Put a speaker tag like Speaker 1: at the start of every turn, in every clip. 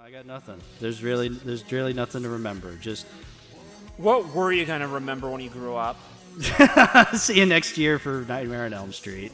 Speaker 1: I got nothing. There's really nothing to remember. Just
Speaker 2: What were you gonna remember when you grew up?
Speaker 1: see you next year for Nightmare on Elm Street.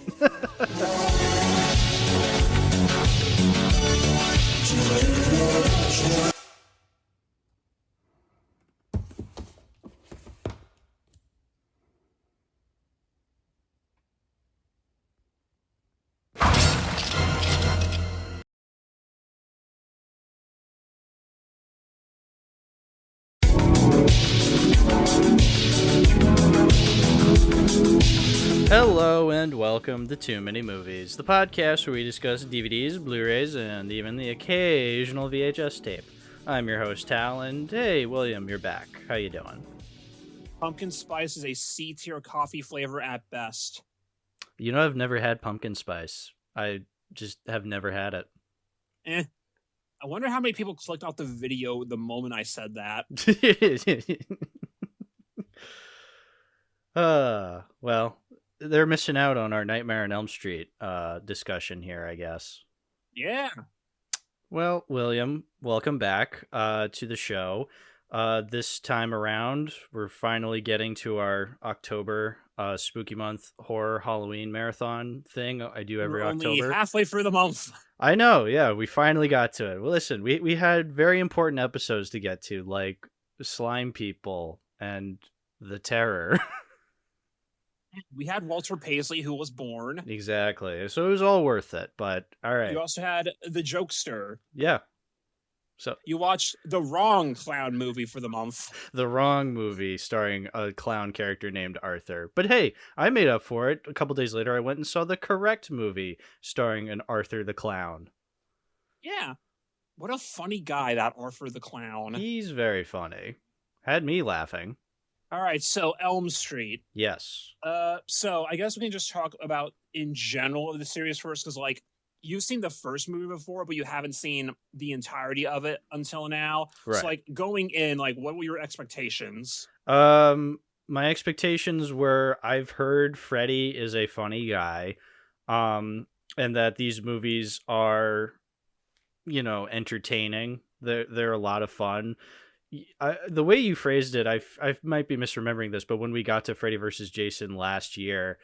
Speaker 1: Hello and welcome to Too Many Movies, the podcast where we discuss DVDs, Blu-rays, and even the occasional VHS tape. I'm your host, Tal, and hey, William, you're back. How you doing?
Speaker 2: Pumpkin spice is a C-tier coffee flavor at best.
Speaker 1: You know, I've never had pumpkin spice. I just have never had it.
Speaker 2: I wonder how many people clicked off the video the moment I said that.
Speaker 1: Well, they're missing out on our Nightmare on Elm Street discussion here, I guess.
Speaker 2: Yeah.
Speaker 1: Well, William, welcome back to the show. This time around, we're finally getting to our October spooky month horror Halloween marathon thing I do every
Speaker 2: We're
Speaker 1: October.
Speaker 2: only halfway through the month.
Speaker 1: I know, yeah, we finally got to it. Well, listen, we had very important episodes to get to, like Slime People and The Terror.
Speaker 2: We had Walter Paisley, who was born.
Speaker 1: Exactly. So it was all worth it, but all right.
Speaker 2: You also had The Jokester.
Speaker 1: Yeah. So
Speaker 2: you watched the wrong clown movie for the month.
Speaker 1: The wrong movie starring a clown character named Arthur. But hey, I made up for it. A couple days later, I went and saw the correct movie starring an Arthur the Clown.
Speaker 2: Yeah. What a funny guy, that Arthur the Clown.
Speaker 1: He's very funny. Had me laughing.
Speaker 2: All right, so Elm Street.
Speaker 1: Yes.
Speaker 2: So I guess we can just talk about in general of the series first, because like you've seen the first movie before, but you haven't seen the entirety of it until now.
Speaker 1: Right.
Speaker 2: So like going in, like what were your expectations?
Speaker 1: My expectations were I've heard Freddy is a funny guy, and that these movies are, entertaining. They're a lot of fun. The way you phrased it, I might be misremembering this, but when we got to Freddy vs. Jason last year,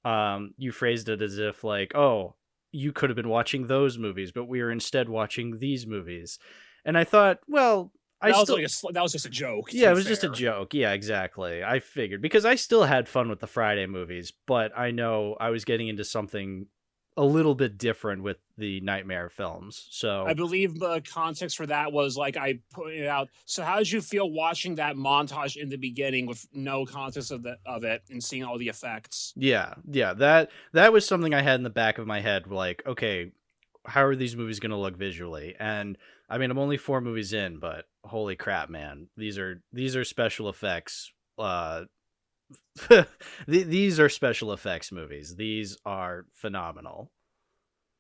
Speaker 1: you phrased it as if like, oh, you could have been watching those movies, but we were instead watching these movies. And I thought, well,
Speaker 2: that was just a joke.
Speaker 1: Yeah, it was just a joke. Yeah, exactly. I figured because I still had fun with the Friday movies, but I know I was getting into something a little bit different with the Nightmare films. So
Speaker 2: I believe the context for that was like I pointed out. So how did you feel watching that montage in the beginning with no context of it and seeing all the effects?
Speaker 1: Yeah. That was something I had in the back of my head. Like, okay, how are these movies going to look visually? And I mean, I'm only 4 movies in, but holy crap, man, these are special effects. These are special effects movies. These are phenomenal.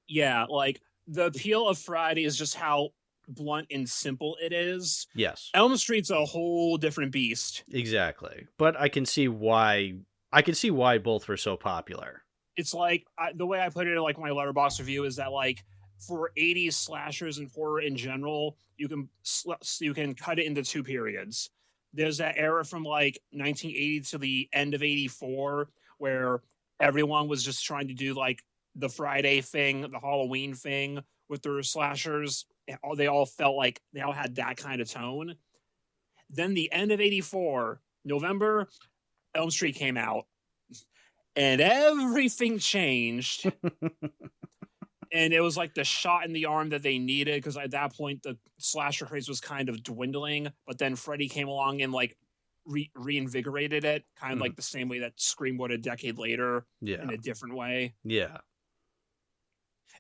Speaker 2: Yeah, like the appeal of Friday is just how blunt and simple it is.
Speaker 1: Yes.
Speaker 2: Elm Street's a whole different beast.
Speaker 1: Exactly. But I can see why both were so popular.
Speaker 2: It's like the way I put it in like my Letterboxd review is that like for 80s slashers and horror in general, you can cut it into 2 periods. There's that era from like 1980 to the end of 84 where everyone was just trying to do like the Friday thing, the Halloween thing with their slashers. They all felt like they all had that kind of tone. Then the end of 84, November, Elm Street came out and everything changed. And it was like the shot in the arm that they needed because at that point the slasher craze was kind of dwindling. But then Freddy came along and like reinvigorated it, kind of like the same way that Scream would a decade later, in a different way.
Speaker 1: Yeah.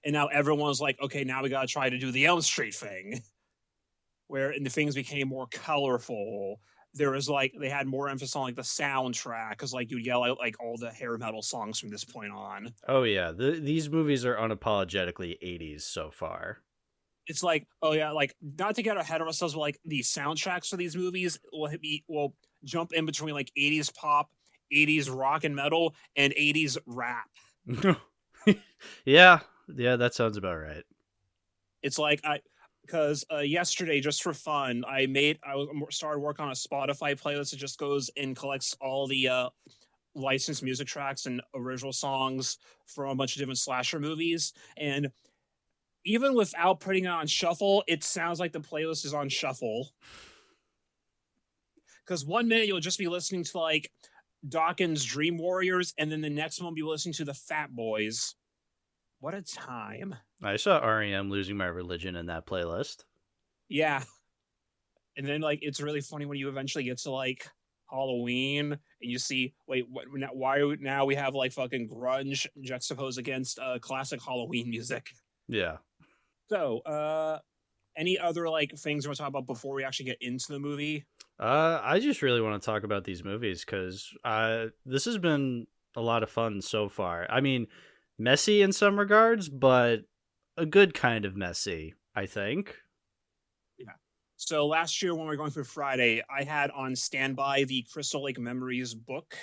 Speaker 2: And now everyone's like, okay, now we got to try to do the Elm Street thing, where the things became more colorful. There was like they had more emphasis on like the soundtrack because like you'd yell out like all the hair metal songs from this point on.
Speaker 1: Oh yeah, these movies are unapologetically 80s so far.
Speaker 2: It's like, oh yeah, like not to get ahead of ourselves, but like the soundtracks for these movies will jump in between like 80s pop, 80s rock and metal, and 80s rap.
Speaker 1: Yeah, that sounds about right.
Speaker 2: It's like because yesterday, just for fun, started work on a Spotify playlist that just goes and collects all the licensed music tracks and original songs from a bunch of different slasher movies. And even without putting it on shuffle, it sounds like the playlist is on shuffle. Because 1 minute you'll just be listening to like Dawkins' Dream Warriors, and then the next one you'll be listening to the Fat Boys. What a time.
Speaker 1: I saw REM Losing My Religion in that playlist.
Speaker 2: Yeah. And then like it's really funny when you eventually get to like Halloween and you see, wait, why now we have like fucking grunge juxtaposed against classic Halloween music.
Speaker 1: Yeah.
Speaker 2: So, any other like things you want to talk about before we actually get into the movie?
Speaker 1: I just really want to talk about these movies because this has been a lot of fun so far. I mean, messy in some regards, but a good kind of messy, I think.
Speaker 2: Yeah. So last year when we were going through Friday, I had on standby the Crystal Lake Memories book.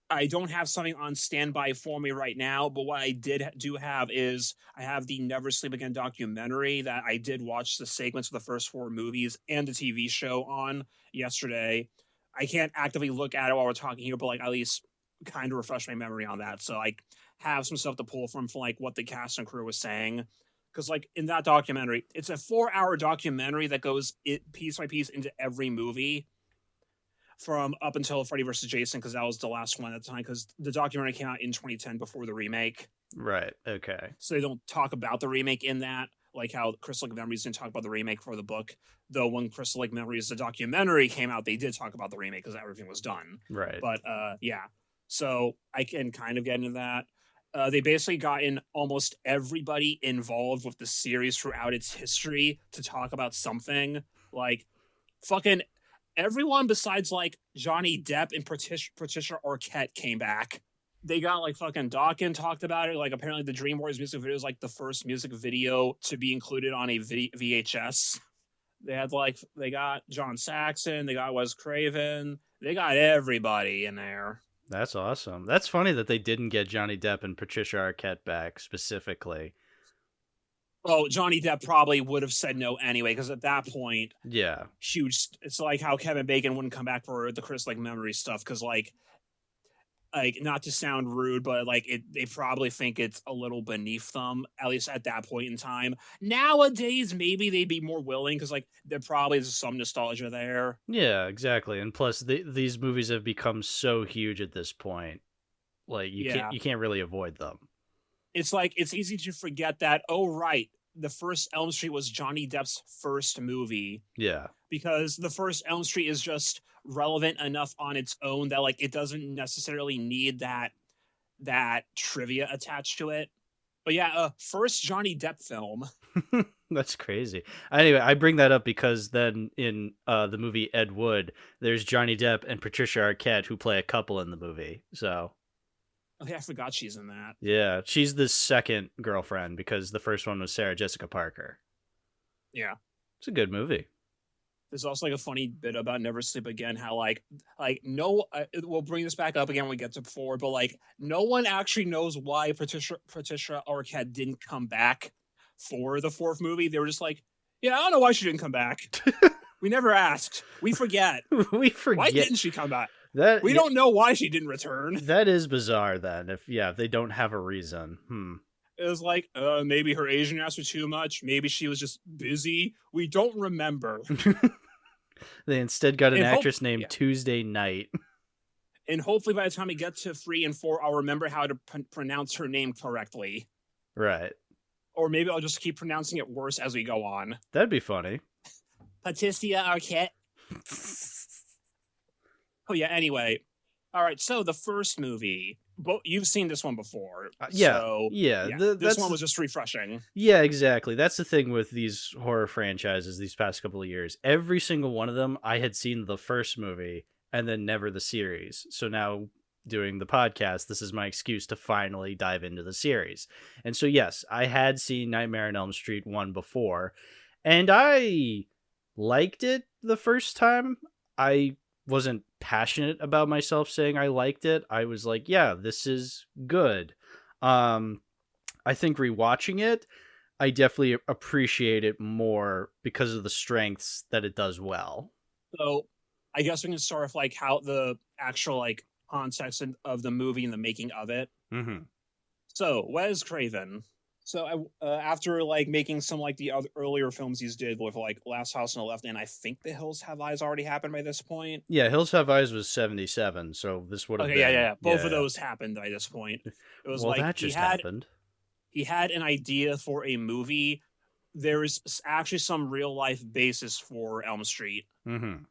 Speaker 2: I don't have something on standby for me right now, but what I do have is I have the Never Sleep Again documentary that I did watch the segments of the first 4 movies and the TV show on yesterday. I can't actively look at it while we're talking here, but like at least kind of refresh my memory on that. So like have some stuff to pull from like what the cast and crew was saying. Because like in that documentary, it's a 4-hour documentary that goes piece by piece into every movie from up until Freddy vs. Jason, because that was the last one at the time, because the documentary came out in 2010 before the remake.
Speaker 1: Right. Okay.
Speaker 2: So they don't talk about the remake in that, like how Crystal Lake Memories didn't talk about the remake for the book. Though when Crystal Lake Memories, the documentary came out, they did talk about the remake because everything was done.
Speaker 1: Right.
Speaker 2: But yeah, so I can kind of get into that. They basically got in almost everybody involved with the series throughout its history to talk about something. Like fucking everyone besides like Johnny Depp and Patricia Arquette came back. They got like fucking Dawkins talked about it. Like apparently the Dream Warriors music video is like the first music video to be included on a VHS. They got John Saxon, they got Wes Craven, they got everybody in there.
Speaker 1: That's awesome. That's funny that they didn't get Johnny Depp and Patricia Arquette back specifically.
Speaker 2: Oh, Johnny Depp probably would have said no anyway, because at that point,
Speaker 1: yeah,
Speaker 2: huge. It's like how Kevin Bacon wouldn't come back for the Chris like memory stuff, because like not to sound rude, but like they probably think it's a little beneath them, at least at that point in time. Nowadays, maybe they'd be more willing because like there probably is some nostalgia there.
Speaker 1: Yeah, exactly. And plus, these movies have become so huge at this point, like you can't really avoid them.
Speaker 2: It's like it's easy to forget that. Oh, right, the first Elm Street was Johnny Depp's first movie.
Speaker 1: Yeah,
Speaker 2: because the first Elm Street is just relevant enough on its own that like it doesn't necessarily need that trivia attached to it. But yeah, first Johnny Depp film.
Speaker 1: That's crazy. Anyway, I bring that up because then in the movie Ed Wood, there's Johnny Depp and Patricia Arquette who play a couple in the movie. So,
Speaker 2: oh yeah, I forgot she's in that.
Speaker 1: Yeah, she's the second girlfriend because the first one was Sarah Jessica Parker.
Speaker 2: Yeah,
Speaker 1: it's a good movie.
Speaker 2: There's also like a funny bit about Never Sleep Again, how like no, we'll bring this back up again when we get to 4, but like no one actually knows why Patricia Arquette didn't come back for the 4th movie. They were just like, yeah, I don't know why she didn't come back. We never asked. We forget.
Speaker 1: We forget.
Speaker 2: Why didn't she come back?
Speaker 1: We
Speaker 2: don't know why she didn't return.
Speaker 1: That is bizarre then, if they don't have a reason.
Speaker 2: It was like, maybe her Asian ass was too much. Maybe she was just busy. We don't remember.
Speaker 1: They instead got an actress named Tuesday Night.
Speaker 2: And hopefully by the time we get to 3 and 4, I'll remember how to pronounce her name correctly.
Speaker 1: Right.
Speaker 2: Or maybe I'll just keep pronouncing it worse as we go on.
Speaker 1: That'd be funny.
Speaker 2: Patricia Arquette. Oh, yeah, anyway. All right, so the first movie. You've seen this one before. This one was just refreshing.
Speaker 1: Yeah, exactly. That's the thing with these horror franchises these past couple of years. Every single one of them, I had seen the first movie and then never the series. So now doing the podcast, this is my excuse to finally dive into the series. And so, yes, I had seen Nightmare on Elm Street 1 before, and I liked it the first time. I wasn't passionate about myself saying I liked it. I was like, yeah, this is good. I think rewatching it, I definitely appreciate it more because of the strengths that it does well.
Speaker 2: So I guess we can start with like how the actual like context of the movie and the making of it.
Speaker 1: Mm-hmm.
Speaker 2: So Wes Craven. So after like making some like the other earlier films he's did with like Last House on the Left, and I think The Hills Have Eyes already happened by this point.
Speaker 1: Yeah, Hills Have Eyes was 77, so this would have
Speaker 2: Okay,
Speaker 1: been
Speaker 2: yeah. Both of those happened by this point. It was
Speaker 1: Well,
Speaker 2: like
Speaker 1: that just happened.
Speaker 2: he had an idea for a movie. There is actually some real life basis for Elm Street.
Speaker 1: Mm-hmm.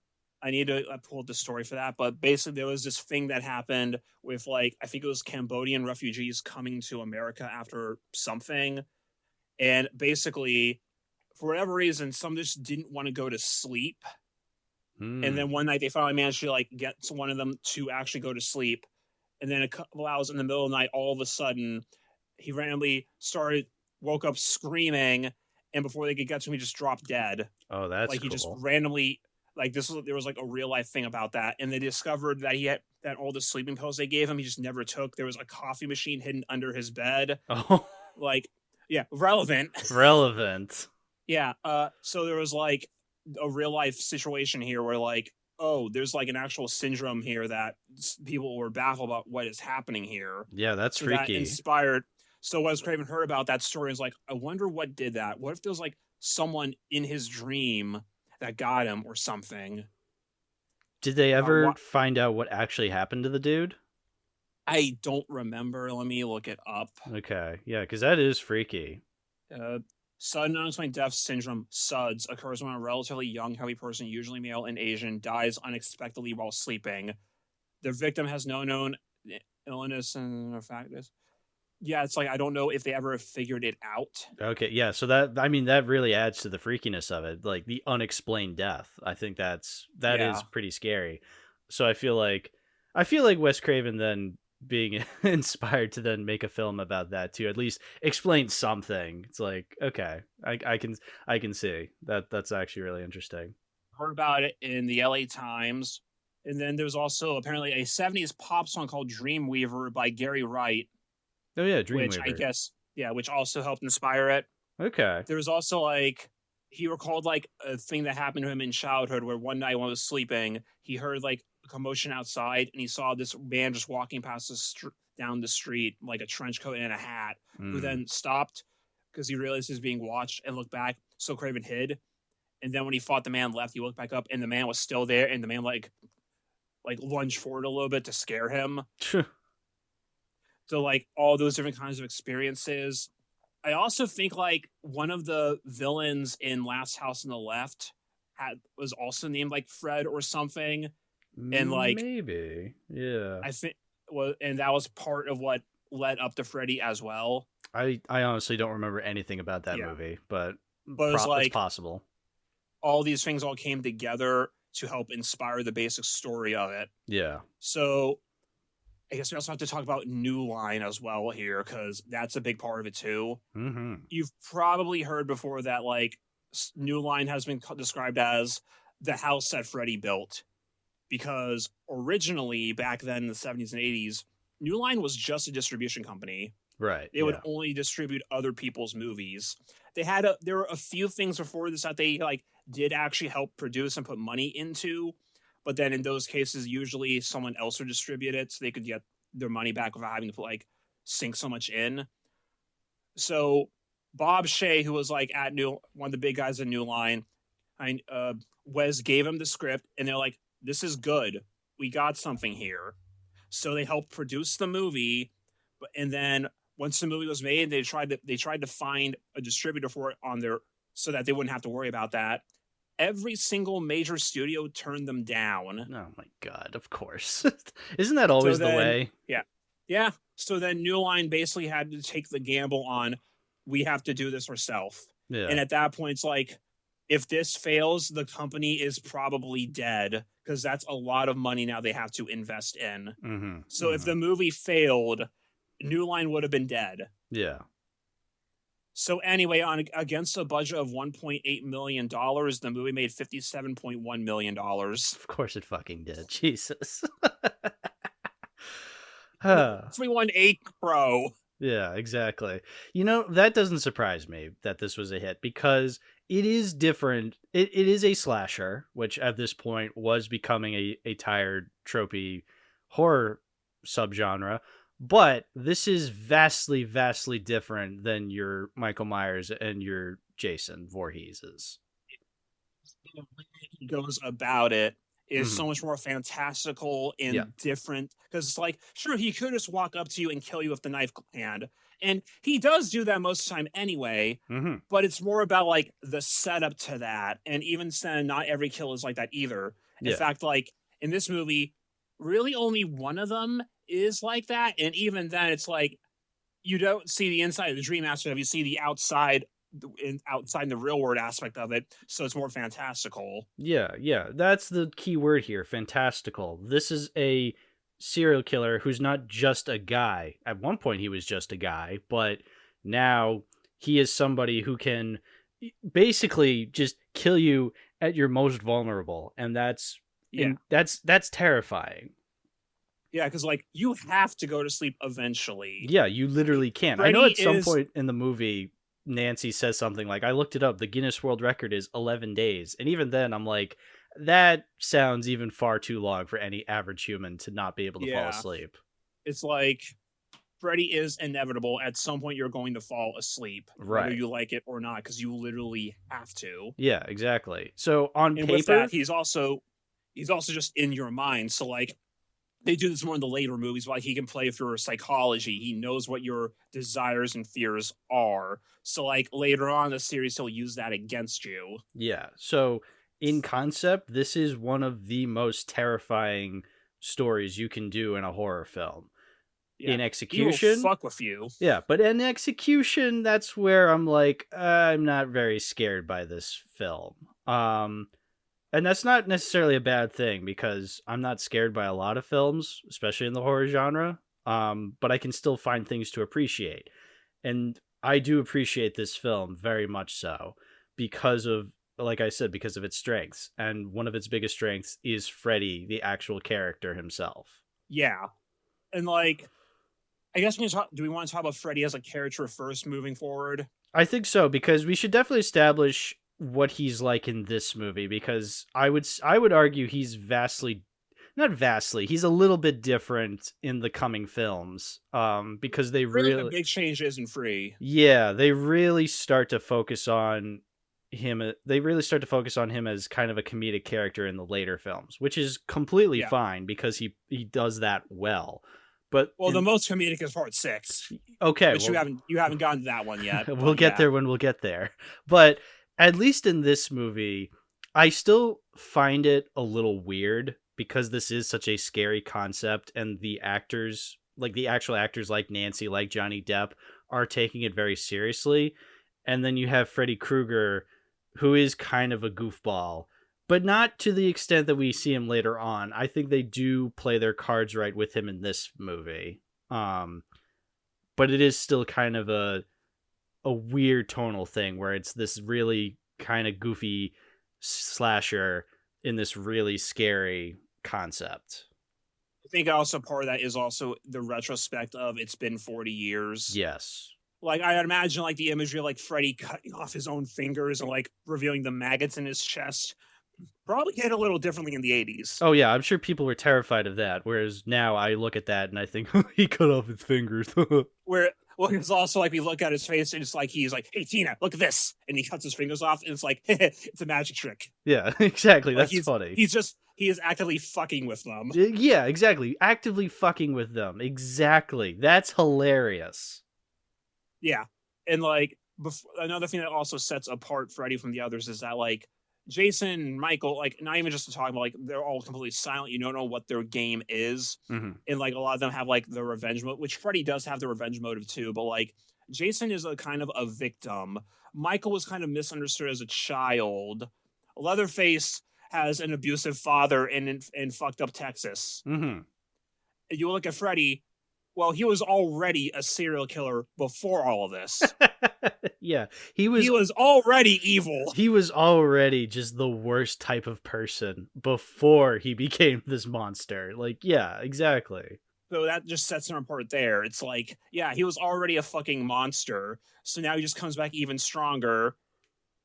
Speaker 2: I need to pull up the story for that, but basically there was this thing that happened with like I think it was Cambodian refugees coming to America after something, and basically for whatever reason some just didn't want to go to sleep, and then one night they finally managed to like get one of them to actually go to sleep, and then a couple hours in the middle of the night, all of a sudden he randomly woke up screaming, and before they could get to him, he just dropped dead.
Speaker 1: Oh, that's
Speaker 2: like
Speaker 1: cool.
Speaker 2: he just randomly there was like a real life thing about that, and they discovered that he had that all the sleeping pills they gave him he just never took. There was a coffee machine hidden under his bed.
Speaker 1: Oh,
Speaker 2: Like, yeah, relevant. Yeah. So there was like a real life situation here where like, oh, there's like an actual syndrome here that people were baffled about what is happening here.
Speaker 1: Yeah, that's
Speaker 2: so
Speaker 1: freaky.
Speaker 2: That inspired. So Wes Craven heard about that story and was like, I wonder what did that. What if there's like someone in his dream that got him or something?
Speaker 1: Did they ever find out what actually happened to the dude?
Speaker 2: I don't remember. Let me look it up.
Speaker 1: Okay, yeah, because that is freaky.
Speaker 2: Sudden unexplained death syndrome, SUDS, occurs when a relatively young, healthy person, usually male and Asian, dies unexpectedly while sleeping. The victim has no known illness and factors. Yeah, it's like I don't know if they ever figured it out.
Speaker 1: Okay, yeah, so that really adds to the freakiness of it, like the unexplained death. I think that is pretty scary. So I feel like Wes Craven then being inspired to then make a film about that too, at least explain something. It's like, okay, I can see that. That's actually really interesting.
Speaker 2: Heard about it in the LA Times, and then there's also apparently a 70s pop song called Dreamweaver by Gary Wright.
Speaker 1: Oh yeah, Dreamweaver.
Speaker 2: Which I guess, which also helped inspire it.
Speaker 1: Okay.
Speaker 2: There was also like he recalled like a thing that happened to him in childhood where one night when he was sleeping, he heard like a commotion outside and he saw this man just walking past down the street, like a trench coat and a hat, who then stopped because he realized he was being watched and looked back. So Craven hid. And then when he thought the man left, he looked back up and the man was still there, and the man like lunged forward a little bit to scare him. So like all those different kinds of experiences. I also think like one of the villains in Last House on the Left was also named like Fred or something, and like
Speaker 1: maybe, yeah.
Speaker 2: I think and that was part of what led up to Freddy as well.
Speaker 1: I honestly don't remember anything about that movie, but
Speaker 2: it's like
Speaker 1: it's possible.
Speaker 2: All these things all came together to help inspire the basic story of it.
Speaker 1: Yeah.
Speaker 2: So I guess we also have to talk about New Line as well here, because that's a big part of it too.
Speaker 1: Mm-hmm.
Speaker 2: You've probably heard before that like New Line has been described as the house that Freddy built, because originally back then in the 70s and 80s, New Line was just a distribution company.
Speaker 1: Right.
Speaker 2: They would only distribute other people's movies. There were a few things before this that they like did actually help produce and put money into. But then in those cases, usually someone else would distribute it so they could get their money back without having to like sink so much in. So Bob Shea, who was like one of the big guys at New Line, Wes gave him the script and they're like, this is good. We got something here. So they helped produce the movie. And then once the movie was made, they tried to find a distributor for it so that they wouldn't have to worry about that. Every single major studio turned them down.
Speaker 1: Oh my God, of course. Isn't that always the way?
Speaker 2: Yeah. Yeah. So then New Line basically had to take the gamble on, we have to do this ourselves.
Speaker 1: Yeah.
Speaker 2: And at that point, it's like, if this fails, the company is probably dead, because that's a lot of money now they have to invest in.
Speaker 1: Mm-hmm.
Speaker 2: So if the movie failed, New Line would have been dead.
Speaker 1: Yeah.
Speaker 2: So anyway, against a budget of $1.8 million, the movie made $57.1 million.
Speaker 1: Of course it fucking did. Jesus.
Speaker 2: 318 Pro.
Speaker 1: Yeah, exactly. You know, that doesn't surprise me that this was a hit because it is different. It is a slasher, which at this point was becoming a tired, tropey horror subgenre. But this is vastly, vastly different than your Michael Myers and your Jason Voorheeses.
Speaker 2: The way he goes about it is
Speaker 1: Hmm.
Speaker 2: so much more fantastical
Speaker 1: Yeah.
Speaker 2: and different, because it's like, sure, he could just walk up to you and kill you with the knife hand, and he does do that most of the time anyway,
Speaker 1: Hmm.
Speaker 2: but it's more about like the setup to that. And even then, not every kill is like that either. In
Speaker 1: Yeah.
Speaker 2: fact, like in this movie, really only one of them is like that, and even then it's like you don't see the inside of the dream aspect of it, you see the outside the real world aspect of it, so it's more fantastical.
Speaker 1: Yeah, yeah. That's the key word here, fantastical. This is a serial killer who's not just a guy. At one point he was just a guy, but now he is somebody who can basically just kill you at your most vulnerable, and
Speaker 2: Yeah,
Speaker 1: that's terrifying.
Speaker 2: yeah, because like you have to go to sleep eventually.
Speaker 1: Yeah, you literally can. I know
Speaker 2: Freddy
Speaker 1: at some
Speaker 2: is
Speaker 1: point in the movie Nancy says something like, I looked it up, the Guinness World Record is 11 days. And even then I'm like, that sounds even far too long for any average human to not be able to fall
Speaker 2: yeah,
Speaker 1: asleep.
Speaker 2: it's like Freddy is inevitable. At some point, you're going to fall asleep, whether
Speaker 1: Right.
Speaker 2: you like it or not, because you literally have to.
Speaker 1: Yeah, exactly. So on
Speaker 2: And with that,
Speaker 1: paper,
Speaker 2: he's also just in your mind. So like they do this more in the later movies, like he can play with your psychology. He knows what your desires and fears are. So like later on in the series, he'll use that against you.
Speaker 1: yeah. So in concept, this is one of the most terrifying stories you can do in a horror film.
Speaker 2: Yeah,
Speaker 1: In
Speaker 2: he will
Speaker 1: execution,
Speaker 2: fuck with you.
Speaker 1: yeah, but in execution, that's where I'm like, I'm not very scared by this film. And that's not necessarily a bad thing because I'm not scared by a lot of films, especially in the horror genre. But I can still find things to appreciate, and I do appreciate this film very much so because of, like I said, because of its strengths, and one of its biggest strengths is Freddy, the actual character himself.
Speaker 2: Yeah, and like I guess do we want to talk about Freddy as a character first, moving forward?
Speaker 1: I think so because we should definitely establish what he's like in this movie because I would argue he's vastly, not vastly, he's a little bit different in the coming films because they
Speaker 2: Really, the
Speaker 1: really,
Speaker 2: big change isn't free.
Speaker 1: yeah, they really start to focus on him as kind of a comedic character in the later films, which is completely
Speaker 2: Yeah.
Speaker 1: fine because he does that well. But
Speaker 2: Well, the most comedic is part 6,
Speaker 1: okay,
Speaker 2: which
Speaker 1: well,
Speaker 2: you haven't gotten to that one yet.
Speaker 1: we'll
Speaker 2: But
Speaker 1: get
Speaker 2: yeah,
Speaker 1: there when we'll get there. But at least in this movie, I still find it a little weird because this is such a scary concept and the actors, like the actual actors like Nancy, like Johnny Depp, are taking it very seriously. And then you have Freddy Krueger, who is kind of a goofball, but not to the extent that we see him later on. I think they do play their cards right with him in this movie. But it is still kind of a weird tonal thing where it's this really kind of goofy slasher in this really scary concept.
Speaker 2: I think also part of that is also the retrospect of it's been 40 years.
Speaker 1: Yes.
Speaker 2: Like I imagine like the imagery of like Freddy cutting off his own fingers and like revealing the maggots in his chest probably hit a little differently in the 80s.
Speaker 1: Oh yeah, I'm sure people were terrified of that. Whereas now I look at that and I think he cut off his fingers.
Speaker 2: Where well, it's also like we look at his face and it's like he's like, "Hey Tina, look at this," and he cuts his fingers off, and it's like it's a magic trick.
Speaker 1: Yeah, exactly.
Speaker 2: Like
Speaker 1: That's funny.
Speaker 2: he is actively fucking with them.
Speaker 1: Yeah, exactly. Actively fucking with them. Exactly. That's hilarious.
Speaker 2: Yeah, and like another thing that also sets apart Freddy from the others is that like Jason, Michael, like not even just to talk about, like they're all completely silent. You don't know what their game is,
Speaker 1: Hmm.
Speaker 2: and like a lot of them have like the revenge mode, which Freddy does have the revenge motive too. But like Jason is a kind of a victim. Michael was kind of misunderstood as a child. Leatherface has an abusive father in fucked up Texas.
Speaker 1: Hmm.
Speaker 2: You look at Freddy. Well, he was already a serial killer before all of this.
Speaker 1: Yeah,
Speaker 2: He was already evil.
Speaker 1: he was already just the worst type of person before he became this monster. Like, yeah, exactly.
Speaker 2: So that just sets him apart there. It's like, yeah, he was already a fucking monster, so now he just comes back even stronger.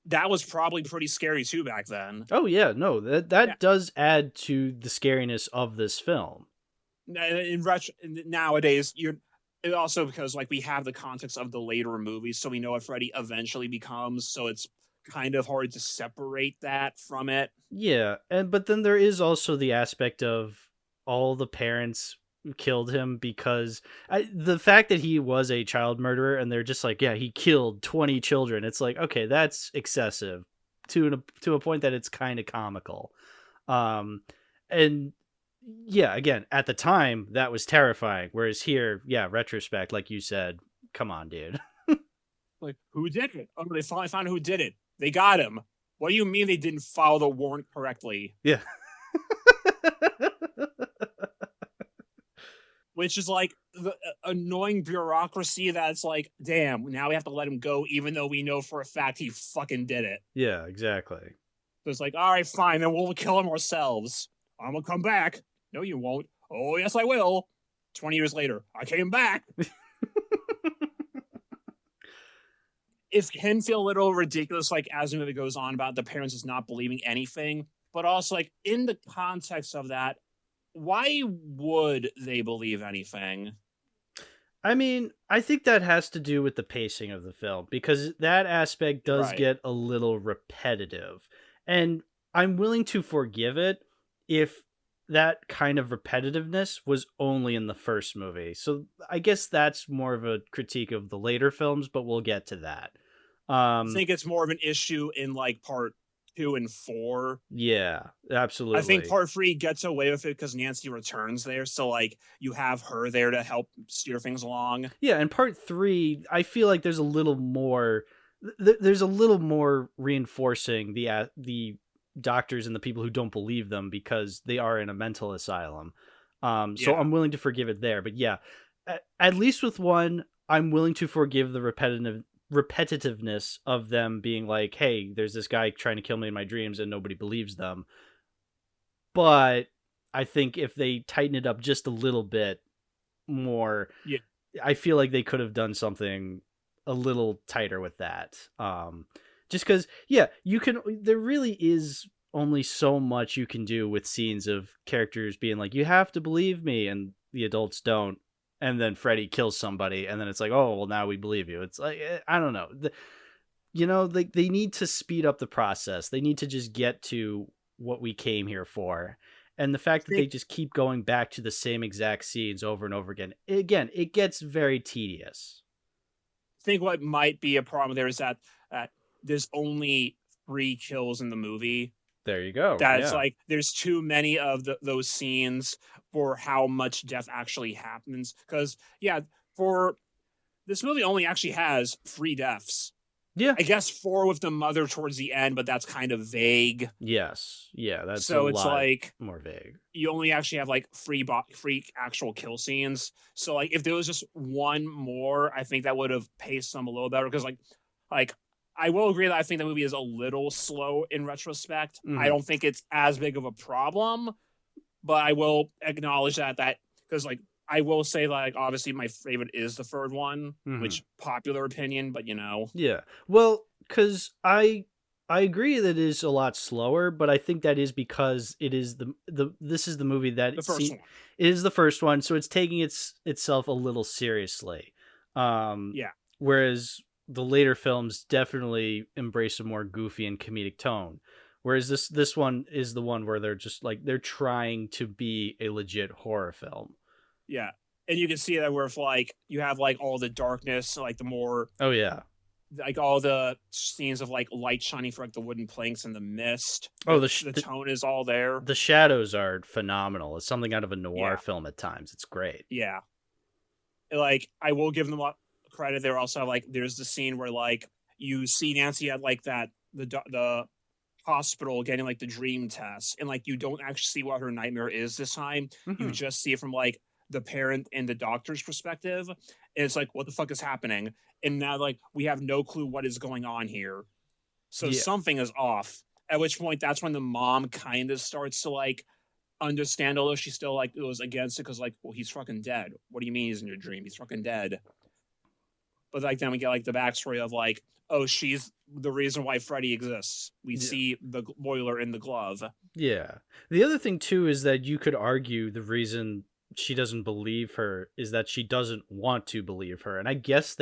Speaker 2: That was probably pretty scary too back then.
Speaker 1: Oh yeah, no, that
Speaker 2: Yeah.
Speaker 1: does add to the scariness of this film.
Speaker 2: Nowadays, it also because like we have the context of the later movies, so we know what Freddy eventually becomes. So it's kind of hard to separate that from it.
Speaker 1: Yeah, but then there is also the aspect of all the parents killed him because the fact that he was a child murderer and they're just like, yeah, he killed 20 children. It's like, okay, that's excessive to a point that it's kind of comical. And yeah, again, at the time that was terrifying. Whereas here, yeah, retrospect, like you said, come on, dude.
Speaker 2: Like, who did it? Oh, they finally found who did it. They got him. What do you mean they didn't follow the warrant correctly?
Speaker 1: Yeah.
Speaker 2: Which is like the annoying bureaucracy that's like, damn, now we have to let him go, even though we know for a fact he fucking did it.
Speaker 1: Yeah, exactly.
Speaker 2: So it's like, all right, fine, then we'll kill him ourselves. I'm gonna come back. No, you won't. Oh, yes, I will. 20 years later, I came back. It can feel a little ridiculous, like as the movie goes on, about the parents just not believing anything, but also like in the context of that, why would they believe anything?
Speaker 1: I mean, I think that has to do with the pacing of the film because that aspect does
Speaker 2: Right.
Speaker 1: get a little repetitive. And I'm willing to forgive it if that kind of repetitiveness was only in the first movie. So I guess that's more of a critique of the later films, but we'll get to that.
Speaker 2: I think it's more of an issue in like part 2 and 4.
Speaker 1: Yeah, absolutely.
Speaker 2: I think part 3 gets away with it because Nancy returns there, so like you have her there to help steer things along.
Speaker 1: Yeah, and part 3, I feel like there's a little more. There's a little more reinforcing the doctors and the people who don't believe them because they are in a mental asylum. So
Speaker 2: Yeah.
Speaker 1: I'm willing to forgive it there. But yeah, at least with 1, I'm willing to forgive the repetitiveness of them being like, hey, there's this guy trying to kill me in my dreams and nobody believes them. But I think if they tighten it up just a little bit more,
Speaker 2: Yeah.
Speaker 1: I feel like they could have done something a little tighter with that. Just because, yeah, there really is only so much you can do with scenes of characters being like, you have to believe me, and the adults don't. And then Freddy kills somebody, and then it's like, oh, well, now we believe you. It's like, I don't know. They need to speed up the process. They need to just get to what we came here for. And the fact that they just keep going back to the same exact scenes over and over again, it gets very tedious.
Speaker 2: I think what might be a problem there is that there's only 3 kills in the movie.
Speaker 1: There you go.
Speaker 2: That's like there's too many of those scenes for how much death actually happens. Because yeah, for this movie only actually has 3 deaths.
Speaker 1: Yeah,
Speaker 2: I guess 4 with the mother towards the end, but that's kind of vague.
Speaker 1: Yes, yeah, that's
Speaker 2: so it's like
Speaker 1: more vague.
Speaker 2: You only actually have like 3 actual kill scenes. So like if there was just 1 more, I think that would have paced them a little better. Because like I will agree that I think the movie is a little slow in retrospect.
Speaker 1: Mhm.
Speaker 2: I don't think it's as big of a problem, but I will acknowledge that because like I will say like obviously my favorite is the 3rd one, which popular opinion, but
Speaker 1: Yeah. Well, because I agree that it is a lot slower, but I think that is because it is this is the movie that
Speaker 2: the first one.
Speaker 1: It is the first one, so it's taking itself a little seriously.
Speaker 2: Yeah.
Speaker 1: Whereas the later films definitely embrace a more goofy and comedic tone. Whereas this one is the one where they're just like they're trying to be a legit horror film.
Speaker 2: Yeah. And you can see that where if like you have like all the darkness, like the more
Speaker 1: Oh yeah.
Speaker 2: Like all the scenes of like light shining for like the wooden planks and the mist.
Speaker 1: Oh,
Speaker 2: the tone is all there.
Speaker 1: The shadows are phenomenal. It's something out of a noir film at times. It's great.
Speaker 2: Yeah. Like I will give them credit. There also like there's the scene where like you see Nancy at like that the hospital getting like the dream test, and like you don't actually see what her nightmare is this time. You just see it from like the parent and the doctor's perspective. And it's like, what the fuck is happening? And now like we have no clue what is going on here. So something is off. At which point that's when the mom kind of starts to like understand, although she still like was against it because like, well, he's fucking dead. What do you mean he's in your dream? He's fucking dead. But like then we get like the backstory of like, oh, she's the reason why Freddy exists. We see the boiler in the glove.
Speaker 1: Yeah. The other thing too is that you could argue the reason she doesn't believe her is that she doesn't want to believe her. And I guess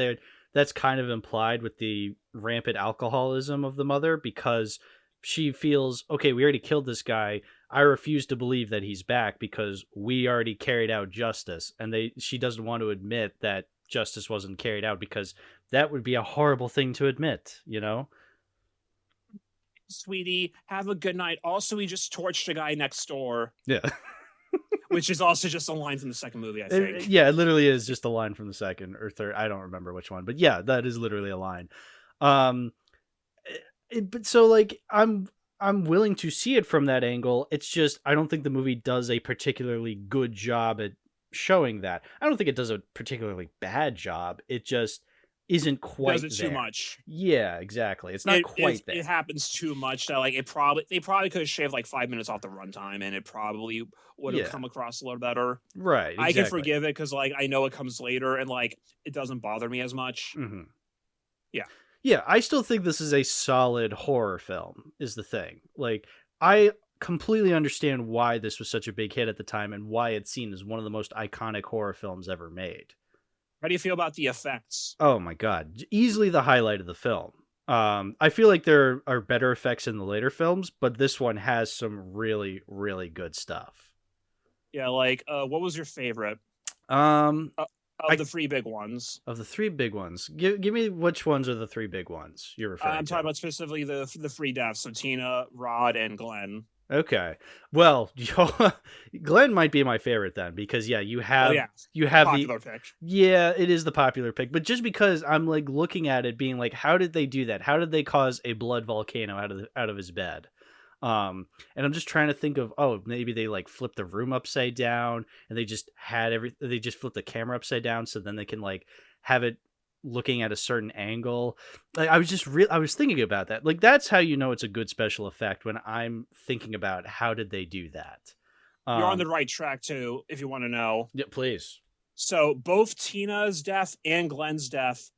Speaker 1: that's kind of implied with the rampant alcoholism of the mother, because she feels, okay, we already killed this guy. I refuse to believe that he's back because we already carried out justice. And she doesn't want to admit that justice wasn't carried out because that would be a horrible thing to admit, you know?
Speaker 2: Sweetie, have a good night. Also, we just torched a guy next door.
Speaker 1: Yeah.
Speaker 2: Which is also just a line from the second movie, I think.
Speaker 1: Yeah, it literally is just a line from the second or third. I don't remember which one, but yeah, that is literally a line. But so like I'm willing to see it from that angle. It's just I don't think the movie does a particularly good job at showing that. I don't think it does a particularly bad job. It just isn't quite
Speaker 2: does it
Speaker 1: there.
Speaker 2: too much.
Speaker 1: Yeah, exactly. It's not quite there.
Speaker 2: It happens too much that like they probably could have shaved like 5 minutes off the runtime, and it probably would have come across a little better.
Speaker 1: Right. Exactly.
Speaker 2: I can forgive it because like I know it comes later and like it doesn't bother me as much.
Speaker 1: Mm-hmm.
Speaker 2: Yeah.
Speaker 1: Yeah, I still think this is a solid horror film, is the thing. Like, I completely understand why this was such a big hit at the time and why it's seen as one of the most iconic horror films ever made.
Speaker 2: How do you feel about the effects?
Speaker 1: Oh my god, easily the highlight of the film. I feel like there are better effects in the later films, but this one has some really, really good stuff.
Speaker 2: Yeah, like what was your favorite? Of the three big ones.
Speaker 1: Of the three big ones. Give me which ones are the three big ones you're referring to.
Speaker 2: I'm talking about specifically the three deaths, so Tina, Rod, and Glenn.
Speaker 1: Okay. Well, Glenn might be my favorite then, because you have
Speaker 2: popular pick.
Speaker 1: Yeah, it is the popular pick, but just because I'm like looking at it being like, how did they do that? How did they cause a blood volcano out of his bed? And I'm just trying to think of, maybe they like flipped the room upside down and they just they just flipped the camera upside down so then they can like have it looking at a certain angle. Like I was thinking about that. Like that's how you know it's a good special effect, when I'm thinking about how did they do that.
Speaker 2: You're on the right track too, if you want to know.
Speaker 1: Yeah, please.
Speaker 2: So both Tina's death and Glenn's death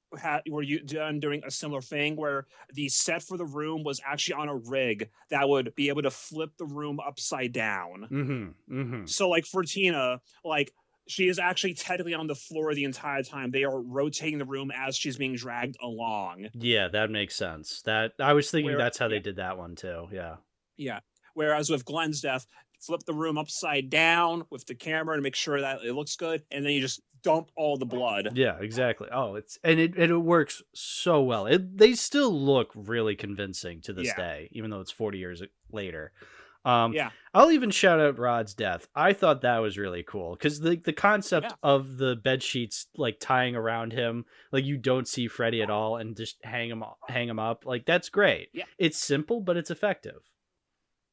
Speaker 2: were you done doing a similar thing where the set for the room was actually on a rig that would be able to flip the room upside down.
Speaker 1: Mm-hmm. Mm-hmm.
Speaker 2: So like for Tina, like she is actually technically on the floor the entire time. They are rotating the room as she's being dragged along.
Speaker 1: Yeah, that makes sense. That I was thinking that's how they did that one too. Yeah.
Speaker 2: Yeah. Whereas with Glenn's death, flip the room upside down with the camera to make sure that it looks good, and then you just dump all the blood.
Speaker 1: Yeah, exactly. Oh, it works so well. They still look really convincing to this day, even though it's 40 years later. I'll even shout out Rod's death. I thought that was really cool because the concept of the bed sheets like tying around him, like you don't see Freddy at all, and just hang him up, like that's great. Yeah, it's simple, but it's effective.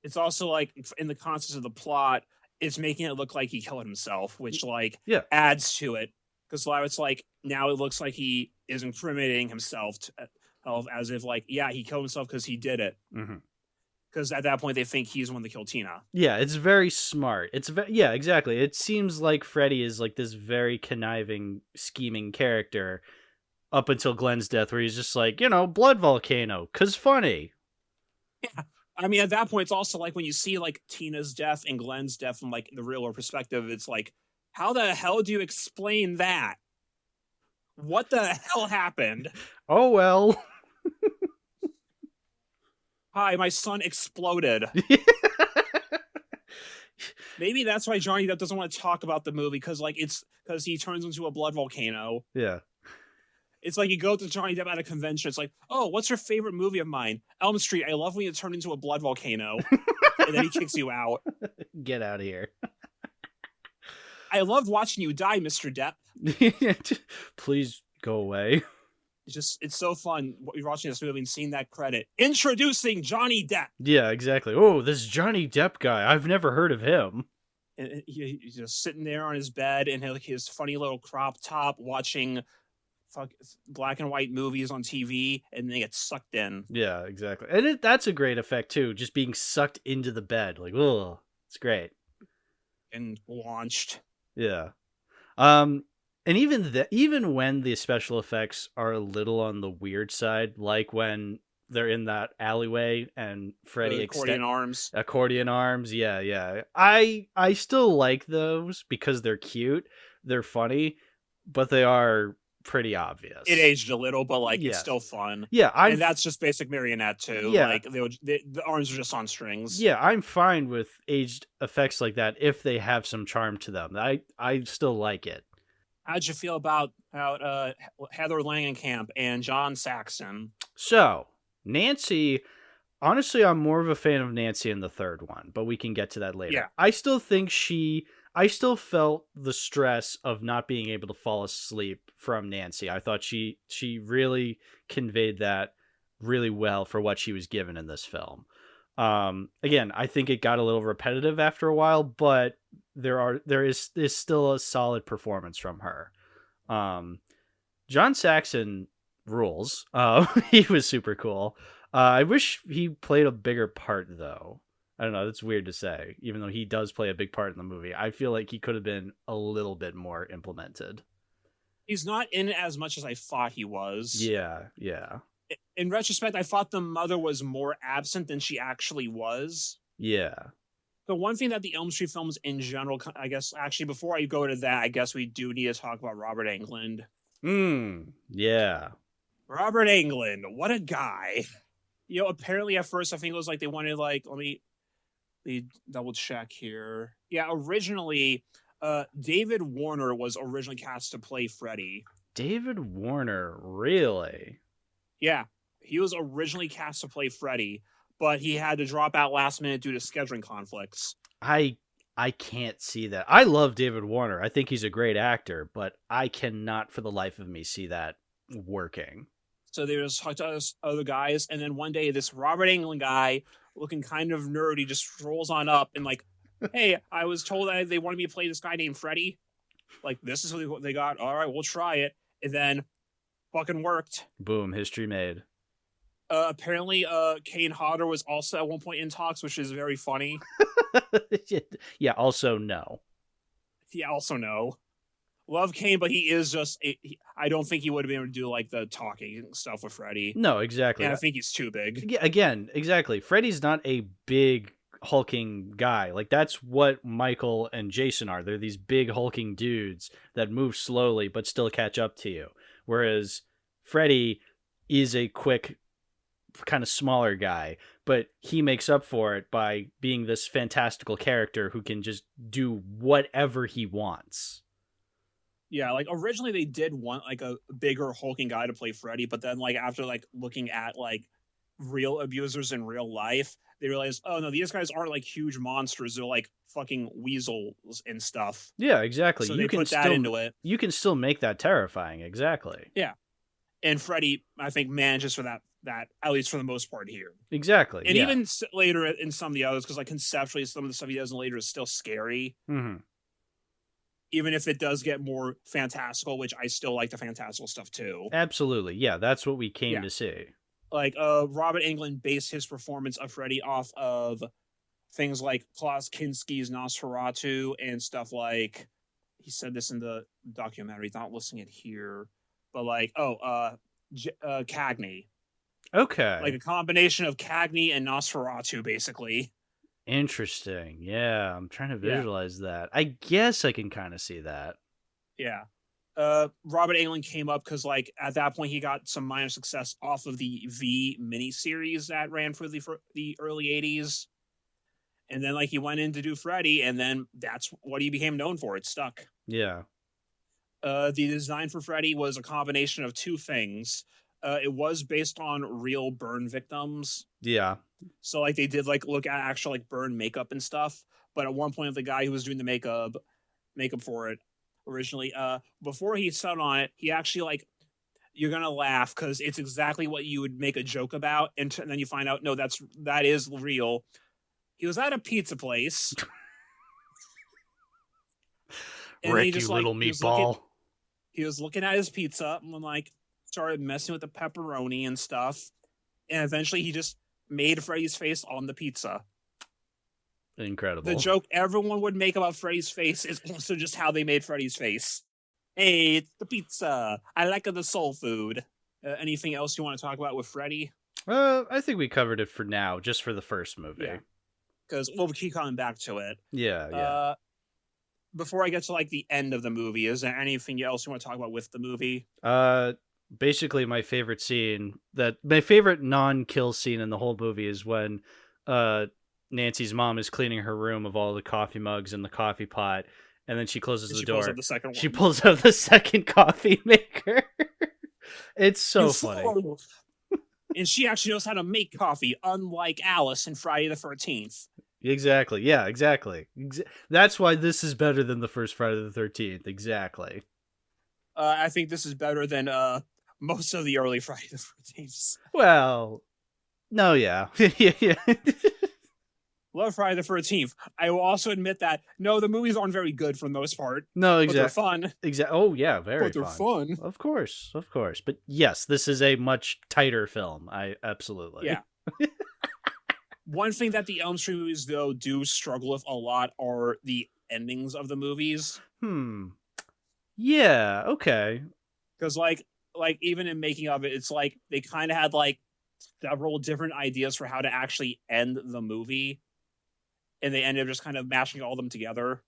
Speaker 2: It's also like in the context of the plot, it's making it look like he killed himself, which like adds to it. Because it's like now it looks like he is incriminating himself as if like, he killed himself because he did it. Because at that point they think he's the one that killed Tina. Yeah,
Speaker 1: it's very smart. Exactly. It seems like Freddy is like this very conniving, scheming character up until Glenn's death, where he's just like, blood volcano, 'cause funny.
Speaker 2: Yeah. I mean, at that point, it's also like when you see like Tina's death and Glenn's death from like the real world perspective, it's like, how the hell do you explain that? What the hell happened?
Speaker 1: Oh, well.
Speaker 2: Hi, my son exploded. Maybe that's why Johnny Depp doesn't want to talk about the movie, because he turns into a blood volcano.
Speaker 1: Yeah.
Speaker 2: It's like you go to Johnny Depp at a convention. It's like, oh, what's your favorite movie of mine? Elm Street. I love when you turn into a blood volcano. And then he kicks you out.
Speaker 1: Get out of here.
Speaker 2: I loved watching you die, Mr. Depp.
Speaker 1: Please go away.
Speaker 2: It's so fun watching this movie and seeing that credit. Introducing Johnny Depp.
Speaker 1: Yeah, exactly. Oh, this Johnny Depp guy. I've never heard of him.
Speaker 2: And he's just sitting there on his bed in his funny little crop top watching black and white movies on TV, and they get sucked in.
Speaker 1: Yeah, exactly. And that's a great effect too, just being sucked into the bed. Like, oh, it's great.
Speaker 2: and launched.
Speaker 1: Yeah. And even when the special effects are a little on the weird side, like when they're in that alleyway and Freddy accordion arms, yeah. I still like those because they're cute, they're funny, but they are pretty obvious.
Speaker 2: It aged a little, but like it's still fun.
Speaker 1: Yeah,
Speaker 2: and that's just basic marionette too.
Speaker 1: Yeah.
Speaker 2: Like the arms are just on strings.
Speaker 1: Yeah, I'm fine with aged effects like that if they have some charm to them. I still like it.
Speaker 2: How'd you feel about Heather Langenkamp and John Saxon?
Speaker 1: So, Nancy, honestly, I'm more of a fan of Nancy in the third one, but we can get to that later.
Speaker 2: Yeah.
Speaker 1: I still felt the stress of not being able to fall asleep from Nancy. I thought she really conveyed that really well for what she was given in this film. Again, I think it got a little repetitive after a while, but there is still a solid performance from her. John Saxon rules. He was super cool. I wish he played a bigger part though. I don't know, that's weird to say, even though he does play a big part in the movie. I feel like he could have been a little bit more implemented.
Speaker 2: He's not in it as much as I thought he was.
Speaker 1: Yeah.
Speaker 2: In retrospect, I thought the mother was more absent than she actually was.
Speaker 1: Yeah.
Speaker 2: The one thing that the Elm Street films in general, I guess, actually, before I go to that, I guess we do need to talk about Robert Englund.
Speaker 1: Yeah.
Speaker 2: Robert Englund, what a guy. Apparently at first I think it was like they wanted let me double check here. Yeah, originally David Warner was originally cast to play Freddy.
Speaker 1: David Warner, really?
Speaker 2: Yeah, he was originally cast to play Freddy, but he had to drop out last minute due to scheduling conflicts.
Speaker 1: I can't see that. I love David Warner. I think he's a great actor, but I cannot for the life of me see that working.
Speaker 2: So they just talked to other guys, and then one day this Robert Englund guy, looking kind of nerdy, just strolls on up and like, hey, I was told that they wanted me to play this guy named Freddy. Like, this is what they got. All right, we'll try it. And then fucking worked.
Speaker 1: Boom, history made.
Speaker 2: Apparently, Kane Hodder was also at one point in talks, which is very funny.
Speaker 1: Yeah, also no.
Speaker 2: Yeah, also no. Love Kane, but he is just... I don't think he would have been able to do, like, the talking stuff with Freddy.
Speaker 1: No, exactly.
Speaker 2: And I think he's too big.
Speaker 1: Yeah, again, exactly. Freddy's not a big hulking guy. Like, that's what Michael and Jason are. They're these big hulking dudes that move slowly but still catch up to you. Whereas Freddy is a quick, kind of smaller guy, but he makes up for it by being this fantastical character who can just do whatever he wants.
Speaker 2: Yeah, like originally they did want like a bigger hulking guy to play Freddy, but then like after like looking at like real abusers in real life, they realized, oh no, these guys aren't like huge monsters. They're like fucking weasels and stuff.
Speaker 1: Yeah, exactly.
Speaker 2: So you can put that into it.
Speaker 1: You can still make that terrifying. Exactly.
Speaker 2: Yeah. And Freddy, I think, manages for that at least for the most part here.
Speaker 1: Exactly.
Speaker 2: And even later in some of the others, because like conceptually some of the stuff he does in later is still scary.
Speaker 1: Mm-hmm.
Speaker 2: Even if it does get more fantastical, which I still like the fantastical stuff too.
Speaker 1: Absolutely. Yeah, that's what we came to see.
Speaker 2: Like Robert Englund based his performance of Freddy off of things like Klaus Kinski's Nosferatu and stuff like, he said this in the documentary, not listing it here, but like, Cagney.
Speaker 1: Okay.
Speaker 2: Like a combination of Cagney and Nosferatu, basically.
Speaker 1: Interesting. Yeah, I'm trying to visualize that. I guess I can kind of see that.
Speaker 2: Yeah. Robert Englund came up because, like, at that point, he got some minor success off of the V miniseries that ran for the early 80s. And then, like, he went in to do Freddy, and then that's what he became known for. It stuck.
Speaker 1: Yeah.
Speaker 2: The design for Freddy was a combination of two things. It was based on real burn victims.
Speaker 1: Yeah.
Speaker 2: So like they did like look at actual like burn makeup and stuff. But at one point the guy who was doing the makeup for it originally, before he settled on it, he actually like, you're gonna laugh because it's exactly what you would make a joke about, and then you find out no, that is real. He was at a pizza place.
Speaker 1: Rick, you little meatball.
Speaker 2: He was looking at his pizza and like started messing with the pepperoni and stuff, and eventually he just made Freddy's face on the pizza.
Speaker 1: Incredible.
Speaker 2: The joke everyone would make about Freddy's face is also just how they made Freddy's face. Hey, it's the pizza. I like the soul food. Anything else you want to talk about with Freddy?
Speaker 1: I think we covered it for now, just for the first movie.
Speaker 2: Yeah. Because we'll keep coming back to it.
Speaker 1: Yeah.
Speaker 2: Before I get to like the end of the movie, is there anything else you want to talk about with the movie?
Speaker 1: Basically my favorite my favorite non-kill scene in the whole movie is when Nancy's mom is cleaning her room of all the coffee mugs and the coffee pot, and then she closes the door. She pulls out the second coffee maker. It's so funny.
Speaker 2: And she actually knows how to make coffee, unlike Alice in Friday the 13th.
Speaker 1: Exactly. Yeah, exactly. That's why this is better than the first Friday the 13th. Exactly.
Speaker 2: I think this is better than most of the early Friday the 13th.
Speaker 1: Well, no, yeah. Yeah.
Speaker 2: Love Friday the 13th. I will also admit that, no, the movies aren't very good for the most part.
Speaker 1: No, exactly.
Speaker 2: But they're fun.
Speaker 1: Exactly. Oh, yeah, very
Speaker 2: But they're fun.
Speaker 1: Of course. But yes, this is a much tighter film. Absolutely.
Speaker 2: Yeah. One thing that the Elm Street movies, though, do struggle with a lot are the endings of the movies.
Speaker 1: Yeah, okay.
Speaker 2: Because, like even in making of it, it's like they kind of had, like, several different ideas for how to actually end the movie. And they ended up just kind of mashing all of them together.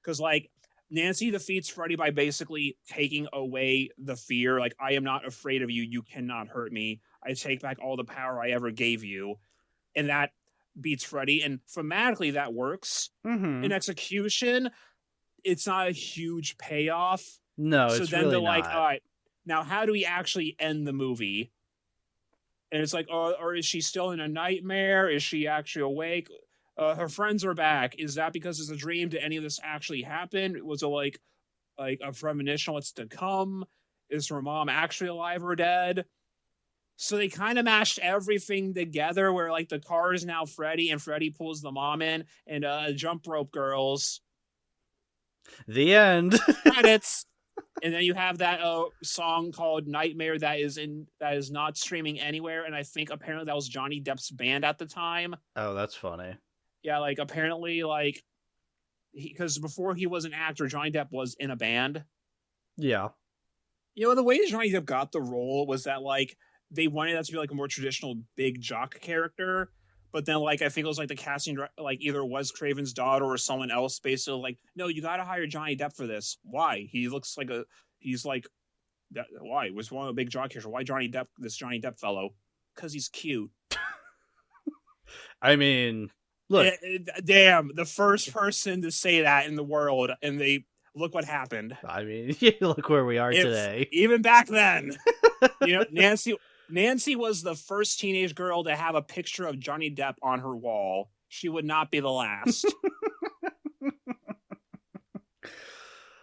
Speaker 2: Because, like, Nancy defeats Freddy by basically taking away the fear. Like, I am not afraid of you. You cannot hurt me. I take back all the power I ever gave you. And that beats Freddy. And thematically, that works.
Speaker 1: Mm-hmm.
Speaker 2: In execution, it's not a huge payoff.
Speaker 1: No,
Speaker 2: so
Speaker 1: it's
Speaker 2: then
Speaker 1: really
Speaker 2: they're
Speaker 1: not.
Speaker 2: like, all right, now how do we actually end the movie? And it's like, or is she still in a nightmare? Is she actually awake? Her friends are back. Is that because it's a dream? Did any of this actually happen? Was it like a premonition of what's to come? Is her mom actually alive or dead? So they kind of mashed everything together where like the car is now Freddy and Freddy pulls the mom in and jump rope girls.
Speaker 1: The end.
Speaker 2: Credits. And then you have that song called Nightmare that is not streaming anywhere. And I think apparently that was Johnny Depp's band at the time.
Speaker 1: Oh, that's funny.
Speaker 2: Yeah, like apparently like because before he was an actor, Johnny Depp was in a band.
Speaker 1: Yeah.
Speaker 2: You know, the way Johnny Depp got the role was that like they wanted that to be like a more traditional big jock character. But then, like, I think it was like the casting, like either Wes Craven's daughter or someone else, basically like, no, you got to hire Johnny Depp for this. Why? He looks like he's like, that. Why? Was one of the big jock characters. Why Johnny Depp? This Johnny Depp fellow? Because he's cute.
Speaker 1: I mean, look,
Speaker 2: damn, the first person to say that in the world, and they look what happened.
Speaker 1: I mean, look where we are today.
Speaker 2: Even back then, you know, Nancy was the first teenage girl to have a picture of Johnny Depp on her wall. She would not be the last.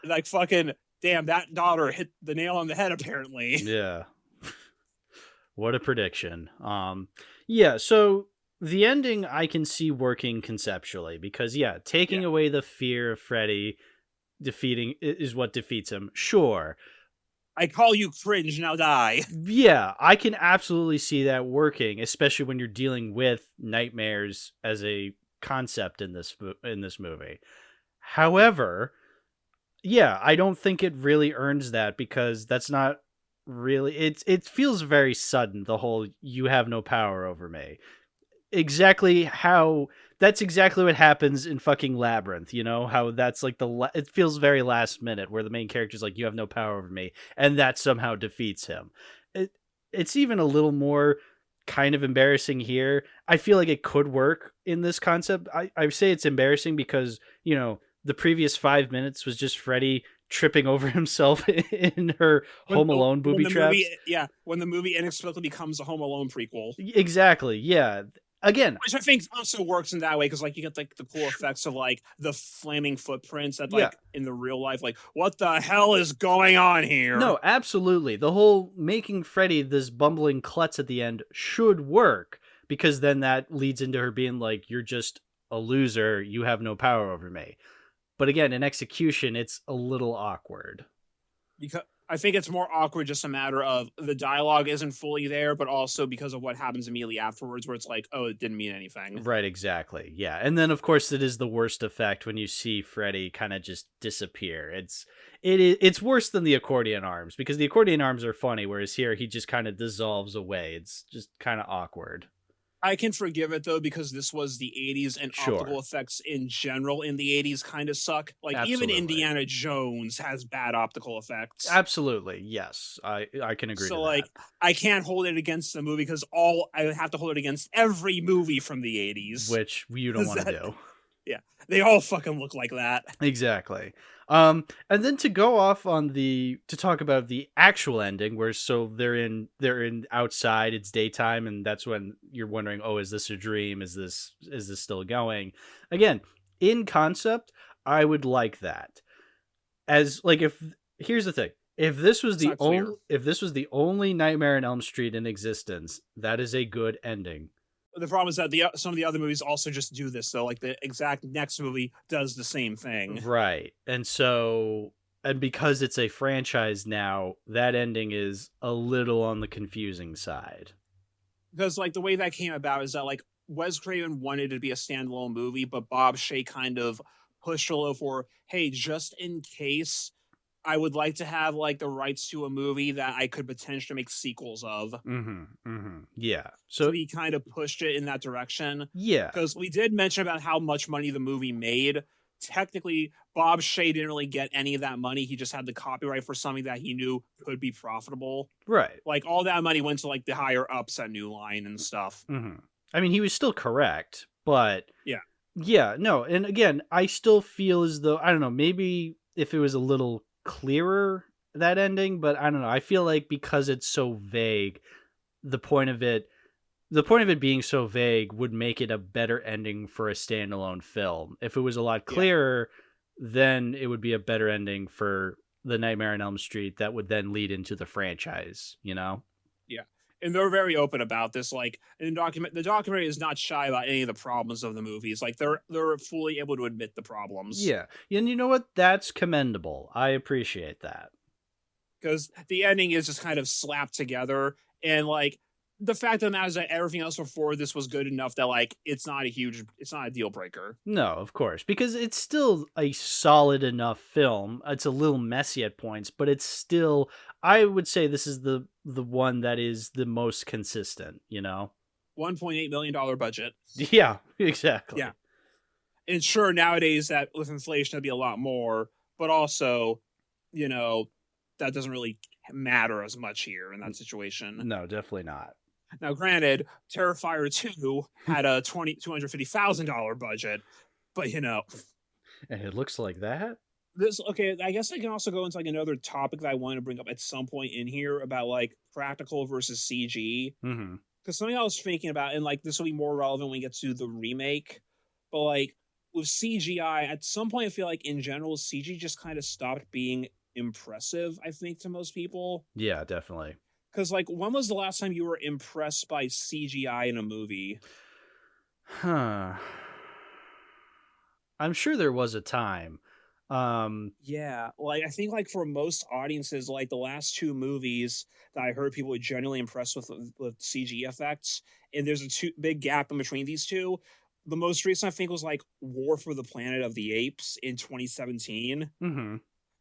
Speaker 2: Like fucking damn, that daughter hit the nail on the head apparently.
Speaker 1: Yeah. What a prediction. Yeah, so the ending I can see working conceptually because taking away the fear of Freddy defeating is what defeats him. Sure.
Speaker 2: I call you cringe, now die.
Speaker 1: Yeah, I can absolutely see that working, especially when you're dealing with nightmares as a concept in this movie. However, I don't think it really earns that because that's not really it feels very sudden, the whole you have no power over me. That's exactly what happens in fucking Labyrinth, you know, how that's like it feels very last minute where the main character's like, you have no power over me. And that somehow defeats him. It's even a little more kind of embarrassing here. I feel like it could work in this concept. I say it's embarrassing because, you know, the previous 5 minutes was just Freddy tripping over himself in her Home Alone booby traps.
Speaker 2: When the movie inexplicably becomes a Home Alone prequel.
Speaker 1: Exactly, yeah. Again,
Speaker 2: which I think also works in that way because like you get like the cool effects of like the flaming footprints that like in the real life, like what the hell is going on here?
Speaker 1: No, absolutely. The whole making Freddy this bumbling klutz at the end should work because then that leads into her being like, you're just a loser. You have no power over me. But again, in execution, it's a little awkward.
Speaker 2: Because I think it's more awkward, just a matter of the dialogue isn't fully there, but also because of what happens immediately afterwards, where it's like, oh, it didn't mean anything.
Speaker 1: Right, exactly. Yeah. And then of course it is the worst effect when you see Freddy kind of just disappear. It's worse than the accordion arms, because the accordion arms are funny, whereas here he just kind of dissolves away. It's just kind of awkward.
Speaker 2: I can forgive it though, because this was the 80s and
Speaker 1: Sure.
Speaker 2: optical effects in general in the 80s kind of suck. Like even
Speaker 1: Absolutely.
Speaker 2: Indiana Jones has bad optical effects.
Speaker 1: Absolutely. Yes. I can agree
Speaker 2: So
Speaker 1: to
Speaker 2: like
Speaker 1: that.
Speaker 2: I can't hold it against the movie, because I would have to hold it against every movie from the 80s.
Speaker 1: Which you don't want to do.
Speaker 2: Yeah. They all fucking look like that.
Speaker 1: Exactly. And then to go off on to talk about the actual ending, where so they're in outside, it's daytime, and that's when you're wondering, oh, is this a dream? Is this still going? Again, in concept, I would like that. As like, here's the thing. If this was the only Nightmare on Elm Street in existence, that is a good ending.
Speaker 2: The problem is that some of the other movies also just do this, though. Like the exact next movie does the same thing.
Speaker 1: Right. And because it's a franchise now, that ending is a little on the confusing side.
Speaker 2: Because like the way that came about is that like Wes Craven wanted it to be a standalone movie, but Bob Shea kind of pushed a little for, hey, just in case, I would like to have like the rights to a movie that I could potentially make sequels of.
Speaker 1: Yeah.
Speaker 2: So he kind of pushed it in that direction.
Speaker 1: Yeah.
Speaker 2: Because we did mention about how much money the movie made. Technically, Bob Shea didn't really get any of that money. He just had the copyright for something that he knew could be profitable.
Speaker 1: Right.
Speaker 2: Like all that money went to like the higher ups at New Line and stuff.
Speaker 1: I mean, he was still correct, but
Speaker 2: yeah,
Speaker 1: no. And again, I still feel as though, I don't know, maybe if it was a little clearer, that ending, but I don't know. I feel like because it's so vague, the point of it being so vague would make it a better ending for a standalone film. If it was a lot clearer, then it would be a better ending for the Nightmare on Elm Street that would then lead into the franchise, you know?
Speaker 2: Yeah. And they're very open about this. Like in the documentary is not shy about any of the problems of the movies. Like they're fully able to admit the problems.
Speaker 1: Yeah. And you know what? That's commendable. I appreciate that.
Speaker 2: Because the ending is just kind of slapped together, and like the fact of the matter is that everything else before this was good enough that like it's not a deal breaker.
Speaker 1: No, of course, because it's still a solid enough film. It's a little messy at points, but it's still, I would say this is the one that is the most consistent, you know?
Speaker 2: $1.8 million budget.
Speaker 1: Yeah, exactly.
Speaker 2: Yeah. And sure, nowadays that with inflation it'd be a lot more, but also, you know, that doesn't really matter as much here in that situation.
Speaker 1: No, definitely not.
Speaker 2: Now, granted, Terrifier 2 had a $250,000 budget, but you know,
Speaker 1: and it looks like that.
Speaker 2: Okay, I guess I can also go into like another topic that I want to bring up at some point in here about like practical versus CG. Because something I was thinking about, and like this will be more relevant when we get to the remake, but like with CGI, at some point I feel like in general CG just kind of stopped being impressive, I think, to most people.
Speaker 1: Yeah, definitely.
Speaker 2: Because, like, when was the last time you were impressed by CGI in a movie?
Speaker 1: I'm sure there was a time.
Speaker 2: Yeah, like, I think, like, for most audiences, like, the last two movies that I heard people were generally impressed with CG effects, and there's a big gap in between these two. The most recent, I think, was, like, War for the Planet of the Apes in 2017.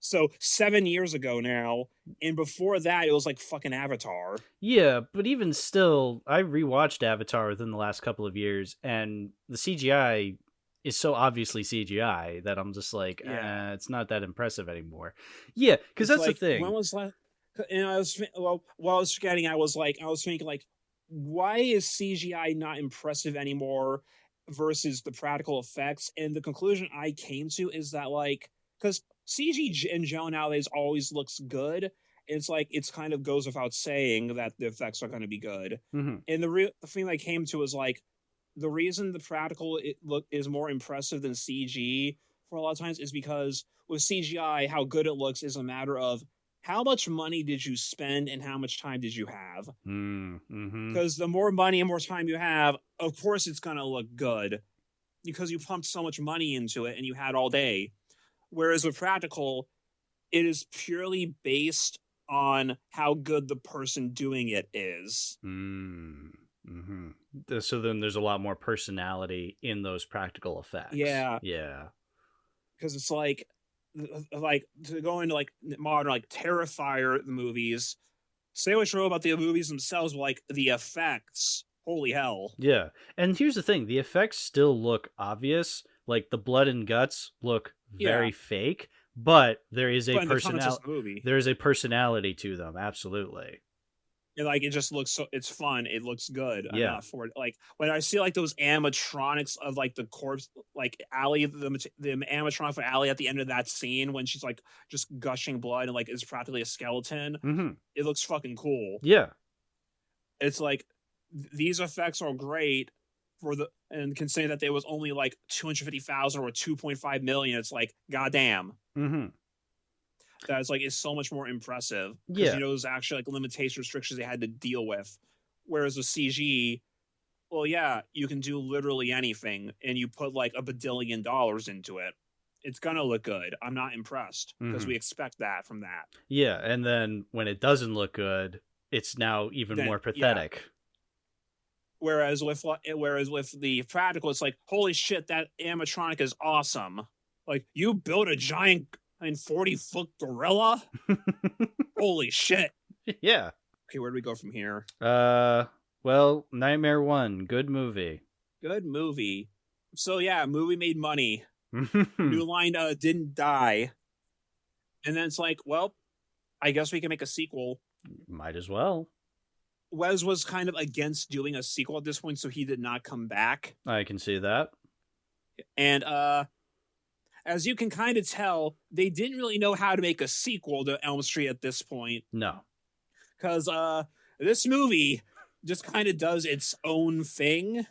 Speaker 2: So 7 years ago now, and before that, it was like fucking Avatar.
Speaker 1: Yeah, but even still, I rewatched Avatar within the last couple of years, and the CGI is so obviously CGI that I'm just like, it's not that impressive anymore. Yeah, because that's
Speaker 2: like,
Speaker 1: the thing.
Speaker 2: When was last? And I was while I was forgetting, I was thinking like, why is CGI not impressive anymore versus the practical effects? And the conclusion I came to is that like, because CG in general nowadays always looks good. It's like it's kind of goes without saying that the effects are going to be good. And the thing I came to is like the reason the practical is more impressive than CG for a lot of times is because with CGI, how good it looks is a matter of how much money did you spend and how much time did you have. Because the more money and more time you have, of course it's going to look good because you pumped so much money into it and you had all day. Whereas with practical, it is purely based on how good the person doing it is.
Speaker 1: So then there's a lot more personality in those practical effects.
Speaker 2: Yeah.
Speaker 1: Yeah.
Speaker 2: Because it's like to go into like modern like Terrifier movies. Say what you will about the movies themselves, but like the effects, holy hell.
Speaker 1: Yeah. And here's the thing, the effects still look obvious. Like the blood and guts look very fake, but there is a
Speaker 2: But in the context of the movie,
Speaker 1: there is a personality to them, absolutely.
Speaker 2: and like it just looks so it's fun. It looks good
Speaker 1: Yeah.
Speaker 2: for it. Like when I see like those animatronics of like the corpse, like Allie, the animatronic for Allie at the end of that scene when she's like just gushing blood and like is practically a skeleton. It looks fucking cool.
Speaker 1: Yeah.
Speaker 2: It's like these effects are great for the, and considering that there was only like 250,000 or 2.5 million, it's like goddamn. That's like, it's so much more impressive because you know there's actually like limitation restrictions they had to deal with. Whereas with CG, well, yeah, you can do literally anything, and you put like $1 billion into it, it's gonna look good. I'm not impressed because we expect that from that.
Speaker 1: Yeah, and then when it doesn't look good, it's now even more pathetic.
Speaker 2: Yeah. Whereas with the practical, it's like, holy shit, that animatronic is awesome. Like, you built a giant 40-foot gorilla? Holy shit.
Speaker 1: Yeah.
Speaker 2: Okay, where do we go from here?
Speaker 1: Well, Nightmare 1, good movie.
Speaker 2: Good movie. So yeah, movie made money. New Line didn't die. And then it's like, well, I guess we can make a sequel.
Speaker 1: Might as well.
Speaker 2: Wes was kind of against doing a sequel at this point, so he did not come back.
Speaker 1: I can see that.
Speaker 2: And as you can kind of tell, they didn't really know how to make a sequel to Elm Street at this point.
Speaker 1: No.
Speaker 2: Because this movie just kind of does its own thing.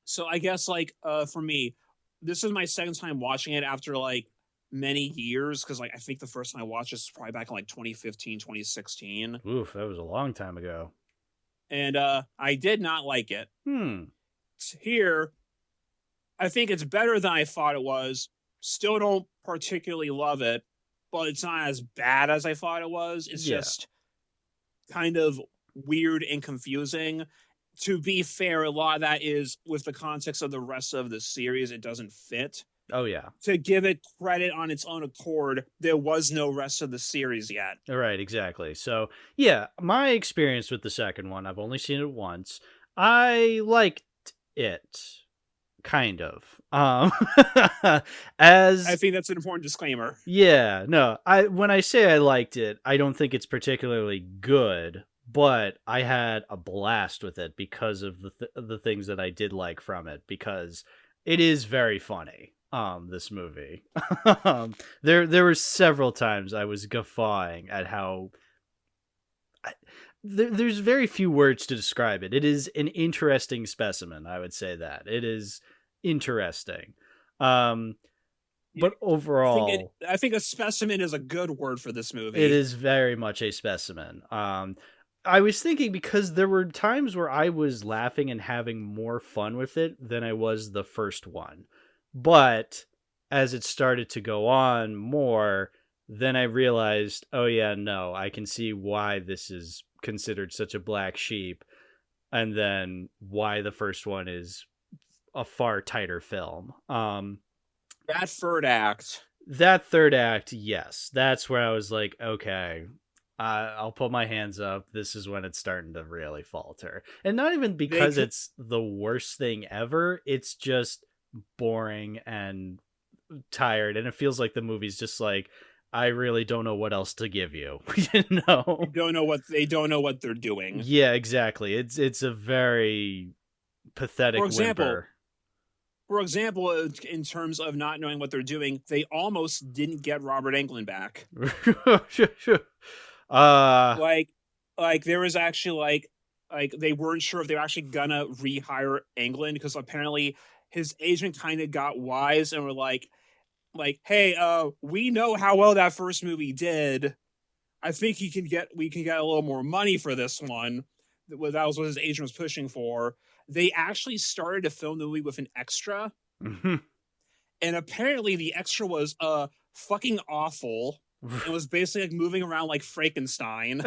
Speaker 2: So I guess, like, for me, this is my second time watching it after, like, many years. Because, like, I think the first time I watched this was probably back in, like, 2015, 2016.
Speaker 1: Oof, that was a long time ago.
Speaker 2: And I did not like it. Here, I think it's better than I thought it was. Still don't particularly love it, but it's not as bad as I thought it was. It's just kind of weird and confusing. To be fair, a lot of that is with the context of the rest of the series. It doesn't fit.
Speaker 1: Oh, yeah.
Speaker 2: To give it credit on its own accord, there was no rest of the series yet.
Speaker 1: Right, exactly. So, yeah, my experience with the second one, I've only seen it once. I liked it. Kind of. As
Speaker 2: I think that's an important disclaimer.
Speaker 1: Yeah, no. When I say I liked it, I don't think it's particularly good, but I had a blast with it because of the things that I did like from it, because it is very funny. This movie. There were several times I was guffawing at how there's very few words to describe it. It is an interesting specimen, I would say that. It is interesting. But overall,
Speaker 2: I think a specimen is a good word for this movie.
Speaker 1: It is very much a specimen. I was thinking, because there were times where I was laughing and having more fun with it than I was the first one. But as it started to go on more, then I realized, oh yeah, no, I can see why this is considered such a black sheep, and then why the first one is a far tighter film.
Speaker 2: That third act,
Speaker 1: yes, that's where I was like, okay, I'll put my hands up. This is when it's starting to really falter. And not even because it's the worst thing ever. It's just boring and tired. And it feels like the movie's just like, I really don't know what else to give you. You know?
Speaker 2: They don't know what they're doing.
Speaker 1: Yeah, exactly. It's a very pathetic whimper.
Speaker 2: For example, in terms of not knowing what they're doing, they almost didn't get Robert Englund back. Like there was actually like they weren't sure if they were actually gonna rehire Englund, because apparently his agent kind of got wise and were like, hey, we know how well that first movie did. I think we can get a little more money for this one. That was what his agent was pushing for. They actually started to film the movie with an extra. And apparently the extra was fucking awful. It was basically like moving around like Frankenstein.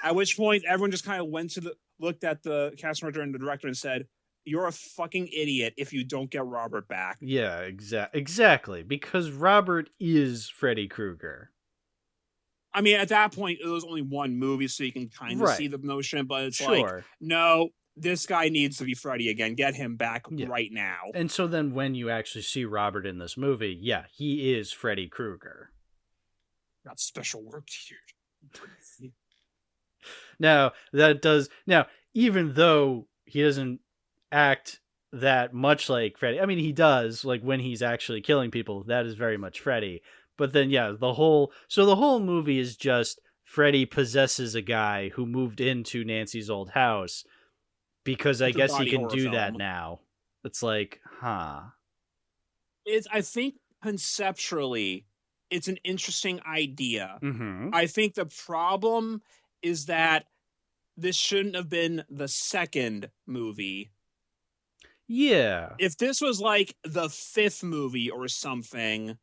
Speaker 2: At which point, everyone just kind of looked at the cast member and the director and said, "You're a fucking idiot if you don't get Robert back."
Speaker 1: Yeah, exactly. Because Robert is Freddy Krueger.
Speaker 2: I mean, at that point, it was only one movie, so you can kind of see the notion, but it's like, no, this guy needs to be Freddy again. Get him back right now.
Speaker 1: And so then when you actually see Robert in this movie, yeah, he is Freddy Krueger.
Speaker 2: Got special work here.
Speaker 1: Now, even though he doesn't act that much like Freddy, I mean, he does, like when he's actually killing people, that is very much Freddy. But then, yeah, the whole movie is just Freddy possesses a guy who moved into Nancy's old house because I guess he can do that now. It's like, huh.
Speaker 2: I think conceptually, it's an interesting idea.
Speaker 1: Mm-hmm.
Speaker 2: I think the problem is that this shouldn't have been the second movie.
Speaker 1: Yeah.
Speaker 2: If this was like the fifth movie or something,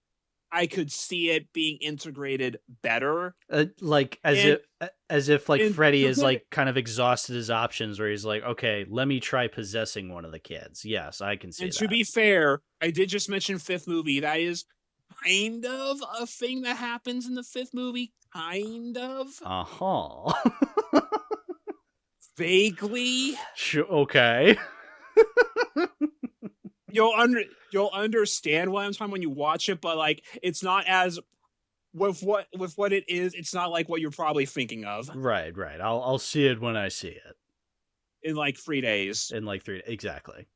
Speaker 2: I could see it being integrated better.
Speaker 1: Like as if Freddy is like kind of exhausted his options, where he's like, okay, let me try possessing one of the kids. Yes, I can see that.
Speaker 2: And to be fair, I did just mention fifth movie. That is kind of a thing that happens in the fifth movie. Kind of.
Speaker 1: Uh-huh.
Speaker 2: Vaguely.
Speaker 1: Okay.
Speaker 2: You'll understand what I'm talking when you watch it, but like it's not as with what it is. It's not like what you're probably thinking of.
Speaker 1: Right. I'll see it when I see it.
Speaker 2: In like 3 days.
Speaker 1: Exactly.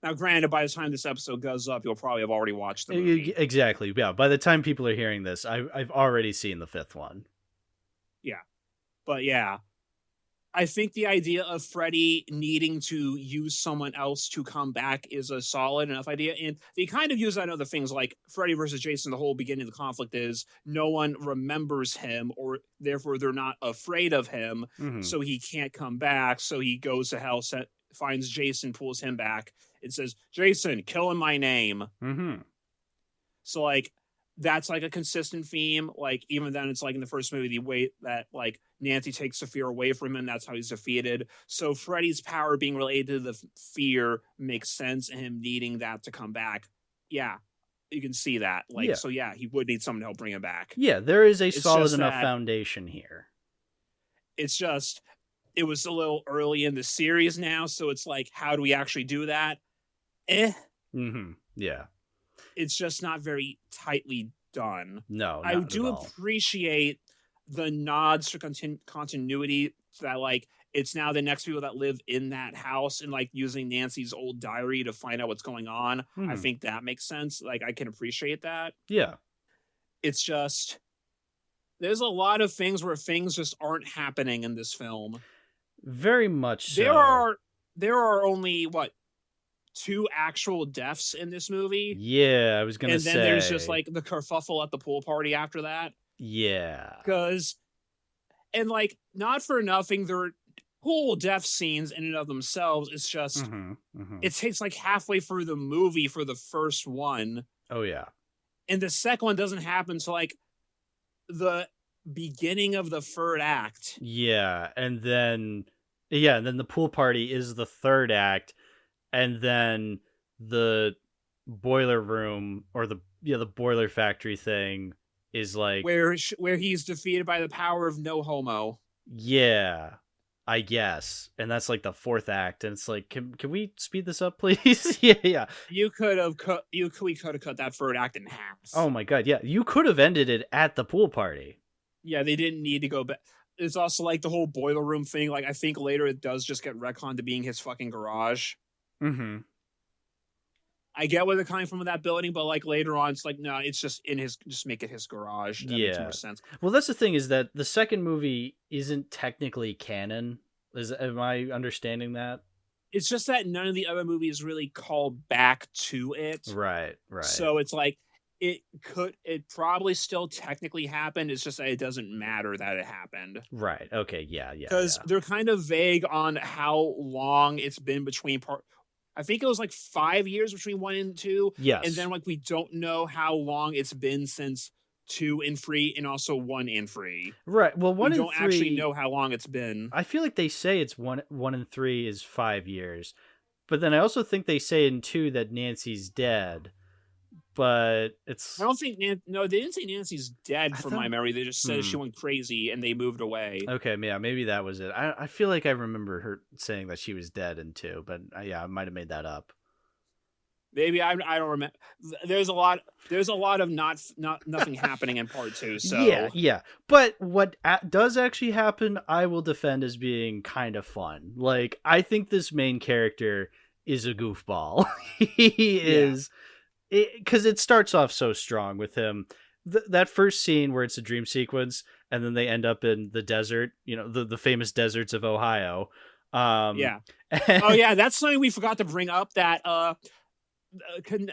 Speaker 2: Now, granted, by the time this episode goes up, you'll probably have already watched the movie.
Speaker 1: Exactly. Yeah. By the time people are hearing this, I've already seen the fifth one.
Speaker 2: Yeah, but yeah. I think the idea of Freddy needing to use someone else to come back is a solid enough idea. And they kind of use that in other things like Freddy versus Jason. The whole beginning of the conflict is no one remembers him, or therefore they're not afraid of him.
Speaker 1: Mm-hmm.
Speaker 2: So he can't come back. So he goes to hell, finds Jason, pulls him back and says, "Jason, kill in my name."
Speaker 1: Mm-hmm.
Speaker 2: So like, that's like a consistent theme. Like even then it's like in the first movie, the way that like Nancy takes the fear away from him, that's how he's defeated. So Freddy's power being related to the fear makes sense, and him needing that to come back. Yeah, you can see that. Like, yeah. So yeah, he would need someone to help bring him back.
Speaker 1: Yeah, there is a solid enough foundation here.
Speaker 2: It's just, it was a little early in the series now, so it's like, how do we actually do that?
Speaker 1: Mm-hmm. Yeah.
Speaker 2: It's just not very tightly done.
Speaker 1: No,
Speaker 2: I do appreciate the nods to continuity, that like it's now the next people that live in that house, and like using Nancy's old diary to find out what's going on. Mm-hmm. I think that makes sense. Like I can appreciate that.
Speaker 1: Yeah.
Speaker 2: It's just, there's a lot of things where things just aren't happening in this film.
Speaker 1: Very much so.
Speaker 2: There are only 2 actual deaths in this movie.
Speaker 1: Yeah, I was gonna say.
Speaker 2: And then there's just like the kerfuffle at the pool party after that.
Speaker 1: Yeah.
Speaker 2: And like, not for nothing, they're cool death scenes in and of themselves. It's just, it takes like halfway through the movie for the first one.
Speaker 1: Oh yeah.
Speaker 2: And the second one doesn't happen to like the beginning of the third act.
Speaker 1: Yeah, and then the pool party is the third act. And then the boiler room, or the boiler factory thing, is like
Speaker 2: where he's defeated by the power of no homo.
Speaker 1: Yeah, I guess, and that's like the fourth act, and it's like, can we speed this up, please? Yeah.
Speaker 2: We could have cut that third act in half.
Speaker 1: Oh my god, yeah, you could have ended it at the pool party.
Speaker 2: Yeah, they didn't need to go back. It's also like the whole boiler room thing. Like I think later it does just get retconned to being his fucking garage.
Speaker 1: Mm-hmm.
Speaker 2: I get where they're coming from with that building, but like later on, it's like, no, it's just just make it his garage. That makes more sense.
Speaker 1: Well, that's the thing, is that the second movie isn't technically canon. Am I understanding that?
Speaker 2: It's just that none of the other movies really call back to it.
Speaker 1: Right.
Speaker 2: So it's like, it probably still technically happened. It's just that it doesn't matter that it happened.
Speaker 1: Right. Okay. Yeah.
Speaker 2: Because they're kind of vague on how long it's been between I think it was like 5 years between 1 and 2.
Speaker 1: Yes.
Speaker 2: And then like we don't know how long it's been since 2 and 3 and also 1 and 3.
Speaker 1: Right. Well, 1
Speaker 2: We
Speaker 1: and
Speaker 2: don't
Speaker 1: 3
Speaker 2: actually know how long it's been.
Speaker 1: I feel like they say it's 1 and 3 is 5 years. But then I also think they say in 2 that Nancy's dead. But it's
Speaker 2: I don't think no, they didn't say Nancy's dead from my memory. They just said she went crazy and they moved away.
Speaker 1: Okay, yeah, maybe that was it. I feel like I remember her saying that she was dead in 2, but yeah, I might have made that up.
Speaker 2: Maybe I don't remember. There's a lot of nothing happening in part 2. So
Speaker 1: yeah. But what does actually happen, I will defend as being kind of fun. Like, I think this main character is a goofball. He is, because it starts off so strong with him. That first scene where it's a dream sequence, and then they end up in the desert. You know, the famous deserts of Ohio.
Speaker 2: Yeah. Oh yeah, that's something we forgot to bring up. That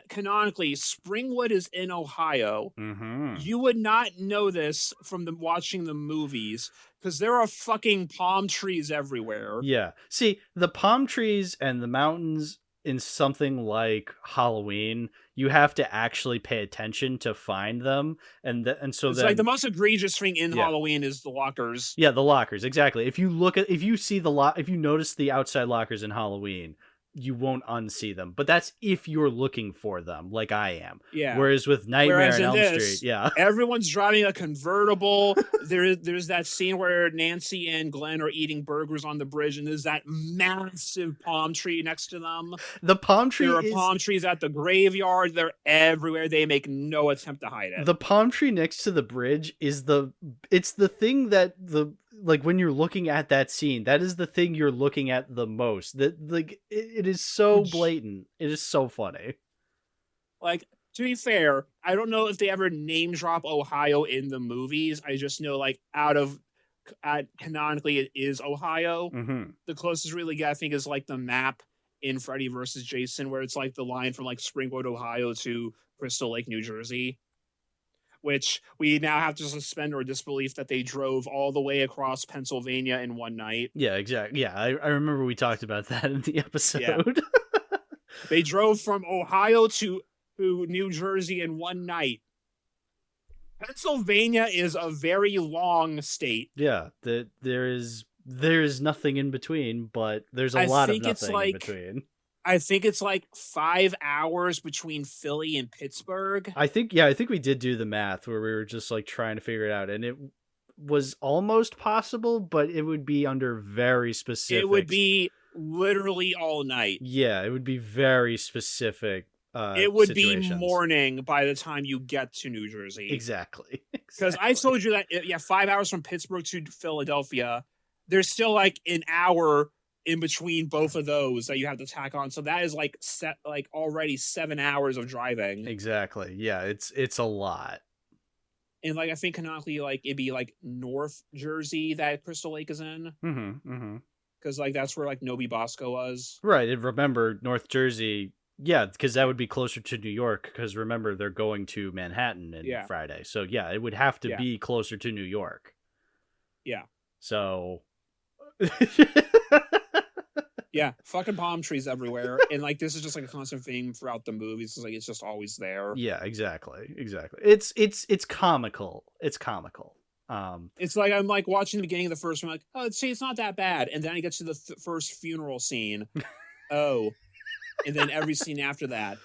Speaker 2: canonically, Springwood is in Ohio.
Speaker 1: Mm-hmm.
Speaker 2: You would not know this from watching the movies because there are fucking palm trees everywhere.
Speaker 1: Yeah. See, the palm trees and the mountains in something like Halloween, you have to actually pay attention to find them, and so
Speaker 2: it's
Speaker 1: then,
Speaker 2: like the most egregious thing in Halloween is the lockers.
Speaker 1: Yeah, the lockers, exactly. If you notice the outside lockers in Halloween, you won't unsee them, but that's if you're looking for them, like I am.
Speaker 2: Yeah.
Speaker 1: Whereas with Nightmare on Elm Street,
Speaker 2: everyone's driving a convertible. There's that scene where Nancy and Glenn are eating burgers on the bridge, and there's that massive palm tree next to them.
Speaker 1: The palm tree.
Speaker 2: There are palm trees at the graveyard. They're everywhere. They make no attempt to hide it.
Speaker 1: The palm tree next to the bridge is the thing that like when you're looking at that scene, that is the thing you're looking at the most. That like it is so blatant. It is so funny.
Speaker 2: Like, to be fair, I don't know if they ever name drop Ohio in the movies. I just know like canonically it is Ohio.
Speaker 1: Mm-hmm.
Speaker 2: The closest really get I think is like the map in Freddy vs. Jason, where it's like the line from like Springwood, Ohio to Crystal Lake, New Jersey. Which we now have to suspend our disbelief that they drove all the way across Pennsylvania in one night.
Speaker 1: Yeah, exactly. Yeah, I remember we talked about that in the episode. Yeah.
Speaker 2: They drove from Ohio to New Jersey in one night. Pennsylvania is a very long state.
Speaker 1: Yeah, there is nothing in between, but there's a lot of nothing in between.
Speaker 2: I think it's like 5 hours between Philly and Pittsburgh.
Speaker 1: I think we did do the math where we were just like trying to figure it out, and it was almost possible, but it would be under very specific.
Speaker 2: It would be literally all night.
Speaker 1: Yeah, it would be very specific.
Speaker 2: It would be morning by the time you get to New Jersey.
Speaker 1: Exactly.
Speaker 2: Because I told you that 5 hours from Pittsburgh to Philadelphia, there's still like an hour in between both of those that you have to tack on, so that is like already 7 hours of driving.
Speaker 1: Exactly. Yeah, it's a lot.
Speaker 2: And like I think canonically, like it'd be like North Jersey that Crystal Lake is in.
Speaker 1: Mm-hmm.
Speaker 2: Because like that's where like Nobi Bosco was.
Speaker 1: Right. And remember, North Jersey. Yeah, because that would be closer to New York. Because remember, they're going to Manhattan on Friday, so yeah, it would have to be closer to New York.
Speaker 2: Yeah.
Speaker 1: So.
Speaker 2: Yeah, fucking palm trees everywhere, and like this is just like a constant theme throughout the movies. It's like it's just always there.
Speaker 1: Yeah, exactly. It's comical. It's comical.
Speaker 2: It's like I'm like watching the beginning of the first one, like, oh, it's not that bad, and then I get to the first funeral scene, oh, and then every scene after that,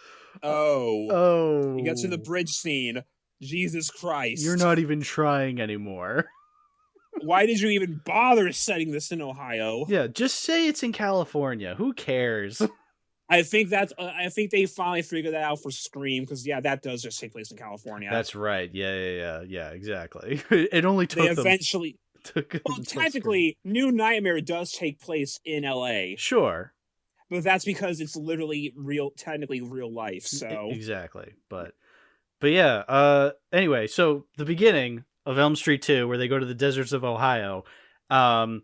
Speaker 2: oh, you get to the bridge scene, Jesus Christ,
Speaker 1: you're not even trying anymore.
Speaker 2: Why did you even bother setting this in Ohio?
Speaker 1: Yeah, just say it's in California. Who cares?
Speaker 2: I think they finally figured that out for Scream, because that does just take place in California.
Speaker 1: That's right. Yeah, exactly. It only took
Speaker 2: well, technically, New Nightmare does take place in LA.
Speaker 1: Sure.
Speaker 2: But that's because it's literally technically real life, so.
Speaker 1: Exactly. But yeah, anyway, so the beginning of Elm Street 2, where they go to the deserts of Ohio. And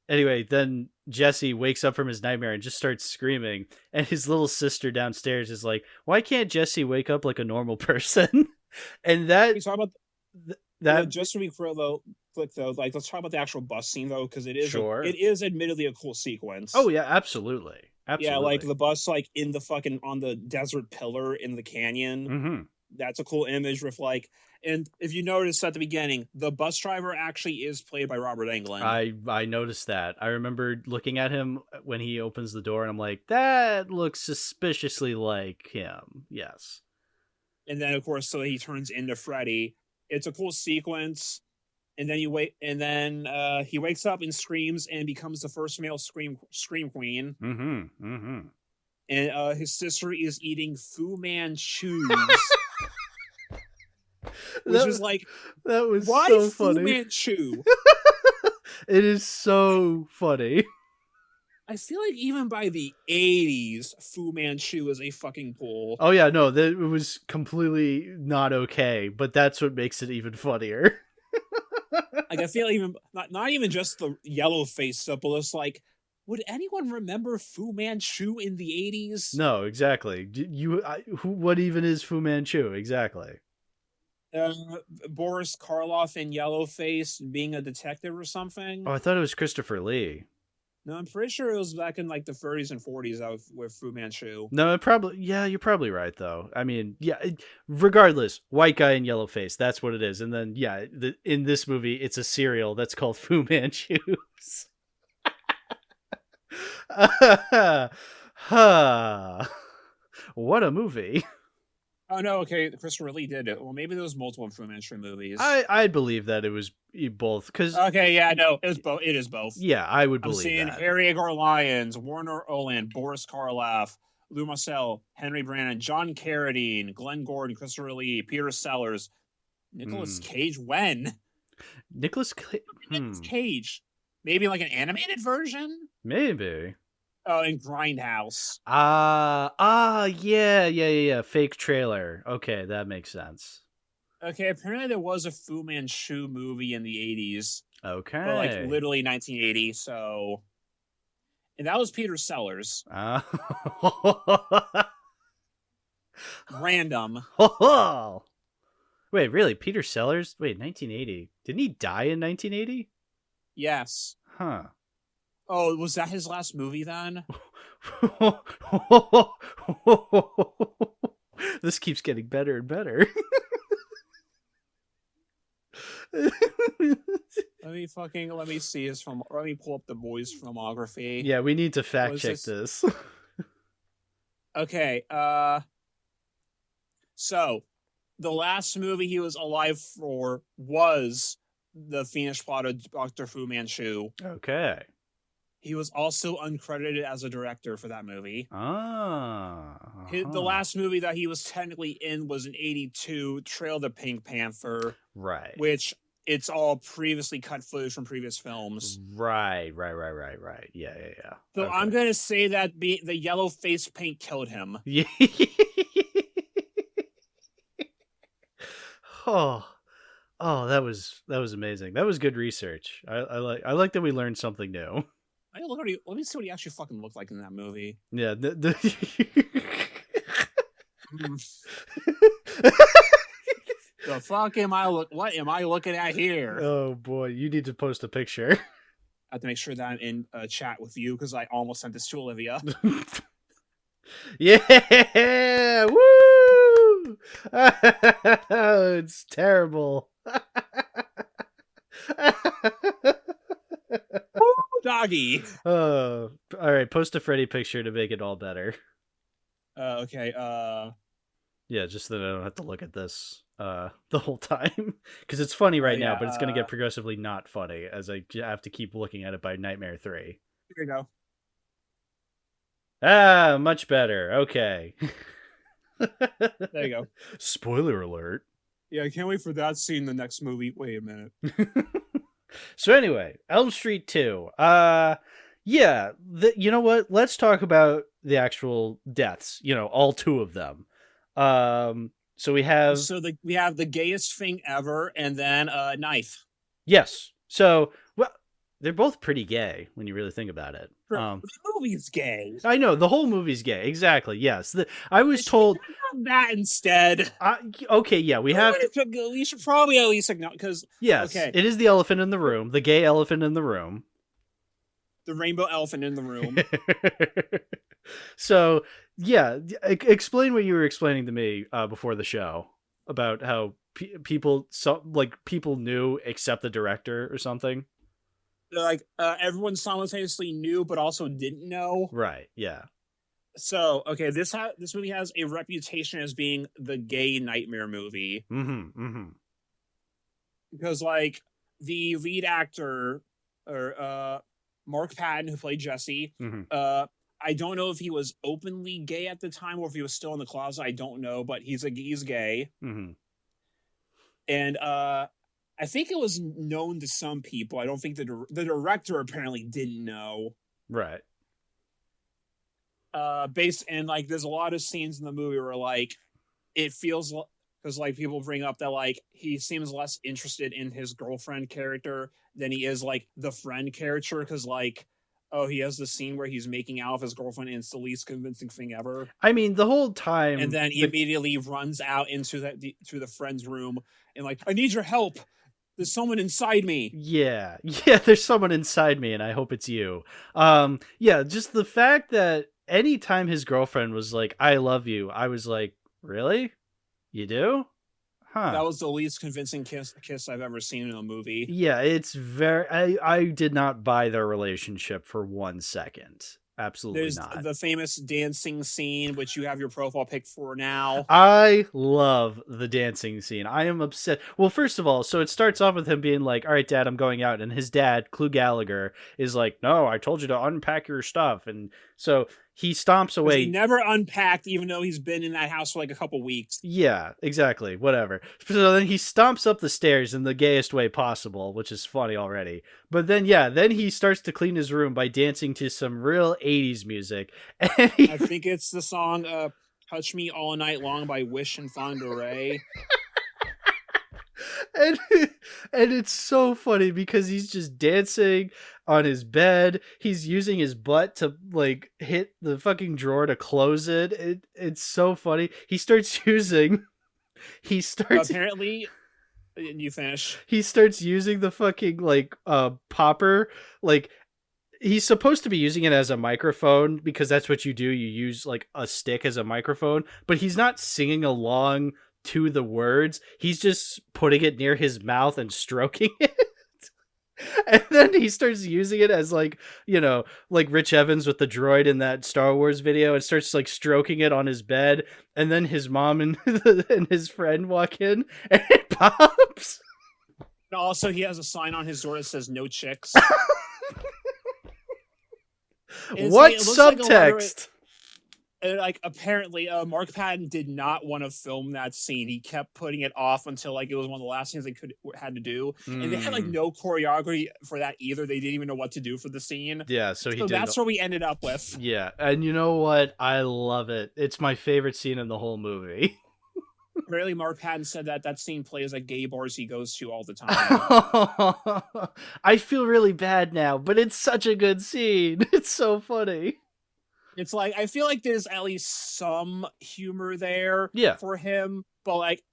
Speaker 1: anyway, then Jesse wakes up from his nightmare and just starts screaming. And his little sister downstairs is like, why can't Jesse wake up like a normal person? And that...
Speaker 2: We talk about that just to be clear, though, like, let's talk about the actual bus scene, though, because it is admittedly a cool sequence.
Speaker 1: Oh, yeah, absolutely.
Speaker 2: Yeah, like the bus, like, in the fucking, on the desert pillar in the canyon.
Speaker 1: Mm-hmm.
Speaker 2: That's a cool image with like, and if you notice at the beginning, the bus driver actually is played by Robert Englund.
Speaker 1: I noticed that. I remember looking at him when he opens the door, and I'm like, that looks suspiciously like him. Yes.
Speaker 2: And then of course, so he turns into Freddy. It's a cool sequence. And then he wakes up and screams and becomes the first male scream queen.
Speaker 1: Mm-hmm. Mm-hmm.
Speaker 2: And his sister is eating Fu Manchus. Which is like,
Speaker 1: that was
Speaker 2: why
Speaker 1: so
Speaker 2: Fu
Speaker 1: funny.
Speaker 2: Manchu?
Speaker 1: It is so funny.
Speaker 2: I feel like even by the 80s, Fu Manchu is a fucking pull.
Speaker 1: Oh yeah, no, that it was completely not okay, but that's what makes it even funnier.
Speaker 2: Like I feel even not even just the yellow face stuff, but it's like, would anyone remember Fu Manchu in the 80s?
Speaker 1: No, exactly. What even is Fu Manchu? Exactly.
Speaker 2: Boris Karloff in Yellowface being a detective or something.
Speaker 1: Oh, I thought it was Christopher Lee.
Speaker 2: No, I'm pretty sure it was back in like the 30s and 40s with Fu Manchu.
Speaker 1: No, you're probably right though. I mean, yeah, regardless, white guy in yellow face, that's what it is. And then yeah, in this movie, it's a cereal that's called Fu Manchus. What a movie.
Speaker 2: Oh no, okay, Christopher Lee did it. Well, maybe there was multiple Fu Manchu movies.
Speaker 1: I believe that it was both because
Speaker 2: okay, yeah, no, it was both. It is both.
Speaker 1: Yeah, I would believe
Speaker 2: I'm seeing
Speaker 1: that.
Speaker 2: Harry Agar Lyons, Warner Oland, Boris Karloff, Lou Marcel, Henry Brandon, John Carradine, Glenn Gordon, Christopher Lee, Peter Sellers, Nicolas Cage. When?
Speaker 1: Nicolas
Speaker 2: Cage. Maybe like an animated version?
Speaker 1: Maybe.
Speaker 2: Oh, in Grindhouse.
Speaker 1: Yeah. Fake trailer. Okay, that makes sense.
Speaker 2: Okay, apparently there was a Fu Manchu movie in the 80s.
Speaker 1: Okay.
Speaker 2: But like literally 1980, so... And that was Peter Sellers. Random.
Speaker 1: Wait, really? Peter Sellers? Wait, 1980. Didn't he die in 1980?
Speaker 2: Yes.
Speaker 1: Huh.
Speaker 2: Oh, was that his last movie then?
Speaker 1: This keeps getting better and better.
Speaker 2: Let me see his film. Let me pull up the boy's filmography.
Speaker 1: Yeah, we need to fact check this.
Speaker 2: Okay, so the last movie he was alive for was the finished plot of Dr. Fu Manchu.
Speaker 1: Okay.
Speaker 2: He was also uncredited as a director for that movie. The last movie that he was technically in was in '82, Trail to Pink Panther.
Speaker 1: Right.
Speaker 2: Which it's all previously cut footage from previous films.
Speaker 1: Right. Yeah.
Speaker 2: So okay. I'm going to say that the yellow face paint killed him.
Speaker 1: Yeah. Oh, that was amazing. That was good research. I like that we learned something new.
Speaker 2: Let me see what he actually fucking looked like in that movie.
Speaker 1: Yeah.
Speaker 2: The fuck am I what am I looking at here?
Speaker 1: Oh boy, you need to post a picture.
Speaker 2: I have to make sure that I'm in a chat with you because I almost sent this to Olivia.
Speaker 1: Yeah, woo! It's terrible.
Speaker 2: Doggy.
Speaker 1: All right, post a Freddy picture to make it all better.
Speaker 2: Okay.
Speaker 1: Yeah, just that I don't have to look at this the whole time because it's funny right now, but it's going to get progressively not funny as I have to keep looking at it by Nightmare 3.
Speaker 2: Here you go.
Speaker 1: Much better. Okay.
Speaker 2: There you go.
Speaker 1: Spoiler alert.
Speaker 2: Yeah, I can't wait for that scene in the next movie. Wait a minute.
Speaker 1: So anyway, Elm Street 2. Yeah, you know what? Let's talk about the actual deaths. You know, all two of them. So we have
Speaker 2: the gayest thing ever, and then knife.
Speaker 1: Yes. So well, they're both pretty gay when you really think about it.
Speaker 2: The movie's gay.
Speaker 1: I know the whole movie's gay. Exactly. Yes. I was told
Speaker 2: that instead.
Speaker 1: Okay. Yeah, we
Speaker 2: should probably at least acknowledge because
Speaker 1: yes,
Speaker 2: okay.
Speaker 1: It is the elephant in the room, the gay elephant in the room,
Speaker 2: the rainbow elephant in the room.
Speaker 1: So yeah, explain what you were explaining to me before the show. about how people knew except the director or something.
Speaker 2: Like everyone simultaneously knew but also didn't know.
Speaker 1: Right. Yeah.
Speaker 2: So okay, this movie has a reputation as being the gay nightmare movie. Because like the lead actor or Mark Patton, who played Jesse, I don't know if he was openly gay at the time or if he was still in the closet. I don't know, but he's gay. And I think it was known to some people. I don't think the director apparently didn't know.
Speaker 1: Right.
Speaker 2: And like there's a lot of scenes in the movie where like it feels, because like people bring up that like he seems less interested in his girlfriend character than he is like the friend character, because like, oh, he has the scene where he's making out with his girlfriend and it's the least convincing thing ever.
Speaker 1: I mean, the whole time,
Speaker 2: and then he immediately runs out into the friend's room and like, I need your help. There's someone inside me.
Speaker 1: Yeah, there's someone inside me, and I hope it's you. Yeah, just the fact that anytime his girlfriend was like, "I love you," I was like, "Really? You do?" Huh.
Speaker 2: That was the least convincing kiss I've ever seen in a movie.
Speaker 1: Yeah, it's very. I did not buy their relationship for 1 second. Absolutely not.
Speaker 2: There's the famous dancing scene, which you have your profile pic for now.
Speaker 1: I love the dancing scene. I am upset. Well, first of all, so it starts off with him being like, "All right, Dad, I'm going out," and his dad, Clu Gallagher, is like, "No, I told you to unpack your stuff," and so he stomps away.
Speaker 2: He never unpacked, even though he's been in that house for like a couple weeks.
Speaker 1: Yeah, exactly. Whatever. So then he stomps up the stairs in the gayest way possible, which is funny already. But then, yeah, then he starts to clean his room by dancing to some real 80s music. And
Speaker 2: I think it's the song Touch Me All Night Long by Wish and Fonda Ray.
Speaker 1: and it's so funny because he's just dancing on his bed. He's using his butt to like hit the fucking drawer to close it. It's so funny. He starts
Speaker 2: apparently you finish.
Speaker 1: He starts using the fucking like popper. Like he's supposed to be using it as a microphone because that's what you do. You use like a stick as a microphone, but he's not singing along to the words. He's just putting it near his mouth and stroking it. And then he starts using it as like, you know, like Rich Evans with the droid in that Star Wars video, and starts like stroking it on his bed. And then his mom and his friend walk in and it pops.
Speaker 2: And also he has a sign on his door that says "No chicks."
Speaker 1: What subtext?
Speaker 2: Like apparently Mark Patton did not want to film that scene. He kept putting it off until like it was one of the last things they had to do. And they had like no choreography for that either. They didn't even know what to do for the scene.
Speaker 1: Yeah, so
Speaker 2: that's what we ended up with.
Speaker 1: Yeah, and you know what? I love it. It's my favorite scene in the whole movie.
Speaker 2: Apparently Mark Patton said that scene plays at gay bars he goes to all the time.
Speaker 1: I feel really bad now, but it's such a good scene. It's so funny.
Speaker 2: It's like, I feel like there's at least some humor there for him, but like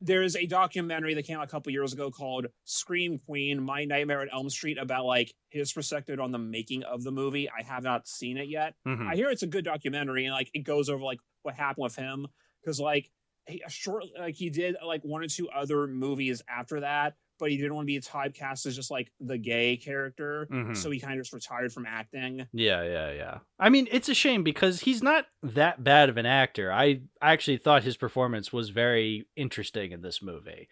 Speaker 2: there's a documentary that came out a couple years ago called Scream Queen, My Nightmare at Elm Street, about like his perspective on the making of the movie. I have not seen it yet. I hear it's a good documentary and like it goes over like what happened with him, because like he did like 1 or 2 other movies after that, but he didn't want to be typecast as just like the gay character. So he kind of just retired from acting.
Speaker 1: Yeah. I mean, it's a shame because he's not that bad of an actor. I actually thought his performance was very interesting in this movie.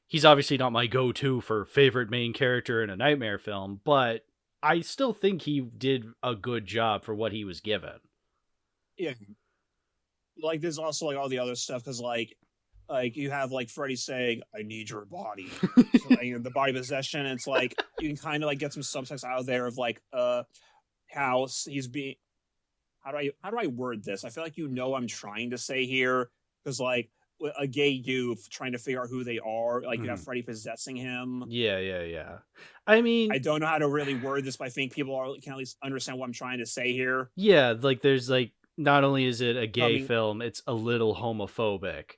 Speaker 1: He's obviously not my go-to for favorite main character in a nightmare film, but I still think he did a good job for what he was given.
Speaker 2: Yeah. Like there's also like all the other stuff, because like you have like Freddy saying, "I need your body," so, like, the body possession. It's like you can kind of like get some subtext out there of like how he's being. How do I word this? I feel like I'm trying to say here, because like a gay youth trying to figure out who they are. Like you have Freddy possessing him.
Speaker 1: Yeah. I mean,
Speaker 2: I don't know how to really word this, but I think people can at least understand what I'm trying to say here.
Speaker 1: Yeah, like there's like, not only is it a gay film, it's a little homophobic.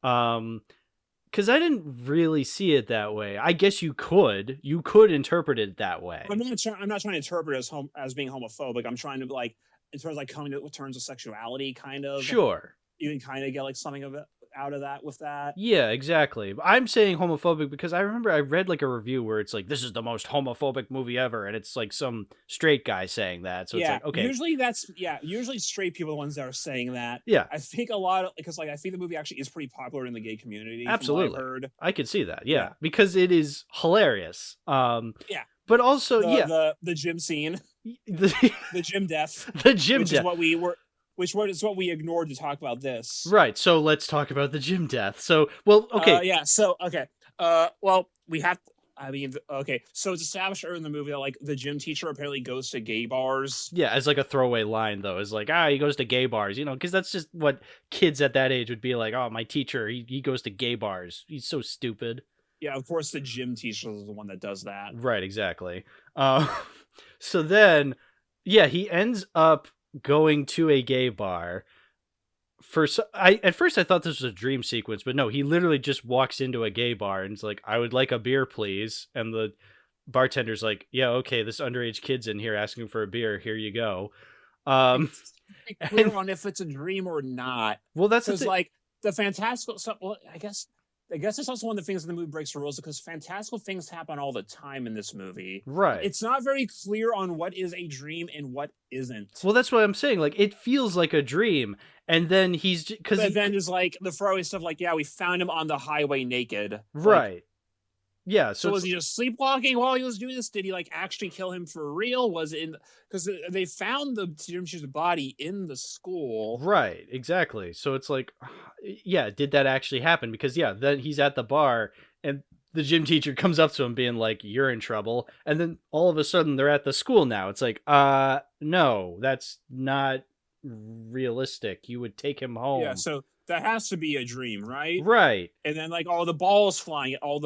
Speaker 1: Because I didn't really see it that way. I guess you could interpret it that way.
Speaker 2: I'm not trying to interpret it as being homophobic. I'm trying to like, in terms of like coming to terms of sexuality, kind of.
Speaker 1: Sure.
Speaker 2: You can kind of get like something of it out of that with that.
Speaker 1: Yeah, exactly. I'm saying homophobic because I remember I read like a review where it's like, this is the most homophobic movie ever, and it's like some straight guy saying that. So it's
Speaker 2: Yeah,
Speaker 1: like, okay,
Speaker 2: usually straight people are the ones that are saying that.
Speaker 1: yeah,
Speaker 2: I think a lot of because like I think the movie actually is pretty popular in the gay community.
Speaker 1: absolutely.
Speaker 2: From what I've heard.
Speaker 1: I could see that.
Speaker 2: Yeah.
Speaker 1: Because it is hilarious.
Speaker 2: Yeah.
Speaker 1: But also,
Speaker 2: the gym scene,
Speaker 1: the,
Speaker 2: the gym death,
Speaker 1: the gym
Speaker 2: which
Speaker 1: death.
Speaker 2: is what we ignored to talk about this.
Speaker 1: Right. So let's talk about the gym death. So, well, okay.
Speaker 2: Well, we have. I mean, okay. So it's established early in the movie that like the gym teacher apparently goes to gay bars.
Speaker 1: Yeah, as like a throwaway line though, is like, he goes to gay bars, because that's just what kids at that age would be like. Oh, my teacher, he goes to gay bars. He's so stupid.
Speaker 2: Yeah, of course, the gym teacher is the one that does that.
Speaker 1: Right, exactly. So then, he ends up going to a gay bar. At first I thought this was a dream sequence, but no, he literally just walks into a gay bar and is like, I would like a beer, please. And the bartender's like, yeah, okay, this underage kid's in here asking for a beer. Here you go.
Speaker 2: It's clear on if it's a dream or not.
Speaker 1: Well, that's
Speaker 2: like the fantastical stuff. Well, I guess it's also one of the things in the movie breaks the rules because fantastical things happen all the time in this movie.
Speaker 1: Right.
Speaker 2: It's not very clear on what is a dream and what isn't.
Speaker 1: Well, that's what I'm saying. Like, it feels like a dream, and then
Speaker 2: then there's like the throwaway stuff. Like, yeah, we found him on the highway naked.
Speaker 1: Right.
Speaker 2: Like,
Speaker 1: yeah.
Speaker 2: So was he just sleepwalking while he was doing this? Did he like actually kill him for real? Was it because they found the gym teacher's body in the school?
Speaker 1: Right. Exactly. So it's like, yeah, did that actually happen? Because then he's at the bar and the gym teacher comes up to him being like, you're in trouble. And then all of a sudden they're at the school now. It's like, no, that's not realistic. You would take him home.
Speaker 2: Yeah. So that has to be a dream, right?
Speaker 1: Right.
Speaker 2: And then like all the balls flying. And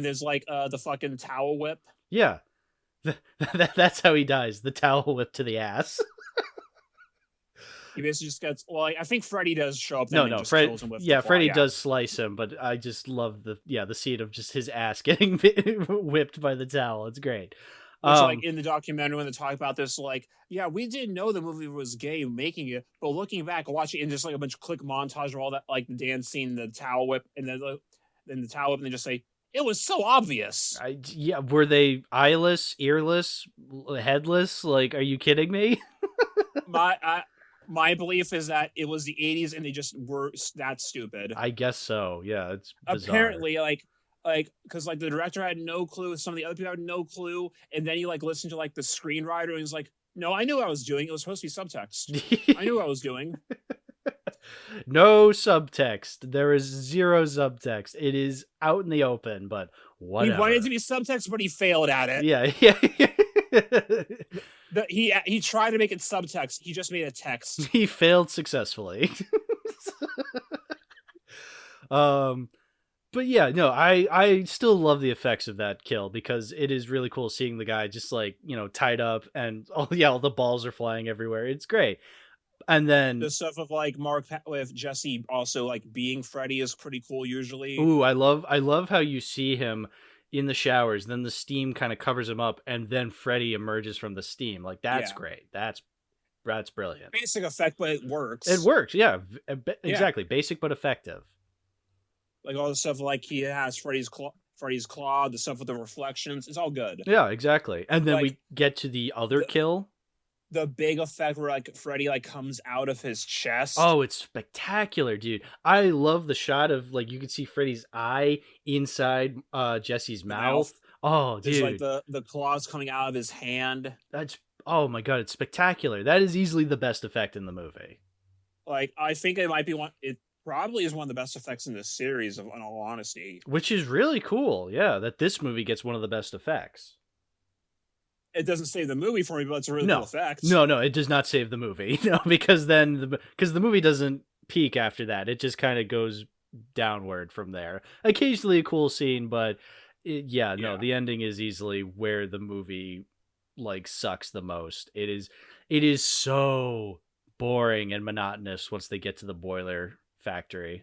Speaker 2: there's like the fucking towel whip.
Speaker 1: Yeah. That's how he dies. The towel whip to the ass.
Speaker 2: He basically just gets. Well, I think Freddy does show up.
Speaker 1: Freddy does slice him, but I just love the scene of just his ass getting whipped by the towel. It's great.
Speaker 2: Which, like in the documentary when they talk about this, like, yeah, we didn't know the movie was gay making it, but looking back, watching it, and just like a bunch of click montage of all that, like the dance scene, the towel whip, and then the towel whip, and they just say it was so obvious.
Speaker 1: Were they eyeless, earless, headless? Like, are you kidding me?
Speaker 2: My belief is that it was the 80s and they just were that stupid.
Speaker 1: I guess so. Yeah, it's bizarre.
Speaker 2: Apparently, because like the director had no clue, some of the other people had no clue, and then he like listened to like the screenwriter and he's like, no, I knew what I was doing. It was supposed to be subtext. I knew what I was doing.
Speaker 1: No subtext. There is zero subtext. It is out in the open, but whatever.
Speaker 2: He wanted to be subtext, but he failed at it.
Speaker 1: Yeah.
Speaker 2: He tried to make it subtext. He just made a text.
Speaker 1: He failed successfully. But yeah, no, I still love the effects of that kill because it is really cool seeing the guy just like, tied up and all the balls are flying everywhere. It's great. And then
Speaker 2: the stuff of like Mark with Jesse also like being Freddy is pretty cool usually.
Speaker 1: Ooh, I love how you see him in the showers, then the steam kind of covers him up, and then Freddy emerges from the steam. Like, that's great. That's brilliant.
Speaker 2: Basic effect, but it works.
Speaker 1: It works, yeah. Exactly. Basic but effective.
Speaker 2: Like all the stuff like he has Freddy's claw, the stuff with the reflections, it's all good.
Speaker 1: Yeah, exactly. And then we get to the other kill.
Speaker 2: The big effect where like Freddy like comes out of his chest.
Speaker 1: Oh, it's spectacular, dude. I love the shot of like you can see Freddy's eye inside Jesse's mouth. Oh, dude.
Speaker 2: There's like the claws coming out of his hand.
Speaker 1: Oh my god, it's spectacular. That is easily the best effect in the movie.
Speaker 2: Like I think it probably is one of the best effects in this series, in all honesty.
Speaker 1: Which is really cool, yeah, that this movie gets one of the best effects.
Speaker 2: It doesn't save the movie for me, but it's a really cool effect.
Speaker 1: No, it does not save the movie. No, because the movie doesn't peak after that. It just kind of goes downward from there. Occasionally a cool scene, but the ending is easily where the movie like sucks the most. It is so boring and monotonous once they get to the boiler factory.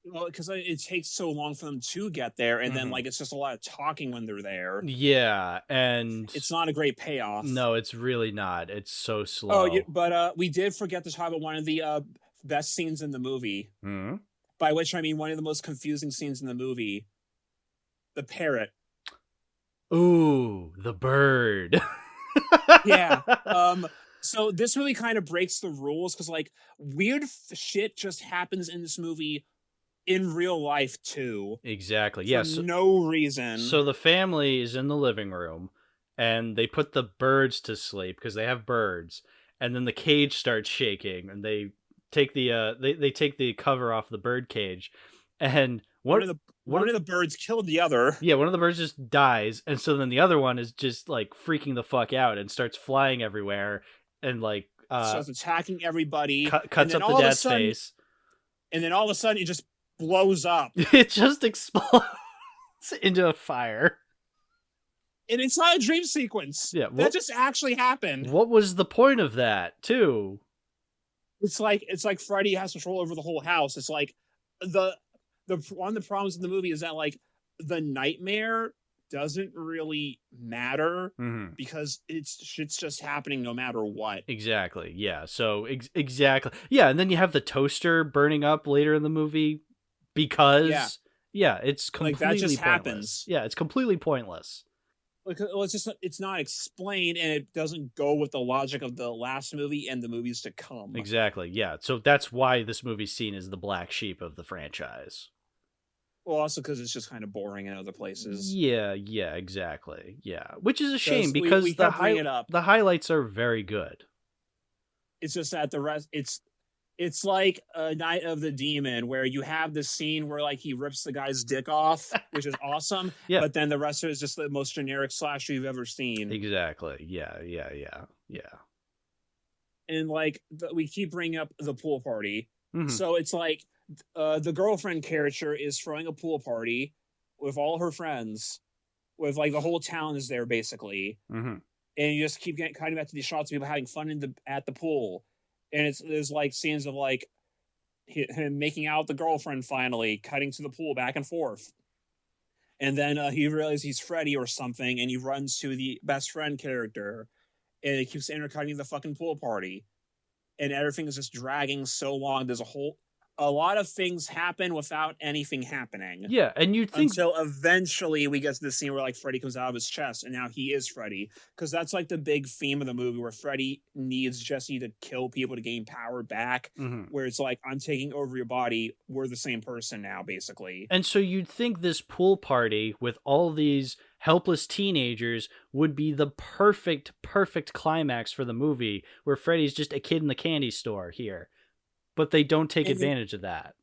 Speaker 2: Well, because it takes so long for them to get there, and then like it's just a lot of talking when they're there.
Speaker 1: Yeah, and
Speaker 2: it's not a great payoff.
Speaker 1: No, it's really not. It's so slow.
Speaker 2: Oh, but we did forget to talk about one of the best scenes in the movie,
Speaker 1: Hmm.
Speaker 2: by which I mean one of the most confusing scenes in the movie, the parrot.
Speaker 1: Ooh, the bird.
Speaker 2: Yeah. So this movie kind of breaks the rules because like weird shit just happens in this movie in real life too
Speaker 1: Exactly.
Speaker 2: for
Speaker 1: Yes.
Speaker 2: no reason.
Speaker 1: So the family is in the living room and they put the birds to sleep because they have birds, and then the cage starts shaking and they take the they take the cover off the bird cage, and
Speaker 2: One
Speaker 1: what
Speaker 2: of the
Speaker 1: one
Speaker 2: one
Speaker 1: of
Speaker 2: of the birds killed the other.
Speaker 1: yeah, one of the birds just dies, and so then the other one is just like freaking the fuck out and starts flying everywhere and like
Speaker 2: Starts attacking everybody, and
Speaker 1: cuts up the dad's face.
Speaker 2: then all of a sudden it just blows up.
Speaker 1: It just explodes into a fire.
Speaker 2: And it's not a dream sequence.
Speaker 1: Yeah,
Speaker 2: That just actually happened.
Speaker 1: what was the point of that, too?
Speaker 2: It's like Freddy has control over the whole house. It's like the one of the problems in the movie is that like the nightmare doesn't really matter
Speaker 1: Mm-hmm.
Speaker 2: because shit's just happening no matter what.
Speaker 1: Exactly. Yeah. So exactly. Yeah, and then you have the toaster burning up later in the movie because it's
Speaker 2: Like that
Speaker 1: completely
Speaker 2: just
Speaker 1: pointless.
Speaker 2: happens.
Speaker 1: Yeah, it's completely pointless.
Speaker 2: Like it's not explained and it doesn't go with the logic of the last movie and the movies to come.
Speaker 1: Exactly. Yeah. So that's why this movie's seen as the black sheep of the franchise.
Speaker 2: Well, also because it's just kind of boring in other places.
Speaker 1: Yeah, exactly. Yeah. Which is a shame because
Speaker 2: we kept bringing it up.
Speaker 1: the highlights are very good.
Speaker 2: It's just that the rest it's like a Night of the Demon where you have this scene where like he rips the guy's dick off, which is awesome.
Speaker 1: Yeah.
Speaker 2: But then the rest of it is just the most generic slasher you've ever seen.
Speaker 1: Exactly. Yeah.
Speaker 2: And like we keep bringing up the pool party.
Speaker 1: Mm-hmm.
Speaker 2: So it's like the girlfriend character is throwing a pool party with all her friends, with like the whole town is there basically.
Speaker 1: Mm-hmm.
Speaker 2: And you just keep getting kind of back to these shots of people having fun at the pool. And there's like scenes of like him making out with the girlfriend finally, cutting to the pool back and forth. And then he realizes he's Freddy or something, and he runs to the best friend character, and it keeps intercutting the fucking pool party. And everything is just dragging so long. There's a lot of things happen without anything happening.
Speaker 1: Yeah, and you'd think
Speaker 2: until eventually we get to the scene where like Freddy comes out of his chest and now he is Freddy, because that's like the big theme of the movie where Freddy needs Jesse to kill people to gain power back.
Speaker 1: Mm-hmm.
Speaker 2: Where it's like, I'm taking over your body, we're the same person now basically.
Speaker 1: And so you'd think this pool party with all these helpless teenagers would be the perfect climax for the movie, where Freddy's just a kid in the candy store here. But they don't take advantage of that.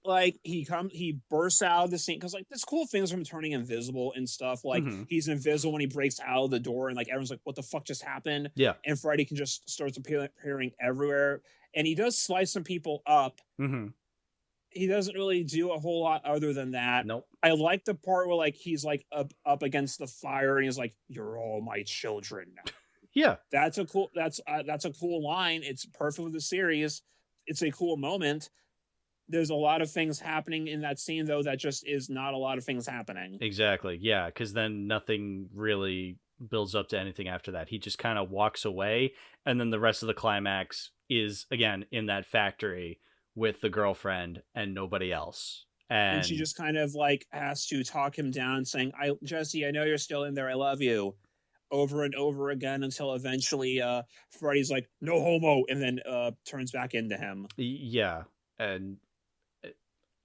Speaker 2: Like he bursts out of the scene because like there's cool things from him turning invisible and stuff. Like he's invisible when he breaks out of the door, and like everyone's like, "What the fuck just happened?"
Speaker 1: Yeah,
Speaker 2: and Freddy can just starts appearing everywhere, and he does slice some people up.
Speaker 1: Mm-hmm.
Speaker 2: He doesn't really do a whole lot other than that.
Speaker 1: Nope.
Speaker 2: I like the part where like he's like up against the fire, and he's like, "You're all my children."
Speaker 1: Yeah,
Speaker 2: that's a cool line. It's perfect with the series. It's a cool moment. There's a lot of things happening in that scene, though, that just is not a lot of things happening.
Speaker 1: Exactly. Yeah, because then nothing really builds up to anything after that. He just kind of walks away, and then the rest of the climax is, again, in that factory with the girlfriend and nobody else. And
Speaker 2: she just kind of, like, has to talk him down, saying, Jesse, I know you're still in there. I love you. Over and over again until eventually Freddy's like, no homo, and then turns back into him.
Speaker 1: Yeah, and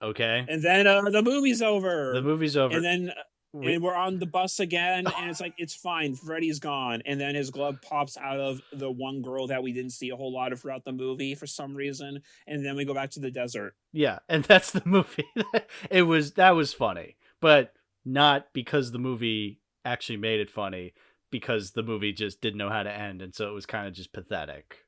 Speaker 1: okay.
Speaker 2: And then the movie's over. And then and we're on the bus again, and it's like, it's fine. Freddy's gone. And then his glove pops out of the one girl that we didn't see a whole lot of throughout the movie for some reason. And then we go back to the desert.
Speaker 1: Yeah, and that's the movie. That was funny, but not because the movie actually made it funny, because the movie just didn't know how to end, and so it was kind of just pathetic.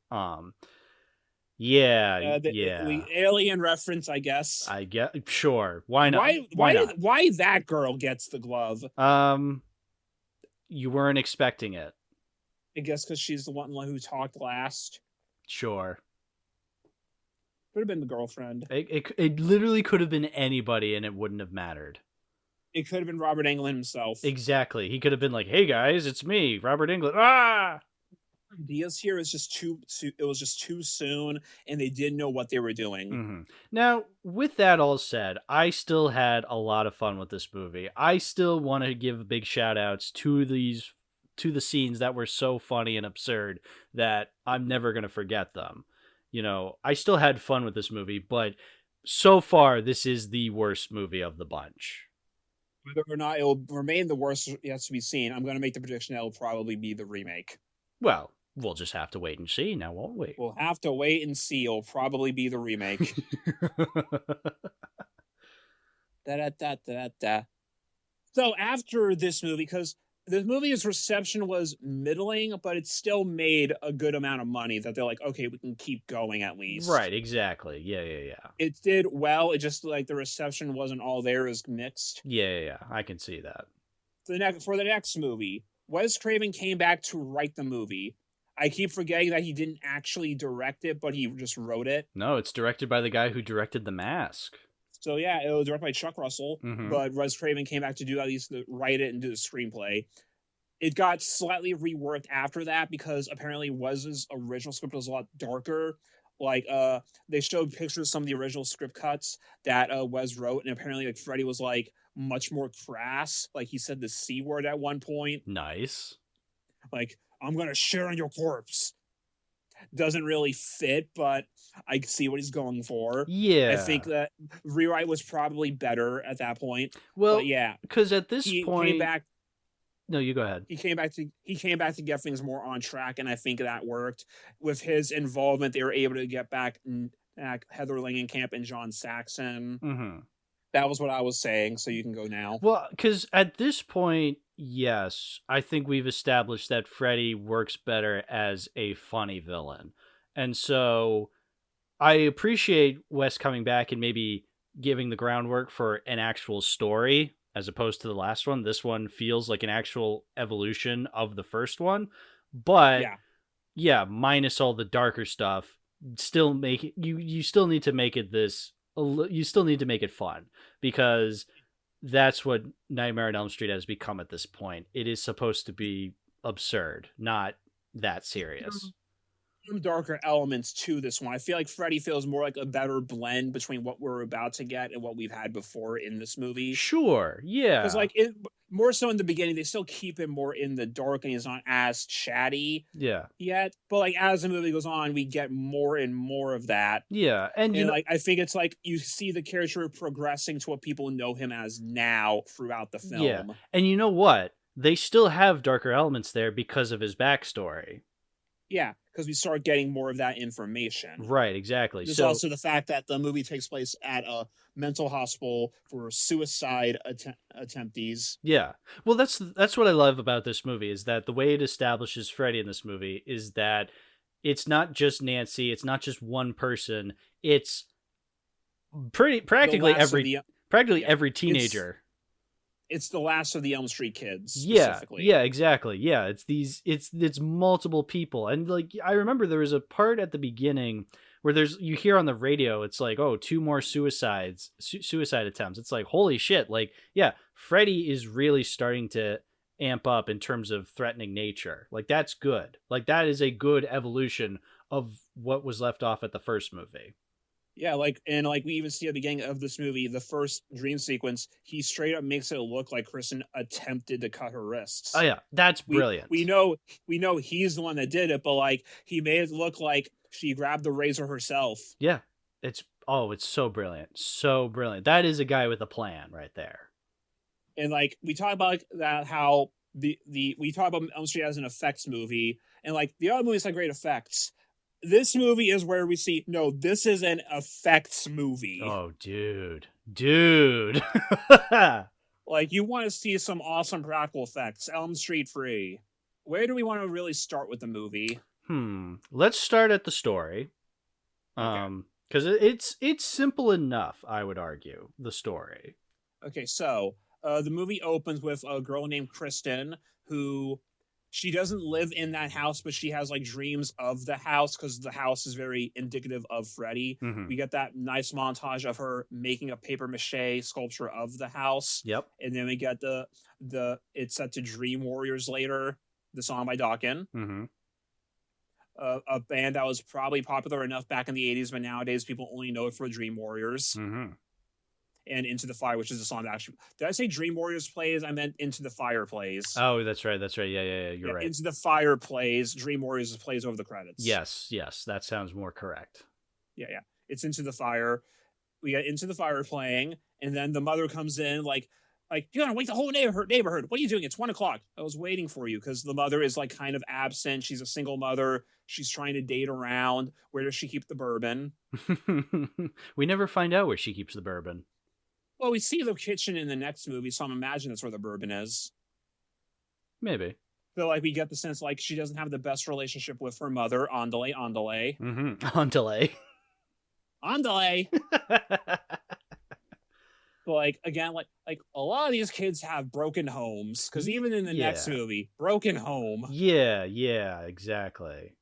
Speaker 2: The alien reference, I guess.
Speaker 1: I get, sure. Why not?
Speaker 2: Why that girl gets the glove?
Speaker 1: You weren't expecting it.
Speaker 2: I guess because she's the one who talked last.
Speaker 1: Sure.
Speaker 2: Could have been the girlfriend.
Speaker 1: It literally could have been anybody, and it wouldn't have mattered.
Speaker 2: It could have been Robert Englund himself.
Speaker 1: Exactly. He could have been like, "Hey guys, it's me, Robert Englund." Ah.
Speaker 2: ideas here is just it was just too soon, and they didn't know what they were doing.
Speaker 1: Hmm. Now, with that all said, I still had a lot of fun with this movie. I still want to give big shout outs to the scenes that were so funny and absurd that I'm never going to forget them. I still had fun with this movie, but so far this is the worst movie of the bunch.
Speaker 2: Whether or not it will remain the worst yet to be seen. I'm going to make the prediction that it will probably be the remake.
Speaker 1: Well, we'll just have to wait and see now, won't we?
Speaker 2: We'll have to wait and see. It'll probably be the remake. Da, da, da, da, da. So after this movie, because the movie's reception was middling, but it still made a good amount of money that they're like, okay, we can keep going at least.
Speaker 1: Right, exactly. Yeah.
Speaker 2: It did well. It just like the reception wasn't all there, as mixed.
Speaker 1: Yeah. I can see that.
Speaker 2: For the next movie, Wes Craven came back to write the movie. I keep forgetting that he didn't actually direct it, but he just wrote it.
Speaker 1: No, it's directed by the guy who directed The Mask.
Speaker 2: So yeah, it was directed by Chuck Russell, but Wes Craven came back to do at least write it and do the screenplay. It got slightly reworked after that because apparently Wes's original script was a lot darker. Like they showed pictures of some of the original script cuts that Wes wrote, and apparently like Freddy was like much more crass. Like he said the C word at one point.
Speaker 1: Nice.
Speaker 2: Like, I'm gonna shit on your corpse. Doesn't really fit, but I see what he's going for.
Speaker 1: Yeah.
Speaker 2: I think that rewrite was probably better at that point.
Speaker 1: Well,
Speaker 2: but yeah,
Speaker 1: because at this point,
Speaker 2: came back.
Speaker 1: No, you go ahead.
Speaker 2: He came back to get things more on track, and I think that worked. With his involvement, they were able to get back Heather Langenkamp and John Saxon.
Speaker 1: Mm-hmm.
Speaker 2: That was what I was saying. So you can go now.
Speaker 1: Well, because at this point, yes, I think we've established that Freddy works better as a funny villain, and so I appreciate Wes coming back and maybe giving the groundwork for an actual story as opposed to the last one. This one feels like an actual evolution of the first one, but yeah, minus all the darker stuff, still make it, you still need to make it you still need to make it fun, because that's what Nightmare on Elm Street has become at this point. It is supposed to be absurd, not that serious.
Speaker 2: Some darker elements to this one. I feel like Freddy feels more like a better blend between what we're about to get and what we've had before in this movie.
Speaker 1: Sure, yeah.
Speaker 2: Because like more so in the beginning, they still keep him more in the dark and he's not as chatty yet. But like as the movie goes on, we get more and more of that.
Speaker 1: Yeah, and
Speaker 2: like I think it's like you see the character progressing to what people know him as now throughout the film.
Speaker 1: Yeah, and you know what? They still have darker elements there because of his backstory.
Speaker 2: Yeah, because we start getting more of that information.
Speaker 1: Right, exactly.
Speaker 2: There's also the fact that the movie takes place at a mental hospital for suicide attemptees.
Speaker 1: Yeah. Well, that's what I love about this movie, is that the way it establishes Freddy in this movie is that it's not just Nancy, it's not just one person, it's practically every teenager.
Speaker 2: It's the last of the Elm Street kids.
Speaker 1: Specifically. Yeah, exactly. Yeah, it's multiple people, and like I remember there was a part at the beginning where you hear on the radio, it's like, oh, 2 more suicide attempts. It's like, holy shit! Like, yeah, Freddy is really starting to amp up in terms of threatening nature. Like, that's good. Like, that is a good evolution of what was left off at the first movie.
Speaker 2: Yeah, we even see at the beginning of this movie, the first dream sequence, he straight up makes it look like Kristen attempted to cut her wrists.
Speaker 1: Oh yeah, that's brilliant.
Speaker 2: We know he's the one that did it, but like he made it look like she grabbed the razor herself.
Speaker 1: Yeah, it's so brilliant, so brilliant. That is a guy with a plan right there.
Speaker 2: And like we talk about like that, how we talk about Elm Street as an effects movie, and like the other movies have great effects. This movie is where we see, no, this is an effects movie.
Speaker 1: Oh, dude.
Speaker 2: Like, you want to see some awesome practical effects. Elm Street free. Where do we want to really start with the movie?
Speaker 1: Let's start at the story. Because it's simple enough, I would argue, the story.
Speaker 2: Okay, so the movie opens with a girl named Kristen who... She doesn't live in that house, but she has like dreams of the house because the house is very indicative of Freddy.
Speaker 1: Mm-hmm.
Speaker 2: We get that nice montage of her making a paper mache sculpture of the house.
Speaker 1: Yep.
Speaker 2: And then we get the it's set to Dream Warriors later, the song by Dawkins.
Speaker 1: Mm-hmm.
Speaker 2: a band that was probably popular enough back in the 80s, but nowadays people only know it for Dream Warriors.
Speaker 1: Mm-hmm.
Speaker 2: And Into the Fire, which is a song that actually, did I say Dream Warriors plays? I meant Into the Fire plays.
Speaker 1: Oh, that's right. That's right. Yeah. You're right.
Speaker 2: Into the Fire plays, Dream Warriors plays over the credits.
Speaker 1: Yes. That sounds more correct.
Speaker 2: Yeah. It's Into the Fire. We got Into the Fire playing, and then the mother comes in like you're gonna wake the whole neighborhood. What are you doing? It's 1:00. I was waiting for you, because the mother is like kind of absent. She's a single mother. She's trying to date around. Where does she keep the bourbon?
Speaker 1: We never find out where she keeps the bourbon.
Speaker 2: Well, we see the kitchen in the next movie, so I'm imagining that's where the bourbon is.
Speaker 1: Maybe.
Speaker 2: So like we get the sense like she doesn't have the best relationship with her mother. Andale.
Speaker 1: Mm-hmm. On delay.
Speaker 2: But like again, like a lot of these kids have broken homes, because even in the next movie, broken home.
Speaker 1: Yeah, exactly.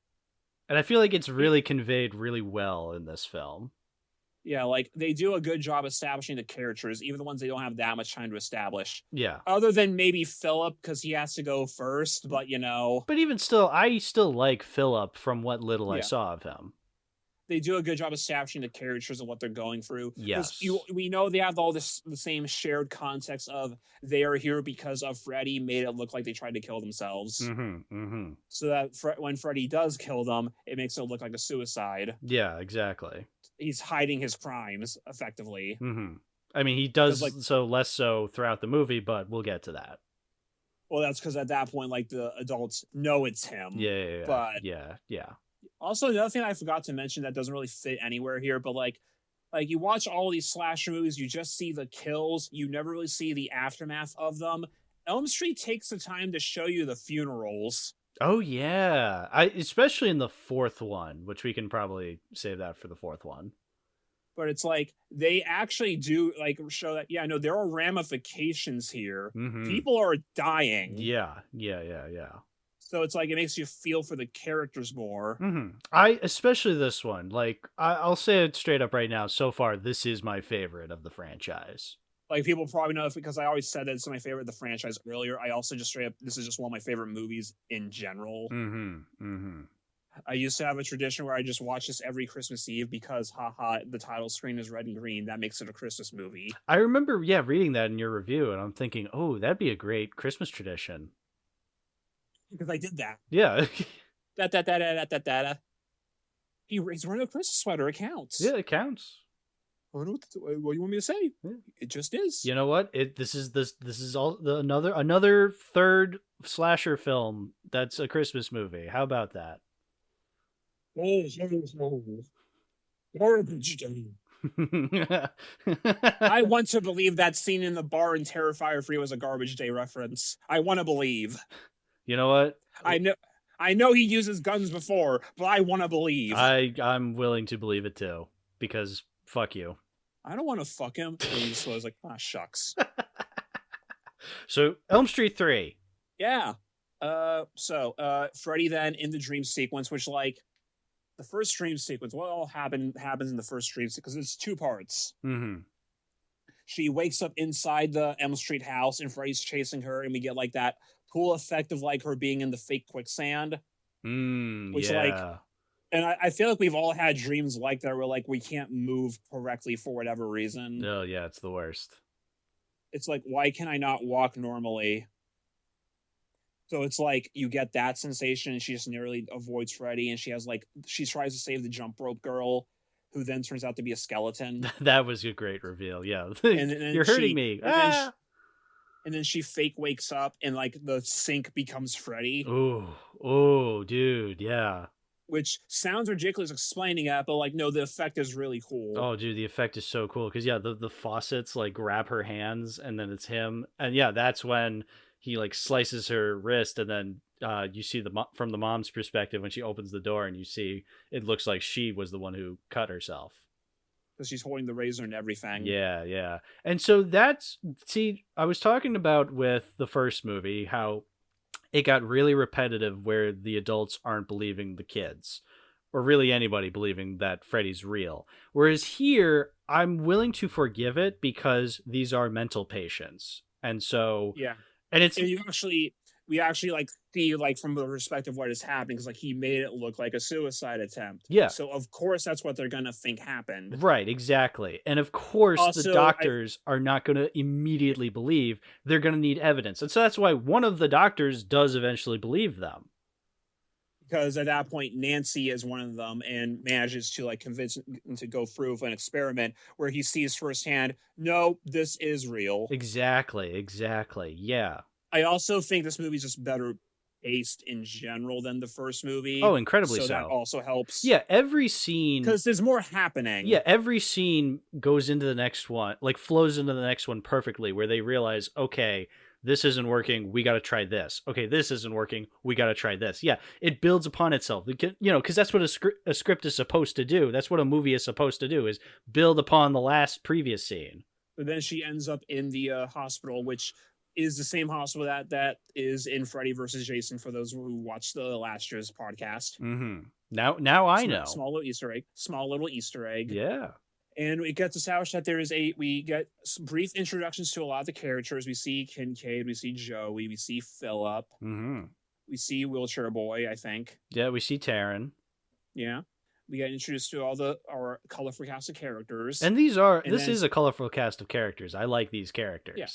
Speaker 1: And I feel like it's really conveyed really well in this film.
Speaker 2: Yeah, like they do a good job establishing the characters, even the ones they don't have that much time to establish.
Speaker 1: Yeah.
Speaker 2: Other than maybe Philip, because he has to go first, but you know.
Speaker 1: But even still, I still like Philip from what little I saw of him.
Speaker 2: They do a good job establishing the characters and what they're going through.
Speaker 1: Yes.
Speaker 2: We know they have all the same shared context of they are here because of Freddy made it look like they tried to kill themselves.
Speaker 1: Mm-hmm.
Speaker 2: So that when Freddy does kill them, it makes it look like a suicide.
Speaker 1: Yeah, exactly.
Speaker 2: He's hiding his crimes, effectively.
Speaker 1: Mm-hmm. I mean, he does so less so throughout the movie, but we'll get to that.
Speaker 2: Well, that's because at that point, like, the adults know it's him.
Speaker 1: Yeah.
Speaker 2: But
Speaker 1: yeah.
Speaker 2: Also, another thing I forgot to mention that doesn't really fit anywhere here, but like you watch all these slasher movies, you just see the kills, you never really see the aftermath of them. Elm Street takes the time to show you the funerals.
Speaker 1: Oh yeah, especially in the fourth one, which we can probably save that for the fourth one.
Speaker 2: But it's like they actually do like show that there are ramifications here.
Speaker 1: Mm-hmm.
Speaker 2: People are dying.
Speaker 1: Yeah.
Speaker 2: So it's like it makes you feel for the characters more.
Speaker 1: Mm-hmm. Especially this one. Like I'll say it straight up right now. So far, this is my favorite of the franchise.
Speaker 2: Like people probably know because I always said that it's my favorite of the franchise earlier. I also just straight up, this is just one of my favorite movies in general.
Speaker 1: Mm-hmm.
Speaker 2: I used to have a tradition where I just watch this every Christmas Eve because, the title screen is red and green. That makes it a Christmas movie.
Speaker 1: I remember, reading that in your review, and I'm thinking, oh, that'd be a great Christmas tradition.
Speaker 2: Because I did that.
Speaker 1: Yeah.
Speaker 2: He's wearing a Christmas sweater. It counts.
Speaker 1: Yeah, it counts.
Speaker 2: I don't know what you want me to say.
Speaker 1: Yeah.
Speaker 2: It just is.
Speaker 1: You know what? This is all another third slasher film that's a Christmas movie. How about that?
Speaker 2: Garbage day. I want to believe that scene in the bar in Terrifier 3 was a Garbage Day reference. I want to believe.
Speaker 1: You know what?
Speaker 2: I know he uses guns before, but I want to believe.
Speaker 1: I'm willing to believe it too, because fuck you.
Speaker 2: I don't want to fuck him. And he just was like, shucks.
Speaker 1: So Elm Street 3.
Speaker 2: Yeah. So Freddy then in the dream sequence, which like the first dream sequence, what all happens in the first dream because it's 2 parts.
Speaker 1: Mm-hmm.
Speaker 2: She wakes up inside the Elm Street house and Freddy's chasing her, and we get like that cool effect of like her being in the fake quicksand. Which and I feel like we've all had dreams like that where like we can't move correctly for whatever reason.
Speaker 1: Oh yeah, it's the worst.
Speaker 2: It's like, why can I not walk normally? So it's like you get that sensation, and she just nearly avoids Freddy, and she tries to save the jump rope girl, who then turns out to be a skeleton.
Speaker 1: That was a great reveal. Yeah,
Speaker 2: and
Speaker 1: you're hurting me.
Speaker 2: And then she fake wakes up, and like the sink becomes Freddy.
Speaker 1: Oh, dude, yeah.
Speaker 2: Which sounds ridiculous explaining it, but like no, the effect is really cool.
Speaker 1: Oh, dude, the effect is so cool because the faucets like grab her hands, and then it's him, and that's when he like slices her wrist, and then you see from the mom's perspective when she opens the door, and you see it looks like she was the one who cut herself.
Speaker 2: Because she's holding the razor and everything.
Speaker 1: Yeah. And so I was talking about with the first movie how it got really repetitive where the adults aren't believing the kids, or really anybody believing that Freddy's real. Whereas here, I'm willing to forgive it because these are mental patients. And so...
Speaker 2: Yeah.
Speaker 1: And it's...
Speaker 2: And you actually... we actually like see like from the perspective of what is happening, because like he made it look like a suicide attempt.
Speaker 1: Yeah.
Speaker 2: So of course that's what they're gonna think happened.
Speaker 1: Right, exactly. And of course the
Speaker 2: Also,
Speaker 1: doctors are not going to immediately believe. They're going to need evidence. And so that's why one of the doctors does eventually believe them.
Speaker 2: because at that point Nancy is one of them and manages to like convince him to go through with an experiment where he sees firsthand, no, this is real.
Speaker 1: Exactly. Yeah.
Speaker 2: I also think this movie's just better paced in general than the first movie.
Speaker 1: Oh, incredibly so.
Speaker 2: That also helps.
Speaker 1: Yeah, every scene,
Speaker 2: because there's more happening.
Speaker 1: Yeah, every scene goes into the next one, like flows into the next one perfectly, where they realize, okay, this isn't working, we got to try this. Okay, this isn't working, we got to try this. Yeah, it builds upon itself. Because that's what a script is supposed to do. That's what a movie is supposed to do, is build upon the previous scene.
Speaker 2: But then she ends up in the hospital, which is the same hospital that is in Freddy versus Jason, for those who watched the last year's podcast.
Speaker 1: Mm-hmm. Now I know.
Speaker 2: Small little Easter egg.
Speaker 1: Yeah.
Speaker 2: And it gets established that we get some brief introductions to a lot of the characters. We see Kincaid, we see Joey, we see Philip, we see Wheelchair Boy, I think.
Speaker 1: Yeah, we see Taryn.
Speaker 2: Yeah. We get introduced to our colorful cast of characters.
Speaker 1: And this is a colorful cast of characters. I like these characters.
Speaker 2: Yeah.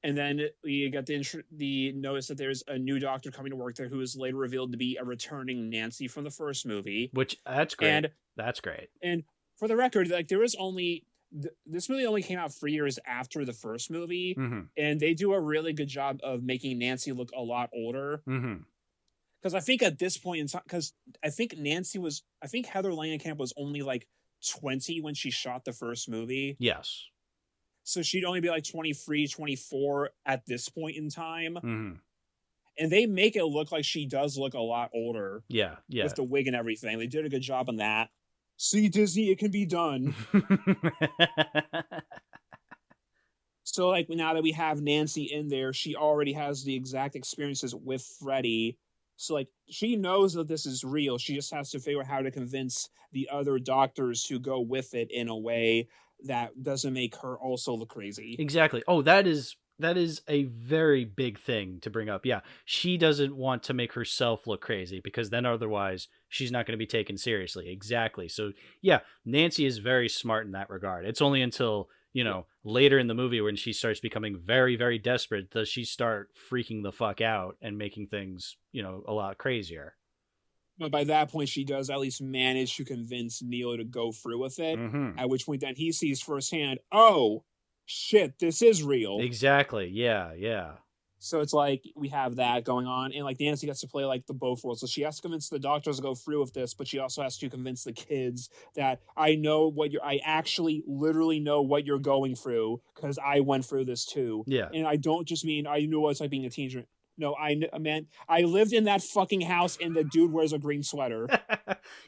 Speaker 2: And then we got the notice that there's a new doctor coming to work there, who is later revealed to be a returning Nancy from the first movie.
Speaker 1: That's great. That's great.
Speaker 2: And for the record, like this movie only came out 3 years after the first movie, and they do a really good job of making Nancy look a lot older. Because I think at this point in time, because I think Heather Langenkamp was only like 20 when she shot the first movie.
Speaker 1: Yes.
Speaker 2: So she'd only be like 23, 24 at this point in time. And they make it look like she does look a lot older.
Speaker 1: Yeah.
Speaker 2: With the wig and everything. They did a good job on that. See, Disney, it can be done. So, like, now that we have Nancy in there, she already has the exact experiences with Freddy. So, like, she knows that this is real. She just has to figure out how to convince the other doctors to go with it in a way that doesn't make her also look crazy.
Speaker 1: Exactly. Oh, that is a very big thing to bring up. Yeah, she doesn't want to make herself look crazy, because then otherwise she's not going to be taken seriously. Exactly. So yeah, Nancy is very smart in that regard. It's only until, later in the movie when she starts becoming very, very desperate does she start freaking the fuck out and making things, a lot crazier.
Speaker 2: But by that point, she does at least manage to convince Neo to go through with it, at which point then he sees firsthand, oh, shit, this is real.
Speaker 1: Exactly. Yeah.
Speaker 2: So it's like we have that going on, and like Nancy gets to play like the both worlds. So she has to convince the doctors to go through with this, but she also has to convince the kids that I actually literally know what you're going through, because I went through this too.
Speaker 1: Yeah.
Speaker 2: And I don't just mean I knew what it's like being a teenager. No, I meant I lived in that fucking house and the dude wears a green sweater.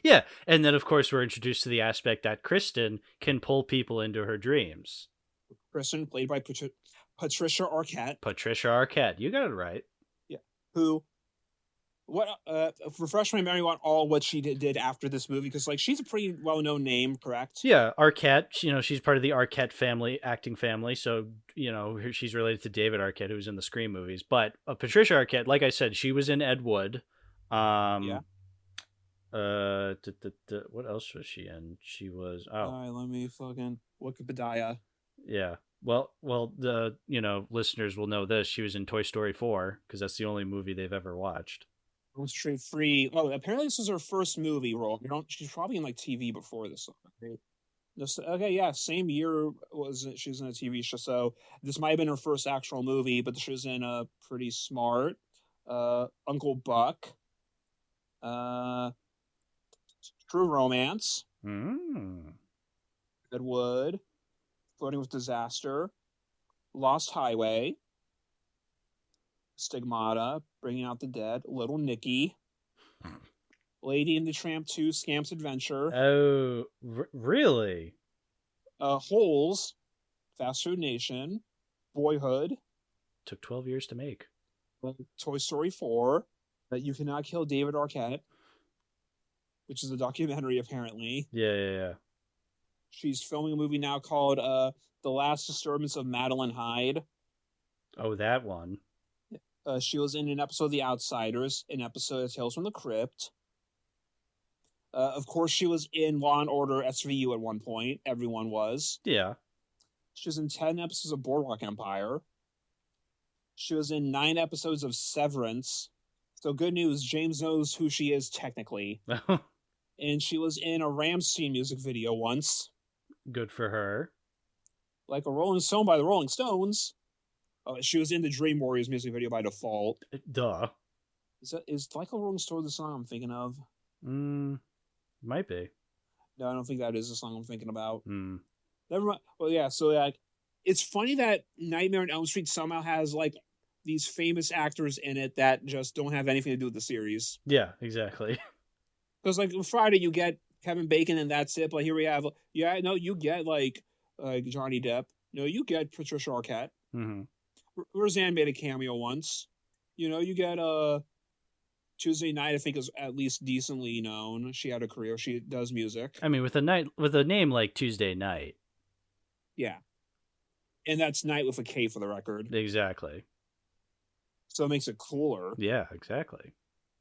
Speaker 1: Yeah. And then, of course, we're introduced to the aspect that Kristen can pull people into her dreams.
Speaker 2: Kristen, played by Patricia Arquette.
Speaker 1: Patricia Arquette. You got it right.
Speaker 2: Yeah. Refresh my memory on what she did after this movie, because like she's a pretty well-known name, correct?
Speaker 1: Yeah, Arquette. She's part of the Arquette acting family. So she's related to David Arquette, who was in the Scream movies. But Patricia Arquette, like I said, she was in Ed Wood. Yeah. What else was she in? She was. Oh.
Speaker 2: All right, let me fucking Wikipedia.
Speaker 1: Yeah. Well, the listeners will know this. She was in Toy Story 4, because that's the only movie they've ever watched.
Speaker 2: Straight free. Oh, apparently this is her first movie role. She's probably in like TV before this. Okay, yeah, same year she was in a TV show. So this might have been her first actual movie, but she was in a Pretty Smart, Uncle Buck, True Romance, Ed Wood, Flirting with Disaster, Lost Highway, Stigmata, Bringing Out the Dead, Little Nicky, Lady and the Tramp 2, Scamp's Adventure.
Speaker 1: Oh, really?
Speaker 2: Holes, Fast Food Nation, Boyhood.
Speaker 1: Took 12 years to make.
Speaker 2: Toy Story 4, You Cannot Kill David Arquette, which is a documentary apparently.
Speaker 1: Yeah.
Speaker 2: She's filming a movie now called The Last Disturbance of Madeline Hyde.
Speaker 1: Oh, that one.
Speaker 2: She was in an episode of The Outsiders, an episode of Tales from the Crypt. Of course, she was in Law and Order SVU at one point. Everyone was.
Speaker 1: Yeah.
Speaker 2: She was in 10 episodes of Boardwalk Empire. She was in 9 episodes of Severance. So good news, James knows who she is technically. And she was in a Rammstein music video once.
Speaker 1: Good for her.
Speaker 2: Like a Rolling Stone by the Rolling Stones. She was in the Dream Warriors music video by default.
Speaker 1: Duh.
Speaker 2: Is Like a Rolling Stone the song I'm thinking of?
Speaker 1: Might be.
Speaker 2: No, I don't think that is the song I'm thinking about.
Speaker 1: Never
Speaker 2: mind. Well, yeah, so like, it's funny that Nightmare on Elm Street somehow has like these famous actors in it that just don't have anything to do with the series.
Speaker 1: Yeah, exactly.
Speaker 2: Because like Friday you get Kevin Bacon and that's it, but here we have you get like Johnny Depp. No, you get Patricia Arquette. Roseanne made a cameo once. You get Tuesday Night, I think, is at least decently known. She had a career. She does music.
Speaker 1: I mean, with a name like Tuesday Night.
Speaker 2: Yeah. And that's night with a K for the record.
Speaker 1: Exactly.
Speaker 2: So it makes it cooler.
Speaker 1: Yeah, exactly.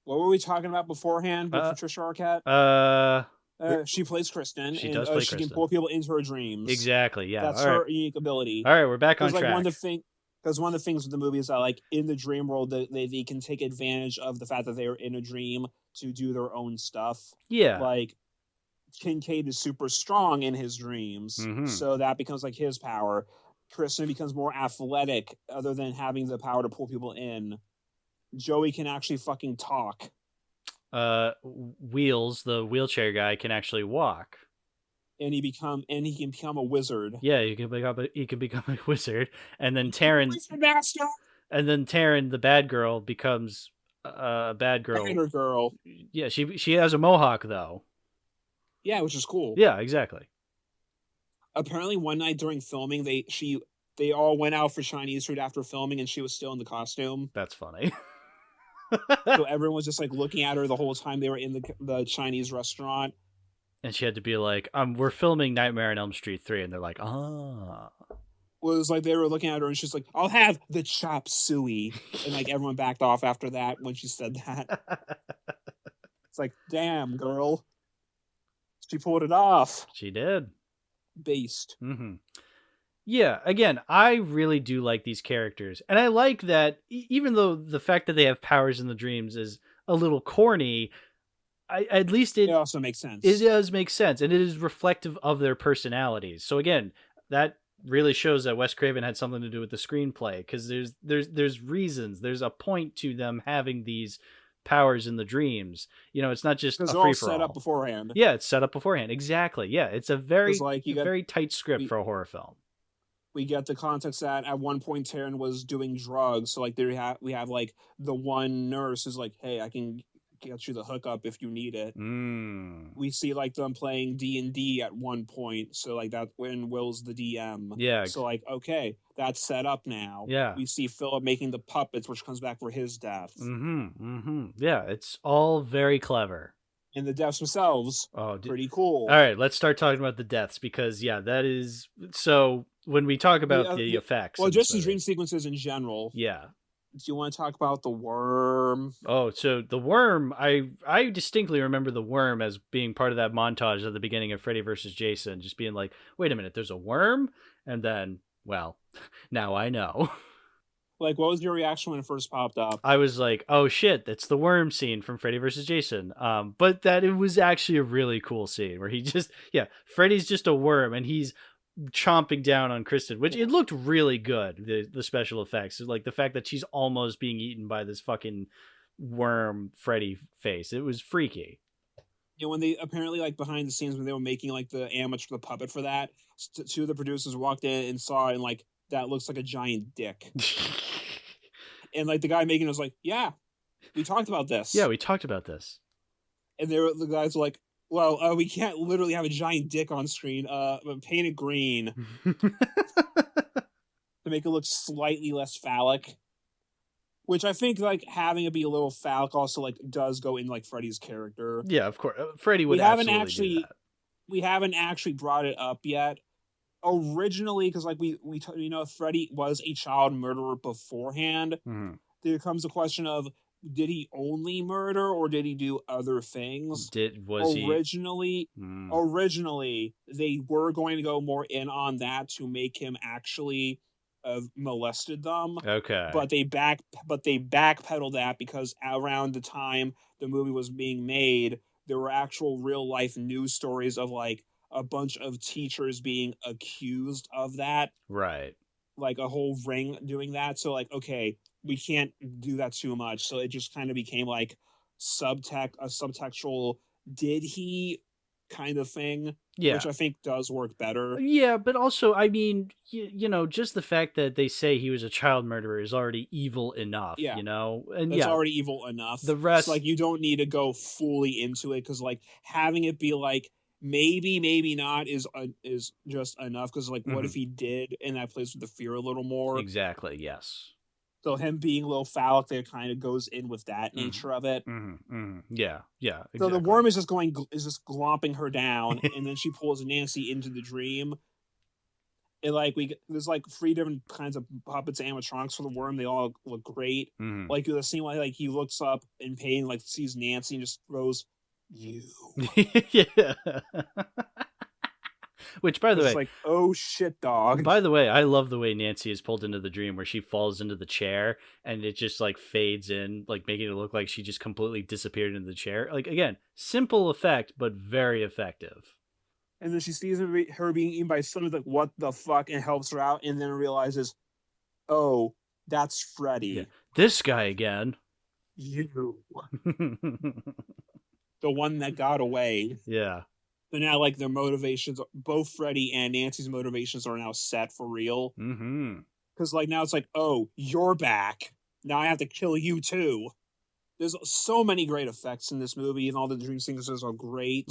Speaker 2: What were we talking about beforehand with Patricia Arquette? She plays Kristen.
Speaker 1: She does play Kristen.
Speaker 2: She can pull people into her dreams.
Speaker 1: Exactly, yeah.
Speaker 2: That's her unique ability.
Speaker 1: All right, we're back on track.
Speaker 2: Because one of the things with the movie is that, like, in the dream world, they can take advantage of the fact that they are in a dream to do their own stuff.
Speaker 1: Yeah.
Speaker 2: Like, Kincaid is super strong in his dreams, so that becomes, like, his power. Kristen becomes more athletic, other than having the power to pull people in. Joey can actually fucking talk.
Speaker 1: Wheels, the wheelchair guy, can actually walk.
Speaker 2: And he can become a wizard.
Speaker 1: Yeah, he can become a wizard, and then Taryn, the bad girl, becomes a bad girl.
Speaker 2: Better girl.
Speaker 1: Yeah, she has a mohawk though.
Speaker 2: Yeah, which is cool.
Speaker 1: Yeah, exactly.
Speaker 2: Apparently, one night during filming, they all went out for Chinese food after filming, and she was still in the costume.
Speaker 1: That's funny.
Speaker 2: So everyone was just like looking at her the whole time they were in the Chinese restaurant.
Speaker 1: And she had to be like, we're filming Nightmare on Elm Street 3. And they're like, ah.
Speaker 2: Well, it was like they were looking at her and she's like, I'll have the chop suey. And like everyone backed off after that when she said that. It's like, damn, girl. She pulled it off.
Speaker 1: She did.
Speaker 2: Based.
Speaker 1: Yeah, again, I really do like these characters. And I like that even though the fact that they have powers in the dreams is a little corny, at least it
Speaker 2: also makes sense.
Speaker 1: It does make sense, and it is reflective of their personalities. So again, that really shows that Wes Craven had something to do with the screenplay, because there's reasons, there's a point to them having these powers in the dreams. It's not just a free for all.
Speaker 2: Set up beforehand.
Speaker 1: Yeah, it's set up beforehand. Exactly. Yeah, it's a very very tight script for a horror film.
Speaker 2: We get the context that at one point Taryn was doing drugs, so like we have like the one nurse who's like, hey, I can get you the hookup if you need it. We see like them playing D&D at one point, so like that when Will's the DM.
Speaker 1: Yeah.
Speaker 2: So like, okay, that's set up now.
Speaker 1: Yeah.
Speaker 2: We see Philip making the puppets, which comes back for his death.
Speaker 1: Yeah, it's all very clever.
Speaker 2: And the deaths themselves, pretty cool.
Speaker 1: All right, let's start talking about the deaths, because that is so. When we talk about the effects,
Speaker 2: just the dream sequences in general.
Speaker 1: Yeah.
Speaker 2: Do you want to talk about the worm?
Speaker 1: Oh, so the worm, I distinctly remember the worm as being part of that montage at the beginning of Freddy vs. Jason, just being like, wait a minute, there's a worm? And then, well, now I know.
Speaker 2: Like, what was your reaction when it first popped up?
Speaker 1: I was like, oh shit, that's the worm scene from Freddy vs. Jason. But that it was actually a really cool scene where Freddy's just a worm and he's chomping down on Kristen, which it looked really good. The special effects, like the fact that she's almost being eaten by this fucking worm Freddy face, it was freaky.
Speaker 2: When they apparently, like, behind the scenes when they were making like the amateur, the puppet for that, two of the producers walked in and saw it and like, that looks like a giant dick. And like the guy making it was like, yeah, we talked about this.
Speaker 1: Yeah, we talked about this.
Speaker 2: And the guys were like, well, we can't literally have a giant dick on screen. Paint it green to make it look slightly less phallic. Which I think, like, having it be a little phallic also like does go in like Freddy's character.
Speaker 1: Yeah, of course, Freddy would.
Speaker 2: We haven't actually brought it up yet. Originally, because like we Freddy was a child murderer beforehand. there comes a question of, did he only murder or did he do other things?
Speaker 1: Was
Speaker 2: originally
Speaker 1: he?
Speaker 2: Originally, they were going to go more in on that to make him actually have molested them.
Speaker 1: Okay.
Speaker 2: But they backpedaled that because around the time the movie was being made, there were actual real life news stories of like a bunch of teachers being accused of that.
Speaker 1: Right.
Speaker 2: Like a whole ring doing that. So like, okay, we can't do that too much. So it just kind of became like a subtextual did he kind of thing,
Speaker 1: Yeah.
Speaker 2: which I think does work better.
Speaker 1: Yeah, but also, I mean, you know, just the fact that they say he was a child murderer is already evil enough,
Speaker 2: Yeah.
Speaker 1: you know? And
Speaker 2: That's
Speaker 1: yeah,
Speaker 2: already evil enough.
Speaker 1: the rest,
Speaker 2: so, like, you don't need to go fully into it because like having it be like maybe not is just enough because like what if he did, and that plays with the fear a little more.
Speaker 1: Exactly. Yes.
Speaker 2: So him being a little phallic there kind of goes in with that nature of it.
Speaker 1: Yeah. Yeah. Exactly.
Speaker 2: So the worm is just glomping her down, and then she pulls Nancy into the dream. And like there's like 3 different kinds of puppets animatronics for the worm. They all look great. Like the scene where like he looks up in pain, like sees Nancy and just throws you.
Speaker 1: Yeah. Which, by the way,
Speaker 2: like, oh shit, dog.
Speaker 1: By the way, I love the way Nancy is pulled into the dream where she falls into the chair and it just like fades in, like making it look like she just completely disappeared into the chair. Like, again, simple effect, but very effective.
Speaker 2: And then she sees her being eaten by something, like, what the fuck, and helps her out, and then realizes, oh, that's Freddy.
Speaker 1: Yeah. This guy again.
Speaker 2: You. The one that got away.
Speaker 1: Yeah.
Speaker 2: So now, like, their motivations, both Freddy and Nancy's motivations are now set for real. Because, like, now it's like, oh, you're back. Now I have to kill you, too. There's so many great effects in this movie, and all the dream sequences are great.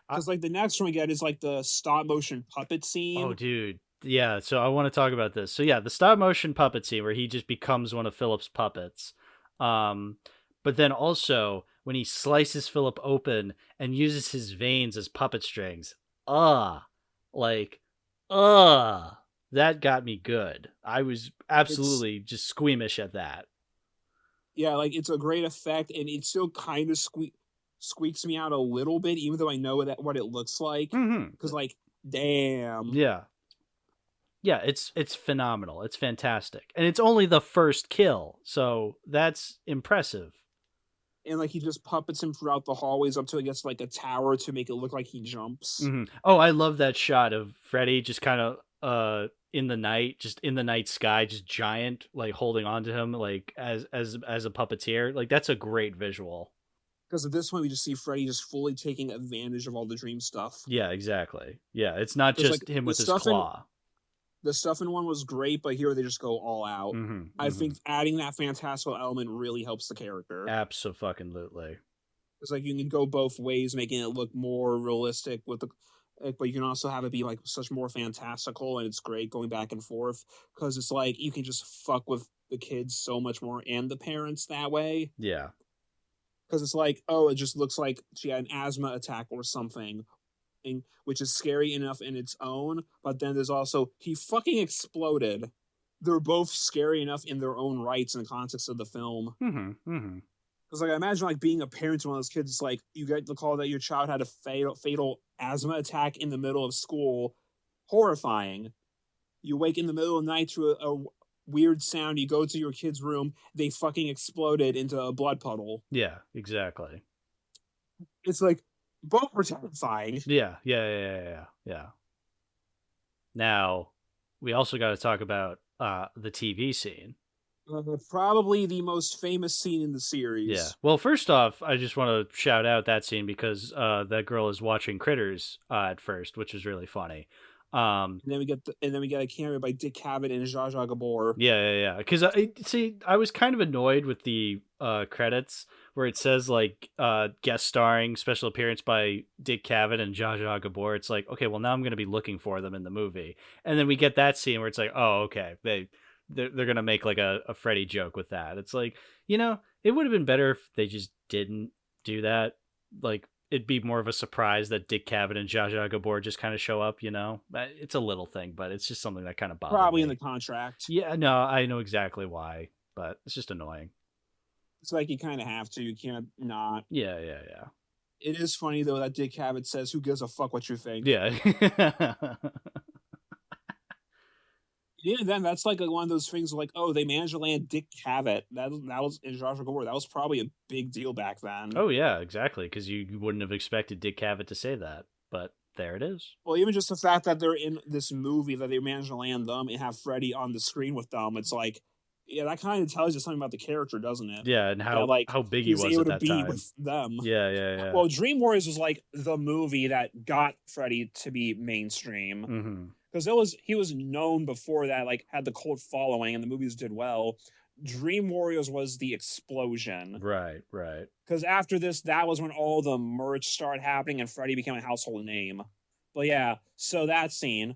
Speaker 2: Because, like, the next one we get is, like, the stop-motion puppet scene.
Speaker 1: Oh, dude. Yeah, so I want to talk about this. So, yeah, the stop-motion puppet scene where he just becomes one of Philip's puppets. But then also when he slices Philip open and uses his veins as puppet strings. That got me good. I was absolutely just squeamish at that.
Speaker 2: Yeah, like, it's a great effect, and it still kind of squeaks me out a little bit, even though I know what it looks like. Because, like, damn.
Speaker 1: Yeah. Yeah, it's phenomenal. It's fantastic. And it's only the first kill, so that's impressive.
Speaker 2: And like he just puppets him throughout the hallways up till he gets to, like, a tower to make it look like he jumps.
Speaker 1: Oh, I love that shot of Freddy just kind of in the night sky, just giant, like holding on to him, like as a puppeteer. Like, that's a great visual.
Speaker 2: Because at this point we just see Freddy just fully taking advantage of all the dream stuff.
Speaker 1: Yeah, exactly. Yeah, it's not just like, him with his claw.
Speaker 2: The stuff in one was great, but here they just go all out. I think adding that fantastical element really helps the character.
Speaker 1: Absolutely.
Speaker 2: It's like you can go both ways, making it look more realistic but you can also have it be like such more fantastical, and it's great going back and forth because it's like you can just fuck with the kids so much more and the parents that way.
Speaker 1: Yeah.
Speaker 2: Because it's like, oh, it just looks like she had an asthma attack or something, which is scary enough in its own, but then there's also, he fucking exploded. They're both scary enough in their own rights in the context of the film. Because like, I imagine like being a parent to one of those kids, it's like you get the call that your child had a fatal asthma attack in the middle of school. Horrifying. You wake in the middle of the night to a weird sound, you go to your kid's room, they fucking exploded into a blood puddle.
Speaker 1: Yeah, exactly.
Speaker 2: It's like, both were terrifying.
Speaker 1: Yeah. Now, we also got to talk about the TV scene.
Speaker 2: Probably the most famous scene in the series.
Speaker 1: Yeah. Well, first off, I just want to shout out that scene because that girl is watching Critters at first, which is really funny.
Speaker 2: And then we get a cameo by Dick Cavett and Zsa Zsa Gabor.
Speaker 1: Yeah. Because I was kind of annoyed with the credits where it says like guest starring, special appearance by Dick Cavett and Zsa Zsa Gabor. It's like, okay, well now I'm going to be looking for them in the movie, and then we get that scene where it's like, oh, okay, they're going to make like a Freddy joke with that. It's like, you know, it would have been better if they just didn't do that. Like, it'd be more of a surprise that Dick Cavett and Zsa Zsa Gabor just kind of show up, you know? It's a little thing, but it's just something that kind of bothers me.
Speaker 2: Probably in the contract.
Speaker 1: Yeah, no, I know exactly why. but it's just annoying.
Speaker 2: It's like you kind of have to. You can't not.
Speaker 1: Yeah.
Speaker 2: It is funny though that Dick Cavett says, "Who gives a fuck what you think?"
Speaker 1: Yeah.
Speaker 2: Yeah, then that's like one of those things like, oh, they managed to land Dick Cavett. That was in Joshua Gore. That was probably a big deal back then.
Speaker 1: Oh yeah, exactly. Because you wouldn't have expected Dick Cavett to say that, but there it is.
Speaker 2: Well, even just the fact that they're in this movie that they managed to land them and have Freddy on the screen with them, it's like, yeah, that kind of tells you something about the character, doesn't it?
Speaker 1: Yeah, and how big he was
Speaker 2: able
Speaker 1: at that
Speaker 2: to be
Speaker 1: time.
Speaker 2: with them.
Speaker 1: Yeah.
Speaker 2: Well, Dream Warriors was like the movie that got Freddy to be mainstream. Because he was known before that, like had the cult following, and the movies did well. Dream Warriors was the explosion.
Speaker 1: Right.
Speaker 2: Because after this, that was when all the merch started happening, and Freddy became a household name. But yeah, so that scene.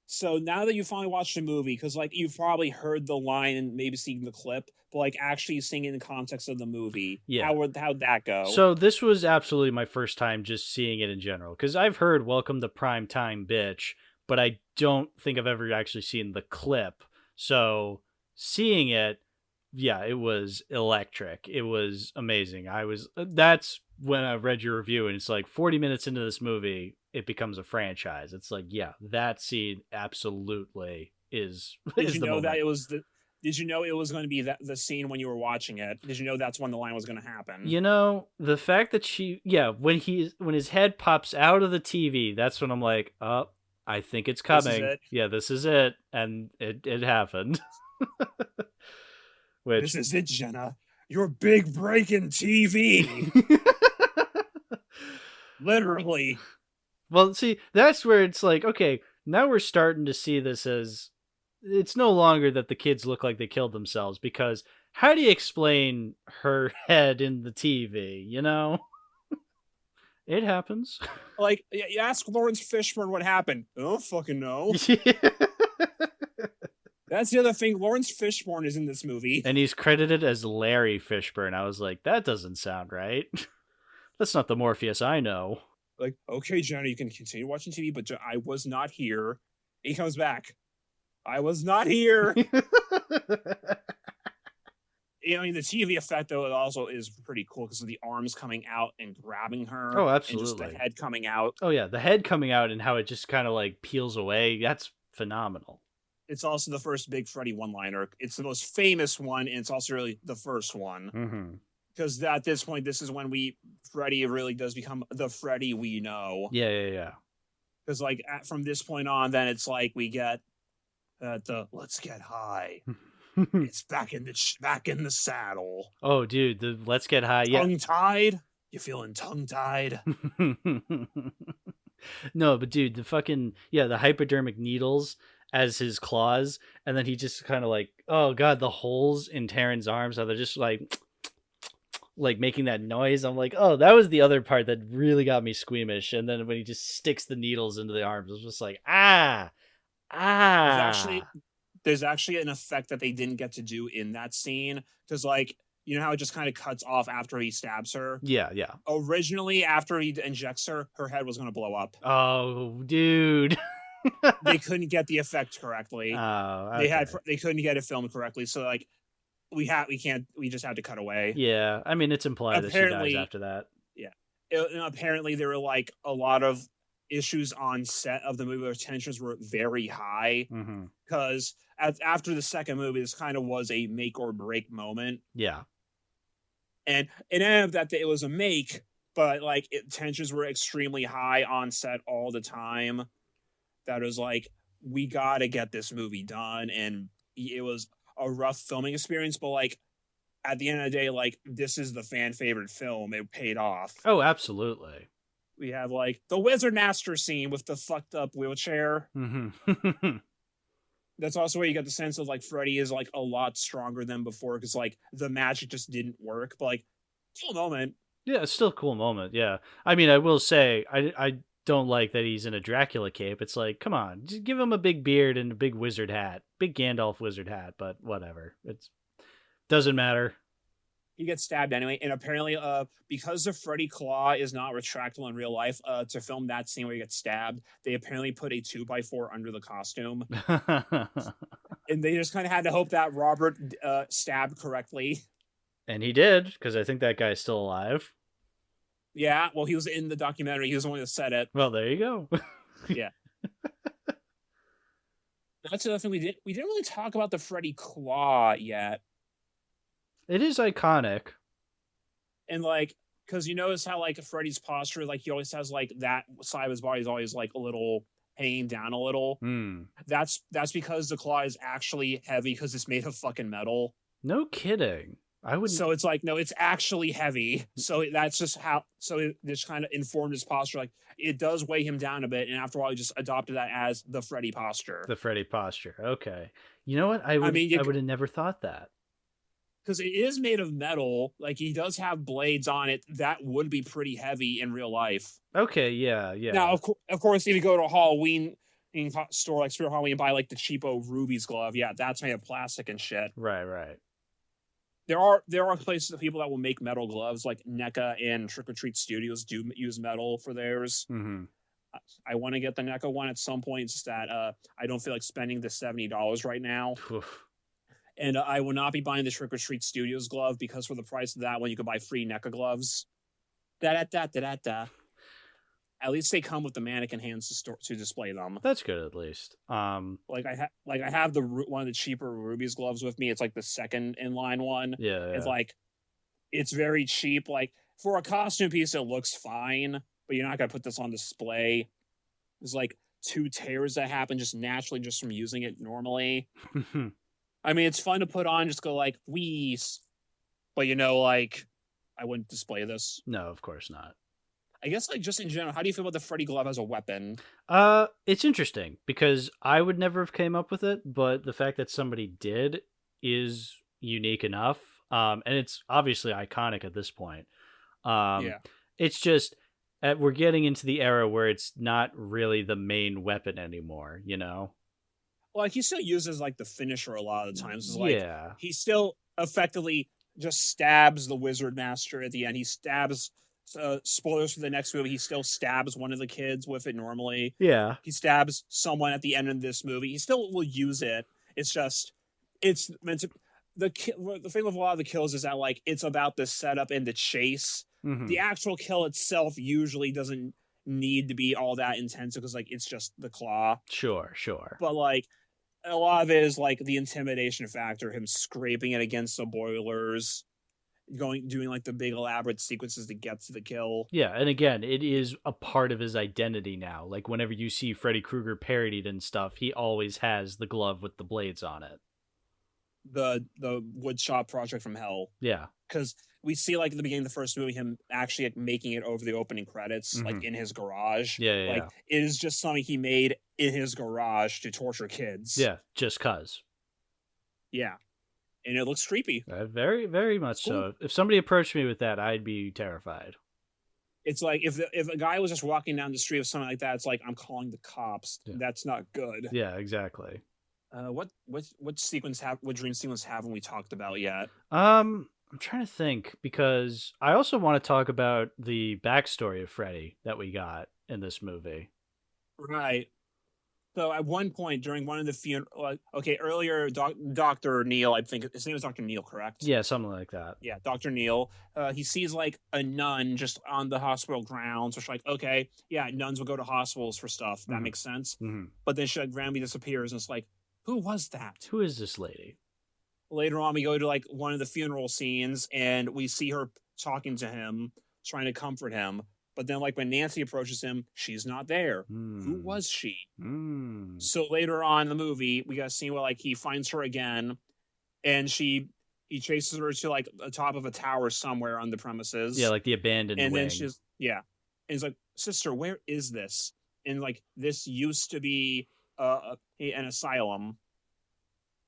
Speaker 2: So now that you finally watched the movie, because like you've probably heard the line and maybe seen the clip, but like actually seeing it in the context of the movie,
Speaker 1: yeah,
Speaker 2: how'd that go?
Speaker 1: So this was absolutely my first time just seeing it in general, because I've heard "Welcome to Prime Time, Bitch," but I don't think I've ever actually seen the clip. So seeing it, yeah, it was electric. It was amazing. That's when I read your review, and it's like 40 minutes into this movie, it becomes a franchise. It's like, yeah, that scene absolutely is.
Speaker 2: Did you know that it was Did you know it was going to be the scene when you were watching it? Did you know that's when the line was going to happen?
Speaker 1: You know, the fact that when his head pops out of the TV, that's when I'm like, oh, I think it's coming. This is it, and it happened.
Speaker 2: This is it, Jenna. Your big break in TV. Literally.
Speaker 1: Well, see, that's where it's like, okay, now we're starting to see this as it's no longer that the kids look like they killed themselves, because how do you explain her head in the TV, you know? It happens.
Speaker 2: Like, you ask Lawrence Fishburne what happened. I don't fucking know. That's the other thing. Lawrence Fishburne is in this movie.
Speaker 1: And he's credited as Larry Fishburne. I was like, that doesn't sound right. That's not the Morpheus I know.
Speaker 2: Like, okay, Jenna, you can continue watching TV, but I was not here. He comes back. I was not here. I mean, the TV effect, though, it also is pretty cool because of the arms coming out and grabbing her.
Speaker 1: Oh, absolutely.
Speaker 2: And just the head coming out.
Speaker 1: Oh, yeah. The head coming out and how it just kind of like peels away. That's phenomenal.
Speaker 2: It's also the first big Freddy one-liner. It's the most famous one, and it's also really the first one. Because at this point, this is when Freddy really does become the Freddy we know.
Speaker 1: Yeah.
Speaker 2: Because like from this point on, then it's like we get the "Let's get high." It's back in the saddle.
Speaker 1: Oh, dude, the "Let's get high."
Speaker 2: Tongue-tied? You feeling tongue-tied?
Speaker 1: No, but dude, the hypodermic needles as his claws, and then he just kind of like, oh god, the holes in Taryn's arms, how they're just like making that noise. I'm like, oh, that was the other part that really got me squeamish. And then when he just sticks the needles into the arms, it was just like,
Speaker 2: There's actually an effect that they didn't get to do in that scene, because like, you know how it just kind of cuts off after he stabs her?
Speaker 1: Yeah.
Speaker 2: Originally, after he injects her head was going to blow up.
Speaker 1: Oh, dude.
Speaker 2: They couldn't get the effect correctly.
Speaker 1: Oh, okay.
Speaker 2: They couldn't get it filmed correctly, so like we just had to cut away.
Speaker 1: Yeah, I mean, it's implied that she dies after that.
Speaker 2: Yeah, apparently there were like a lot of issues on set of the movie where tensions were very high, because after the second movie, this kind of was a make or break moment.
Speaker 1: Yeah,
Speaker 2: and it ended up that it was a make, but like tensions were extremely high on set all the time. That was like, we got to get this movie done, and it was a rough filming experience, but like at the end of the day, like this is the fan favorite film. It paid off.
Speaker 1: Oh, absolutely.
Speaker 2: We have like the Wizard Master scene with the fucked up wheelchair. That's also where you get the sense of like Freddy is like a lot stronger than before, because like the magic just didn't work. But like, cool moment.
Speaker 1: Yeah, it's still a cool moment. Yeah, I mean, I will say, I don't like that he's in a Dracula cape. It's like, come on, just give him a big beard and a big wizard hat, big Gandalf wizard hat. But whatever, it's doesn't matter.
Speaker 2: He gets stabbed anyway, and apparently, because the Freddy claw is not retractable in real life, to film that scene where he gets stabbed, they apparently put a 2x4 under the costume. And they just kind of had to hope that Robert stabbed correctly.
Speaker 1: And he did, because I think that guy's still alive.
Speaker 2: Yeah, well, he was in the documentary. He was the one that said it.
Speaker 1: Well, there you go.
Speaker 2: Yeah. That's another thing we didn't really talk about the Freddy claw yet.
Speaker 1: It is iconic.
Speaker 2: And like, because you notice how like Freddy's posture, like he always has like that side of his body is always like a little hanging down a little. That's because the claw is actually heavy because it's made of fucking metal.
Speaker 1: No kidding. I would.
Speaker 2: So it's like, no, it's actually heavy. So that's just how. So it just kind of informed his posture. Like it does weigh him down a bit, and after all, he just adopted that as the Freddy posture.
Speaker 1: The Freddy posture. Okay. You know what? I would have never thought that.
Speaker 2: Because it is made of metal. Like he does have blades on it. That would be pretty heavy in real life.
Speaker 1: Okay. Yeah.
Speaker 2: Now, of course, if you go to a Halloween store like Spirit Halloween and buy like the cheapo Ruby's glove, yeah, that's made of plastic and shit.
Speaker 1: Right.
Speaker 2: There are places of people that will make metal gloves, like NECA and Trick or Treat Studios do use metal for theirs.
Speaker 1: Mm-hmm.
Speaker 2: I want to get the NECA one at some point. It's just that I don't feel like spending the $70 right now. And I will not be buying the Trick or Treat Studios glove because for the price of that one, you could buy free NECA gloves. At least they come with the mannequin hands to display them.
Speaker 1: That's good, at least.
Speaker 2: Like I have one of the cheaper Ruby's gloves with me. It's like the second in line one.
Speaker 1: Yeah.
Speaker 2: It's like it's very cheap. Like for a costume piece, it looks fine, but you're not gonna put this on display. There's like 2 tears that happen just naturally just from using it normally. I mean, it's fun to put on, just go like wheeze, but like I wouldn't display this.
Speaker 1: No, of course not.
Speaker 2: I guess, like, just in general, how do you feel about the Freddy glove as a weapon?
Speaker 1: It's interesting because I would never have came up with it, but the fact that somebody did is unique enough. And it's obviously iconic at this point.
Speaker 2: Yeah.
Speaker 1: It's just we're getting into the era where it's not really the main weapon anymore, Well,
Speaker 2: like, he still uses, like, the finisher a lot of the times. It's like,
Speaker 1: yeah.
Speaker 2: He still effectively just stabs the Wizard Master at the end. He stabs... spoilers for the next movie, he still stabs one of the kids with it normally.
Speaker 1: Yeah.
Speaker 2: He stabs someone at the end of this movie. He still will use it. It's just, it's meant to... The thing with a lot of the kills is that, like, it's about the setup and the chase.
Speaker 1: Mm-hmm.
Speaker 2: The actual kill itself usually doesn't need to be all that intensive because, like, it's just the claw.
Speaker 1: Sure.
Speaker 2: But, like, a lot of it is, like, the intimidation factor, him scraping it against the boilers, doing like the big elaborate sequences to get to the kill.
Speaker 1: Yeah, and again, it is a part of his identity now. Like whenever you see Freddy Krueger parodied and stuff, he always has the glove with the blades on it.
Speaker 2: The woodshop project from hell.
Speaker 1: Yeah.
Speaker 2: Because we see like at the beginning of the first movie him actually like, making it over the opening credits, like in his garage.
Speaker 1: Yeah.
Speaker 2: Like it is just something he made in his garage to torture kids.
Speaker 1: Yeah, just cuz.
Speaker 2: Yeah. And it looks creepy.
Speaker 1: Very, very much so. If somebody approached me with that, I'd be terrified.
Speaker 2: It's like if a guy was just walking down the street with something like that, it's like I'm calling the cops. Yeah. That's not good.
Speaker 1: Yeah, exactly.
Speaker 2: What dream sequence haven't we talked about yet?
Speaker 1: I'm trying to think because I also want to talk about the backstory of Freddy that we got in this movie.
Speaker 2: Right. So at one point during one of the funerals, earlier, Dr. Neil, I think his name was Dr. Neil, correct?
Speaker 1: Yeah, something like that.
Speaker 2: Yeah, Dr. Neil. He sees like a nun just on the hospital grounds, which like, okay, yeah, nuns will go to hospitals for stuff. That makes sense.
Speaker 1: Mm-hmm.
Speaker 2: But then she like randomly disappears, and it's like, who was that?
Speaker 1: Who is this lady?
Speaker 2: Later on, we go to like one of the funeral scenes, and we see her talking to him, trying to comfort him. But then, like, when Nancy approaches him, she's not there. Who was she? So later on in the movie, we got a scene where, like, he finds her again, and he chases her to, like, the top of a tower somewhere on the premises.
Speaker 1: Yeah, like the abandoned wing.
Speaker 2: Then she's, yeah. And he's like, sister, where is this? And, like, this used to be an asylum,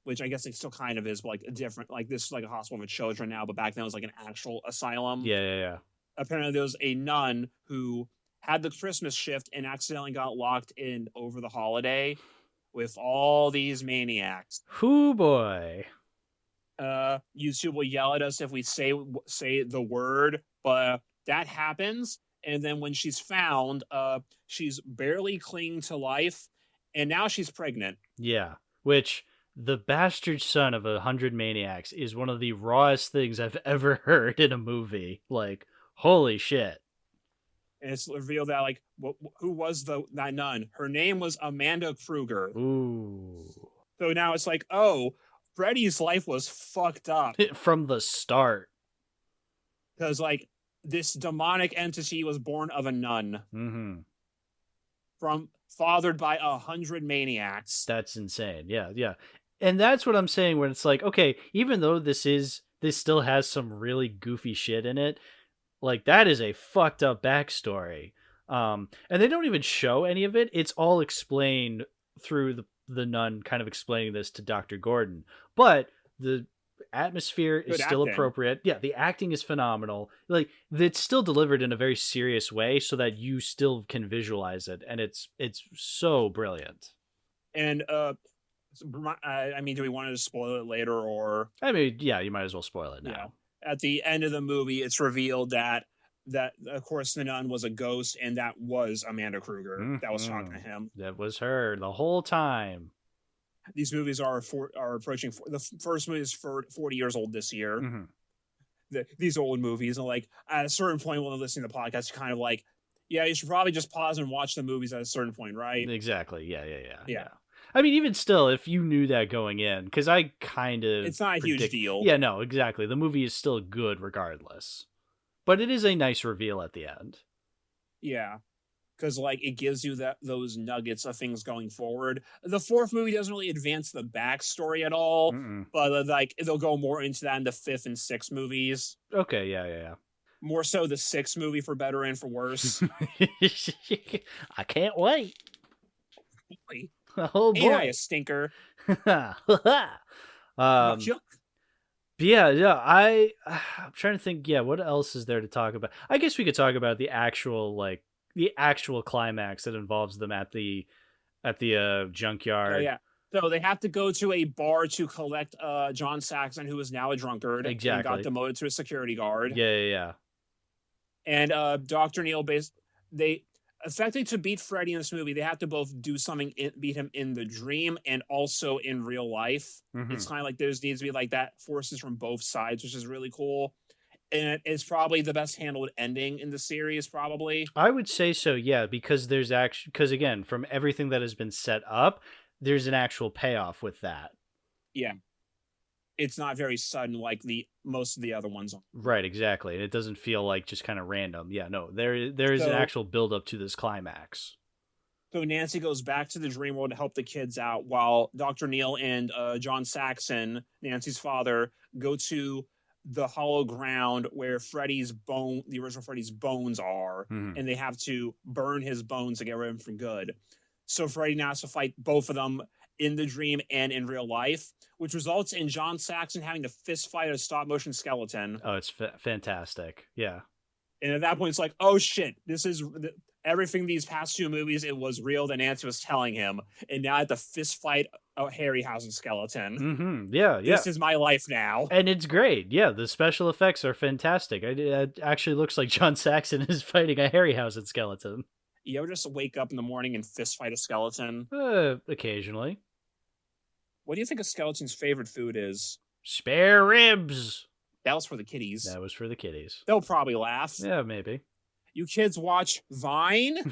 Speaker 2: which I guess it still kind of is, but, like, a different, like, this is, like, a hospital for children now, but back then it was, like, an actual asylum.
Speaker 1: Yeah.
Speaker 2: Apparently there was a nun who had the Christmas shift and accidentally got locked in over the holiday with all these maniacs.
Speaker 1: Hoo boy.
Speaker 2: YouTube will yell at us if we say the word, but that happens. And then when she's found, she's barely clinging to life, and now she's pregnant.
Speaker 1: Yeah, which the bastard son of 100 maniacs is one of the rawest things I've ever heard in a movie. Like, holy shit.
Speaker 2: And it's revealed that like who was that nun? Her name was Amanda Kruger.
Speaker 1: Ooh.
Speaker 2: So now it's like, oh, Freddy's life was fucked up
Speaker 1: from the start.
Speaker 2: Because like this demonic entity was born of a nun.
Speaker 1: Mm-hmm.
Speaker 2: Fathered by 100 maniacs.
Speaker 1: That's insane. Yeah. And that's what I'm saying when it's like, okay, even though this still has some really goofy shit in it, like that is a fucked up backstory. And they don't even show any of it. It's all explained through the nun kind of explaining this to Dr. Gordon. But the atmosphere is still appropriate. Yeah, the acting is phenomenal. Like it's still delivered in a very serious way so that you still can visualize it, and it's so brilliant.
Speaker 2: And I mean, do we want to spoil it later, or
Speaker 1: I mean, yeah, you might as well spoil it now.
Speaker 2: Yeah. At the end of the movie, it's revealed that of course the nun was a ghost, and that was Amanda Kruger. Mm-hmm. That was talking to him.
Speaker 1: That was her the whole time.
Speaker 2: These movies are approaching. The first movie is 40 years old this year. Mm-hmm. These old movies, and like at a certain point when listening to the podcast, kind of like, yeah, you should probably just pause and watch the movies at a certain point, right?
Speaker 1: Exactly. Yeah. I mean, even still, if you knew that going in, because I kind of...
Speaker 2: It's not a huge deal.
Speaker 1: Yeah, no, exactly. The movie is still good regardless. But it is a nice reveal at the end.
Speaker 2: Yeah. Because, like, it gives you those nuggets of things going forward. The fourth movie doesn't really advance the backstory at all. Mm-mm. But, like, they'll go more into that in the fifth and sixth movies.
Speaker 1: Okay, yeah.
Speaker 2: More so the sixth movie, for better and for worse.
Speaker 1: I can't wait.
Speaker 2: Oh boy, a stinker.
Speaker 1: Yeah. I'm trying to think. Yeah, what else is there to talk about? I guess we could talk about the actual climax that involves them at the junkyard.
Speaker 2: Oh yeah. So they have to go to a bar to collect John Saxon, who is now a drunkard.
Speaker 1: Exactly.
Speaker 2: And got demoted to a security guard.
Speaker 1: Yeah.
Speaker 2: And Dr. Neil effectively, to beat Freddy in this movie, they have to both do something, beat him in the dream and also in real life. Mm-hmm. It's kind of like there needs to be like that forces from both sides, which is really cool. And it's probably the best handled ending in the series, probably.
Speaker 1: I would say so, yeah, because again, from everything that has been set up, there's an actual payoff with that.
Speaker 2: Yeah. It's not very sudden like most of the other ones.
Speaker 1: Right, exactly. And it doesn't feel like just kind of random. Yeah, no, there is an actual build up to this climax.
Speaker 2: So Nancy goes back to the dream world to help the kids out while Dr. Neil and John Saxon, Nancy's father, go to the hollow ground where the original Freddy's bones are, and they have to burn his bones to get rid of him for good. So Freddy now has to fight both of them in the dream and in real life, which results in John Saxon having to fist fight a stop-motion skeleton.
Speaker 1: Oh, it's fantastic. Yeah.
Speaker 2: And at that point, it's like, oh, shit, this is everything these past two movies, it was real that Nancy was telling him. And now I have to fist fight a Harryhausen skeleton.
Speaker 1: Mm-hmm. Yeah.
Speaker 2: This is my life now.
Speaker 1: And it's great. Yeah, the special effects are fantastic. It actually looks like John Saxon is fighting a Harryhausen skeleton.
Speaker 2: You ever just wake up in the morning and fist fight a skeleton?
Speaker 1: Occasionally.
Speaker 2: What do you think a skeleton's favorite food is?
Speaker 1: Spare ribs.
Speaker 2: That was for the kiddies. They'll probably laugh.
Speaker 1: Yeah, maybe.
Speaker 2: You kids watch Vine?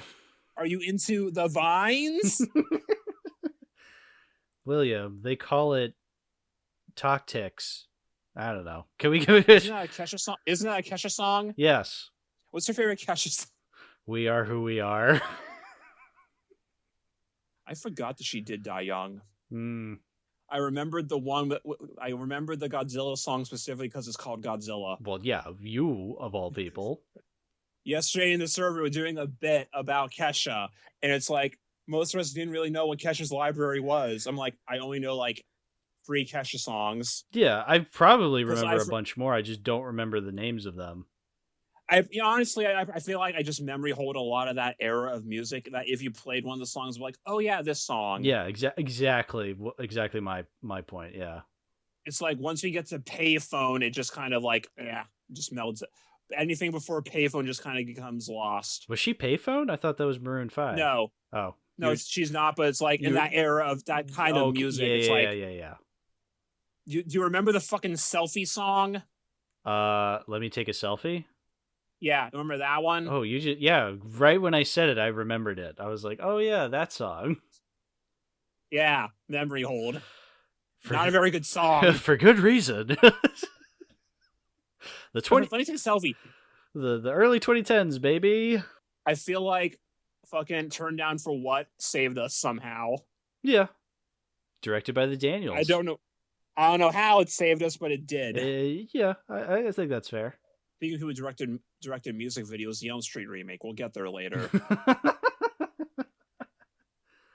Speaker 2: Are you into the Vines?
Speaker 1: William, they call it Tactics. I don't know. Can we go?
Speaker 2: Isn't that a Kesha song? Isn't that a Kesha song?
Speaker 1: Yes.
Speaker 2: What's your favorite Kesha song?
Speaker 1: We Are Who We Are.
Speaker 2: I forgot that she did die young.
Speaker 1: I
Speaker 2: remembered the Godzilla song specifically because it's called Godzilla.
Speaker 1: Well, yeah, you of all people.
Speaker 2: Yesterday in the server, we were doing a bit about Kesha, and it's like most of us didn't really know what Kesha's library was. I'm like, I only know like 3 Kesha songs.
Speaker 1: Yeah, I probably remember a bunch more. I just don't remember the names of them.
Speaker 2: Honestly, I feel like I just memory hold a lot of that era of music that if you played one of the songs, like, oh yeah, this song.
Speaker 1: Yeah, exactly my point. Yeah,
Speaker 2: it's like once we get to Payphone, it just kind of like just melts. Anything before Payphone just kind of becomes lost.
Speaker 1: Was she Payphone? I thought that was Maroon 5.
Speaker 2: No.
Speaker 1: Oh,
Speaker 2: No, she's not, but it's like in that era of that kind of music.
Speaker 1: Yeah,
Speaker 2: it's
Speaker 1: yeah,
Speaker 2: like,
Speaker 1: yeah.
Speaker 2: Do you remember the fucking selfie song?
Speaker 1: Let me take a selfie.
Speaker 2: Yeah, remember that one?
Speaker 1: Oh, yeah. Right when I said it, I remembered it. I was like, oh yeah, that song.
Speaker 2: Yeah, memory hold. Not a very good song.
Speaker 1: For good reason. The
Speaker 2: Let me take a selfie.
Speaker 1: The early 2010s, baby.
Speaker 2: I feel like fucking Turn Down for What saved us somehow.
Speaker 1: Yeah. Directed by the Daniels.
Speaker 2: I don't know how it saved us, but it did.
Speaker 1: Yeah, I think that's fair.
Speaker 2: Speaking of who directed music videos, the Elm Street remake. We'll get there later.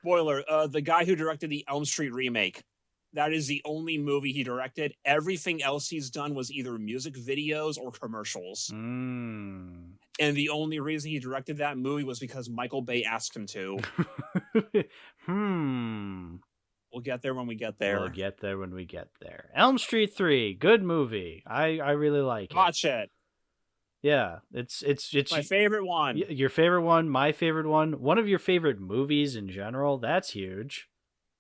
Speaker 2: Spoiler, the guy who directed the Elm Street remake, that is the only movie he directed. Everything else he's done was either music videos or commercials. And the only reason he directed that movie was because Michael Bay asked him to. We'll get there when we get there. Elm Street
Speaker 1: 3, good movie. I really like it.
Speaker 2: Watch it.
Speaker 1: Yeah, it's
Speaker 2: my favorite one.
Speaker 1: Your favorite one, my favorite one of your favorite movies in general. That's huge.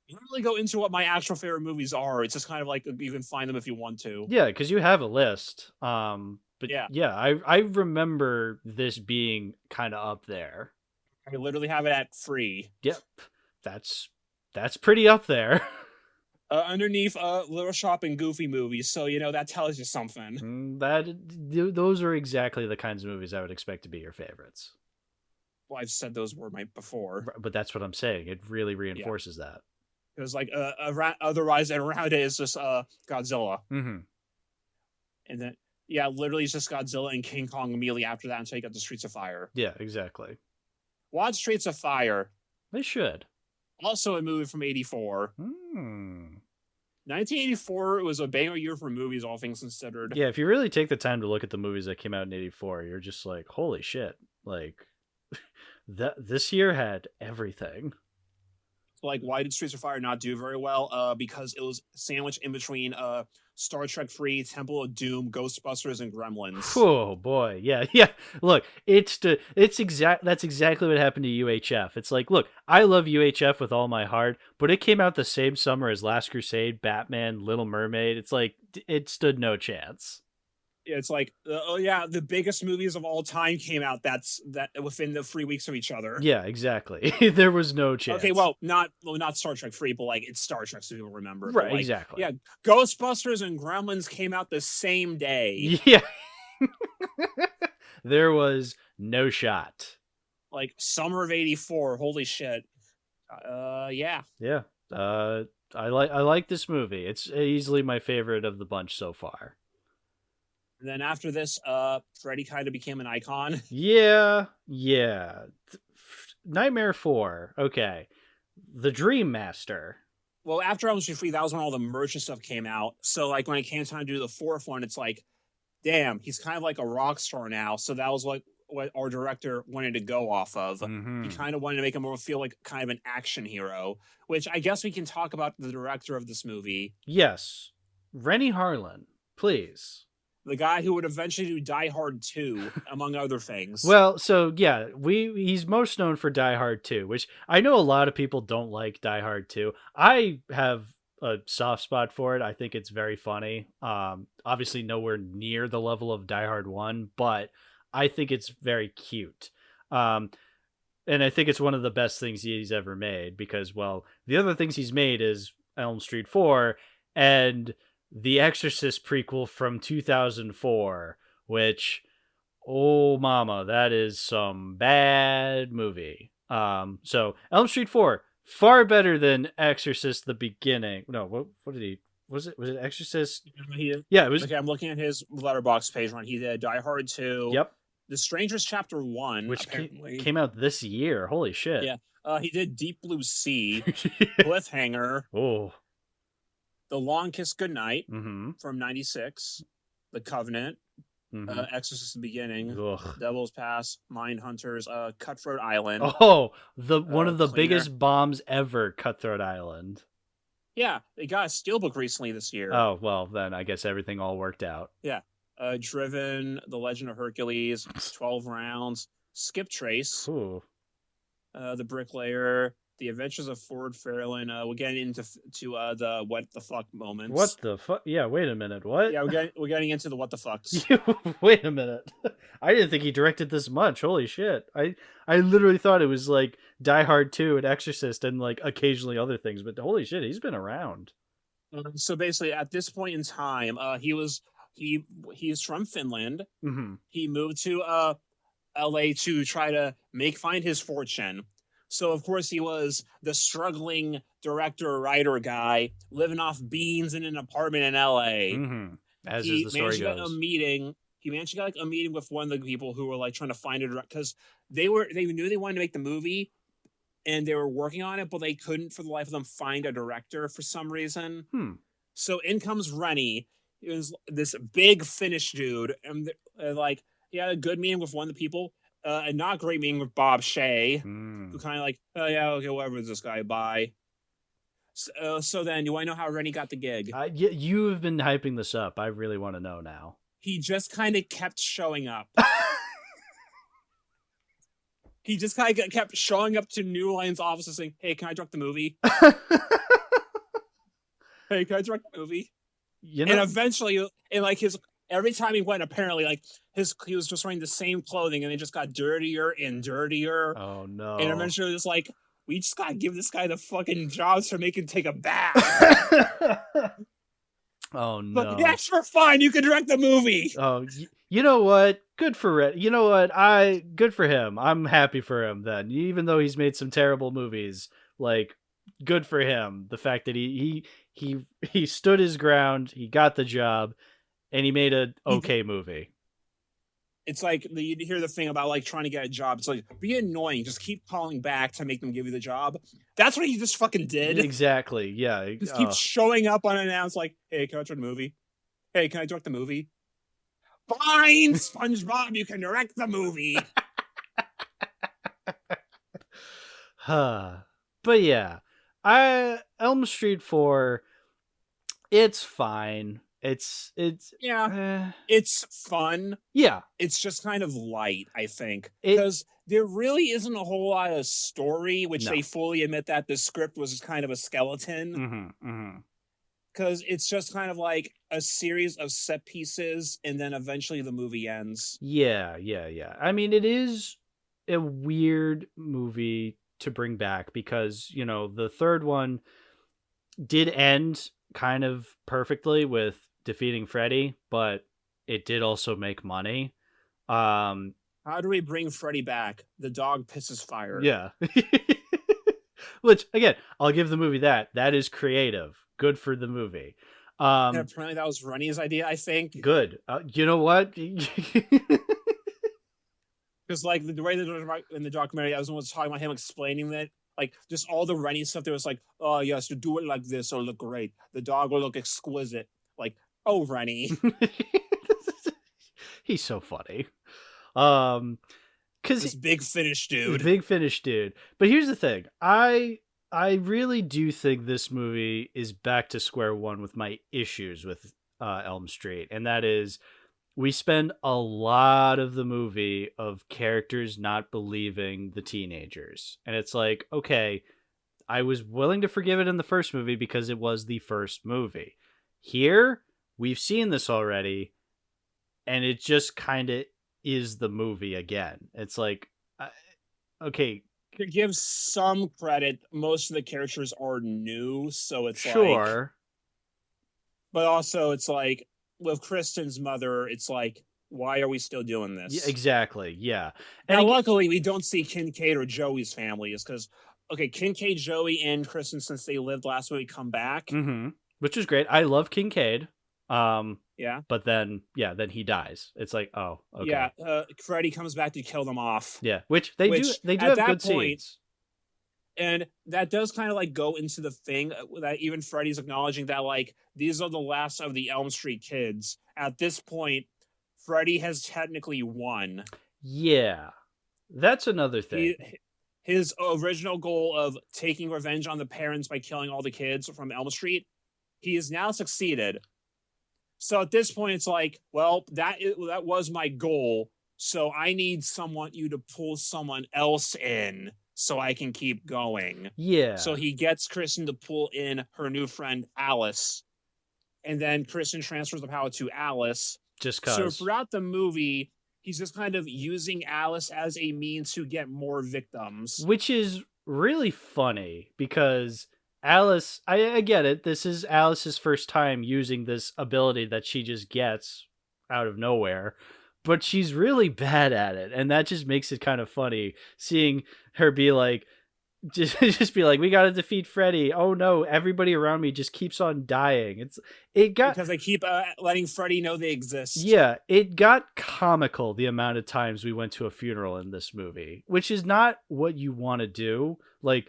Speaker 2: You don't really go into what my actual favorite movies are. It's just kind of like you can find them if you want to.
Speaker 1: Yeah, because you have a list. But yeah, I remember this being kind of up there.
Speaker 2: I literally have it at 3.
Speaker 1: Yep, that's pretty up there.
Speaker 2: Underneath Little Shop and Goofy movies, so that tells you something.
Speaker 1: Those are exactly the kinds of movies I would expect to be your favorites.
Speaker 2: Well, I've said those were before,
Speaker 1: but that's what I'm saying. It really reinforces that.
Speaker 2: Because otherwise around it is just Godzilla,
Speaker 1: and
Speaker 2: then literally it's just Godzilla and King Kong immediately after that until you get to Streets of Fire.
Speaker 1: Yeah, exactly.
Speaker 2: Watch Streets of Fire.
Speaker 1: They should.
Speaker 2: Also a movie from 84. 1984 was a banger year for movies, all things considered.
Speaker 1: Yeah, if you really take the time to look at the movies that came out in 84, you're just like, holy shit. Like, this year had everything.
Speaker 2: Like, why did Streets of Fire not do very well? Because it was sandwiched in between Star Trek 3, Temple of Doom, Ghostbusters, and Gremlins.
Speaker 1: Oh boy, yeah. Look, that's exactly what happened to UHF. It's like, look, I love UHF with all my heart, but it came out the same summer as Last Crusade, Batman, Little Mermaid. It's like it stood no chance.
Speaker 2: It's like, the biggest movies of all time came out that within the 3 weeks of each other.
Speaker 1: Yeah, exactly. There was no chance.
Speaker 2: Okay, well, not Star Trek 3, but like it's Star Trek, so people remember.
Speaker 1: Right,
Speaker 2: like,
Speaker 1: exactly.
Speaker 2: Yeah, Ghostbusters and Gremlins came out the same day.
Speaker 1: Yeah. There was no shot.
Speaker 2: Like summer of 84. Holy shit. Yeah.
Speaker 1: Yeah. I like this movie. It's easily my favorite of the bunch so far.
Speaker 2: And then after this, Freddy kind of became an icon.
Speaker 1: Yeah. Nightmare 4. Okay. The Dream Master.
Speaker 2: Well, after Elm Street 3, that was when all the merch and stuff came out. So, like, when it came time to do the 4th one, it's like, damn, he's kind of like a rock star now. So that was like what our director wanted to go off of. He kind of wanted to make him feel like kind of an action hero, which I guess we can talk about the director of this movie.
Speaker 1: Yes. Rennie Harlan, please.
Speaker 2: The guy who would eventually do Die Hard 2, among other things.
Speaker 1: Well, so yeah, he's most known for Die Hard 2, which I know a lot of people don't like Die Hard 2. I have a soft spot for it. I think it's very funny. Obviously nowhere near the level of Die Hard 1, but I think it's very cute. And I think it's one of the best things he's ever made because, well, the other things he's made is Elm Street 4 and The Exorcist prequel from 2004, which, oh mama, that is some bad movie. So Elm Street 4, far better than Exorcist the beginning. No, what did he? Was it Exorcist? Yeah, it was.
Speaker 2: Okay, I'm looking at his Letterboxd page one. He did Die Hard 2.
Speaker 1: Yep.
Speaker 2: The Strangers Chapter 1,
Speaker 1: which came out this year. Holy shit.
Speaker 2: Yeah. He did Deep Blue Sea, Cliffhanger.
Speaker 1: Oh.
Speaker 2: The Long Kiss Goodnight
Speaker 1: from
Speaker 2: '96, The Covenant, Exorcist: The Beginning,
Speaker 1: Ugh.
Speaker 2: Devil's Pass, Mindhunters, Cutthroat Island.
Speaker 1: Oh, one of the biggest bombs ever, Cutthroat Island.
Speaker 2: Yeah, they got a steelbook recently this year.
Speaker 1: Oh, well, then I guess everything all worked out.
Speaker 2: Yeah. Driven, The Legend of Hercules, 12 Rounds, Skip Trace,
Speaker 1: Ooh.
Speaker 2: The Bricklayer, The Adventures of Ford Fairlane. We're getting into the what the fuck moments.
Speaker 1: What the fuck? Yeah, wait a minute. What?
Speaker 2: Yeah, we're getting into the what the fucks.
Speaker 1: Wait a minute. I didn't think he directed this much. Holy shit. I literally thought it was like Die Hard 2 and Exorcist and like occasionally other things, but holy shit, he's been around.
Speaker 2: So basically, at this point in time, he's from Finland.
Speaker 1: Mm-hmm.
Speaker 2: He moved to LA to try to find his fortune. So of course he was the struggling director writer guy living off beans in an apartment in LA.
Speaker 1: Mm-hmm. As is the story goes.
Speaker 2: He managed to get like a meeting with one of the people who were like trying to find a director because they knew they wanted to make the movie and they were working on it, but they couldn't for the life of them find a director for some reason. So in comes Rennie. He was this big Finnish dude, and like he had a good meeting with one of the people, and not a great meeting with Bob Shea, who kind of like, oh yeah, okay, whatever is this guy, bye. So then, you want to know how Rennie got the gig?
Speaker 1: You have been hyping this up. I really want to know now.
Speaker 2: He just kind of kept showing up. He just kind of kept showing up to New Line's office saying, hey, can I direct the movie? Hey, can I direct the movie? And eventually, and like every time he went, apparently, like he was just wearing the same clothing, and it just got dirtier and dirtier.
Speaker 1: Oh no!
Speaker 2: And eventually, it was like, we just gotta give this guy the fucking job so make him take a bath.
Speaker 1: Oh no!
Speaker 2: But yeah, sure, fine. You can direct the movie.
Speaker 1: Oh, you know what? Good for Red. You know what? Good for him. I'm happy for him then. Even though he's made some terrible movies, like good for him. The fact that he stood his ground, he got the job, and he made an okay movie.
Speaker 2: It's like you hear the thing about like trying to get a job. It's like, be annoying. Just keep calling back to make them give you the job. That's what he just fucking did.
Speaker 1: Exactly. Yeah.
Speaker 2: Just keep showing up unannounced. Like, hey, can I direct the movie? Hey, can I direct the movie? Fine, SpongeBob, you can direct the movie.
Speaker 1: But yeah, Elm Street 4. It's fine. It's
Speaker 2: fun.
Speaker 1: Yeah.
Speaker 2: It's just kind of light, I think. Because there really isn't a whole lot of story, which they fully admit that the script was kind of a skeleton. Because it's just kind of like a series of set pieces, and then eventually the movie ends.
Speaker 1: Yeah. I mean, it is a weird movie to bring back because, the third one did end kind of perfectly with defeating Freddy, but it did also make money.
Speaker 2: How do we bring Freddy back? The dog pisses fire.
Speaker 1: Yeah. Which, again, I'll give the movie that. That is creative. Good for the movie.
Speaker 2: And apparently that was Rennie's idea, I think.
Speaker 1: Good. You know what?
Speaker 2: Because like the way in the documentary, I was talking about him explaining that, like, just all the Rennie stuff. There was like, oh yes, to do it like this, it'll look great. The dog will look exquisite. Like, oh, Rennie.
Speaker 1: He's so funny. Because
Speaker 2: this big Finnish dude.
Speaker 1: But here's the thing. I really do think this movie is back to square one with my issues with Elm Street, and that is we spend a lot of the movie of characters not believing the teenagers. And it's like, okay, I was willing to forgive it in the first movie because it was the first movie. Here, we've seen this already, and it just kind of is the movie again. It's like, okay.
Speaker 2: To give some credit, most of the characters are new, so it's
Speaker 1: sure.
Speaker 2: Like... But also, it's like, with Kristen's mother, it's like, why are we still doing this?
Speaker 1: Yeah, exactly, yeah.
Speaker 2: And now, luckily, we don't see Kincaid or Joey's family, is because, okay, Kincaid, Joey, and Kristen, since they lived last week, come back.
Speaker 1: Mm-hmm. Which is great. I love Kincaid.
Speaker 2: Yeah.
Speaker 1: But then he dies. It's like, oh, okay.
Speaker 2: Yeah, Freddy comes back to kill them off.
Speaker 1: Yeah, which they do have good scenes.
Speaker 2: And that does kind of like go into the thing that even Freddy's acknowledging that like these are the last of the Elm Street kids. At this point, Freddy has technically won.
Speaker 1: Yeah, that's another thing.
Speaker 2: His original goal of taking revenge on the parents by killing all the kids from Elm Street, he has now succeeded. So at this point, it's like, well, that was my goal. So I need you to pull someone else in so I can keep going.
Speaker 1: Yeah.
Speaker 2: So he gets Kristen to pull in her new friend Alice, and then Kristen transfers the power to Alice.
Speaker 1: Just
Speaker 2: So
Speaker 1: cause.
Speaker 2: throughout the movie, he's just kind of using Alice as a means to get more victims.
Speaker 1: Which is really funny because Alice, I get it. This is Alice's first time using this ability that she just gets out of nowhere, but she's really bad at it. And that just makes it kind of funny seeing her be like, just be like, we got to defeat Freddy. Oh no, everybody around me just keeps on dying.
Speaker 2: Because I keep letting Freddy know they exist.
Speaker 1: Yeah, it got comical the amount of times we went to a funeral in this movie, which is not what you want to do. Like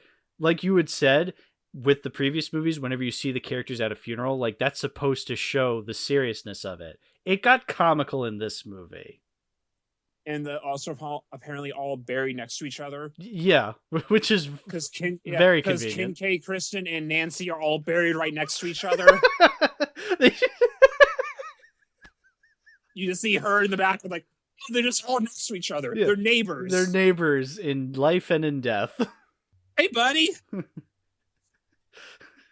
Speaker 1: you had said with the previous movies, whenever you see the characters at a funeral, like that's supposed to show the seriousness of it. It got comical in this movie.
Speaker 2: And also apparently all buried next to each other.
Speaker 1: Yeah, which is very convenient.
Speaker 2: Kincaid, Kristen, and Nancy are all buried right next to each other. You just see her in the back, like, oh, they're just all next to each other. Yeah. They're neighbors.
Speaker 1: They're neighbors in life and in death.
Speaker 2: Hey, buddy.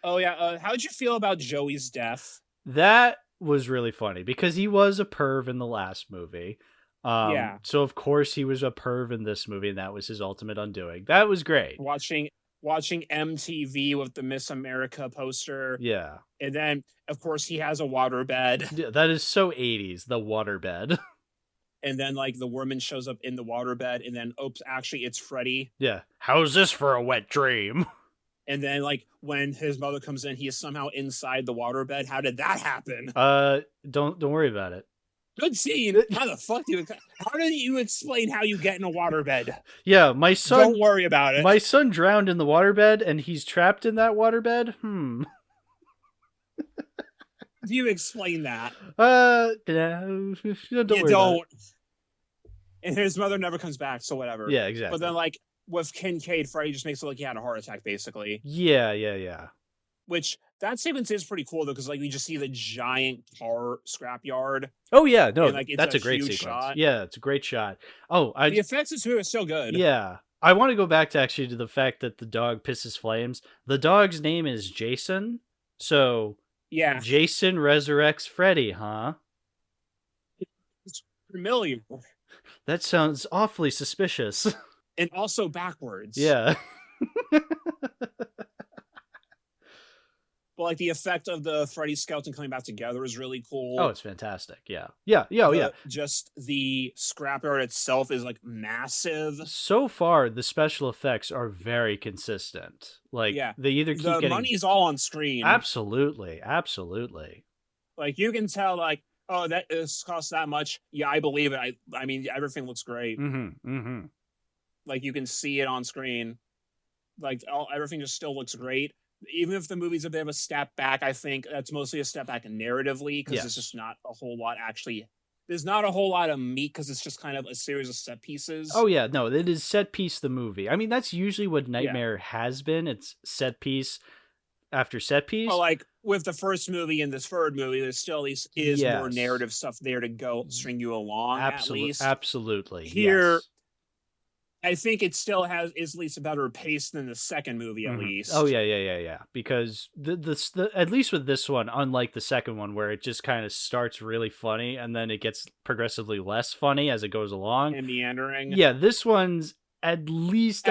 Speaker 2: Oh, yeah. How'd you feel about Joey's death?
Speaker 1: That was really funny because he was a perv in the last movie. Yeah. So of course he was a perv in this movie, and that was his ultimate undoing. That was great.
Speaker 2: Watching MTV with the Miss America poster.
Speaker 1: Yeah.
Speaker 2: And then of course he has a waterbed.
Speaker 1: Yeah, that is so 80s, the waterbed.
Speaker 2: And then like the woman shows up in the waterbed, and then oops, actually it's Freddy.
Speaker 1: Yeah. How's this for a wet dream?
Speaker 2: And then like when his mother comes in, he is somehow inside the waterbed. How did that happen?
Speaker 1: Don't worry about it.
Speaker 2: Good scene. How the fuck how did you explain how you get in a waterbed?
Speaker 1: Yeah, my son.
Speaker 2: Don't worry about it.
Speaker 1: My son drowned in the waterbed, and he's trapped in that waterbed.
Speaker 2: Do you explain that?
Speaker 1: No,
Speaker 2: don't. And his mother never comes back, so whatever.
Speaker 1: Yeah, exactly.
Speaker 2: But then, like with Kincaid, Freddy just makes it like he had a heart attack, basically.
Speaker 1: Yeah.
Speaker 2: Which that sequence is pretty cool though, because like we just see the giant car scrapyard.
Speaker 1: Oh yeah, no,
Speaker 2: and, like,
Speaker 1: that's a great sequence.
Speaker 2: Shot.
Speaker 1: Yeah, it's a great shot. Oh,
Speaker 2: the effects in this movie are still good.
Speaker 1: Yeah, I want to go back to the fact that the dog pisses flames. The dog's name is Jason, so
Speaker 2: yeah,
Speaker 1: Jason resurrects Freddy, huh?
Speaker 2: It's familiar.
Speaker 1: That sounds awfully suspicious.
Speaker 2: And also backwards.
Speaker 1: Yeah.
Speaker 2: But like the effect of the Freddy skeleton coming back together is really cool.
Speaker 1: Oh, it's fantastic. Yeah.
Speaker 2: Just the scrapyard itself is like massive.
Speaker 1: So far, the special effects are very consistent. Like they either keep
Speaker 2: the money's all on screen.
Speaker 1: Absolutely.
Speaker 2: Like you can tell, like, oh, that is cost that much. Yeah, I believe it. I mean, everything looks great. Like you can see it on screen. Like everything just still looks great. Even if the movie's a bit of a step back, I think that's mostly a step back narratively, because it's just not a whole lot actually. There's not a whole lot of meat, because it's just kind of a series of set pieces.
Speaker 1: Oh yeah, no, it is set piece the movie. I mean, that's usually what Nightmare has been. It's set piece after set piece.
Speaker 2: Well, like with the first movie and this third movie, there still at least is more narrative stuff there to go string you along. At least,
Speaker 1: absolutely.
Speaker 2: Here, I think it still is at least a better pace than the second movie, at least.
Speaker 1: Oh yeah. Because the at least with this one, unlike the second one, where it just kind of starts really funny and then it gets progressively less funny as it goes along
Speaker 2: and meandering.
Speaker 1: Yeah, this one's at least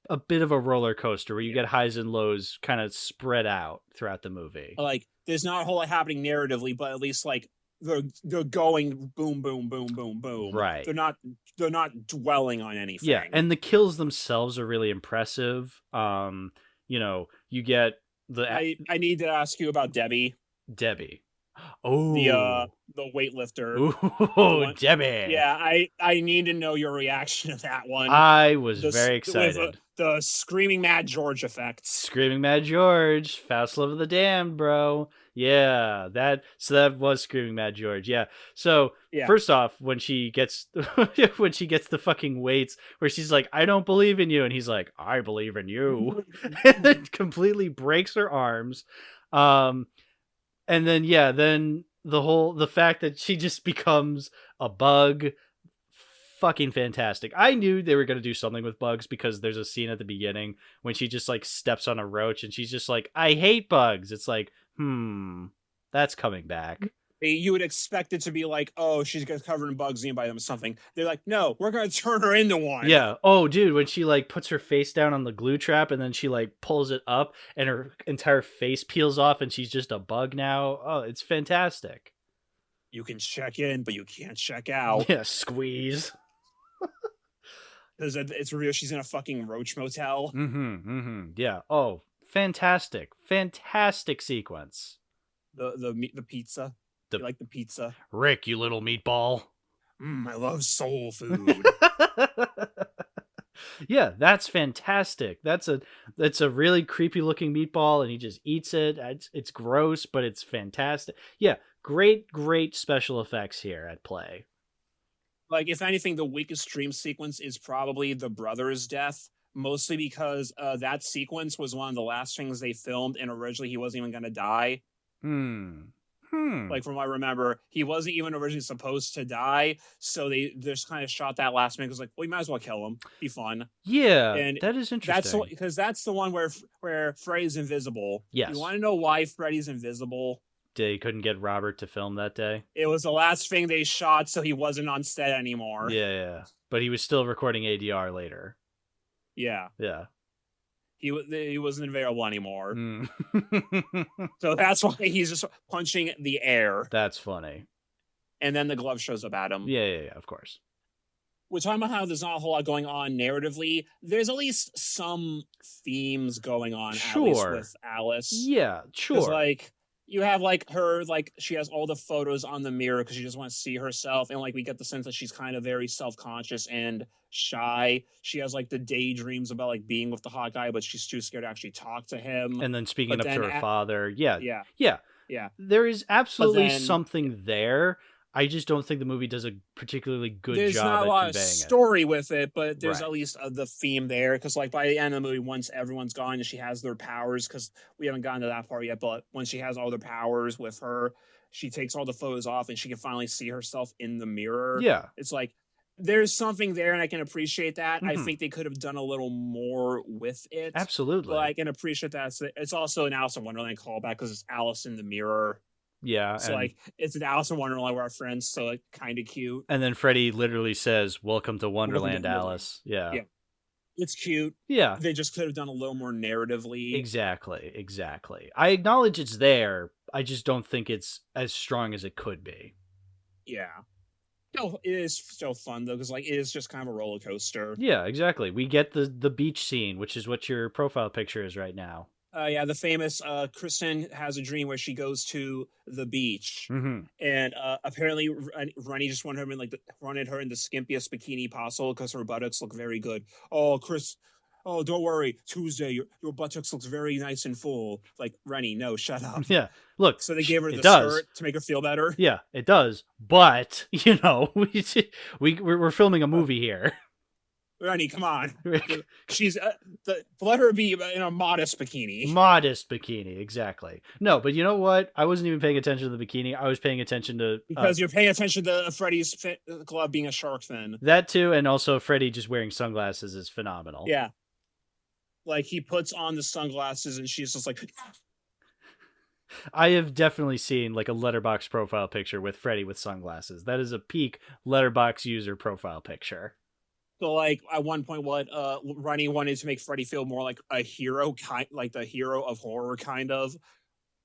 Speaker 1: a bit of a roller coaster where you get highs and lows kind of spread out throughout the movie.
Speaker 2: Like there's not a whole lot happening narratively, but at least like they're going boom, boom, boom, boom, boom.
Speaker 1: Right.
Speaker 2: They're not dwelling on anything.
Speaker 1: Yeah, and the kills themselves are really impressive. You get the.
Speaker 2: I need to ask you about Debbie.
Speaker 1: Oh,
Speaker 2: the weightlifter.
Speaker 1: Oh, Debbie.
Speaker 2: Yeah, I need to know your reaction to that one.
Speaker 1: I was very excited.
Speaker 2: The Screaming Mad George effect.
Speaker 1: Screaming Mad George, Fast Love of the Damned, bro. Yeah, that was Screaming Mad George. Yeah. So first off, when she gets the fucking weights, where she's like, "I don't believe in you," and he's like, "I believe in you," and it completely breaks her arms. And then the fact that she just becomes a bug fucking fantastic. I knew they were going to do something with bugs because there's a scene at the beginning when she just like steps on a roach and she's just like, I hate bugs. It's like, that's coming back.
Speaker 2: You would expect it to be like, oh, she's covered in bugs and by them or something. They're like, no, we're going to turn her into one.
Speaker 1: Yeah. Oh, dude, when she like puts her face down on the glue trap and then she like pulls it up and her entire face peels off and she's just a bug now. Oh, it's fantastic.
Speaker 2: You can check in, but you can't check out.
Speaker 1: Yeah, squeeze.
Speaker 2: Because it's real. She's in a fucking roach motel.
Speaker 1: Yeah. Oh, fantastic. Fantastic sequence.
Speaker 2: The pizza. You like the pizza?
Speaker 1: Rick, you little meatball.
Speaker 2: I love soul food.
Speaker 1: Yeah, that's fantastic. That's a really creepy looking meatball, and he just eats it. It's gross, but it's fantastic. Yeah, great special effects here at play.
Speaker 2: Like, if anything, the weakest dream sequence is probably the brother's death, mostly because that sequence was one of the last things they filmed, and originally he wasn't even going to die. Like, from what I remember, he wasn't even originally supposed to die, so they just kind of shot that last minute. It was like, well, you might as well kill him. Be fun.
Speaker 1: Yeah,
Speaker 2: and
Speaker 1: that is interesting.
Speaker 2: Because that's the one where Freddy's invisible.
Speaker 1: Yes.
Speaker 2: You want to know why Freddy's invisible?
Speaker 1: They couldn't get Robert to film that day.
Speaker 2: It was the last thing they shot, so he wasn't on set anymore.
Speaker 1: Yeah. But he was still recording ADR later.
Speaker 2: Yeah. He wasn't available anymore. So that's why he's just punching the air.
Speaker 1: That's funny.
Speaker 2: And then the glove shows up at him.
Speaker 1: Yeah, of course.
Speaker 2: We're talking about how there's not a whole lot going on narratively. There's at least some themes going on, at least with Alice.
Speaker 1: Yeah, sure.
Speaker 2: Because, like, you have, like, her, like, she has all the photos on the mirror because she just wants to see herself. And, like, we get the sense that she's kind of very self-conscious and shy. She has, like, the daydreams about, like, being with the hot guy, but she's too scared to actually talk to him.
Speaker 1: And then speaking up to her father. Yeah. There is absolutely something there. I just don't think the movie does a particularly good job at conveying it.
Speaker 2: There's not a lot of story with it, but there's at least the theme there. Because, like, by the end of the movie, once everyone's gone and she has their powers, because we haven't gotten to that part yet, but once she has all their powers with her, she takes all the photos off and she can finally see herself in the mirror.
Speaker 1: Yeah.
Speaker 2: It's like, there's something there, and I can appreciate that. I think they could have done a little more with it.
Speaker 1: Absolutely.
Speaker 2: But I can appreciate that. It's also an Alice in Wonderland callback because it's Alice in the mirror.
Speaker 1: Yeah.
Speaker 2: So, like, it's an Alice in Wonderland with our friends, so, like, kind of cute.
Speaker 1: And then Freddy literally says, "Welcome to Wonderland, Alice." Yeah.
Speaker 2: It's cute.
Speaker 1: Yeah.
Speaker 2: They just could have done a little more narratively.
Speaker 1: Exactly. I acknowledge it's there. I just don't think it's as strong as it could be.
Speaker 2: Yeah. No, it is still fun, though, because, like, it is just kind of a roller coaster.
Speaker 1: Yeah, exactly. We get the beach scene, which is what your profile picture is right now.
Speaker 2: The famous Kristen has a dream where she goes to the beach, and apparently Rennie just wanted her in wanted her in the skimpiest bikini possible because her buttocks look very good. Oh, Chris, oh, don't worry, Tuesday your buttocks looks very nice and full. Like, Rennie, no, shut up.
Speaker 1: Yeah, look.
Speaker 2: So they gave her the skirt to make her feel better.
Speaker 1: Yeah, it does. But we're filming a movie here.
Speaker 2: Rennie, come on. She's let her be in a modest bikini.
Speaker 1: Modest bikini, exactly. No, but you know what? I wasn't even paying attention to the bikini. I was paying attention to
Speaker 2: because you're paying attention to Freddy's glove being a shark fin.
Speaker 1: That too, and also Freddy just wearing sunglasses is phenomenal.
Speaker 2: Yeah, like he puts on the sunglasses and she's just like.
Speaker 1: I have definitely seen like a Letterboxd profile picture with Freddy with sunglasses. That is a peak Letterboxd user profile picture.
Speaker 2: So, like, at one point, Rennie wanted to make Freddy feel more like a hero, like the hero of horror, kind of.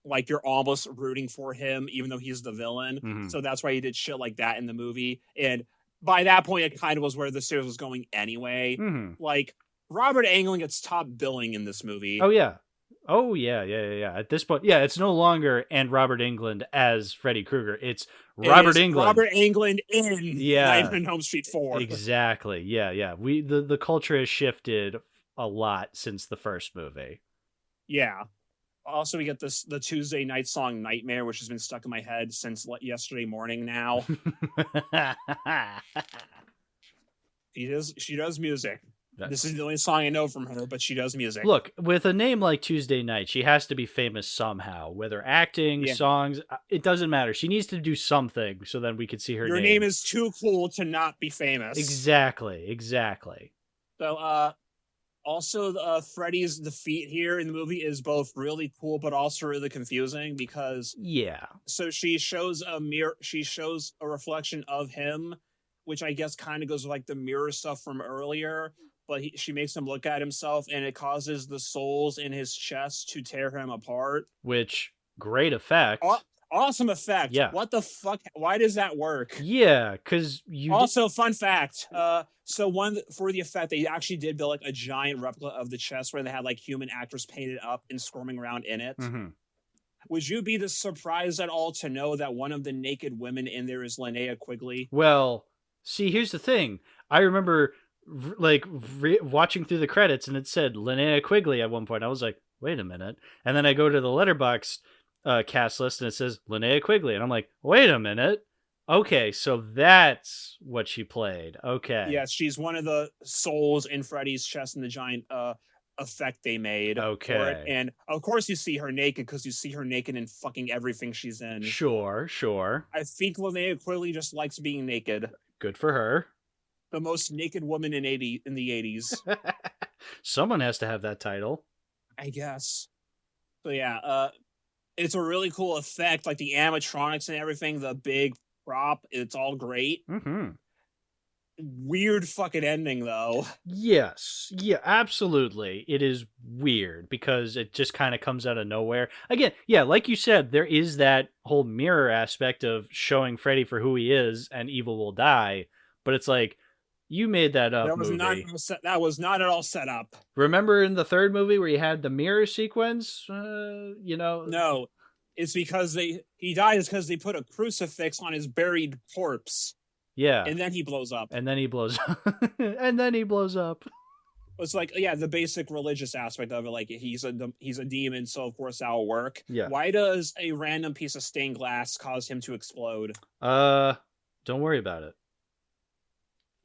Speaker 2: Like, you're almost rooting for him, even though he's the villain. So that's why he did shit like that in the movie. And by that point, it kind of was where the series was going anyway. Like, Robert Englund gets top billing in this movie.
Speaker 1: Oh, yeah. At this point, it's no longer and Robert Englund as Freddy Krueger. It's Robert Englund.
Speaker 2: Robert Englund in Nightmare on Elm Street 4.
Speaker 1: Exactly. Yeah. The culture has shifted a lot since the first movie. Yeah.
Speaker 2: Also, we get the Tuesday night song Nightmare, which has been stuck in my head since yesterday morning now. She does music. This is the only song I know from her, but she does music.
Speaker 1: Look, with a name like Tuesday Night, she has to be famous somehow. Whether acting, songs, it doesn't matter. She needs to do something so then we can see her
Speaker 2: Your name is too cool to not be famous.
Speaker 1: Exactly.
Speaker 2: So, also, Freddy's defeat here in the movie is both really cool, but also really confusing because so she shows a mirror. She shows a reflection of him, which I guess kind of goes with like the mirror stuff from earlier. But she makes him look at himself, and it causes the souls in his chest to tear him apart.
Speaker 1: Which great effect.
Speaker 2: Awesome effect.
Speaker 1: Yeah.
Speaker 2: What the fuck? Why does that work?
Speaker 1: Yeah, because you.
Speaker 2: Also, fun fact. So one for the effect, they actually did build like a giant replica of the chest where they had like human actors painted up and squirming around in it.
Speaker 1: Mm-hmm.
Speaker 2: Would you be surprised at all to know that one of the naked women in there is Linnea Quigley?
Speaker 1: Well, see, here's the thing. I remember watching through the credits and it said Linnea Quigley at one point. I was like, wait a minute. And then I go to the Letterboxd cast list and it says Linnea Quigley. And I'm like, wait a minute. Okay, so that's what she played. Okay.
Speaker 2: Yes, she's one of the souls in Freddy's chest in the giant effect they made for it. And of course you see her naked because you see her naked in fucking everything she's in.
Speaker 1: Sure.
Speaker 2: I think Linnea Quigley just likes being naked.
Speaker 1: Good for her.
Speaker 2: The most naked woman in the 80s.
Speaker 1: Someone has to have that title.
Speaker 2: I guess. So yeah, it's a really cool effect, like the animatronics and everything, the big prop, it's all great.
Speaker 1: Mm-hmm.
Speaker 2: Weird fucking ending though.
Speaker 1: Yes. Yeah, absolutely. It is weird because it just kind of comes out of nowhere. Again, yeah, like you said, there is that whole mirror aspect of showing Freddy for who he is and evil will die, but it's like, you made that up.
Speaker 2: That was not at all set up.
Speaker 1: Remember in the third movie where you had the mirror sequence? No,
Speaker 2: it's because he dies because they put a crucifix on his buried corpse.
Speaker 1: Yeah,
Speaker 2: and then he blows up.
Speaker 1: And then he blows up.
Speaker 2: It's like, yeah, the basic religious aspect of it. Like he's a demon, so of course that'll work.
Speaker 1: Yeah.
Speaker 2: Why does a random piece of stained glass cause him to explode?
Speaker 1: Don't worry about it.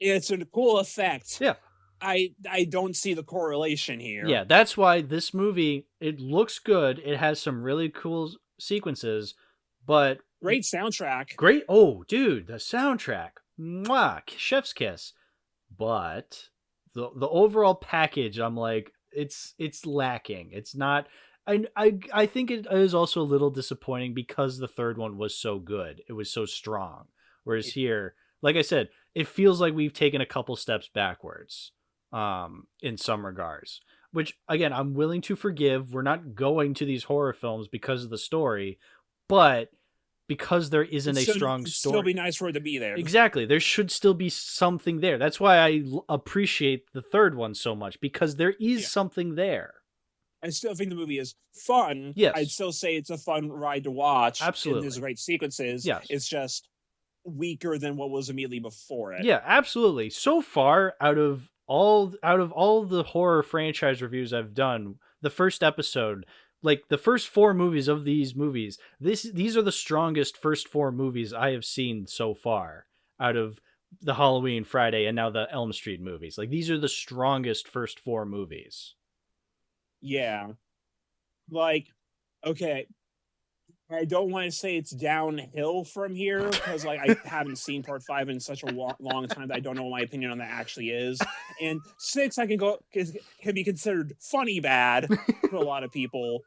Speaker 2: It's a cool effect.
Speaker 1: Yeah.
Speaker 2: I don't see the correlation here.
Speaker 1: Yeah, that's why this movie, it looks good. It has some really cool sequences, but...
Speaker 2: Great soundtrack.
Speaker 1: Great. Oh, dude, the soundtrack. Mwah, chef's kiss. But the overall package, I'm like, it's lacking. It's not... I think it is also a little disappointing because the third one was so good. It was so strong. Whereas here, like I said, it feels like we've taken a couple steps backwards in some regards, which again, I'm willing to forgive. We're not going to these horror films because of the story, but because there isn't a strong story.
Speaker 2: Still be nice for it to be there.
Speaker 1: Exactly. There should still be something there. That's why I appreciate the third one so much, because there is something there.
Speaker 2: I still think the movie is fun.
Speaker 1: Yes.
Speaker 2: I'd still say it's a fun ride to watch.
Speaker 1: Absolutely.
Speaker 2: And there's great sequences.
Speaker 1: Yes.
Speaker 2: It's just weaker than what was immediately before it.
Speaker 1: Yeah, absolutely. So far, out of all the horror franchise reviews I've done, the first episode, like the first 4 movies of these movies, these are the strongest first 4 movies I have seen so far out of the Halloween, Friday, and now the Elm Street movies. Like, these are the strongest first 4 movies.
Speaker 2: Yeah. Like, okay, I don't want to say it's downhill from here because, like, I haven't seen part 5 in such a long time that I don't know what my opinion on that actually is. And 6, I can be considered funny bad for a lot of people.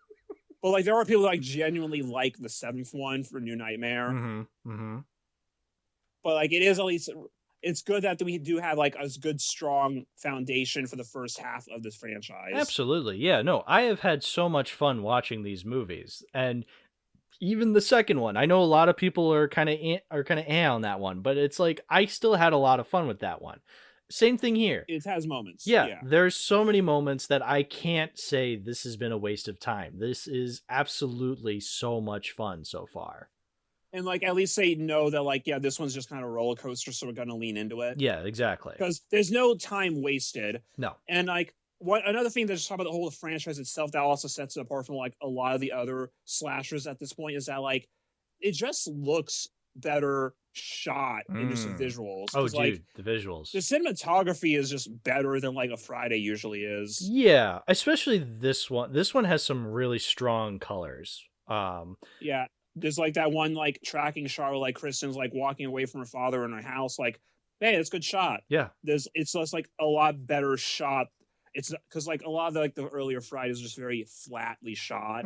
Speaker 2: But, like, there are people that, like, genuinely like the 7th one for New Nightmare.
Speaker 1: Mm-hmm. Mm-hmm.
Speaker 2: But, like, it is at least... It's good that we do have, like, a good, strong foundation for the first half of this franchise.
Speaker 1: Absolutely. Yeah, no, I have had so much fun watching these movies. And even the second one, I know a lot of people are kind of on that one, but it's like, I still had a lot of fun with that one. Same thing here.
Speaker 2: It has moments.
Speaker 1: Yeah, there's so many moments that I can't say this has been a waste of time. This is absolutely so much fun so far.
Speaker 2: And, like, at least say no that, like, yeah, this one's just kind of a roller coaster, so we're going to lean into it.
Speaker 1: Yeah, exactly.
Speaker 2: Because there's no time wasted.
Speaker 1: No.
Speaker 2: And, like, another thing that's talk about the whole franchise itself that also sets it apart from, like, a lot of the other slashers at this point is that, like, it just looks better shot in just the visuals.
Speaker 1: Oh,
Speaker 2: dude, like,
Speaker 1: the visuals.
Speaker 2: The cinematography is just better than like a Friday usually is.
Speaker 1: Yeah, especially this one. This one has some really strong colors.
Speaker 2: Yeah, there's like that one like tracking shot where like Kristen's like walking away from her father in her house. Like, hey, that's a good shot.
Speaker 1: Yeah,
Speaker 2: it's just like a lot better shot. It's because like a lot of the earlier Fridays are just very flatly shot.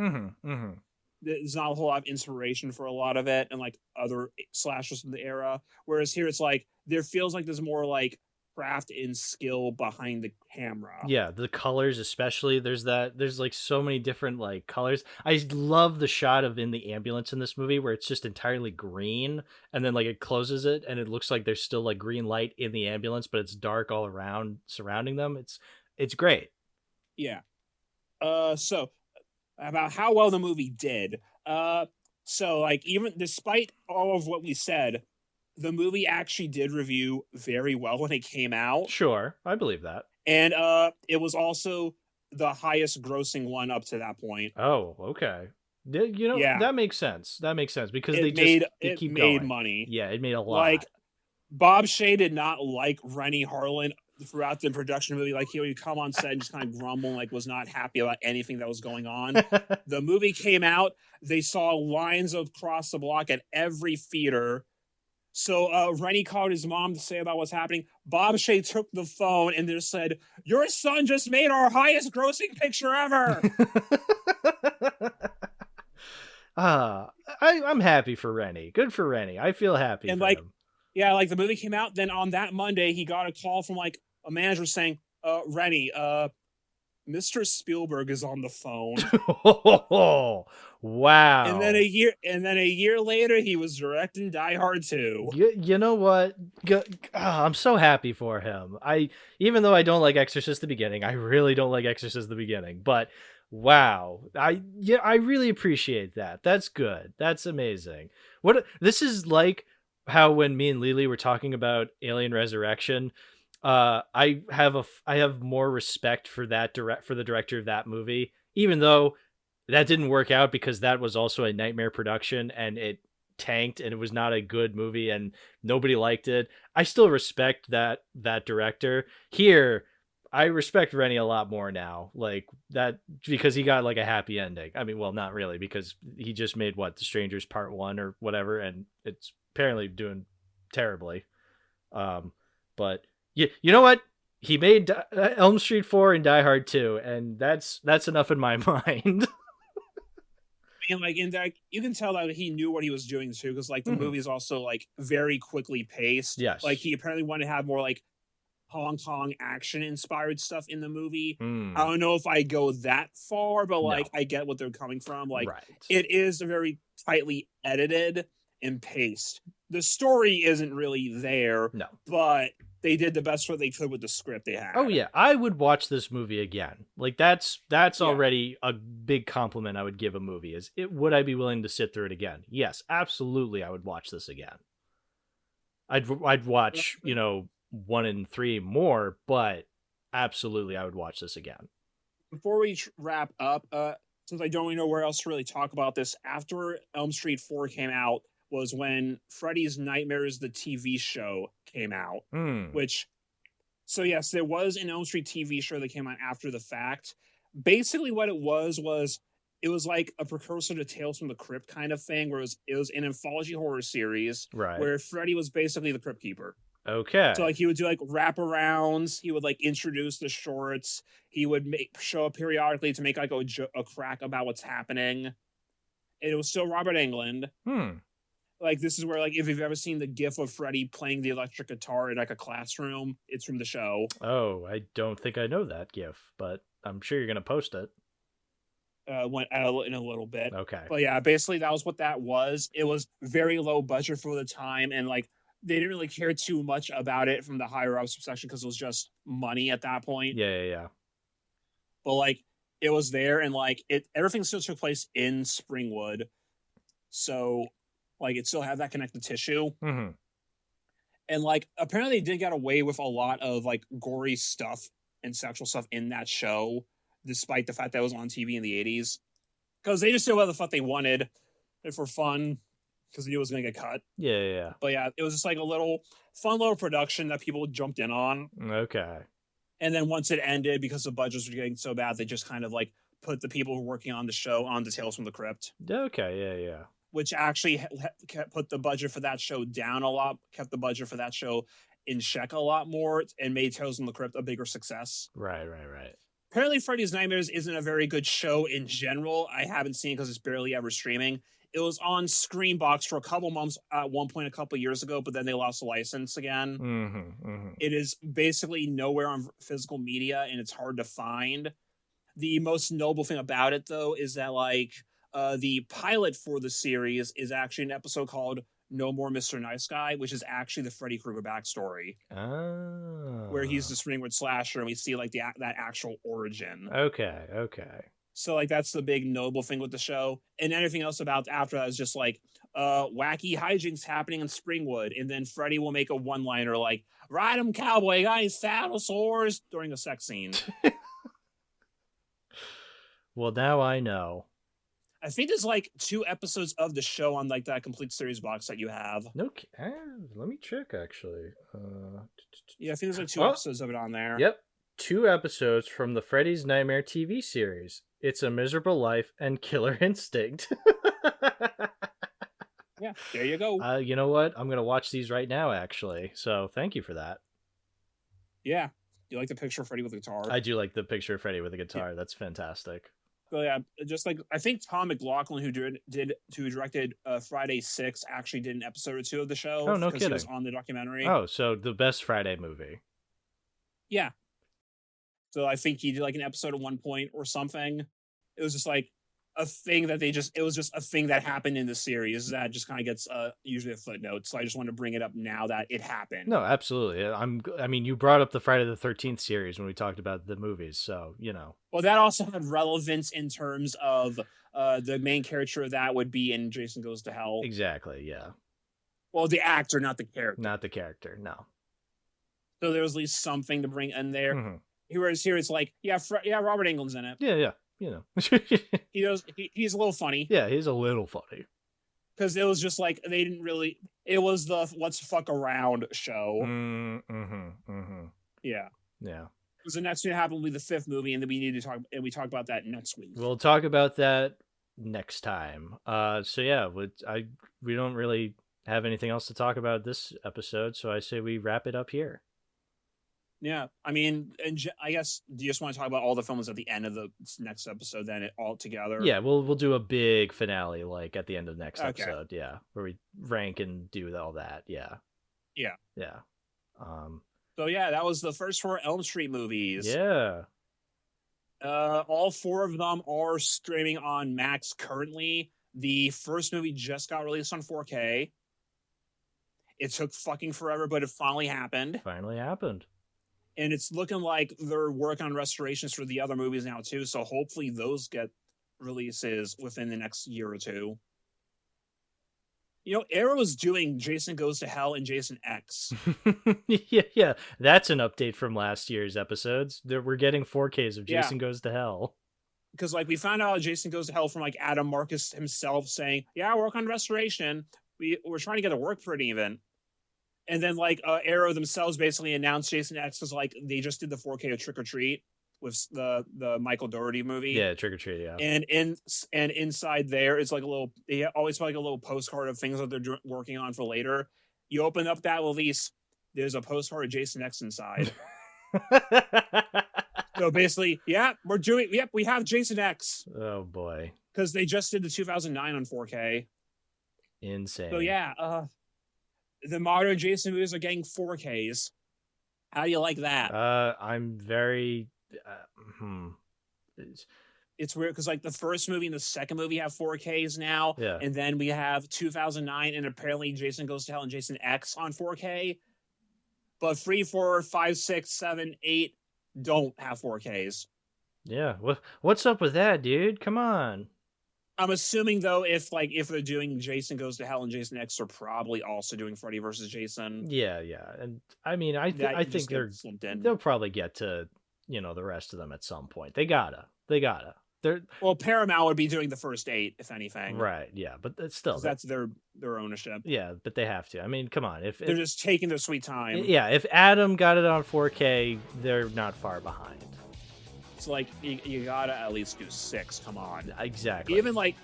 Speaker 2: There's not a whole lot of inspiration for a lot of it, and like other slashers from the era. Whereas here, it's like there feels like there's more like craft and skill behind the camera.
Speaker 1: Yeah, the colors especially. There's like so many different like colors. I love the shot of in the ambulance in this movie where it's just entirely green, and then like it closes it and it looks like there's still like green light in the ambulance, but it's dark all around surrounding them. It's great.
Speaker 2: Yeah. So about how well the movie did. So like even despite all of what we said, the movie actually did review very well when it came out.
Speaker 1: Sure, I believe that.
Speaker 2: And it was also the highest grossing one up to that point.
Speaker 1: Oh, okay. You know,
Speaker 2: yeah.
Speaker 1: That makes sense. That makes sense because they keep
Speaker 2: made
Speaker 1: going.
Speaker 2: money.
Speaker 1: Yeah, it made a lot.
Speaker 2: Like Bob Shea did not like Rennie Harlan throughout the production of the movie. Like he would come on set and just kind of grumble, like was not happy about anything that was going on. The movie came out, they saw lines across the block at every theater. So Rennie called his mom to say about what's happening. Bob Shea took the phone and just said, "Your son just made our highest grossing picture ever."
Speaker 1: I'm happy for Rennie. Good for Rennie. I feel happy
Speaker 2: and
Speaker 1: for
Speaker 2: like
Speaker 1: him.
Speaker 2: Yeah, like the movie came out, then on that Monday he got a call from like a manager saying, Rennie, Mr. Spielberg is on the phone.
Speaker 1: Wow.
Speaker 2: And then a year later he was directing Die Hard 2.
Speaker 1: You know what? I'm so happy for him. Even though I don't like Exorcist the beginning, I really don't like Exorcist the beginning, but wow. I really appreciate that. That's good. That's amazing. This is like how when me and Lily were talking about Alien Resurrection, I have more respect for the director of that movie, even though that didn't work out because that was also a nightmare production and it tanked and it was not a good movie and nobody liked it. I still respect that director. Here, I respect Rennie a lot more now, like that, because he got like a happy ending. I mean, well, not really, because he just made The Strangers Part 1 or whatever, and it's apparently doing terribly. But you know what? He made Elm Street 4 and Die Hard 2, and that's enough in my mind.
Speaker 2: And like in that, you can tell that he knew what he was doing too, because like the movie is also like very quickly paced.
Speaker 1: Yes.
Speaker 2: Like he apparently wanted to have more like Hong Kong action inspired stuff in the movie. I don't know if I go that far, but like I get what they're coming from. Like It is very tightly edited and paced. The story isn't really there, but they did the best what they could with the script they had.
Speaker 1: Oh yeah, I would watch this movie again. Like that's already a big compliment I would give a movie. Would I be willing to sit through it again? Yes, absolutely. I would watch this again. I'd watch 1 and 3 more, but absolutely I would watch this again.
Speaker 2: Before we wrap up, since I don't really know where else to really talk about this, after Elm Street 4 came out was when Freddy's Nightmares, the TV show, came out. So yes, there was an Elm Street TV show that came out after the fact. Basically what it was it was like a precursor to Tales from the Crypt kind of thing, where it was an anthology horror series, where Freddy was basically the Crypt Keeper.
Speaker 1: Okay.
Speaker 2: So like he would do like wraparounds. He would like introduce the shorts. He would show up periodically to make like a crack about what's happening. And it was still Robert Englund. Like this is where like if you've ever seen the GIF of Freddy playing the electric guitar in like a classroom, it's from the show.
Speaker 1: Oh, I don't think I know that GIF, but I'm sure you're gonna post it.
Speaker 2: In a little bit.
Speaker 1: Okay.
Speaker 2: But yeah, basically that was what that was. It was very low budget for the time, and like they didn't really care too much about it from the higher ups section because it was just money at that point.
Speaker 1: Yeah.
Speaker 2: But like it was there, and like everything still took place in Springwood, so like it still had that connective tissue. And like apparently they did get away with a lot of like gory stuff and sexual stuff in that show, despite the fact that it was on TV in the 80s, because they just did what the fuck they wanted for fun. because they knew it was going to get cut.
Speaker 1: Yeah.
Speaker 2: But yeah, it was just like a little fun little production that people jumped in on.
Speaker 1: Okay.
Speaker 2: And then once it ended, because the budgets were getting so bad, they just kind of like put the people who were working on the show on the Tales from the Crypt.
Speaker 1: Okay. Yeah.
Speaker 2: Which actually put the budget for that show down a lot, kept the budget for that show in check a lot more, and made Tales from the Crypt a bigger success.
Speaker 1: Right.
Speaker 2: Apparently, Freddy's Nightmares isn't a very good show in general. I haven't seen it because it's barely ever streaming. It was on Screenbox for a couple months at one point a couple years ago, but then they lost the license again. It is basically nowhere on physical media, and it's hard to find. The most noble thing about it, though, is that like the pilot for the series is actually an episode called No More Mr. Nice Guy, which is actually the Freddy Krueger backstory.
Speaker 1: Oh.
Speaker 2: Where he's the Springwood slasher, and we see like that actual origin.
Speaker 1: Okay.
Speaker 2: So like that's the big noble thing with the show. And everything else about after that is just like wacky hijinks happening in Springwood, and then Freddy will make a one-liner like "Ride 'em, cowboy, got any saddle sores" during a sex scene.
Speaker 1: Well, now I know.
Speaker 2: I think there's like 2 episodes of the show on like that complete series box that you have.
Speaker 1: No, let me check actually.
Speaker 2: Yeah, I think there's like 2 episodes of it on there.
Speaker 1: Yep, 2 episodes from the Freddy's Nightmare TV series. It's a Miserable Life and Killer Instinct.
Speaker 2: Yeah, there you go.
Speaker 1: You know what? I'm gonna watch these right now, actually. So thank you for that.
Speaker 2: Yeah, you like the picture of Freddy with a guitar?
Speaker 1: I do like the picture of Freddy with a guitar. Yeah. That's fantastic.
Speaker 2: So yeah, just like I think Tom McLaughlin, who directed Friday 6, actually did an episode or 2 of the show.
Speaker 1: Oh, no kidding.
Speaker 2: He was on the documentary.
Speaker 1: Oh, so the best Friday movie.
Speaker 2: Yeah. So I think he did like an episode at one point or something. It was just like a thing that it was just a thing that happened in the series that just kind of gets usually a footnote. So I just want to bring it up now that it happened.
Speaker 1: No, absolutely. I mean, you brought up the Friday the 13th series when we talked about the movies, so you know.
Speaker 2: Well, that also had relevance in terms of the main character of that would be in Jason Goes to Hell.
Speaker 1: Exactly. Yeah.
Speaker 2: Well, the actor, not the character.
Speaker 1: Not the character. No.
Speaker 2: So there was at least something to bring in there. Mm-hmm. Whereas here it's like, yeah, Robert Englund's in it.
Speaker 1: Yeah. You know.
Speaker 2: He's a little funny.
Speaker 1: Yeah, he's a little funny.
Speaker 2: Because it was just like they didn't really. It was the let's fuck around show. Yeah. Because the next thing that happened will be the 5th movie, and then we need to talk. And we talk about that next week.
Speaker 1: We'll talk about that next time. So yeah, we don't really have anything else to talk about this episode, so I say we wrap it up here.
Speaker 2: Yeah, I mean, and I guess do you just want to talk about all the films at the end of the next episode, then all together?
Speaker 1: Yeah, we'll do a big finale like at the end of the next episode. Yeah, where we rank and do all that. Yeah.
Speaker 2: So yeah, that was the first 4 Elm Street movies.
Speaker 1: Yeah.
Speaker 2: All 4 of them are streaming on Max currently. The first movie just got released on 4K. It took fucking forever, but it finally happened. And it's looking like they're working on restorations for the other movies now, too. So hopefully those get releases within the next year or 2. You know, Arrow's doing Jason Goes to Hell and Jason X.
Speaker 1: Yeah. That's an update from last year's episodes. We're getting 4Ks of Jason Goes to Hell.
Speaker 2: Because, like, we found out Jason Goes to Hell from, like, Adam Marcus himself saying, yeah, work on restoration. We're trying to get it work pretty even. And then, like, Arrow themselves basically announced Jason X was like they just did the 4K of Trick or Treat with the Michael Dougherty movie.
Speaker 1: Yeah, Trick or Treat. Yeah.
Speaker 2: And inside there is like they always put like a little postcard of things that they're working on for later. You open up that release, there's a postcard of Jason X inside. So basically, we have Jason X.
Speaker 1: Oh boy.
Speaker 2: Because they just did the 2009 on 4K.
Speaker 1: Insane.
Speaker 2: So yeah, the modern Jason movies are getting 4Ks. How do you like that?
Speaker 1: I'm very...
Speaker 2: It's weird because like the first movie and the second movie have 4Ks now.
Speaker 1: Yeah.
Speaker 2: And then we have 2009 and apparently Jason Goes to Hell and Jason X on 4K. But 3, 4, 5, 6, 7, 8 don't have 4Ks.
Speaker 1: Yeah. What's up with that, dude? Come on.
Speaker 2: I'm assuming though, if they're doing Jason Goes to Hell and Jason X, they're probably also doing Freddy versus Jason.
Speaker 1: Yeah. And I mean, I think they'll probably get to, the rest of them at some point. They gotta. They're
Speaker 2: Well, Paramount would be doing the first 8, if anything.
Speaker 1: right, yeah, but it's still
Speaker 2: 'Cause that's their ownership.
Speaker 1: yeah, but they have to. I mean, come on,
Speaker 2: They're just taking their sweet time.
Speaker 1: yeah, if Adam got it on 4K, they're not far behind.
Speaker 2: It's like you gotta at least do 6. Come on.
Speaker 1: Exactly.
Speaker 2: Even like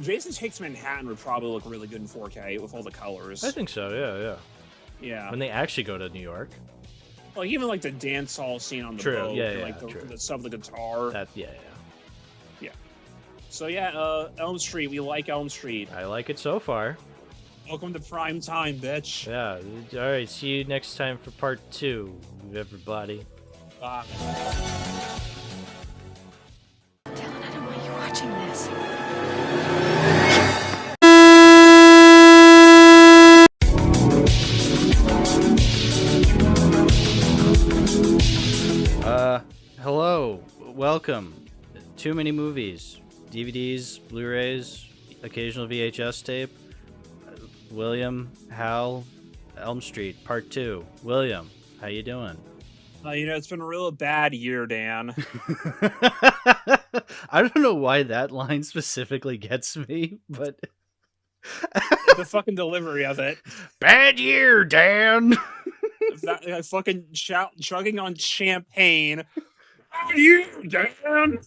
Speaker 2: Jason Takes Manhattan would probably look really good in 4K with all the colors.
Speaker 1: I think so. Yeah.
Speaker 2: Yeah.
Speaker 1: When they actually go to New York.
Speaker 2: Like even like the dance hall scene on the
Speaker 1: True.
Speaker 2: boat,
Speaker 1: Yeah.
Speaker 2: and,
Speaker 1: Yeah.
Speaker 2: like
Speaker 1: True.
Speaker 2: the stuff, the guitar.
Speaker 1: Yeah.
Speaker 2: So yeah, Elm Street. We like Elm Street.
Speaker 1: I like it so far.
Speaker 2: Welcome to prime time, bitch.
Speaker 1: Yeah. All right. See you next time for part 2, everybody.
Speaker 2: Bye.
Speaker 3: Dylan, I don't want you watching this.
Speaker 1: Hello. Welcome. Too many movies. DVDs, Blu-rays, occasional VHS tape. William, Hal, Elm Street, part 2. William, how you doing?
Speaker 2: It's been a real bad year, Dan.
Speaker 1: I don't know why that line specifically gets me, but
Speaker 2: The fucking delivery of it.
Speaker 1: bad year, Dan.
Speaker 2: That fucking chugging on champagne. Bad year, Dan.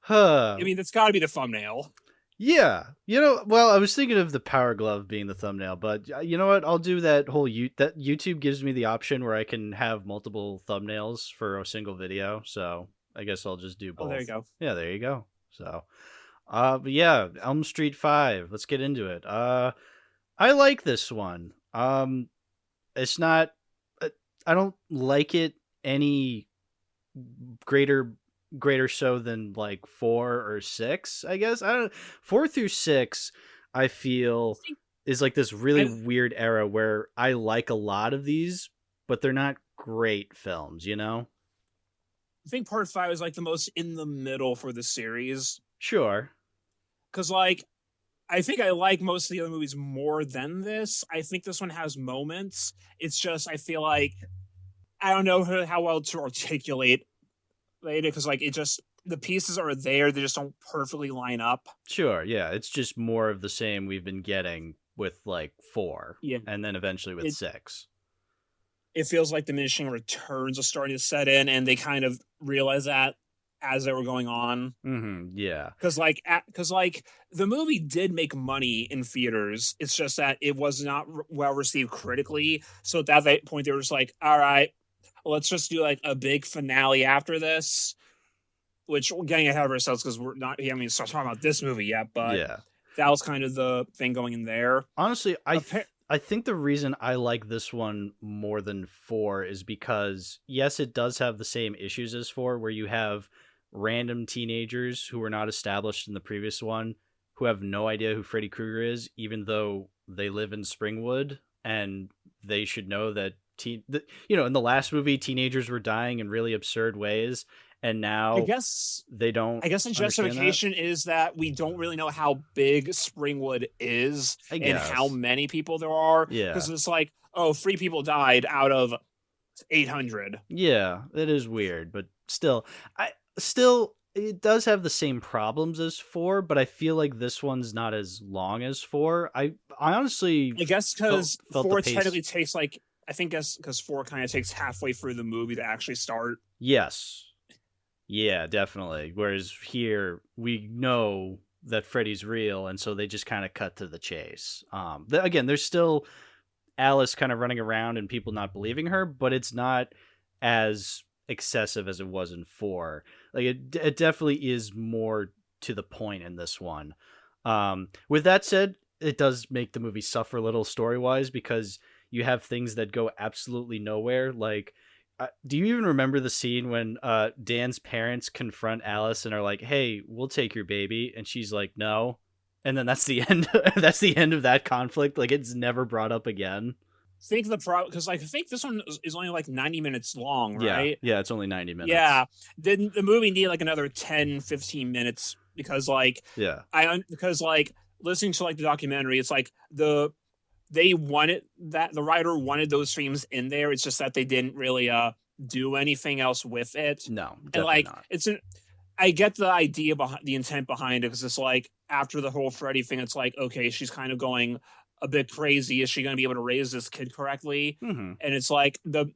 Speaker 1: Huh.
Speaker 2: I mean, that's got to be the thumbnail.
Speaker 1: Yeah, well, I was thinking of the Power Glove being the thumbnail, but you know what? I'll do that whole that YouTube gives me the option where I can have multiple thumbnails for a single video, so I guess I'll just do both.
Speaker 2: Oh, there you go.
Speaker 1: Yeah, there you go. So, but yeah, Elm Street 5. Let's get into it. I like this one. It's not. I don't like it any greater so than like 4 or 6, I guess. I don't 4 through 6 I feel is like this really weird era where I like a lot of these, but they're not great films,
Speaker 2: I think part 5 is like the most in the middle for the series.
Speaker 1: Sure.
Speaker 2: Because like I think I like most of the other movies more than this. I think this one has moments. It's just I feel like I don't know how well to articulate it, because like it just the pieces are there, they just don't perfectly line up.
Speaker 1: Sure, yeah, it's just more of the same we've been getting with like 4, and then eventually with 6.
Speaker 2: It feels like diminishing returns are starting to set in, and they kind of realize that as they were going on.
Speaker 1: Yeah,
Speaker 2: because like the movie did make money in theaters. It's just that it was not well received critically. So at that point, they were just like, all right, let's just do like a big finale after this, which we're getting ahead of ourselves because we haven't even started talking about this movie yet, but
Speaker 1: yeah,
Speaker 2: that was kind of the thing going in there.
Speaker 1: Honestly, I think the reason I like this one more than 4 is because, yes, it does have the same issues as 4, where you have random teenagers who were not established in the previous one who have no idea who Freddy Krueger is, even though they live in Springwood, and they should know that in the last movie, teenagers were dying in really absurd ways, and now
Speaker 2: I guess
Speaker 1: they don't.
Speaker 2: I guess the justification is that we don't really know how big Springwood is and how many people there are.
Speaker 1: Yeah,
Speaker 2: because it's like, 3 people died out of 800.
Speaker 1: Yeah, that is weird, but still, it does have the same problems as 4, but I feel like this one's not as long as 4. I honestly,
Speaker 2: I guess because 4 technically takes like. I think because 4 kind of takes halfway through the movie to actually start.
Speaker 1: Yes. Yeah, definitely. Whereas here, we know that Freddy's real, and so they just kind of cut to the chase. Again, there's still Alice kind of running around and people not believing her, but it's not as excessive as it was in 4. Like it definitely is more to the point in this one. With that said, it does make the movie suffer a little story-wise, because you have things that go absolutely nowhere. Like, do you even remember the scene when Dan's parents confront Alice and are like, "Hey, we'll take your baby," and she's like, "No," and then that's the end. That's the end of that conflict. Like, it's never brought up again.
Speaker 2: Think the problem, because like I think this one is only like 90 minutes long, right?
Speaker 1: Yeah, it's only 90 minutes.
Speaker 2: Yeah, the movie need like another 10-15 minutes because like listening to like the documentary, it's like they wanted that the writer wanted those streams in there. It's just that they didn't really do anything else with it.
Speaker 1: No,
Speaker 2: And
Speaker 1: definitely
Speaker 2: like
Speaker 1: not.
Speaker 2: I get the idea behind the intent behind it, because it's like after the whole Freddy thing, it's like, okay, she's kind of going a bit crazy. Is she going to be able to raise this kid correctly?
Speaker 1: Mm-hmm.
Speaker 2: And it's like the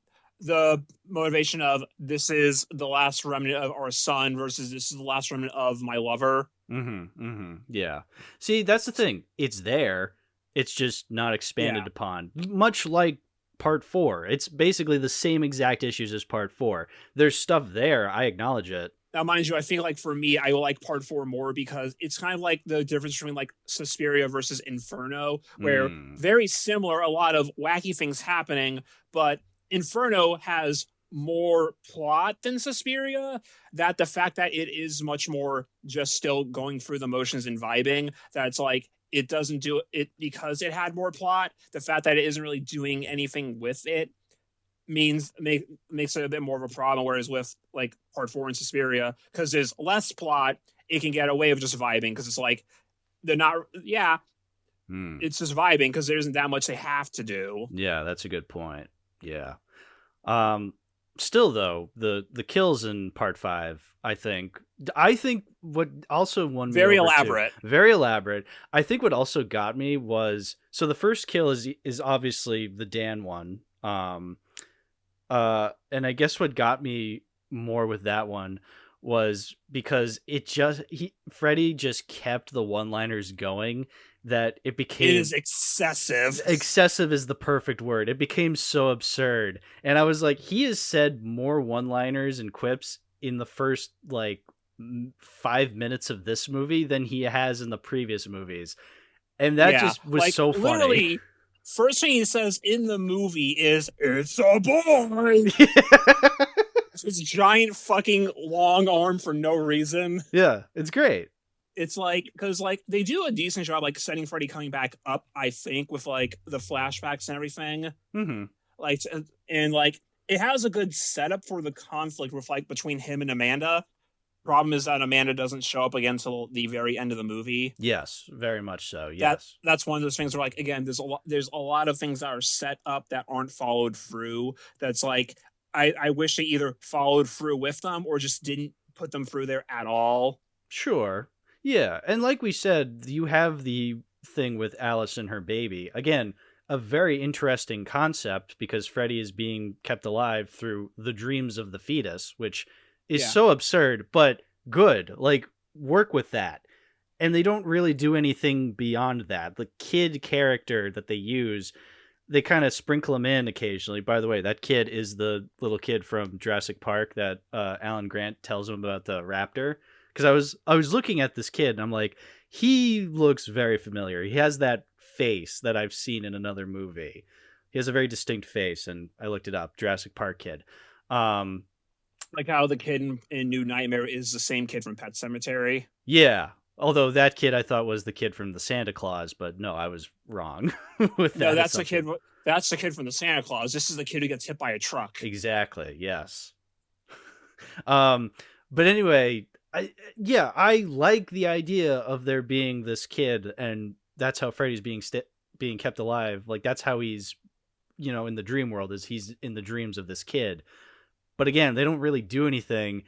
Speaker 2: motivation of, this is the last remnant of our son versus this is the last remnant of my lover.
Speaker 1: Mm-hmm. Mm-hmm. Yeah. See, that's the thing. It's there. It's just not expanded
Speaker 2: Yeah.
Speaker 1: upon. Much like part 4. It's basically the same exact issues as part 4. There's stuff there. I acknowledge it.
Speaker 2: Now, mind you, I think like for me, I like part 4 more because it's kind of like the difference between like Suspiria versus Inferno, where very similar, a lot of wacky things happening, but Inferno has more plot than Suspiria. That the fact that it is much more just still going through the motions and vibing, that's like, it doesn't do it because it had more plot. The fact that it isn't really doing anything with it makes it a bit more of a problem. Whereas with like part 4 and Suspiria, because there's less plot, it can get away with just vibing, because it's like they're not, it's just vibing because there isn't that much they have to do.
Speaker 1: Yeah, that's a good point. Yeah. Still though, the kills in part 5, I think what also won me
Speaker 2: Very
Speaker 1: over
Speaker 2: elaborate.
Speaker 1: very elaborate. I think what also got me was, so the first kill is obviously the Dan one. And I guess what got me more with that one was because Freddy just kept the one-liners going, that it became...
Speaker 2: It is excessive.
Speaker 1: Excessive is the perfect word. It became so absurd. And I was like, he has said more one-liners and quips in the first, like, 5 minutes of this movie than he has in the previous movies. And that just was like, so funny.
Speaker 2: Literally, first thing he says in the movie is, "It's a boy." This giant fucking long arm for no reason.
Speaker 1: Yeah, it's great.
Speaker 2: It's like, because like they do a decent job like setting Freddy coming back up, I think, with like the flashbacks and everything.
Speaker 1: Mm-hmm.
Speaker 2: Like, and like it has a good setup for the conflict with like between him and Amanda. Problem is that Amanda doesn't show up again until the very end of the movie.
Speaker 1: Yes, very much so. Yes,
Speaker 2: that's one of those things where, like, again, there's a lot of things that are set up that aren't followed through. That's like, I wish they either followed through with them or just didn't put them through there at all.
Speaker 1: Sure. Yeah, and like we said, you have the thing with Alice and her baby. Again, a very interesting concept, because Freddy is being kept alive through the dreams of the fetus, which is so absurd, but good. Like, work with that. And they don't really do anything beyond that. The kid character that they use, they kind of sprinkle him in occasionally. By the way, that kid is the little kid from Jurassic Park that Alan Grant tells him about the raptor. Because I was looking at this kid and I'm like, he looks very familiar. He has that face that I've seen in another movie. He has a very distinct face, and I looked it up. Jurassic Park kid.
Speaker 2: Like how the kid in New Nightmare is the same kid from Pet Sematary.
Speaker 1: Yeah. Although that kid I thought was the kid from the Santa Claus, but no, I was wrong with that.
Speaker 2: No, that's the kid. That's the kid from the Santa Claus. This is the kid who gets hit by a truck.
Speaker 1: Exactly. Yes. But anyway, I like the idea of there being this kid, and that's how Freddy's being kept alive. Like, that's how he's, in the dream world, is he's in the dreams of this kid. But again, they don't really do anything.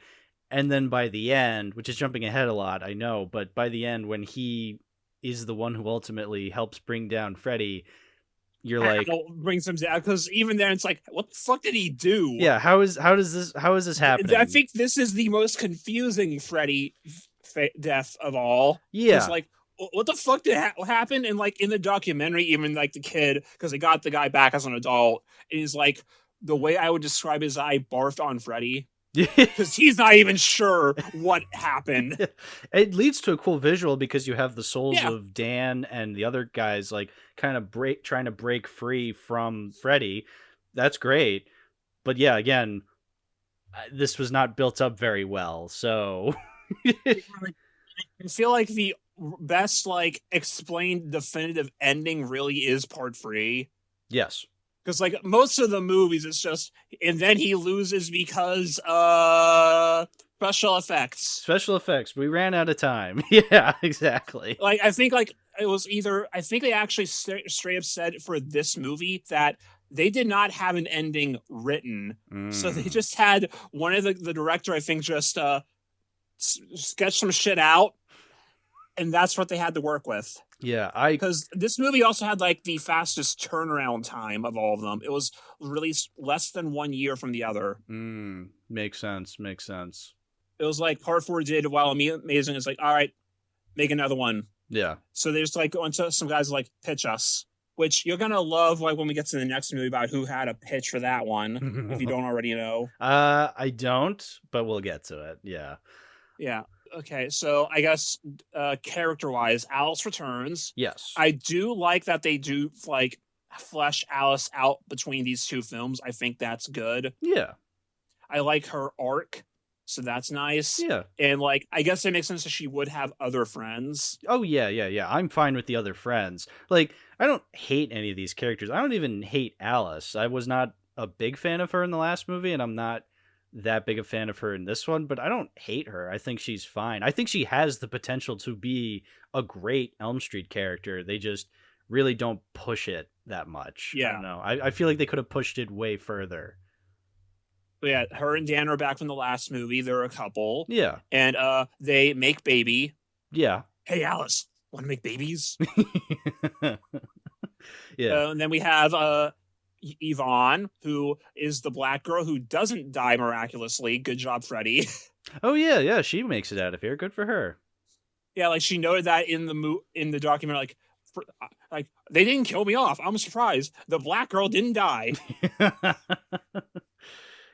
Speaker 1: And then by the end, which is jumping ahead a lot, I know, but by the end, when he is the one who ultimately helps bring down Freddy, you're like,
Speaker 2: brings him down, because even then it's like, what the fuck did he do?
Speaker 1: Yeah, how is this happening?
Speaker 2: I think this is the most confusing Freddy death of all.
Speaker 1: Yeah,
Speaker 2: it's like, what the fuck did happen? And like in the documentary, even like the kid, because they got the guy back as an adult, is like, the way I would describe it is I barfed on Freddy. Because he's not even sure what happened.
Speaker 1: It leads to a cool visual, because you have the souls of Dan and the other guys like kind of trying to break free from Freddy. That's great. But yeah, again, this was not built up very well. So
Speaker 2: I feel like the best like explained definitive ending really is part 3.
Speaker 1: Yes.
Speaker 2: Because, like, most of the movies, it's just, and then he loses because, special effects.
Speaker 1: Special effects. We ran out of time. Yeah, exactly.
Speaker 2: Like, I think, like, it was either, I think they actually straight up said for this movie that they did not have an ending written. So they
Speaker 1: Mm.
Speaker 2: just had one of the director, I think, just sketch some shit out, and that's what they had to work with.
Speaker 1: Yeah,
Speaker 2: Because this movie also had like the fastest turnaround time of all of them. It was released less than 1 year from the other.
Speaker 1: Makes sense. Makes sense.
Speaker 2: It was like Part 4 did while Amazing is like, all right, make another one.
Speaker 1: Yeah.
Speaker 2: So they just like go into some guys like pitch us, which you're gonna love like when we get to the next movie about who had a pitch for that one, if you don't already know.
Speaker 1: I don't, but we'll get to it. Yeah.
Speaker 2: Yeah. Okay, so I guess character-wise, Alice returns.
Speaker 1: Yes.
Speaker 2: I do like that they do like flesh Alice out between these two films. I think that's good.
Speaker 1: Yeah.
Speaker 2: I like her arc, so that's nice.
Speaker 1: Yeah.
Speaker 2: And like, I guess it makes sense that she would have other friends.
Speaker 1: Oh yeah, yeah, yeah. I'm fine with the other friends. Like, I don't hate any of these characters. I don't even hate Alice. I was not a big fan of her in the last movie, and I'm not that big a fan of her in this one, but I don't hate her. I think she's fine. I think she has the potential to be a great Elm Street character. They just really don't push it that much. I
Speaker 2: Yeah.
Speaker 1: don't know. I feel like they could have pushed it way further.
Speaker 2: But yeah, her and Dan are back from the last movie. They're a couple.
Speaker 1: Yeah.
Speaker 2: And they make baby.
Speaker 1: Yeah.
Speaker 2: Hey, Alice, want to make babies?
Speaker 1: Yeah.
Speaker 2: And then we have Yvonne, who is the black girl who doesn't die miraculously. Good job, Freddie.
Speaker 1: Oh yeah, yeah. She makes it out of here. Good for her.
Speaker 2: Yeah, like she noted that in the documentary, like they didn't kill me off. I'm surprised the black girl didn't die.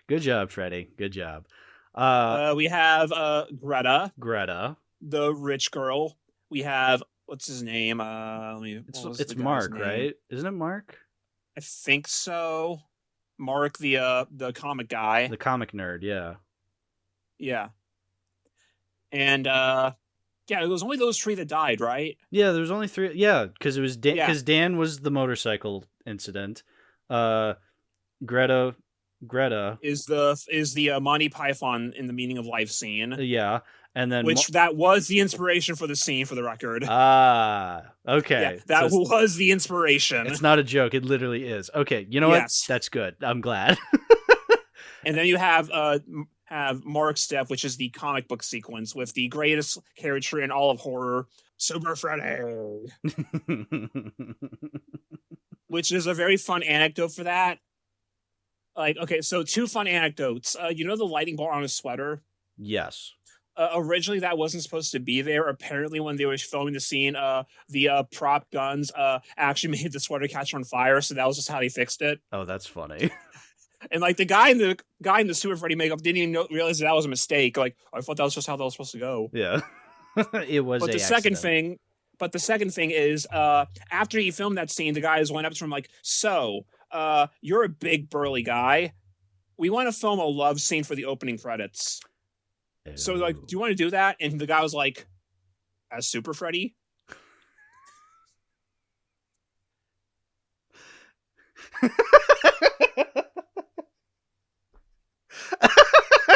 Speaker 1: Good job, Freddie. Good job.
Speaker 2: We have
Speaker 1: Greta.
Speaker 2: the rich girl. We have what's his name?
Speaker 1: It's Mark, right? Isn't it Mark?
Speaker 2: I think so. Mark, the comic guy.
Speaker 1: The comic nerd, yeah.
Speaker 2: Yeah. And yeah, it was only those three that died, right?
Speaker 1: Yeah, there was only 3. Yeah, because it was Dan.
Speaker 2: Yeah.
Speaker 1: Because Dan was the motorcycle incident. Greta
Speaker 2: Is the Monty Python in the Meaning of Life scene.
Speaker 1: Yeah, and then
Speaker 2: That was the inspiration for the scene, for the record.
Speaker 1: okay.
Speaker 2: Yeah, that
Speaker 1: So
Speaker 2: was the inspiration.
Speaker 1: it's not a joke. It literally is. Okay, you know
Speaker 2: Yes.
Speaker 1: what? That's good. I'm glad.
Speaker 2: And then you have Mark's death, which is the comic book sequence with the greatest character in all of horror, Super Freddy, which is a very fun anecdote for that. Like, okay, so 2 fun anecdotes. You know the lighting bar on his sweater?
Speaker 1: Yes.
Speaker 2: Originally, that wasn't supposed to be there. Apparently, when they were filming the scene, the prop guns actually made the sweater catch on fire, so that was just how they fixed it.
Speaker 1: Oh, that's funny.
Speaker 2: And like the guy in the Super Freddy makeup didn't even realize that was a mistake. Like, I thought that was just how that was supposed to go.
Speaker 1: Yeah. It was.
Speaker 2: But the second thing is, after he filmed that scene, the guys went up to him like, "So, you're a big burly guy. We want to film a love scene for the opening credits. So, like, do you want to do that?" And the guy was like, "As Super Freddy?"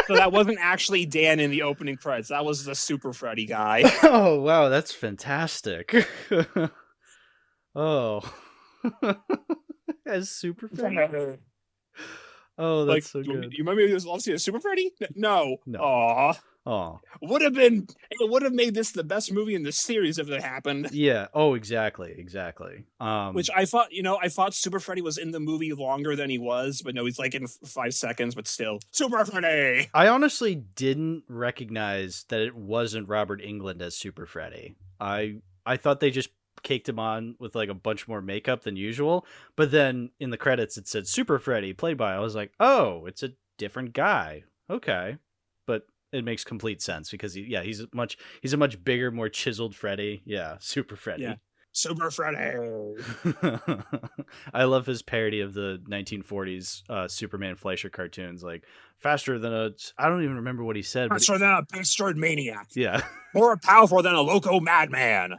Speaker 2: So that wasn't actually Dan in the opening credits. That was the Super Freddy guy.
Speaker 1: Oh wow, that's fantastic. Oh. As Super Freddy. Oh, that's
Speaker 2: Like,
Speaker 1: so good.
Speaker 2: you remember this love scene of Super Freddy? No.
Speaker 1: No.
Speaker 2: Aw.
Speaker 1: Oh.
Speaker 2: It would have made this the best movie in the series if it happened.
Speaker 1: Yeah. Oh, exactly.
Speaker 2: Which I thought Super Freddy was in the movie longer than he was, but no, he's like in 5 seconds, but still. Super Freddy!
Speaker 1: I honestly didn't recognize that it wasn't Robert Englund as Super Freddy. I thought they just caked him on with like a bunch more makeup than usual, but then in the credits it said Super Freddy played by. I was like, oh, it's a different guy. Okay, but it makes complete sense because he's a much bigger, more chiseled Freddy. Yeah, Super Freddy.
Speaker 2: Yeah. Super Freddy!
Speaker 1: I love his parody of the 1940s Superman Fleischer cartoons, like faster than I don't even remember what he said.
Speaker 2: Faster than a bastard maniac.
Speaker 1: Yeah.
Speaker 2: More powerful than a loco madman.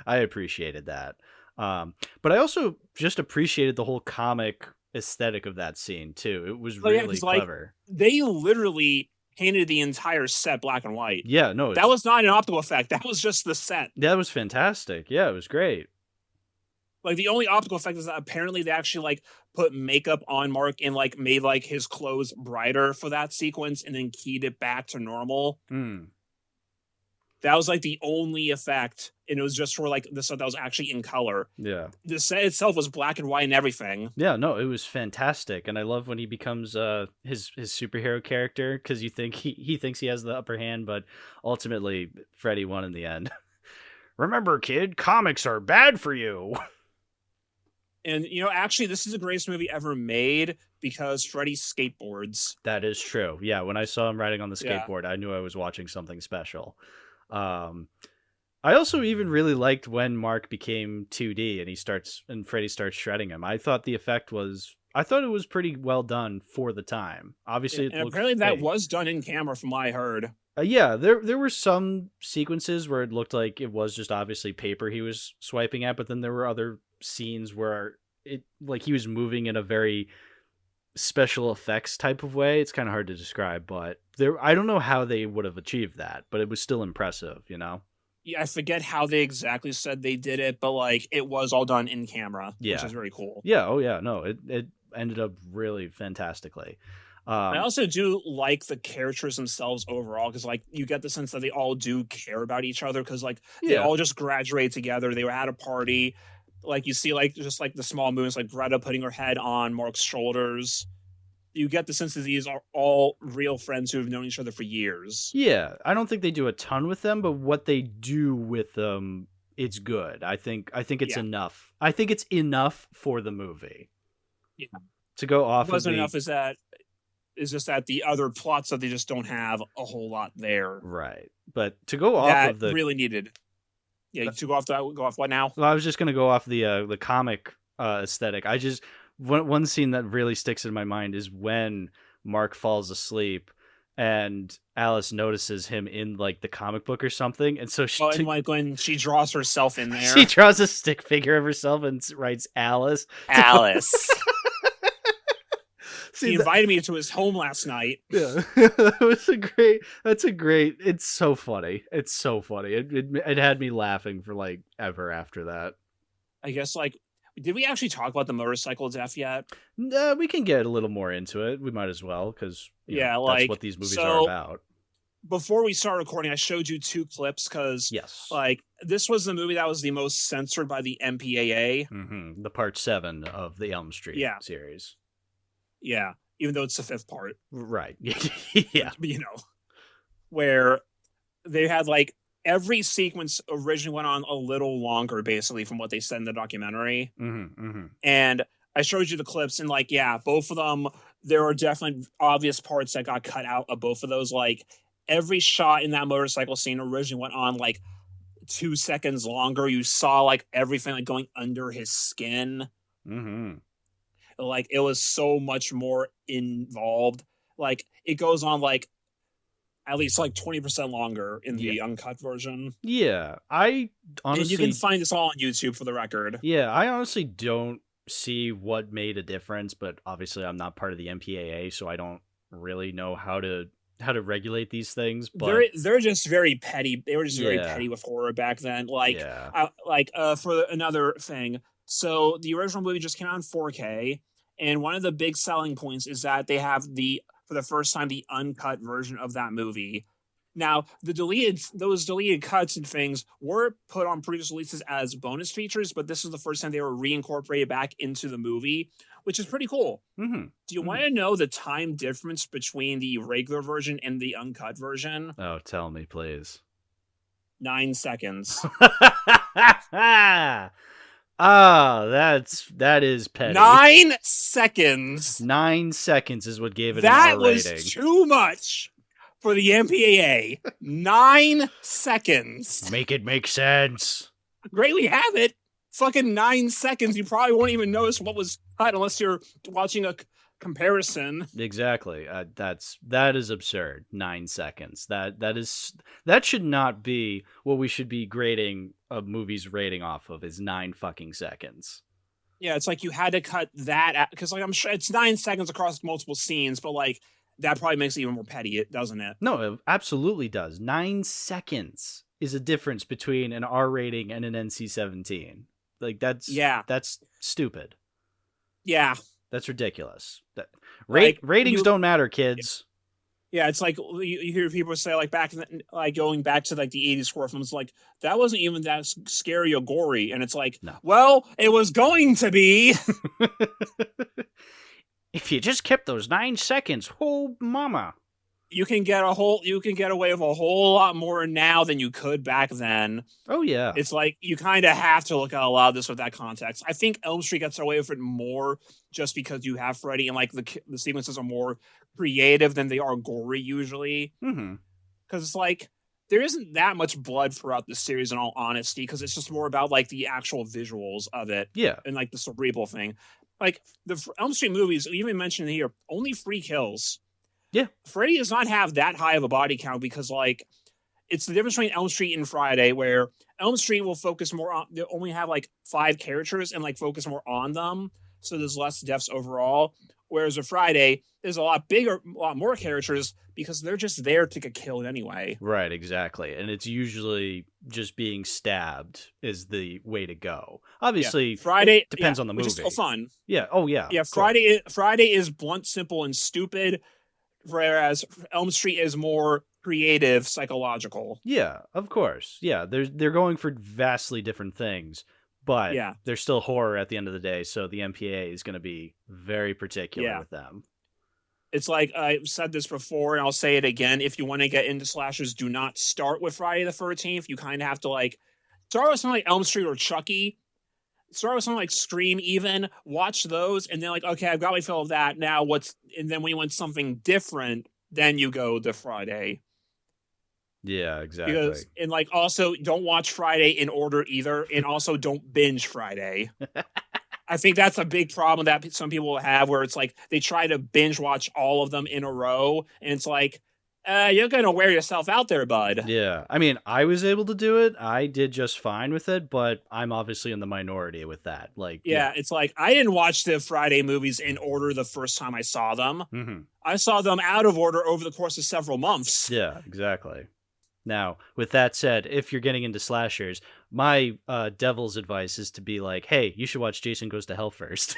Speaker 1: I appreciated that. But I also just appreciated the whole comic aesthetic of that scene too. It was really clever.
Speaker 2: Like, they literally painted the entire set black and white.
Speaker 1: Yeah, no.
Speaker 2: That was not an optical effect. That was just the set.
Speaker 1: That was fantastic. Yeah, it was great.
Speaker 2: Like the only optical effect is that apparently they actually like put makeup on Mark and like made like his clothes brighter for that sequence and then keyed it back to normal. That was like the only effect, and it was just for like the stuff that was actually in color.
Speaker 1: Yeah.
Speaker 2: The set itself was black and white and everything.
Speaker 1: Yeah, no, it was fantastic, and I love when he becomes his superhero character, because you think he thinks he has the upper hand, but ultimately Freddy won in the end. Remember, kid, comics are bad for you.
Speaker 2: And you know, actually, this is the greatest movie ever made because Freddy skateboards.
Speaker 1: That is true. Yeah, when I saw him riding on the
Speaker 2: Yeah.
Speaker 1: skateboard, I knew I was watching something special. I also even really liked when Mark became 2D and Freddy starts shredding him. I thought it was pretty well done for the time. Obviously, it
Speaker 2: And
Speaker 1: looked
Speaker 2: apparently that
Speaker 1: fake.
Speaker 2: was done in camera, from what I heard.
Speaker 1: Yeah, there were some sequences where it looked like it was just obviously paper he was swiping at, but then there were other scenes where he was moving in a very special effects type of way. It's kind of hard to describe, but I don't know how they would have achieved that, but it was still impressive, you know?
Speaker 2: Yeah, I forget how they exactly said they did it, but like it was all done in camera, which
Speaker 1: Yeah.
Speaker 2: is very cool.
Speaker 1: Yeah, oh yeah, no, it ended up really fantastically.
Speaker 2: I also do like the characters themselves overall, because like you get the sense that they all do care about each other, because like they
Speaker 1: Yeah.
Speaker 2: all just graduate together. They were at a party. Like you see like just like the small movements, like Greta putting her head on Mark's shoulders. You get the sense that these are all real friends who have known each other for years.
Speaker 1: Yeah, I don't think they do a ton with them, but what they do with them, it's good. I think it's
Speaker 2: Yeah.
Speaker 1: enough. I think it's enough for the movie.
Speaker 2: Yeah.
Speaker 1: To go off
Speaker 2: It wasn't
Speaker 1: of the,
Speaker 2: enough is just that the other plots that they just don't have a whole lot there.
Speaker 1: right. But to go off
Speaker 2: That
Speaker 1: of the
Speaker 2: really needed. Yeah, to go off what now?
Speaker 1: Well, I was just gonna go off the comic aesthetic. One scene that really sticks in my mind is when Mark falls asleep and Alice notices him in like the comic book or something, and so
Speaker 2: And like when she draws herself in there.
Speaker 1: she draws a stick figure of herself and writes Alice.
Speaker 2: Alice.
Speaker 1: See,
Speaker 2: He invited me to his home last night.
Speaker 1: yeah, that's a great. It's so funny. It's so funny. It had me laughing for like ever after that.
Speaker 2: I guess like, did we actually talk about the motorcycle death yet?
Speaker 1: We can get a little more into it. We might as well, because
Speaker 2: Yeah,
Speaker 1: that's
Speaker 2: like,
Speaker 1: what these movies
Speaker 2: so-
Speaker 1: are about.
Speaker 2: Before we start recording, I showed you 2 clips because
Speaker 1: Yes.
Speaker 2: like this was the movie that was the most censored by the MPAA.
Speaker 1: The part 7 of the Elm Street
Speaker 2: Yeah.
Speaker 1: series.
Speaker 2: Yeah, even though it's the 5th part.
Speaker 1: Right. Yeah.
Speaker 2: You know, where they had like every sequence originally went on a little longer, basically, from what they said in the documentary. And I showed you the clips, and like, yeah, both of them, there are definitely obvious parts that got cut out of both of those. Like every shot in that motorcycle scene originally went on like 2 seconds longer. You saw like everything like going under his skin. Like it was so much more involved. Like it goes on like at least like 20% longer in the uncut version.
Speaker 1: Yeah. I honestly,
Speaker 2: and you can find this all on YouTube for the record.
Speaker 1: Yeah, I honestly don't see what made a difference, but obviously I'm not part of the MPAA, so I don't really know how to regulate these things. But
Speaker 2: They're just very petty. They were just very
Speaker 1: Yeah.
Speaker 2: petty with horror back then. Like
Speaker 1: yeah.
Speaker 2: for another thing. So the original movie just came out in 4K, and one of the big selling points is that they have for the first time the uncut version of that movie. Now, those deleted cuts and things were put on previous releases as bonus features, but this is the first time they were reincorporated back into the movie, which is pretty cool. Do you want to know the time difference between the regular version and the uncut version?
Speaker 1: Oh, tell me, please.
Speaker 2: 9 seconds.
Speaker 1: Oh, that is petty.
Speaker 2: 9 seconds.
Speaker 1: 9 seconds is what gave it
Speaker 2: That
Speaker 1: an R
Speaker 2: was
Speaker 1: rating.
Speaker 2: too much for the MPAA. 9 seconds.
Speaker 1: Make it make sense.
Speaker 2: Great, we have it. Fucking 9 seconds. You probably won't even notice what was cut unless you're watching a comparison.
Speaker 1: Exactly. That is absurd. 9 seconds. That should not be what we should be grading a movie's rating off of, is 9 fucking seconds.
Speaker 2: Yeah, it's like you had to cut that because like I'm sure it's 9 seconds across multiple scenes, but like that probably makes it even more petty, doesn't it?
Speaker 1: No, it absolutely does. 9 seconds is a difference between an R rating and an NC-17. Like that's stupid.
Speaker 2: Yeah.
Speaker 1: That's ridiculous.
Speaker 2: Like,
Speaker 1: Ratings don't matter, kids.
Speaker 2: Yeah, it's like you hear people say like back in the, like going back to like the 80s horror films, like that wasn't even that scary or gory, and it's like,
Speaker 1: No.
Speaker 2: well, it was going to be.
Speaker 1: If you just kept those 9 seconds, oh mama.
Speaker 2: You can get away with a whole lot more now than you could back then.
Speaker 1: Oh yeah.
Speaker 2: It's like you kind of have to look at a lot of this with that context. I think Elm Street gets away with it more just because you have Freddy and like the sequences are more creative than they are gory usually.
Speaker 1: Mm-hmm.
Speaker 2: Because it's like there isn't that much blood throughout the series, in all honesty, because it's just more about like the actual visuals of it.
Speaker 1: Yeah.
Speaker 2: And like the cerebral thing. Like the Elm Street movies, even mentioned here, only 3 kills.
Speaker 1: Yeah.
Speaker 2: Freddy does not have that high of a body count because, like, it's the difference between Elm Street and Friday, where Elm Street will focus more on, they only have like 5 characters and like focus more on them. So there's less deaths overall. Whereas with Friday, there's a lot more characters because they're just there to get killed anyway.
Speaker 1: Right, exactly. And it's usually just being stabbed is the way to go. Obviously,
Speaker 2: Friday
Speaker 1: it depends on the movie.
Speaker 2: Which is still fun.
Speaker 1: Yeah. Oh yeah.
Speaker 2: Yeah. Friday is blunt, simple, and stupid. Whereas Elm Street is more creative, psychological.
Speaker 1: Yeah, of course. Yeah, they're going for vastly different things, but they're still horror at the end of the day. So the MPA is going to be very particular with them.
Speaker 2: It's like I've said this before, and I'll say it again. If you want to get into slashers, do not start with Friday the 13th. You kind of have to like start with something like Elm Street or Chucky. Start with something like Scream, even watch those, and then like, okay, I've got my fill of that. Now and then when you want something different, then you go to Friday.
Speaker 1: Yeah, exactly.
Speaker 2: Because, and like also don't watch Friday in order either, and also don't binge Friday. I think that's a big problem that some people have, where it's like they try to binge watch all of them in a row, and it's like, you're gonna wear yourself out there, bud.
Speaker 1: Yeah, I mean, I was able to do it. I did just fine with it, but I'm obviously in the minority with that. Like,
Speaker 2: yeah, it's like I didn't watch the Friday movies in order the first time I saw them.
Speaker 1: Mm-hmm.
Speaker 2: I saw them out of order over the course of several months.
Speaker 1: Yeah, exactly. Now, with that said, if you're getting into slashers, my devil's advice is to be like, hey, you should watch Jason Goes to Hell first.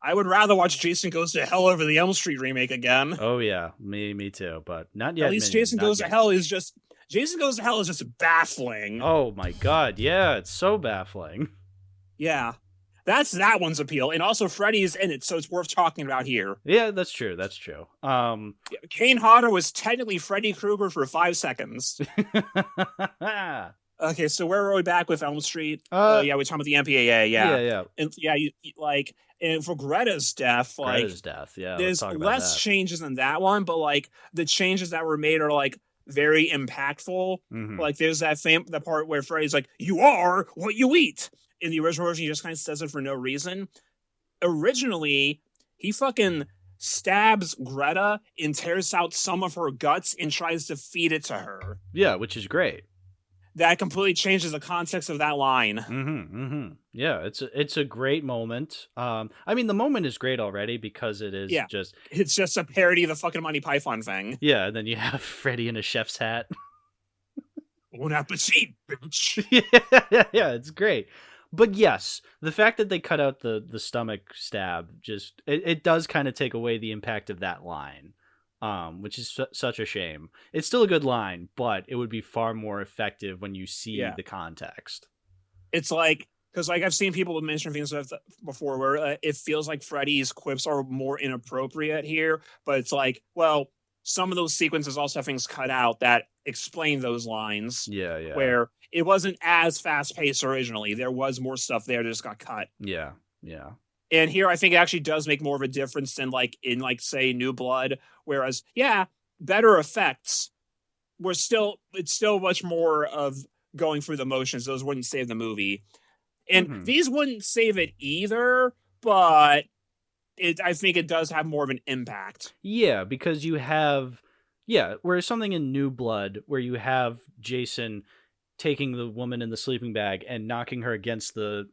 Speaker 2: I would rather watch Jason Goes to Hell over the Elm Street remake again.
Speaker 1: Oh yeah, me too, but not yet.
Speaker 2: At least Jason Goes to Hell is just baffling.
Speaker 1: Oh my god, yeah, it's so baffling.
Speaker 2: Yeah. That's that one's appeal. And also Freddy is in it, so it's worth talking about here.
Speaker 1: Yeah, that's true.
Speaker 2: Kane Hodder was technically Freddy Krueger for 5 seconds. Okay, so where are we back with Elm Street? We're talking about the MPAA,
Speaker 1: Yeah.
Speaker 2: And and for Greta's death, there's less changes in that one, but like the changes that were made are like very impactful.
Speaker 1: Mm-hmm.
Speaker 2: Like there's the part where Freddy's like, "You are what you eat." In the original version, he just kind of says it for no reason. Originally, he fucking stabs Greta and tears out some of her guts and tries to feed it to her.
Speaker 1: Yeah, which is great.
Speaker 2: That completely changes the context of that line.
Speaker 1: Mm-hmm, mm-hmm. Yeah, it's a great moment. I mean, the moment is great already because it is
Speaker 2: it's just a parody of the fucking Monty Python thing.
Speaker 1: Yeah, and then you have Freddy in a chef's hat.
Speaker 2: Bon appetit, bitch.
Speaker 1: yeah, it's great. But yes, the fact that they cut out the stomach stab just it does kind of take away the impact of that line. Which is such a shame. It's still a good line, but it would be far more effective when you see the context.
Speaker 2: It's like, because like I've seen people mention things before where it feels like Freddy's quips are more inappropriate here, but it's like, well, some of those sequences also have things cut out that explain those lines.
Speaker 1: Yeah.
Speaker 2: Where it wasn't as fast paced originally. There was more stuff there that just got cut.
Speaker 1: Yeah.
Speaker 2: And here, I think it actually does make more of a difference than like in like say New Blood. Whereas, better effects. It's still much more of going through the motions. Those wouldn't save the movie, and these wouldn't save it either. But I think it does have more of an impact.
Speaker 1: Yeah, because you have whereas something in New Blood where you have Jason taking the woman in the sleeping bag and knocking her against the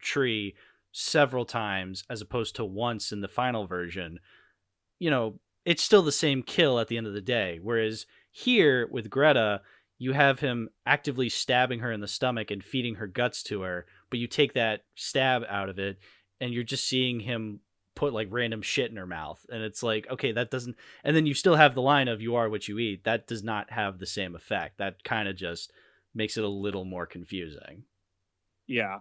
Speaker 1: tree several times as opposed to once in the final version, it's still the same kill at the end of the day. Whereas here with Greta, you have him actively stabbing her in the stomach and feeding her guts to her, but you take that stab out of it and you're just seeing him put like random shit in her mouth. And it's like, okay, that doesn't, and then you still have the line of you are what you eat. That does not have the same effect. That kind of just makes it a little more confusing.
Speaker 2: Yeah.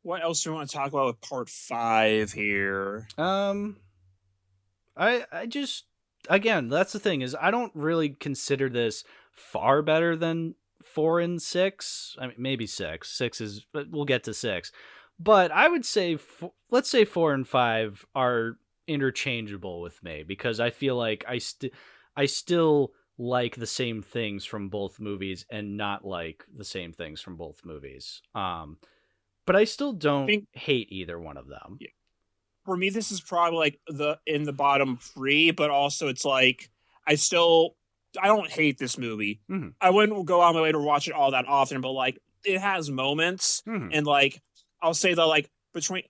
Speaker 2: What else do we want to talk about with part 5 here?
Speaker 1: I just, again, that's the thing, is I don't really consider this far better than 4 and 6. I mean, maybe 6. 6 is, but we'll get to 6. But I would say, let's say 4 and 5 are interchangeable with me, because I feel like I still like the same things from both movies and not like the same things from both movies. But I still don't hate either one of them.
Speaker 2: Yeah. For me, this is probably like in the bottom 3, but also it's like I don't hate this movie.
Speaker 1: Mm-hmm.
Speaker 2: I wouldn't go on my way to watch it all that often, but like it has moments, and like I'll say that like between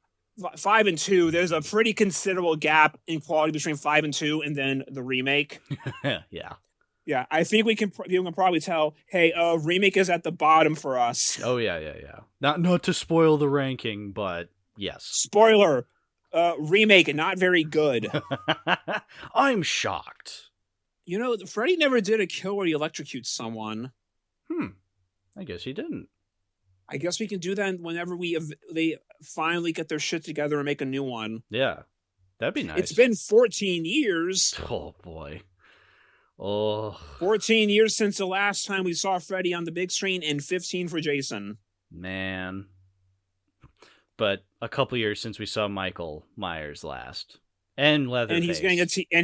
Speaker 2: 5 and 2, there's a pretty considerable gap in quality between 5 and 2, and then the remake. Yeah, I think people can probably tell. Hey, remake is at the bottom for us.
Speaker 1: Oh yeah. Not to spoil the ranking, but yes.
Speaker 2: Spoiler. Remake, not very good.
Speaker 1: I'm shocked.
Speaker 2: You know, Freddy never did a kill where he electrocutes someone.
Speaker 1: I guess he didn't.
Speaker 2: I guess we can do that whenever they finally get their shit together and make a new one.
Speaker 1: Yeah, that'd be nice.
Speaker 2: It's been 14 years.
Speaker 1: Oh boy. Oh.
Speaker 2: 14 years since the last time we saw Freddy on the big screen, and 15 for Jason.
Speaker 1: Man. But a couple years since we saw Michael Myers last. And Leatherface.
Speaker 2: And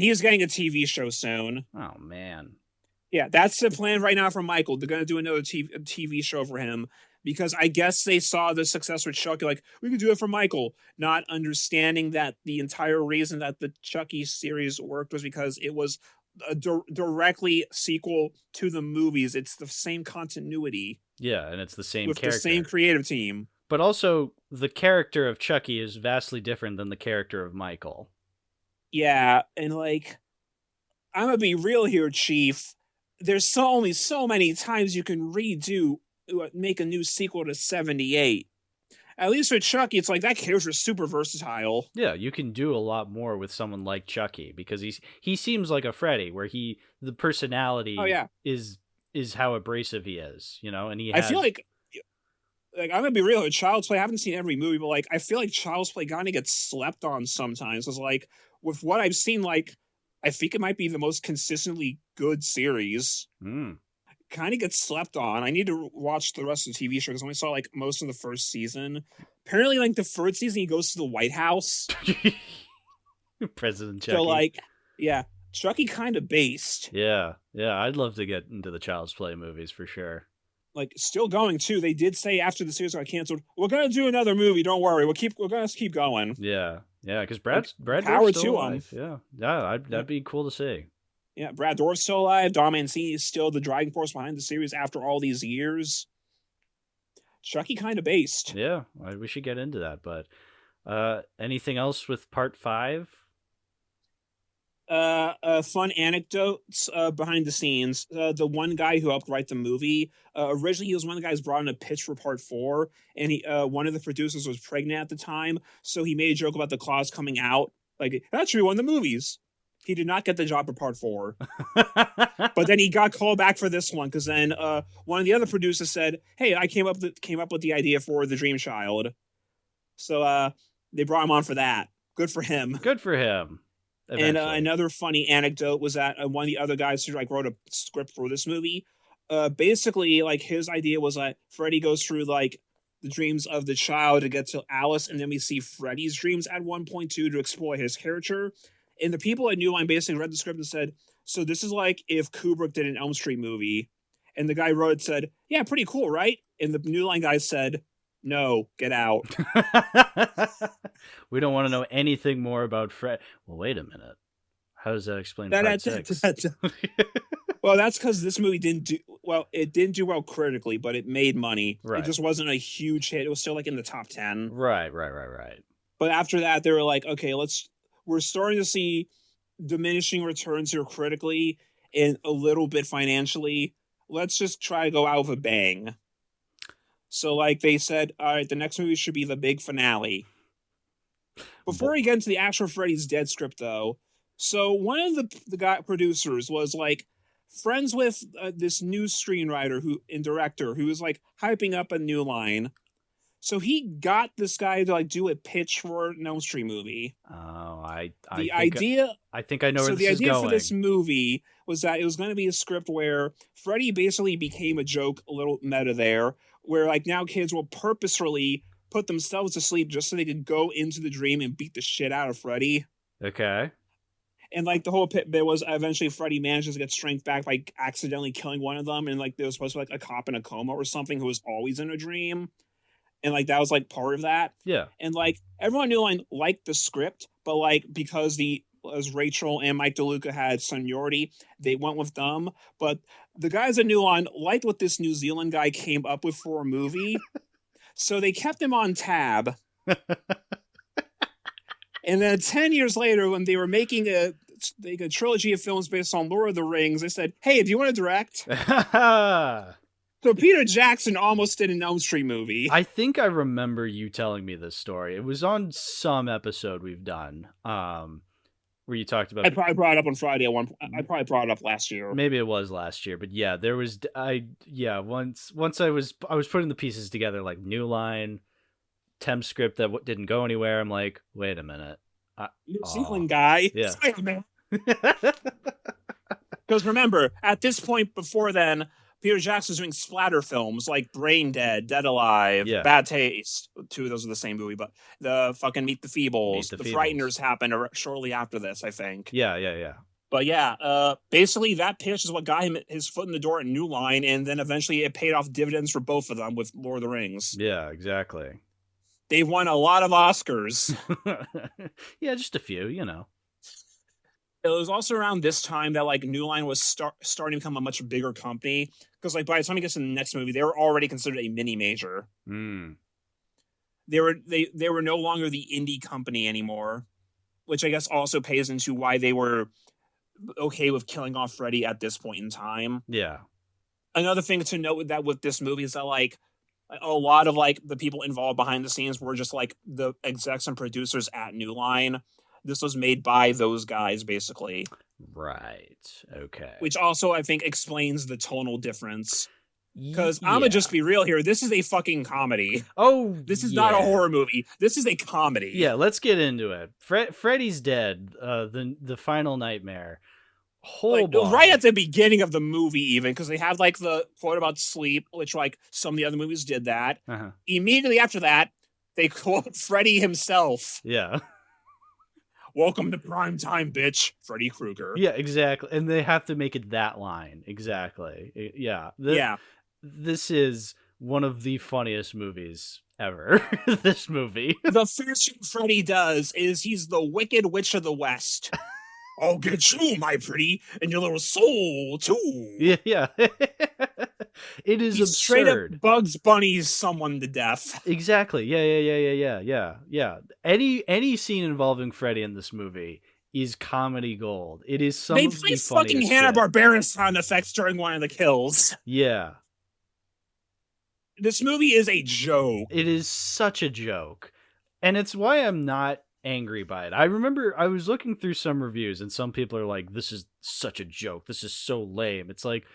Speaker 2: he's getting a TV show soon.
Speaker 1: Oh, man.
Speaker 2: Yeah, that's the plan right now for Michael. They're going to do another TV show for him, because I guess they saw the success with Chucky, like, we could do it for Michael, not understanding that the entire reason that the Chucky series worked was because it was a directly sequel to the movies. It's the same continuity.
Speaker 1: Yeah, and it's the same
Speaker 2: with
Speaker 1: character.
Speaker 2: The same creative team.
Speaker 1: But also, the character of Chucky is vastly different than the character of Michael.
Speaker 2: Yeah, and like, I'm gonna be real here, Chief. There's only so many times you can make a new sequel to 78. At least with Chucky, it's like that character is super versatile.
Speaker 1: Yeah, you can do a lot more with someone like Chucky, because he seems like a Freddy, where the personality is how abrasive he is, you know, and
Speaker 2: I feel like I'm gonna be real, Child's Play, I haven't seen every movie, but like I feel like Child's Play kind of gets slept on sometimes. It's like, with what I've seen, like I think it might be the most consistently good series. Kind of gets slept on. I need to watch the rest of the TV show, because I only saw like most of the first season. Apparently, like the third season, he goes to the White House.
Speaker 1: President Chucky.
Speaker 2: So like, yeah, Chucky kind of based.
Speaker 1: Yeah, I'd love to get into the Child's Play movies for sure.
Speaker 2: Like, still going too. They did say after the series got canceled, we're gonna do another movie. Don't worry, we're gonna keep going.
Speaker 1: Yeah, because Brad
Speaker 2: power
Speaker 1: still
Speaker 2: to
Speaker 1: alive.
Speaker 2: him.
Speaker 1: That'd be cool to see.
Speaker 2: Yeah, Brad Dourif's still alive. Dom Mancini is still the driving force behind the series after all these years. Chucky kind of based.
Speaker 1: Yeah, we should get into that. But anything else with part 5?
Speaker 2: Fun anecdotes behind the scenes. The one guy who helped write the movie, originally he was one of the guys brought in a pitch for part 4, and one of the producers was pregnant at the time, so he made a joke about the claws coming out. Like, that should be one of the movies. He did not get the job for part 4. But then he got called back for this one, because then one of the other producers said, hey, I came up with the idea for The Dream Child. So they brought him on for that. Good for him.
Speaker 1: Good for him.
Speaker 2: Eventually. And another funny anecdote was that one of the other guys who like wrote a script for this movie, basically like his idea was like Freddy goes through like the dreams of the child to get to Alice, and then we see Freddy's dreams at 1.2 to explore his character. And the people at New Line basically read the script and said, so this is like if Kubrick did an Elm Street movie. And the guy wrote it said, yeah, pretty cool, right? And the New Line guy said, no, get out.
Speaker 1: We don't want to know anything more about Fred. Well, wait a minute. How does that explain part 6?
Speaker 2: Well, that's because this movie didn't do well critically, but it made money.
Speaker 1: Right.
Speaker 2: It just wasn't a huge hit. It was still like in the top 10.
Speaker 1: Right.
Speaker 2: But after that, they were like, okay, we're starting to see diminishing returns here critically and a little bit financially. let's just try to go out with a bang. So, like, they said, all right, the next movie should be the big finale. Before we get into the actual Freddy's Dead script, though, so one of the guy producers was, like, friends with this new screenwriter and director who was, like, hyping up a New Line. So he got this guy to, like, do a pitch for an Elm Street movie.
Speaker 1: Oh,
Speaker 2: I think I know
Speaker 1: where this is going. So the
Speaker 2: idea for this movie was that it was going to be a script where Freddy basically became a joke, a little meta there, where, like, now kids will purposefully put themselves to sleep just so they could go into the dream and beat the shit out of Freddy.
Speaker 1: Okay.
Speaker 2: And, like, the whole bit was eventually Freddy manages to get strength back by accidentally killing one of them, and, like, there was supposed to be, like, a cop in a coma or something who was always in a dream. And, like, that was, like, part of that.
Speaker 1: Yeah.
Speaker 2: And, like, everyone knew I liked the script, but, like, because as Rachel and Mike DeLuca had seniority, they went with them. But the guys at New Line liked what this New Zealand guy came up with for a movie. So they kept him on tab. And then 10 years later, when they were making a trilogy of films based on Lord of the Rings, they said, hey, do you want to direct? So Peter Jackson almost did an Elm Street movie.
Speaker 1: I think I remember you telling me this story. It was on some episode we've done, where you talked about.
Speaker 2: I probably brought it up on Friday at one point. I probably brought it up last year.
Speaker 1: Maybe it was last year, but yeah, there was. Once I was putting the pieces together, like New Line, temp script that didn't go anywhere. I'm like, wait a minute,
Speaker 2: New Zealand guy.
Speaker 1: Yeah.
Speaker 2: Because remember, at this point before then, Peter Jackson's doing splatter films like Brain Dead, Dead Alive, Bad Taste. Two of those are the same movie, but the fucking Meet the Feebles. The Frighteners happened shortly after this, I think.
Speaker 1: Yeah.
Speaker 2: But yeah, basically that pitch is what got him his foot in the door at New Line, and then eventually it paid off dividends for both of them with Lord of the Rings.
Speaker 1: Yeah, exactly.
Speaker 2: They won a lot of Oscars.
Speaker 1: Yeah, just a few, you know.
Speaker 2: It was also around this time that, like, New Line was starting to become a much bigger company, because, like, by the time he gets to the next movie, they were already considered a mini major. They were no longer the indie company anymore, which I guess also pays into why they were okay with killing off Freddy at this point in time.
Speaker 1: Yeah.
Speaker 2: Another thing to note with this movie is that, like, a lot of, like, the people involved behind the scenes were just, like, the execs and producers at New Line. This was made by those guys, basically.
Speaker 1: Right. Okay.
Speaker 2: Which also, I think, explains the tonal difference. Because I'm going to just be real here. This is a fucking comedy.
Speaker 1: Oh,
Speaker 2: this is not a horror movie. This is a comedy.
Speaker 1: Yeah, let's get into it. Freddy's Dead, the final nightmare.
Speaker 2: Right at the beginning of the movie, even, because they have, like, the quote about sleep, which, like, some of the other movies did that. Immediately after that, they quote Freddy himself.
Speaker 1: Yeah.
Speaker 2: Welcome to prime time, bitch, Freddy Krueger.
Speaker 1: Yeah, exactly. And they have to make it that line. Exactly. Yeah. This is one of the funniest movies ever. This movie.
Speaker 2: The first thing Freddy does is he's the Wicked Witch of the West. I'll get you, my pretty, and your little soul, too.
Speaker 1: Yeah. It is absurd.
Speaker 2: Straight up Bugs Bunny's someone to death.
Speaker 1: Exactly. Yeah. Any scene involving Freddy in this movie is comedy gold. It is some of the funniest. They play fucking
Speaker 2: Hanna-Barbera sound effects during one of the kills.
Speaker 1: Yeah.
Speaker 2: This movie is a joke.
Speaker 1: It is such a joke. And it's why I'm not angry by it. I remember I was looking through some reviews and some people are like, this is such a joke. This is so lame. It's like,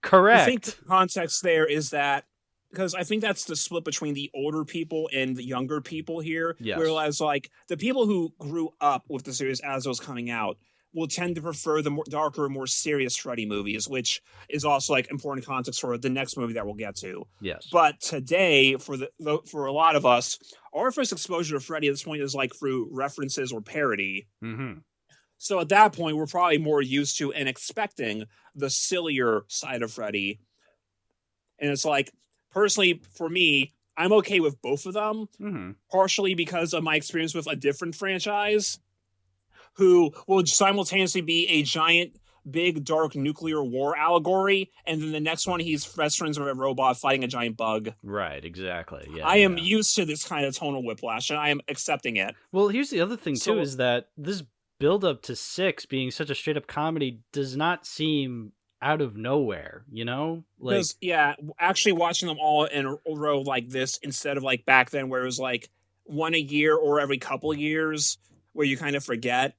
Speaker 1: correct.
Speaker 2: I think the context there is that, because I think that's the split between the older people and the younger people here.
Speaker 1: Yes.
Speaker 2: Whereas, like, the people who grew up with the series as it was coming out will tend to prefer the more darker, more serious Freddy movies, which is also, like, important context for the next movie that we'll get to.
Speaker 1: Yes.
Speaker 2: But today, for a lot of us, our first exposure to Freddy at this point is, like, through references or parody.
Speaker 1: Mm-hmm.
Speaker 2: So at that point, we're probably more used to and expecting the sillier side of Freddy. And it's like, personally, for me, I'm okay with both of them, partially because of my experience with a different franchise, who will simultaneously be a giant, big, dark nuclear war allegory, and then the next one, he's best friends with a robot fighting a giant bug.
Speaker 1: Right, exactly. Yeah,
Speaker 2: I am used to this kind of tonal whiplash, and I am accepting it.
Speaker 1: Well, here's the other thing, too, is that this build up to 6 being such a straight up comedy does not seem out of nowhere, you know? Like,
Speaker 2: Because actually watching them all in a row like this instead of like back then where it was like one a year or every couple of years where you kind of forget.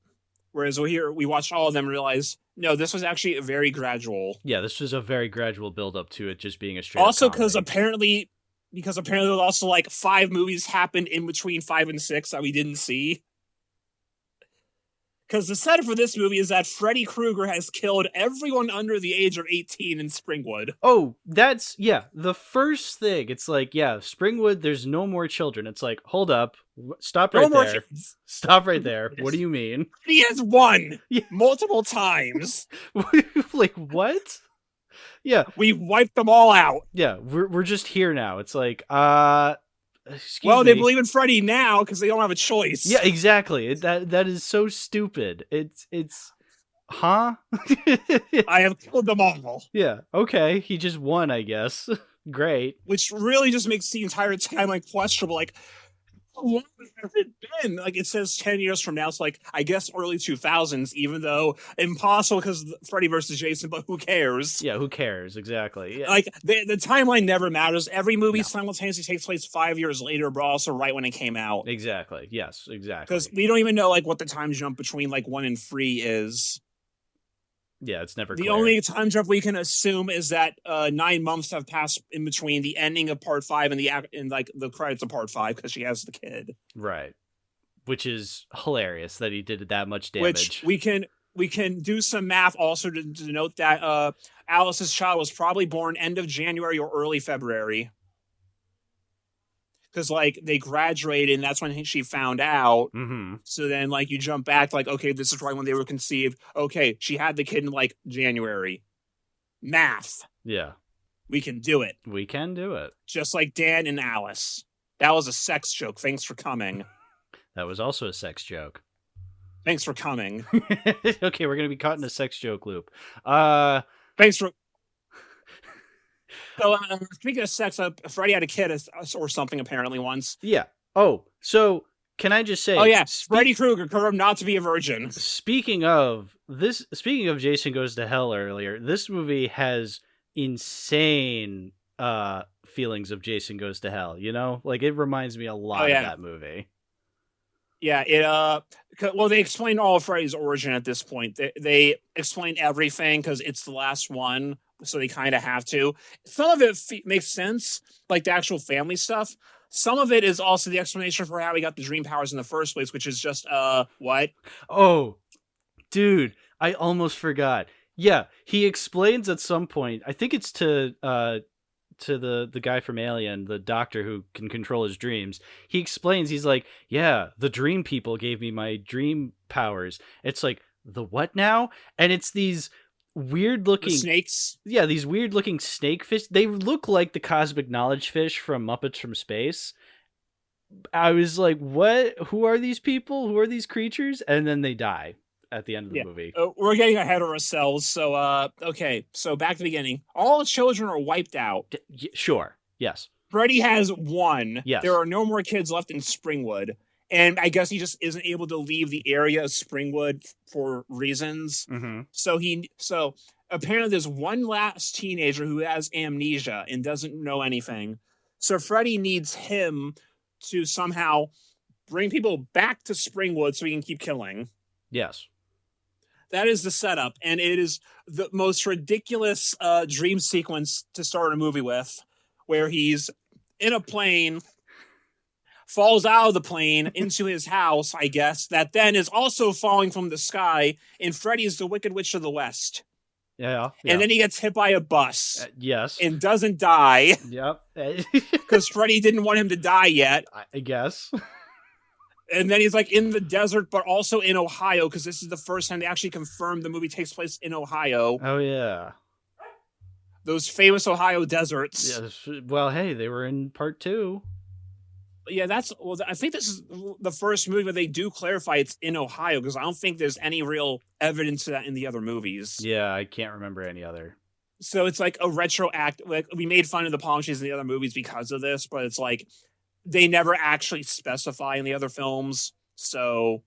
Speaker 2: Whereas here we watched all of them and realized, no, this was actually very gradual.
Speaker 1: yeah, this was a very gradual build up to it just being a straight
Speaker 2: Also,
Speaker 1: up
Speaker 2: because
Speaker 1: comedy.
Speaker 2: apparently also like 5 movies happened in between 5 and 6 that we didn't see. Because the setup for this movie is that Freddy Krueger has killed everyone under the age of 18 in Springwood.
Speaker 1: Oh, that's, yeah, the first thing. It's like, yeah, Springwood, there's no more children. It's like, hold up. Stop right
Speaker 2: No more
Speaker 1: there.
Speaker 2: kids.
Speaker 1: Stop right there. What do you mean?
Speaker 2: He has won
Speaker 1: Yeah.
Speaker 2: multiple times.
Speaker 1: Like, what? Yeah.
Speaker 2: We wiped them all out.
Speaker 1: Yeah, we're just here now. It's like, excuse
Speaker 2: Well,
Speaker 1: me.
Speaker 2: they believe in Freddy now because they don't have a choice.
Speaker 1: Yeah, exactly. That is so stupid. It's huh?
Speaker 2: I have killed them all.
Speaker 1: Yeah, okay. He just won, I guess. Great.
Speaker 2: Which really just makes the entire timeline questionable. Like, how long has it been? Like, it says 10 years from now. It's like, I guess early 2000s, even though impossible because Freddy versus Jason, but who cares?
Speaker 1: Yeah, who cares? Exactly. Yeah.
Speaker 2: Like, the timeline never matters. Every movie
Speaker 1: No.
Speaker 2: simultaneously takes place 5 years later, but also right when it came out.
Speaker 1: Exactly. Yes, exactly.
Speaker 2: Because we don't even know, like, what the time jump between, like, 1 and 3 is.
Speaker 1: Yeah, it's never
Speaker 2: The
Speaker 1: clear.
Speaker 2: only time jump we can assume is that 9 months have passed in between the ending of part 5 and the credits of part 5 because she has the kid.
Speaker 1: Right. Which is hilarious that he did that much damage.
Speaker 2: Which we can do some math also to note that Alice's child was probably born end of January or early February. Because like they graduated and that's when she found out.
Speaker 1: Mm-hmm.
Speaker 2: So then like you jump back like, okay, this is right when they were conceived. Okay, she had the kid in like January. Math.
Speaker 1: Yeah.
Speaker 2: We can do it.
Speaker 1: We can do it.
Speaker 2: Just like Dan and Alice. That was a sex joke. Thanks for coming.
Speaker 1: That was also a sex joke.
Speaker 2: Thanks for coming.
Speaker 1: Okay, we're gonna be caught in a sex joke loop.
Speaker 2: Thanks for. So speaking of sex, Freddy had a kid or something apparently once.
Speaker 1: Yeah. Oh, so can I just say?
Speaker 2: Oh yeah, Freddy Krueger confirmed not to be a virgin.
Speaker 1: Speaking of Jason Goes to Hell earlier, this movie has insane feelings of Jason Goes to Hell. You know, like it reminds me a lot of that movie.
Speaker 2: Yeah, well, they explained all of Freddy's origin at this point. They explained everything because it's the last one, so they kind of have to. Some of it makes sense, like the actual family stuff. Some of it is also the explanation for how he got the dream powers in the first place, which is just, what?
Speaker 1: Oh, dude, I almost forgot. Yeah, he explains at some point, I think it's to the guy from Alien, the doctor who can control his dreams. He explains, he's like, yeah, the dream people gave me my dream powers. It's like, the what now? And it's these weird looking
Speaker 2: snakes.
Speaker 1: Yeah, these weird looking snake fish. They look like the cosmic knowledge fish from Muppets from Space. I was like, what? Who are these people? Who are these creatures? And then they die at the end of the movie.
Speaker 2: We're getting ahead of ourselves. So, okay. So back to the beginning. All the children are wiped out.
Speaker 1: Sure. Yes.
Speaker 2: Freddy has one.
Speaker 1: Yes.
Speaker 2: There are no more kids left in Springwood. And I guess he just isn't able to leave the area of Springwood for reasons.
Speaker 1: Mm-hmm.
Speaker 2: So apparently there's one last teenager who has amnesia and doesn't know anything. So Freddy needs him to somehow bring people back to Springwood so he can keep killing.
Speaker 1: Yes.
Speaker 2: That is the setup, and it is the most ridiculous dream sequence to start a movie with, where he's in a plane, falls out of the plane into his house, I guess, that then is also falling from the sky, and Freddy is the Wicked Witch of the West.
Speaker 1: Yeah.
Speaker 2: And then he gets hit by a bus.
Speaker 1: Yes.
Speaker 2: And doesn't die.
Speaker 1: Yep.
Speaker 2: Because Freddy didn't want him to die yet.
Speaker 1: I guess.
Speaker 2: And then he's like in the desert, but also in Ohio, because this is the first time they actually confirmed the movie takes place in Ohio.
Speaker 1: Oh, yeah.
Speaker 2: Those famous Ohio deserts.
Speaker 1: Yes. Well, hey, they were in part 2.
Speaker 2: Yeah, I think this is the first movie where they do clarify it's in Ohio, because I don't think there's any real evidence of that in the other movies.
Speaker 1: Yeah, I can't remember any other.
Speaker 2: So it's like a retro act. Like we made fun of the palm trees in the other movies because of this, but it's like they never actually specify in the other films. So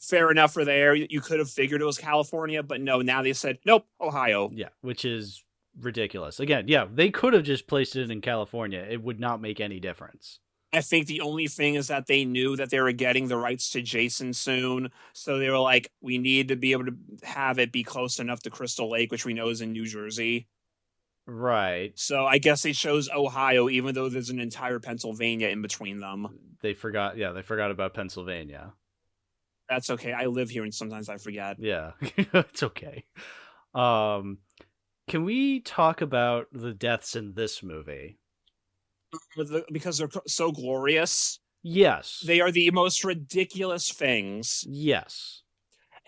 Speaker 2: fair enough for there. You could have figured it was California, but no, now they said, nope, Ohio.
Speaker 1: Yeah, which is ridiculous. Again, yeah, they could have just placed it in California. It would not make any difference.
Speaker 2: I think the only thing is that they knew that they were getting the rights to Jason soon. So they were like, we need to be able to have it be close enough to Crystal Lake, which we know is in New Jersey.
Speaker 1: Right.
Speaker 2: So I guess they chose Ohio, even though there's an entire Pennsylvania in between them.
Speaker 1: They forgot about Pennsylvania.
Speaker 2: That's okay. I live here and sometimes I forget.
Speaker 1: Yeah, it's okay. Can we talk about the deaths in this movie?
Speaker 2: Because they're so glorious.
Speaker 1: Yes.
Speaker 2: They are the most ridiculous things.
Speaker 1: Yes.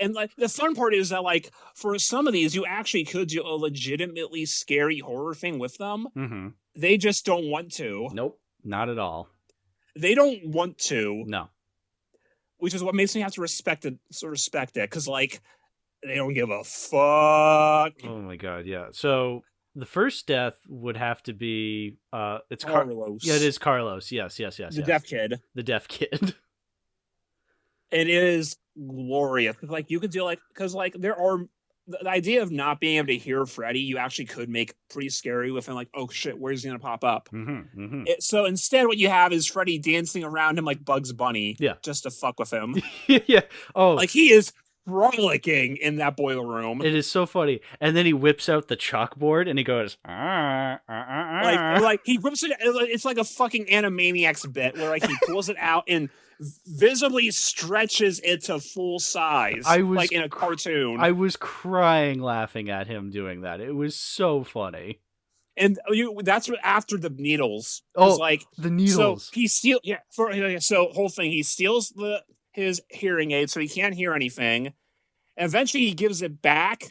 Speaker 2: And like the fun part is that like for some of these, you actually could do a legitimately scary horror thing with them.
Speaker 1: Mm-hmm.
Speaker 2: They just don't want to.
Speaker 1: Nope, not at all.
Speaker 2: They don't want to.
Speaker 1: No.
Speaker 2: Which is what makes me have to respect it, because like they don't give a fuck.
Speaker 1: Oh my god, yeah. So the first death would have to be it's
Speaker 2: Carlos.
Speaker 1: Yeah, it is Carlos. Yes.
Speaker 2: The deaf kid.
Speaker 1: The deaf kid.
Speaker 2: It is glorious. Like you could do like because like there are the idea of not being able to hear Freddy, you actually could make pretty scary with him. Like, oh shit, where's he gonna pop up?
Speaker 1: Mm-hmm, mm-hmm.
Speaker 2: So instead, what you have is Freddy dancing around him like Bugs Bunny, just to fuck with him.
Speaker 1: Yeah. Oh,
Speaker 2: like he is frolicking in that boiler room.
Speaker 1: It is so funny. And then he whips out the chalkboard and he goes,
Speaker 2: like he whips it. It's like a fucking Animaniacs bit where like he pulls it out and visibly stretches it to full size. Like in a cartoon.
Speaker 1: I was crying laughing at him doing that. It was so funny.
Speaker 2: And that's after the needles.
Speaker 1: Oh,
Speaker 2: like
Speaker 1: the needles.
Speaker 2: So he steals. So whole thing. He steals his hearing aid, so he can't hear anything. And eventually, he gives it back,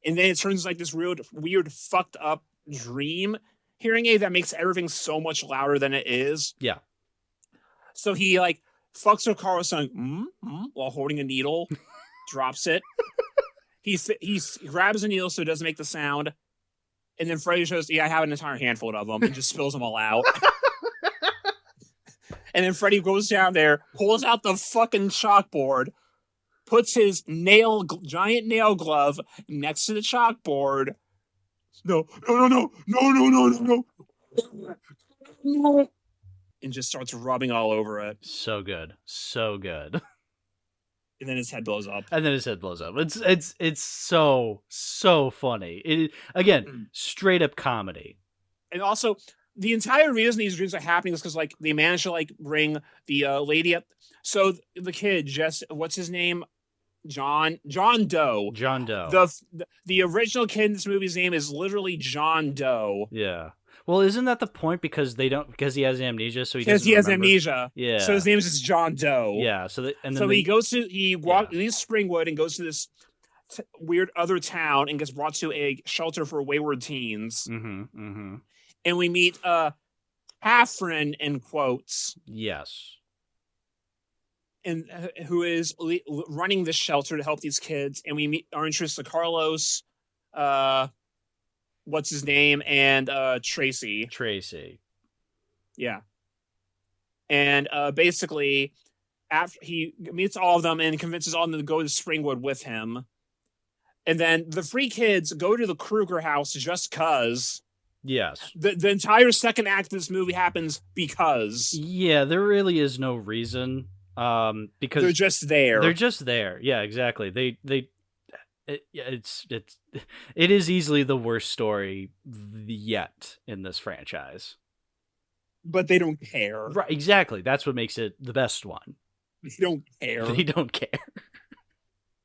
Speaker 2: and then it turns like this weird, fucked up dream hearing aid that makes everything so much louder than it is.
Speaker 1: Yeah.
Speaker 2: So he like fucks with Carlos saying while holding a needle, drops it. He grabs a needle so it doesn't make the sound. And then Freddy shows, I have an entire handful of them, and just spills them all out. And then Freddy goes down there, pulls out the fucking chalkboard, puts his giant nail glove next to the chalkboard. No. And just starts rubbing all over it.
Speaker 1: So good. So good.
Speaker 2: And then his head blows up.
Speaker 1: It's so funny. It again, straight up comedy.
Speaker 2: And also, the entire reason these dreams are happening is because like they managed to like bring the lady up. So the kid, what's his name? John Doe.
Speaker 1: John Doe.
Speaker 2: The original kid in this movie's name is literally John Doe.
Speaker 1: Yeah. Well, isn't that the point? Because he has amnesia, so he
Speaker 2: has amnesia.
Speaker 1: Yeah.
Speaker 2: So his name is just John Doe.
Speaker 1: Yeah. So
Speaker 2: he leaves Springwood and goes to this weird other town and gets brought to a shelter for wayward teens.
Speaker 1: Mm-hmm. Mm-hmm.
Speaker 2: And we meet Catherine in quotes.
Speaker 1: Yes.
Speaker 2: And who is running this shelter to help these kids. And we are introduced to Carlos, what's his name, and Tracy. Yeah. And basically, after he meets all of them and convinces all of them to go to Springwood with him. And then the three kids go to the Kruger house just because.
Speaker 1: Yes.
Speaker 2: The entire second act of this movie happens because.
Speaker 1: Yeah, there really is no reason. Because
Speaker 2: they're just there.
Speaker 1: Yeah, exactly. It is easily the worst story yet in this franchise.
Speaker 2: But they don't care.
Speaker 1: Right, exactly. That's what makes it the best one.
Speaker 2: They don't care.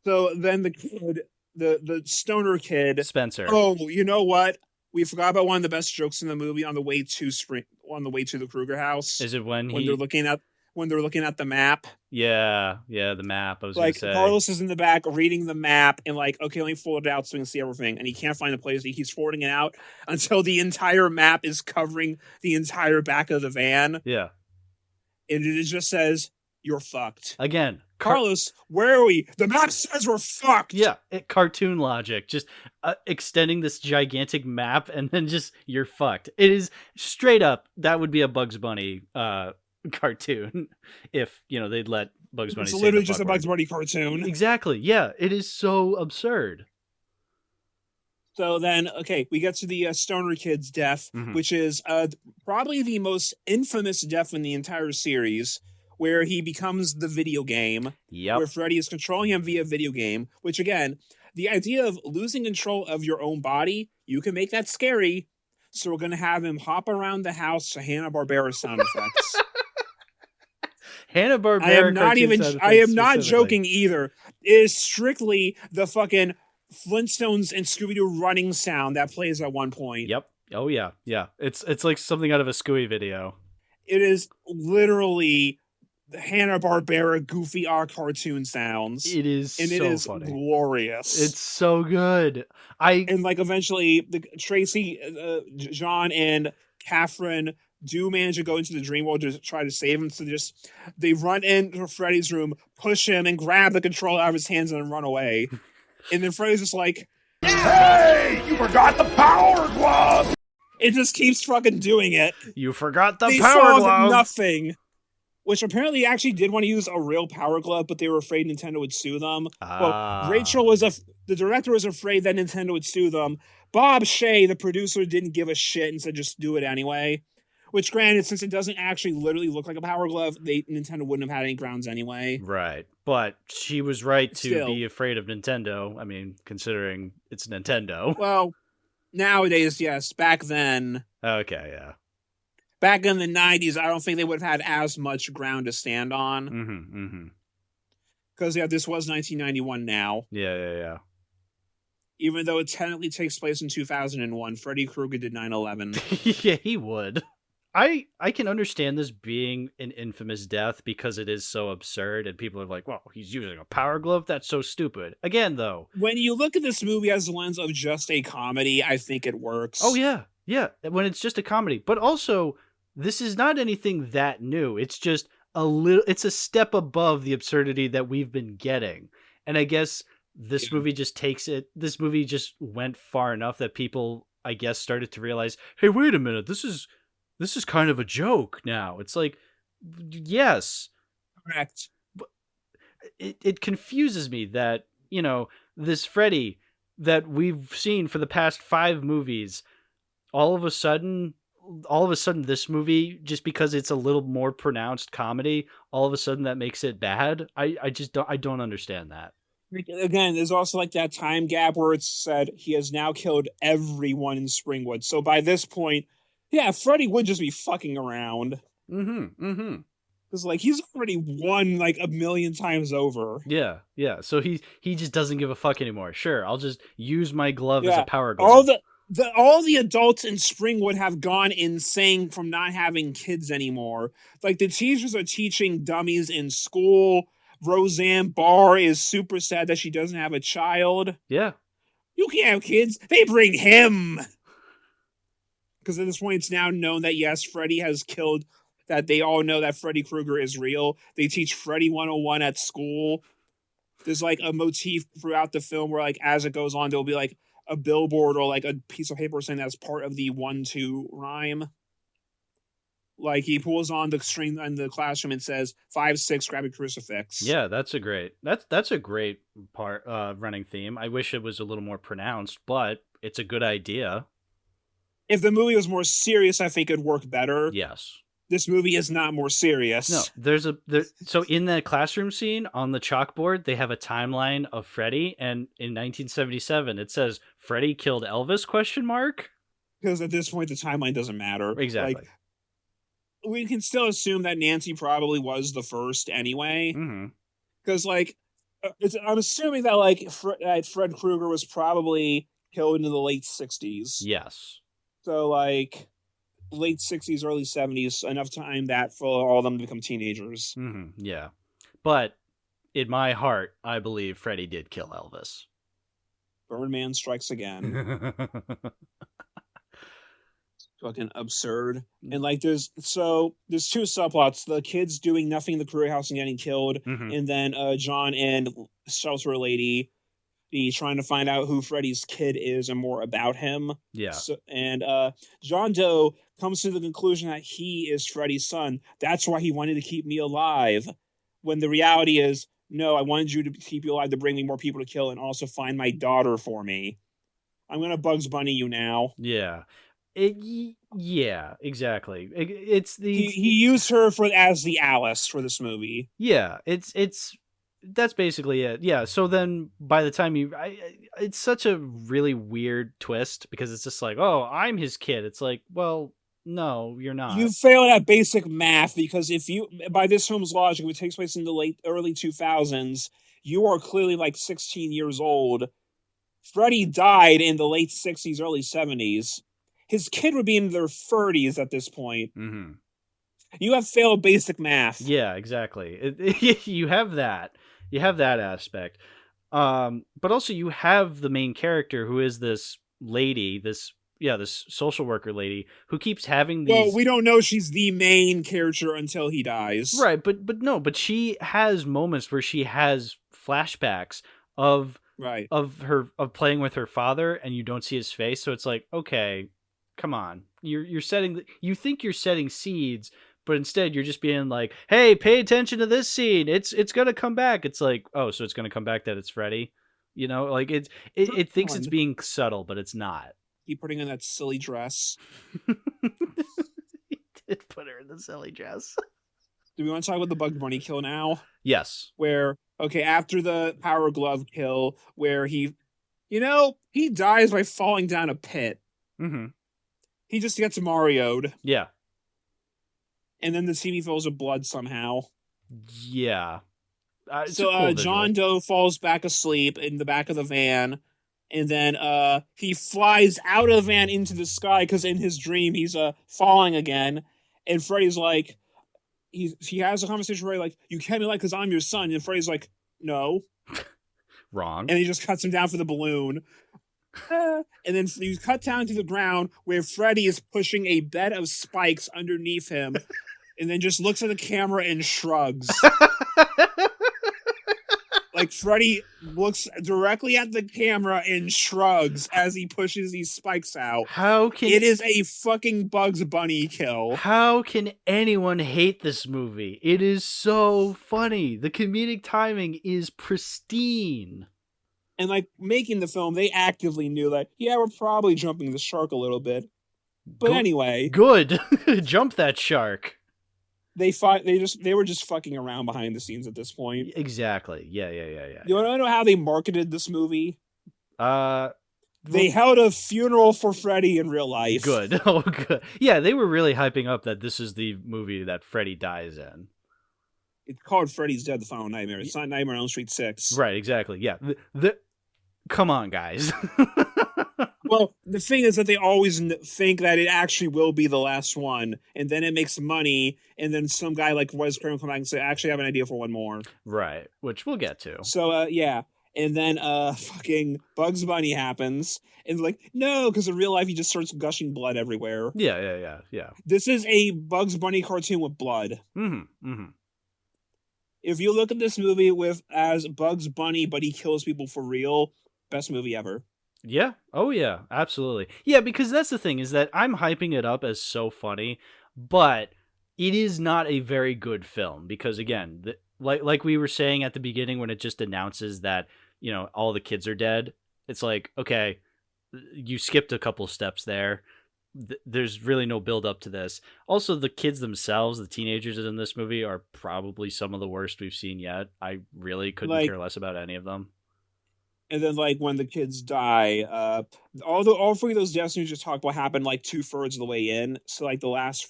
Speaker 2: So then the kid, the stoner kid,
Speaker 1: Spencer.
Speaker 2: Oh, you know what? We forgot about one of the best jokes in the movie on the way to the Kruger house.
Speaker 1: Is it when
Speaker 2: they're looking at the map?
Speaker 1: Yeah, the map. I was
Speaker 2: like,
Speaker 1: gonna say.
Speaker 2: Carlos is in the back reading the map and like, okay, let me fold it out so we can see everything. And he can't find the place. He keeps folding it out until the entire map is covering the entire back of the van.
Speaker 1: Yeah.
Speaker 2: And it just says, "You're fucked."
Speaker 1: Again.
Speaker 2: Carlos, where are we? The map says we're fucked.
Speaker 1: Yeah, cartoon logic. Just extending this gigantic map and then just, you're fucked. It is straight up, that would be a Bugs Bunny cartoon if they'd let Bugs Bunny.
Speaker 2: It's
Speaker 1: saying
Speaker 2: literally
Speaker 1: the
Speaker 2: just
Speaker 1: fuck
Speaker 2: a Bugs
Speaker 1: word.
Speaker 2: Bunny cartoon.
Speaker 1: Exactly. Yeah, it is so absurd.
Speaker 2: So then, okay, we get to the Stoner Kid's death, which is probably the most infamous death in the entire series, where he becomes the video game, where Freddy is controlling him via video game, which again, the idea of losing control of your own body, you can make that scary. So we're going to have him hop around the house to Hanna-Barbera sound effects.
Speaker 1: Hanna-Barbera
Speaker 2: I am not joking either. It is strictly the fucking Flintstones and Scooby-Doo running sound that plays at one point.
Speaker 1: Yep. Oh yeah. Yeah. It's like something out of a Scooby video.
Speaker 2: It is literally the Hanna-Barbera goofy cartoon sounds.
Speaker 1: It is
Speaker 2: and
Speaker 1: so
Speaker 2: it is
Speaker 1: funny.
Speaker 2: Glorious.
Speaker 1: It's so good.
Speaker 2: And like eventually Tracy, John and Catherine do manage to go into the dream world to try to save him. So they run into Freddy's room, push him, and grab the controller out of his hands and run away. And then Freddy's just like,
Speaker 4: "Hey, you forgot the power glove!"
Speaker 2: It just keeps fucking doing it.
Speaker 1: You forgot the
Speaker 2: they
Speaker 1: power glove.
Speaker 2: Nothing. Which apparently actually did want to use a real power glove, but they were afraid Nintendo would sue them. Well, the director was afraid that Nintendo would sue them. Bob Shea, the producer, didn't give a shit and said just do it anyway. Which, granted, since it doesn't actually literally look like a power glove, Nintendo wouldn't have had any grounds anyway.
Speaker 1: Right. But she was right to be afraid of Nintendo. I mean, considering it's Nintendo.
Speaker 2: Well, nowadays, yes. Back then...
Speaker 1: Okay, yeah.
Speaker 2: Back in the 90s, I don't think they would have had as much ground to stand on. Because, yeah, this was 1991 now.
Speaker 1: Yeah.
Speaker 2: Even though it technically takes place in 2001, Freddy Krueger did 9/11.
Speaker 1: Yeah, he would. I can understand this being an infamous death because it is so absurd and people are like, well, he's using a power glove? That's so stupid. Again, though.
Speaker 2: When you look at this movie as the lens of just a comedy, I think it works.
Speaker 1: Oh, yeah. Yeah, when it's just a comedy. But also, this is not anything that new. It's just it's a step above the absurdity that we've been getting. And I guess this movie just this movie just went far enough that people, I guess, started to realize, hey, wait a minute, this is kind of a joke now. It's like, yes.
Speaker 2: Correct.
Speaker 1: But it confuses me that, this Freddy that we've seen for the past 5 movies, all of a sudden this movie, just because it's a little more pronounced comedy, all of a sudden that makes it bad. I don't understand that.
Speaker 2: Again, there's also like that time gap where it's said he has now killed everyone in Springwood. So by this point, yeah, Freddy would just be fucking around. Because like he's already won like 1,000,000 times over.
Speaker 1: Yeah. So he just doesn't give a fuck anymore. Sure, I'll just use my glove as a power glove.
Speaker 2: All the adults in Springwood have gone insane from not having kids anymore. Like the teachers are teaching dummies in school. Roseanne Barr is super sad that she doesn't have a child.
Speaker 1: Yeah.
Speaker 2: You can't have kids. They bring him. Because at this point, it's now known that, yes, Freddy has killed, that they all know that Freddy Krueger is real. They teach Freddy 101 at school. There's like a motif throughout the film where, like, as it goes on, there'll be like a billboard or like a piece of paper saying that's part of the 1-2 rhyme. Like he pulls on the string in the classroom and says 5-6, grab a crucifix.
Speaker 1: Yeah, that's a great part running theme. I wish it was a little more pronounced, but it's a good idea.
Speaker 2: If the movie was more serious, I think it'd work better.
Speaker 1: Yes.
Speaker 2: This movie is not more serious.
Speaker 1: No, so in the classroom scene on the chalkboard, they have a timeline of Freddy, and in 1977 it says Freddy killed Elvis ?
Speaker 2: Because at this point the timeline doesn't matter.
Speaker 1: Exactly.
Speaker 2: Like, we can still assume that Nancy probably was the first anyway. Because, like, I'm assuming that, like, Fred Krueger was probably killed in the late 60s.
Speaker 1: Yes.
Speaker 2: So, like, late 60s, early 70s, enough time that for all of them to become teenagers.
Speaker 1: Yeah. But in my heart, I believe Freddy did kill Elvis.
Speaker 2: Birdman strikes again. Fucking absurd. And like there's 2 subplots: the kids doing nothing in the career house and getting killed, and then John and Shelter Lady trying to find out who Freddy's kid is and more about him.
Speaker 1: Yeah.
Speaker 2: And John Doe comes to the conclusion that he is Freddy's son. That's why he wanted to keep me alive. when the reality is, no, I wanted you to keep you alive to bring me more people to kill and also find my daughter for me. I'm gonna Bugs Bunny you now.
Speaker 1: Yeah. Yeah, exactly. It's the
Speaker 2: He used her as the Alice for this movie.
Speaker 1: yeah, it's that's basically it. Yeah, so then by the time it's such a really weird twist because it's just like, "Oh, I'm his kid." It's like, "Well, no, you're not."
Speaker 2: You failed at basic math because if you, by this film's logic, it takes place in the early 2000s, you are clearly like 16 years old. Freddy died in the late 60s, early 70s. His kid would be in their 30s at this point.
Speaker 1: Mm-hmm.
Speaker 2: You have failed basic math.
Speaker 1: Yeah, exactly. You have that. You have that aspect. But also you have the main character who is this lady, this social worker lady who keeps having these.
Speaker 2: Well, we don't know she's the main character until he dies.
Speaker 1: Right, but she has moments where she has flashbacks of playing with her father, and you don't see his face. So it's like, okay, come on, you think you're setting seeds, but instead you're just being like, hey, pay attention to this scene. It's gonna come back. It's like, oh, so it's gonna come back that it's Freddy. Like it thinks it's being subtle, but it's not.
Speaker 2: Keep putting on that silly dress.
Speaker 1: He did put her in the silly dress.
Speaker 2: Do we want to talk about the Bugs Bunny kill now?
Speaker 1: Yes.
Speaker 2: Where, after the Power Glove kill, where he dies by falling down a pit.
Speaker 1: Mm-hmm.
Speaker 2: He just gets Mario'd.
Speaker 1: Yeah.
Speaker 2: And then the TV fills with blood somehow.
Speaker 1: Yeah.
Speaker 2: So
Speaker 1: cool
Speaker 2: John Doe falls back asleep in the back of the van. And then he flies out of the van into the sky because in his dream he's falling again. And Freddy's like, he has a conversation where like, you can't be like because I'm your son. And Freddy's like, no.
Speaker 1: Wrong.
Speaker 2: And he just cuts him down for the balloon. And then you cut down to the ground where Freddy is pushing a bed of spikes underneath him. And then just looks at the camera and shrugs. Like Freddy looks directly at the camera and shrugs as he pushes these spikes out. It is a fucking Bugs Bunny kill.
Speaker 1: How can anyone hate this movie? It is so funny. The comedic timing is pristine.
Speaker 2: And like making the film, they actively knew that, yeah, we're probably jumping the shark a little bit. But anyway.
Speaker 1: Good. Jump that shark.
Speaker 2: They were just fucking around behind the scenes at this point.
Speaker 1: Exactly. Yeah.
Speaker 2: You want to know how they marketed this movie?
Speaker 1: They
Speaker 2: held a funeral for Freddy in real life.
Speaker 1: Good. Oh, good. Yeah, they were really hyping up that this is the movie that Freddy dies in.
Speaker 2: It's called Freddy's Dead: The Final Nightmare. It's not Nightmare on Elm Street 6.
Speaker 1: Right, exactly. Yeah. Come on, guys.
Speaker 2: Well, the thing is that they always think that it actually will be the last one, and then it makes money, and then some guy like Wes Craven come back and say, actually, I have an idea for one more.
Speaker 1: Right, which we'll get to.
Speaker 2: So, yeah. And then fucking Bugs Bunny happens, and like, no, because in real life he just starts gushing blood everywhere.
Speaker 1: Yeah.
Speaker 2: This is a Bugs Bunny cartoon with blood.
Speaker 1: Mm-hmm.
Speaker 2: If you look at this movie as Bugs Bunny, but he kills people for real, best movie ever.
Speaker 1: Yeah. Oh, yeah. Absolutely. Yeah, because that's the thing is that I'm hyping it up as so funny, but it is not a very good film because, again, like we were saying at the beginning when it just announces that, all the kids are dead, it's like, okay, you skipped a couple steps there. There's really no build up to this. Also, the kids themselves, the teenagers in this movie, are probably some of the worst we've seen yet. I really couldn't care less about any of them.
Speaker 2: And then, like, when the kids die, all three of those deaths we just talked about happened, like, 2/3 of the way in. So, like, the last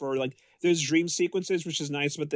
Speaker 2: there's dream sequences, which is nice, but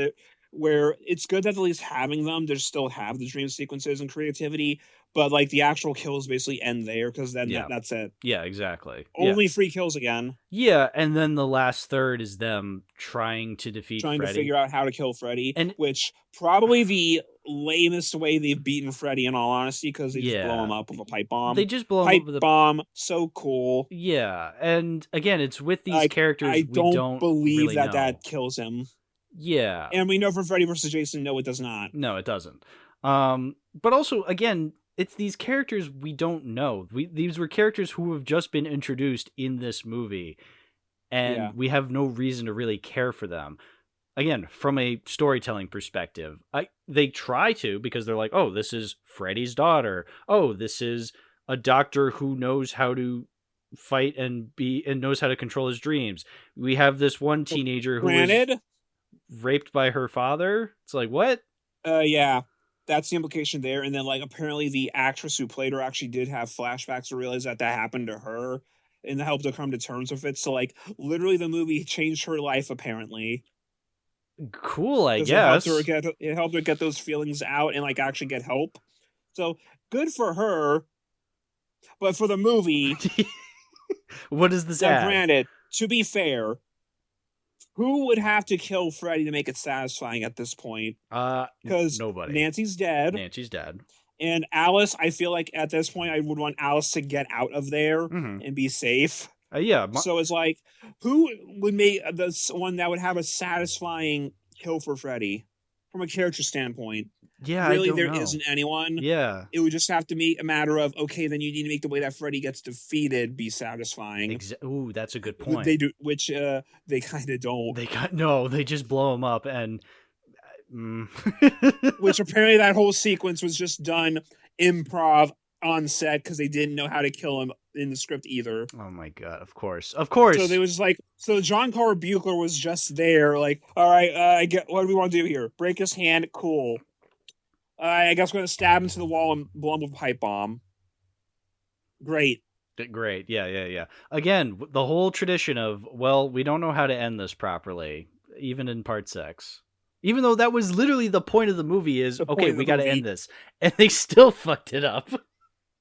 Speaker 2: where it's good that at least having them, they still have the dream sequences and creativity, but, like, the actual kills basically end there, because then that's it.
Speaker 1: Yeah, exactly.
Speaker 2: Only 3 kills again.
Speaker 1: Yeah, and then the last third is them trying to defeat Freddy.
Speaker 2: To figure out how to kill Freddy, which probably the lamest way they've beaten Freddy, in all honesty, because they just blow him up with a pipe bomb.
Speaker 1: They just blow him up with a
Speaker 2: bomb. So cool.
Speaker 1: Yeah, and again, it's with these characters
Speaker 2: I don't believe
Speaker 1: really
Speaker 2: that kills him.
Speaker 1: Yeah.
Speaker 2: And we know from Freddy vs. Jason, no, it does not.
Speaker 1: No, it doesn't. But also, again, it's these characters we don't know. These were characters who have just been introduced in this movie, and we have no reason to really care for them. again, from a storytelling perspective, they try to, because they're like, oh, this is Freddy's daughter. Oh, this is a doctor who knows how to fight and knows how to control his dreams. We have this one teenager who was raped by her father. It's like, what?
Speaker 2: Yeah, that's the implication there. And then, like, apparently the actress who played her actually did have flashbacks to realize that happened to her and helped her come to terms with it. So, like, literally the movie changed her life, apparently.
Speaker 1: Cool, I guess.
Speaker 2: It helped her get those feelings out and, like, actually get help. So, good for her. But for the movie...
Speaker 1: What is this
Speaker 2: Now, granted, to be fair, who would have to kill Freddy to make it satisfying at this point? Because
Speaker 1: nobody.
Speaker 2: Nancy's dead. And Alice, I feel like at this point, I would want Alice to get out of there and be safe.
Speaker 1: Yeah.
Speaker 2: So it's like, who would make this one that would have a satisfying kill for Freddy from a character standpoint?
Speaker 1: Yeah,
Speaker 2: really,
Speaker 1: there
Speaker 2: isn't anyone.
Speaker 1: Yeah,
Speaker 2: it would just have to be a matter of, okay, then you need to make the way that Freddy gets defeated be satisfying.
Speaker 1: Ooh, that's a good point.
Speaker 2: They do, which they kind of don't.
Speaker 1: They just blow him up, and
Speaker 2: which apparently that whole sequence was just done improv on set because they didn't know how to kill him in the script either.
Speaker 1: Oh my god! Of course. So
Speaker 2: they was like, John Carl Buechler was just there, like, all right, I get what do we want to do here? Break his hand, cool. I guess we're going to stab him to the wall and blow him with a pipe bomb. Great.
Speaker 1: Yeah. Again, the whole tradition of, well, we don't know how to end this properly, even in part 6. Even though that was literally the point of the movie is, okay, we got to end this. And they still fucked it up.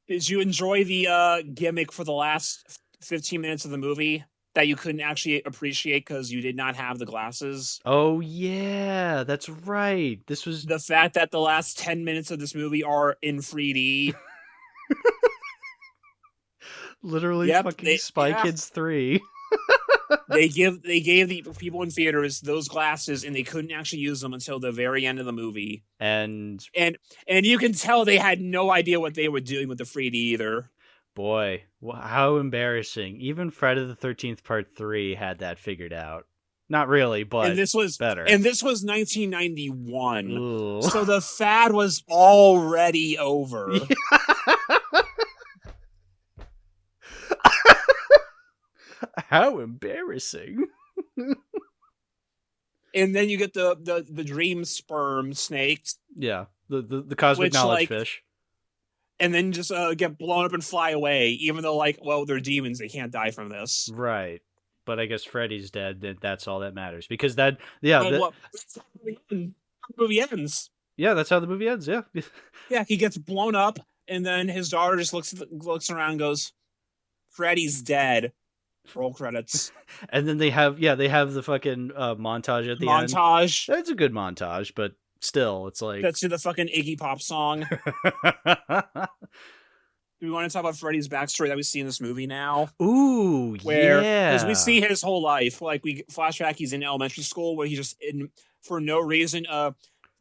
Speaker 2: Did you enjoy the gimmick for the last 15 minutes of the movie that you couldn't actually appreciate because you did not have the glasses?
Speaker 1: Oh, yeah, that's right. This was
Speaker 2: the fact that the last 10 minutes of this movie are in 3D.
Speaker 1: Literally fucking Spy Kids 3.
Speaker 2: they gave the people in theaters those glasses and they couldn't actually use them until the very end of the movie. And you can tell they had no idea what they were doing with the 3D either.
Speaker 1: Boy, how embarrassing. Even Friday the 13th Part 3 had that figured out. Not really, but
Speaker 2: this was
Speaker 1: better.
Speaker 2: And this was 1991.
Speaker 1: Ooh.
Speaker 2: So the fad was already over.
Speaker 1: How embarrassing.
Speaker 2: And then you get the dream sperm snakes.
Speaker 1: Yeah, the cosmic knowledge fish.
Speaker 2: And then just get blown up and fly away, even though, like, well, they're demons. They can't die from this.
Speaker 1: Right. But I guess Freddy's dead. That's all that matters. Because that's
Speaker 2: how the movie ends.
Speaker 1: Yeah, that's how the movie ends, yeah.
Speaker 2: Yeah, he gets blown up, and then his daughter just looks around and goes, Freddy's dead. Roll credits.
Speaker 1: And then they have the fucking montage at the end.
Speaker 2: Montage.
Speaker 1: That's a good montage, but still, it's like...
Speaker 2: That's to the fucking Iggy Pop song. Do we want to talk about Freddy's backstory that we see in this movie now?
Speaker 1: Ooh, yeah.
Speaker 2: Because we see his whole life. Like, we flashback, he's in elementary school where he just, for no reason,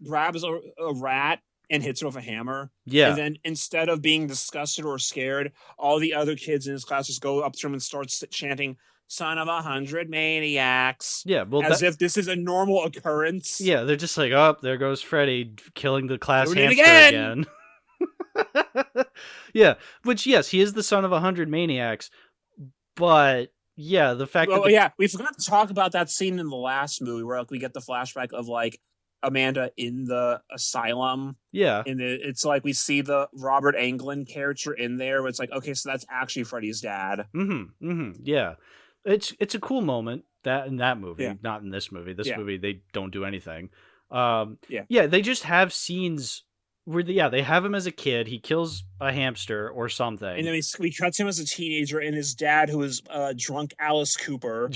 Speaker 2: grabs a rat and hits it with a hammer.
Speaker 1: Yeah.
Speaker 2: And then instead of being disgusted or scared, all the other kids in his class just go up to him and start chanting, "Son of 100 maniacs."
Speaker 1: Yeah, well,
Speaker 2: as if this is a normal occurrence.
Speaker 1: Yeah, they're just like, oh, there goes Freddy killing the class
Speaker 2: Doing
Speaker 1: hamster again. Yeah, which, yes, he is the son of 100 maniacs, but yeah, the fact that
Speaker 2: we forgot to talk about that scene in the last movie where, like, we get the flashback of, like, Amanda in the asylum.
Speaker 1: Yeah.
Speaker 2: And it's like we see the Robert Englund character in there where it's like, okay, so that's actually Freddy's dad.
Speaker 1: Yeah. It's a cool moment that in that movie, not in this movie. This movie, they don't do anything. They just have scenes where they have him as a kid. He kills a hamster or something,
Speaker 2: and then we cut him as a teenager, and his dad, who is drunk Alice Cooper.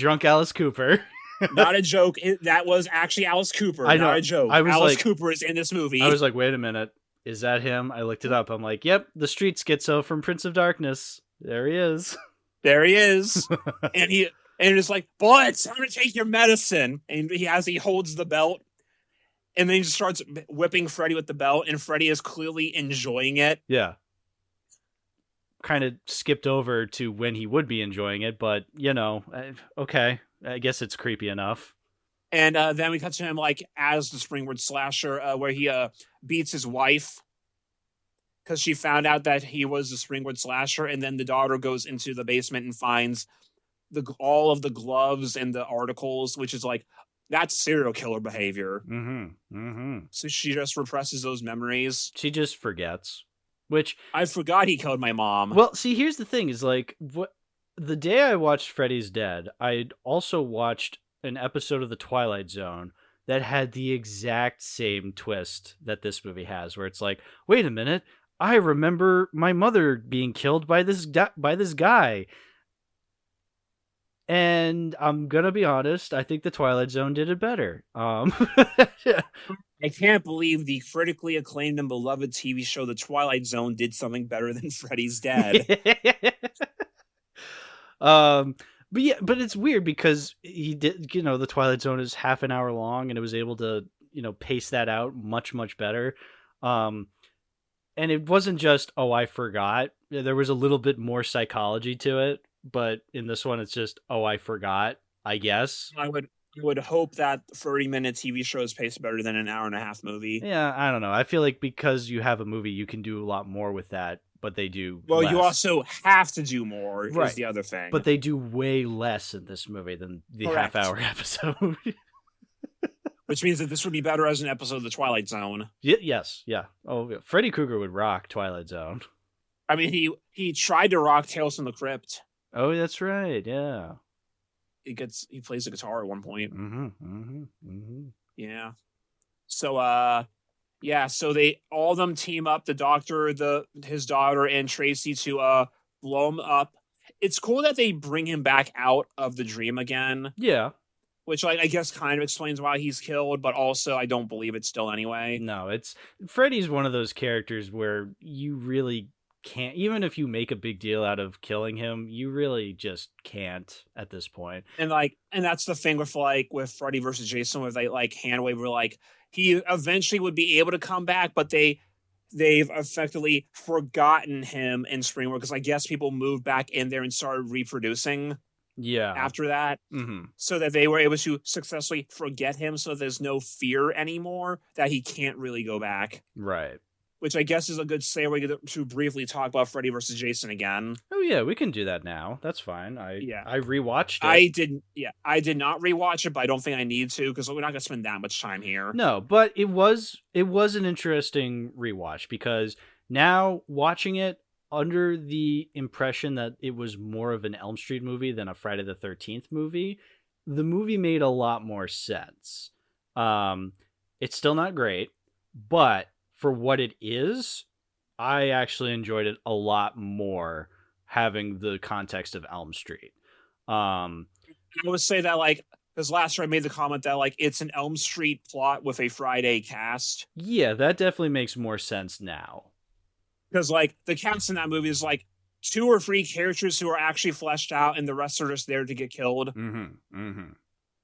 Speaker 2: Not a joke. That was actually Alice Cooper. I know. Not a joke. Alice Cooper is in this movie.
Speaker 1: I was like, wait a minute, is that him? I looked it up. I'm like, yep, the street schizo from Prince of Darkness. There he is.
Speaker 2: There he is. and it's like, boy, it's time to take your medicine. And he holds the belt. And then he just starts whipping Freddy with the belt, and Freddy is clearly enjoying it.
Speaker 1: Yeah. Kind of skipped over to when he would be enjoying it, but, okay. I guess it's creepy enough.
Speaker 2: And then we cut to him like as the Springwood slasher, where he beats his wife because she found out that he was the Springwood slasher, and then the daughter goes into the basement and finds all of the gloves and the articles, which is like, that's serial killer behavior. So she just represses those memories.
Speaker 1: She just forgets. Which
Speaker 2: I forgot he killed my mom.
Speaker 1: Well, see, here's the thing: is like the day I watched Freddy's Dead, I'd also watched an episode of The Twilight Zone that had the exact same twist that this movie has, where it's like, wait a minute, I remember my mother being killed by this guy. And I'm gonna be honest, I think The Twilight Zone did it better.
Speaker 2: I can't believe the critically acclaimed and beloved TV show The Twilight Zone did something better than Freddy's Dead.
Speaker 1: But it's weird because he did, The Twilight Zone is half an hour long, and it was able to, pace that out much, much better. And it wasn't just, oh, I forgot. There was a little bit more psychology to it, but in this one, it's just, oh, I forgot, I guess.
Speaker 2: I would hope that 30-minute TV show is paced better than an hour-and-a-half movie.
Speaker 1: Yeah, I don't know. I feel like because you have a movie, you can do a lot more with that, but they do
Speaker 2: Well,
Speaker 1: less.
Speaker 2: you also have to do more,
Speaker 1: Right.
Speaker 2: is the other thing.
Speaker 1: But they do way less in this movie than the
Speaker 2: Correct.
Speaker 1: half-hour episode.
Speaker 2: Which means that this would be better as an episode of The Twilight Zone.
Speaker 1: Yes, yeah. Oh, yeah. Freddy Krueger would rock Twilight Zone.
Speaker 2: I mean, he tried to rock Tales from the Crypt.
Speaker 1: Oh, that's right, yeah.
Speaker 2: He plays the guitar at one point.
Speaker 1: Mm-hmm.
Speaker 2: Yeah. So so all of them team up, the doctor, his daughter, and Tracy, to blow him up. It's cool that they bring him back out of the dream again.
Speaker 1: Yeah.
Speaker 2: Which I guess kind of explains why he's killed, but also I don't believe it still anyway.
Speaker 1: No, Freddy's one of those characters where you really can't, even if you make a big deal out of killing him, you really just can't at this point.
Speaker 2: And that's the thing with Freddy versus Jason, where they hand wave, where he eventually would be able to come back, but they've effectively forgotten him in Springwood, because I guess people moved back in there and started reproducing.
Speaker 1: Yeah.
Speaker 2: After that, so that they were able to successfully forget him, so there's no fear anymore that he can't really go back.
Speaker 1: Right.
Speaker 2: Which I guess is a good segue to briefly talk about Freddy versus Jason again.
Speaker 1: Oh yeah, we can do that now. That's fine. I rewatched it.
Speaker 2: I did not rewatch it, but I don't think I need to, because we're not gonna spend that much time here.
Speaker 1: No, but it was an interesting rewatch, because now watching it under the impression that it was more of an Elm Street movie than a Friday the 13th movie, the movie made a lot more sense. It's still not great, but for what it is, I actually enjoyed it a lot more having the context of Elm Street.
Speaker 2: I would say that because last year I made the comment that it's an Elm Street plot with a Friday cast.
Speaker 1: Yeah, that definitely makes more sense now.
Speaker 2: Because the cast in that movie is 2 or 3 characters who are actually fleshed out, and the rest are just there to get killed.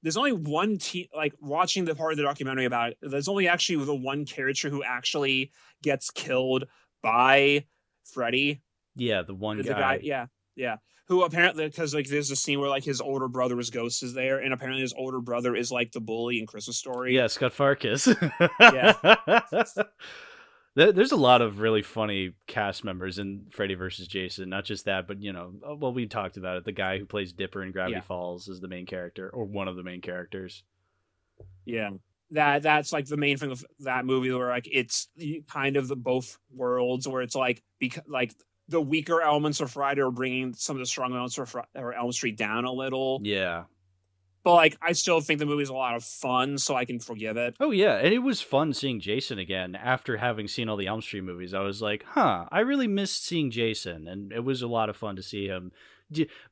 Speaker 2: There's only one watching the part of the documentary about it, there's only actually the one character who actually gets killed by Freddy.
Speaker 1: Yeah, the one guy.
Speaker 2: Yeah. Who apparently, because there's a scene where his older brother's ghost is there, and apparently his older brother is the bully in Christmas Story.
Speaker 1: Yeah, Scott Farkas.
Speaker 2: Yeah.
Speaker 1: There's a lot of really funny cast members in Freddy vs. Jason. Not just that, but we talked about it. The guy who plays Dipper in Gravity Falls is the main character, or one of the main characters.
Speaker 2: Yeah, that's the main thing of that movie, where it's kind of the both worlds, where it's because the weaker elements of Friday are bringing some of the strong elements of Elm Street down a little.
Speaker 1: Yeah.
Speaker 2: But I still think the movie's a lot of fun, so I can forgive it.
Speaker 1: Oh yeah, and it was fun seeing Jason again after having seen all the Elm Street movies. I was like, I really missed seeing Jason, and it was a lot of fun to see him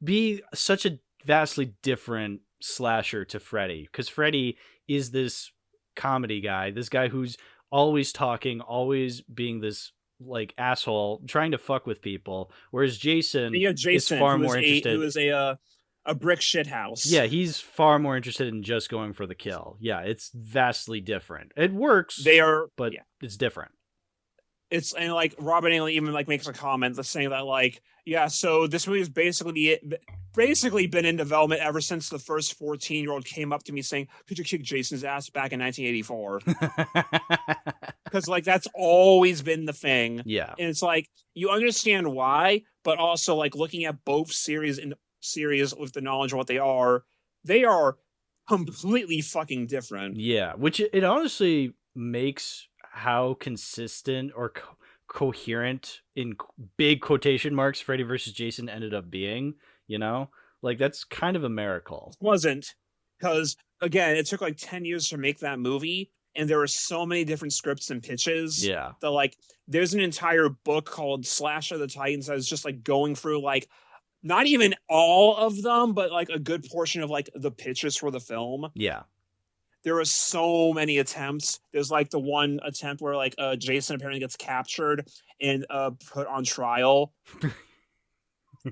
Speaker 1: be such a vastly different slasher to Freddy, because Freddy is this comedy guy, this guy who's always talking, always being this asshole, trying to fuck with people, whereas Jason is far more interested.
Speaker 2: Who is a brick shit house.
Speaker 1: Yeah, he's far more interested in just going for the kill. Yeah, it's vastly different. It works, but it's different.
Speaker 2: it's, and like Robin Allen even like makes a comment that's saying that like, yeah, so this movie has basically been in development ever since the first 14-year-old came up to me saying, could you kick Jason's ass back in 1984? Because like that's always been the thing.
Speaker 1: Yeah.
Speaker 2: And it's like you understand why, but also like looking at both series with the knowledge of what they are completely fucking different.
Speaker 1: Yeah, which it honestly makes how consistent or coherent in big quotation marks Freddy versus Jason ended up being, you know? Like that's kind of a miracle.
Speaker 2: It wasn't, because again, it took like 10 years to make that movie, and there were so many different scripts and pitches.
Speaker 1: Yeah.
Speaker 2: That like there's an entire book called Slash of the Titans that is just like going through like not even all of them, but like a good portion of like the pitches for the film.
Speaker 1: Yeah.
Speaker 2: There were so many attempts. There's like the one attempt where like Jason apparently gets captured and put on trial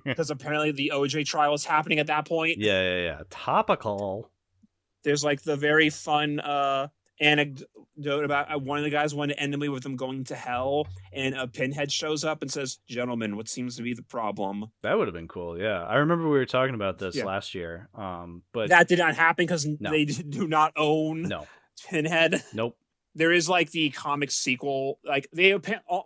Speaker 2: because apparently the OJ trial is happening at that point.
Speaker 1: Yeah. Topical.
Speaker 2: There's like the very fun anecdote about one of the guys wanted to end the movie with them going to hell, and a Pinhead shows up and says, "Gentlemen, what seems to be the problem?"
Speaker 1: That would have been cool. Yeah, I remember we were talking about this last year. But
Speaker 2: that did not happen because they do not own Pinhead.
Speaker 1: Nope.
Speaker 2: There is like the comic sequel. Like they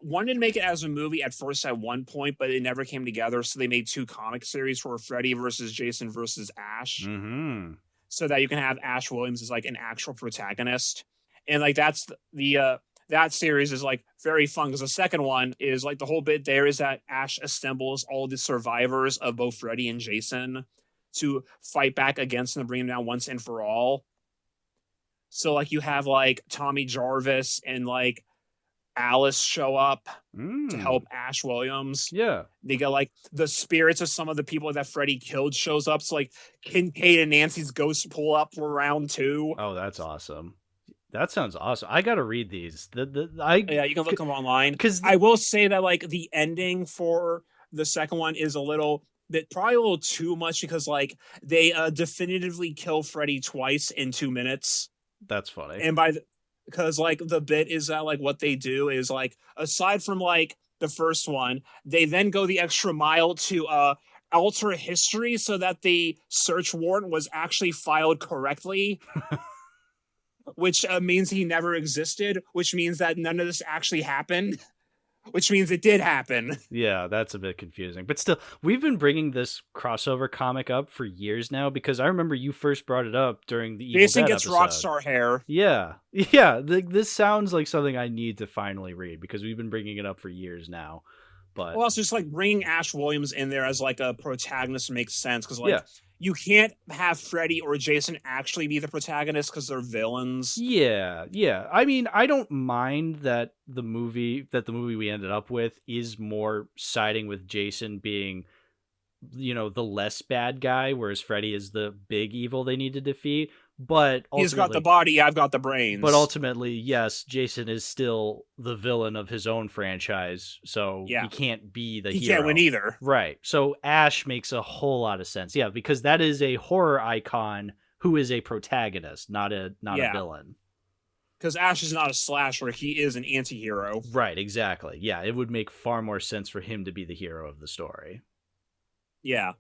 Speaker 2: wanted to make it as a movie at first at one point, but it never came together. So they made 2 comic series for Freddy versus Jason versus Ash.
Speaker 1: Mm-hmm.
Speaker 2: So that you can have Ash Williams as like an actual protagonist. And like that's the that series is like very fun because the second one is like the whole bit there is that Ash assembles all the survivors of both Freddy and Jason to fight back against them and bring them down once and for all. So like you have like Tommy Jarvis and like Alice show up to help Ash Williams.
Speaker 1: Yeah.
Speaker 2: They get like the spirits of some of the people that Freddy killed shows up. So like Kincaid and Nancy's ghosts pull up for round 2.
Speaker 1: Oh, that's awesome. That sounds awesome. I got to read these.
Speaker 2: Yeah, you can look them online. Because I will say that like the ending for the second one is probably a little too much because like they definitively kill Freddy twice in 2 minutes.
Speaker 1: That's funny.
Speaker 2: And because like the bit is that like what they do is like aside from like the first one, they then go the extra mile to alter history so that the search warrant was actually filed correctly. Which means he never existed, which means that none of this actually happened, which means it did happen.
Speaker 1: Yeah, that's a bit confusing. But still, we've been bringing this crossover comic up for years now because I remember you first brought it up during the Evil
Speaker 2: Jason
Speaker 1: Dead
Speaker 2: gets
Speaker 1: episode.
Speaker 2: Rockstar hair.
Speaker 1: Yeah. This sounds like something I need to finally read because we've been bringing it up for years now. But
Speaker 2: well, it's just like bringing Ash Williams in there as like a protagonist makes sense because like you can't have Freddy or Jason actually be the protagonist because they're villains.
Speaker 1: Yeah. I mean, I don't mind that the movie we ended up with is more siding with Jason being, you know, the less bad guy, whereas Freddy is the big evil they need to defeat. But
Speaker 2: he's got the body, I've got the brains.
Speaker 1: But ultimately, yes, Jason is still the villain of his own franchise, so he can't be the hero.
Speaker 2: He can't win either.
Speaker 1: Right. So Ash makes a whole lot of sense. Yeah, because that is a horror icon who is a protagonist, not a villain.
Speaker 2: Because Ash is not a slasher, he is an anti-hero.
Speaker 1: Right, exactly. Yeah, it would make far more sense for him to be the hero of the story.
Speaker 2: Yeah.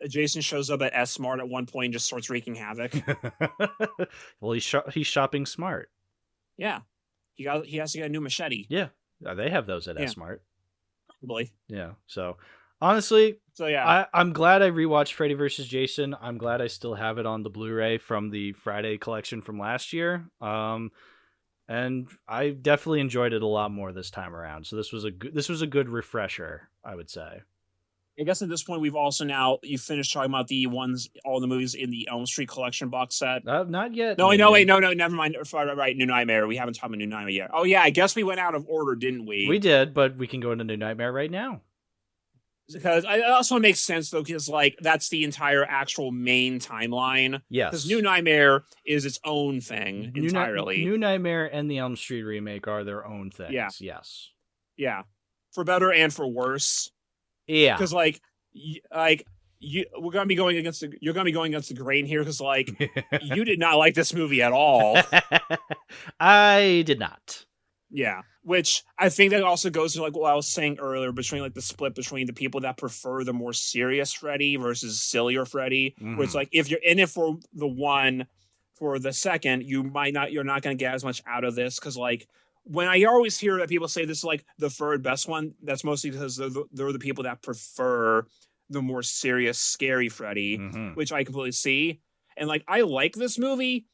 Speaker 2: Jason shows up at S-Mart at one point and just starts wreaking havoc.
Speaker 1: Well, he's shopping smart.
Speaker 2: Yeah. He has to get a new machete.
Speaker 1: Yeah. They have those at S-Mart.
Speaker 2: Probably.
Speaker 1: Yeah. So, honestly, I'm glad I rewatched Freddy vs. Jason. I'm glad I still have it on the Blu-ray from the Friday collection from last year. And I definitely enjoyed it a lot more this time around. So this was a good refresher, I would say.
Speaker 2: I guess at this point we've also you finished talking about all the movies in the Elm Street collection box set.
Speaker 1: Not yet.
Speaker 2: No, never mind. Right, New Nightmare. We haven't talked about New Nightmare yet. Oh yeah, I guess we went out of order, didn't we?
Speaker 1: We did, but we can go into New Nightmare right now.
Speaker 2: Because it also makes sense though, because like that's the entire actual main timeline.
Speaker 1: Yes.
Speaker 2: Because New Nightmare is its own thing entirely.
Speaker 1: New Nightmare and the Elm Street remake are their own things.
Speaker 2: Yeah.
Speaker 1: Yes.
Speaker 2: Yeah. For better and for worse.
Speaker 1: Yeah,
Speaker 2: because you're gonna be going against the grain here because like you did not like this movie at all.
Speaker 1: I did not.
Speaker 2: Yeah, which I think that also goes to like what I was saying earlier between like the split between the people that prefer the more serious Freddy versus sillier Freddy, where it's like if you're in it for the one, for the second, you're not going to get as much out of this because like when I always hear that people say this is like the third best one, that's mostly because they're the people that prefer the more serious, scary Freddy, which I completely see. And like I like this movie.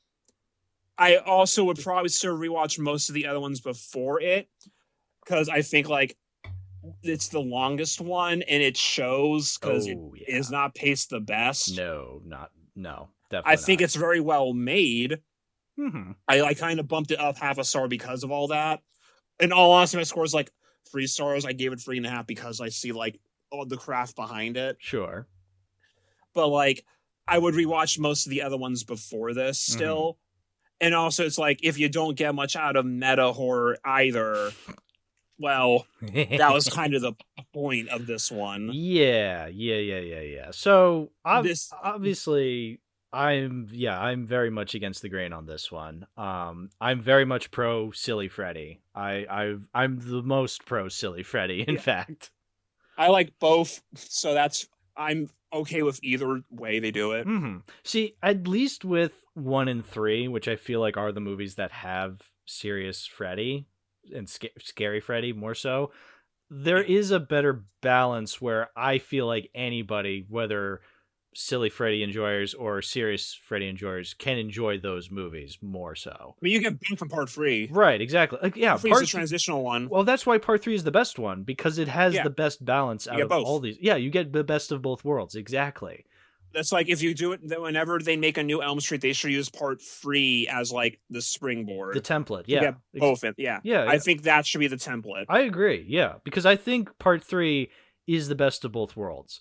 Speaker 2: I also would probably still rewatch most of the other ones before it because I think like it's the longest one and it shows because it is not paced the best.
Speaker 1: No, definitely.
Speaker 2: I think it's very well made.
Speaker 1: Mm-hmm.
Speaker 2: I like kind of bumped it up half a star because of all that. In all honesty, my score is like 3 stars. I gave it 3.5 because I see like all the craft behind it.
Speaker 1: Sure.
Speaker 2: But like I would rewatch most of the other ones before this still. And also, it's like, if you don't get much out of meta horror either, well, that was kind of the point of this one.
Speaker 1: Yeah. So, obviously, I'm very much against the grain on this one. I'm very much pro Silly Freddy. I'm the most pro Silly Freddy, in fact.
Speaker 2: I like both, so I'm okay with either way they do it.
Speaker 1: See, at least with 1 and 3, which I feel like are the movies that have serious Freddy and scary Freddy more so, there is a better balance where I feel like anybody, whether Silly Freddy enjoyers or serious Freddy enjoyers, can enjoy those movies more so.
Speaker 2: I mean, you get Bing from part 3.
Speaker 1: Right, exactly. Like, yeah,
Speaker 2: part 3 is a transitional one.
Speaker 1: Well, that's why part 3 is the best one, because it has the best balance out of both. All these. Yeah, you get the best of both worlds. Exactly.
Speaker 2: That's like if you do it, whenever they make a new Elm Street, they should use part 3 as like the springboard.
Speaker 1: The template, yeah.
Speaker 2: Both in, yeah. I think that should be the template.
Speaker 1: I agree, yeah. Because I think part 3 is the best of both worlds.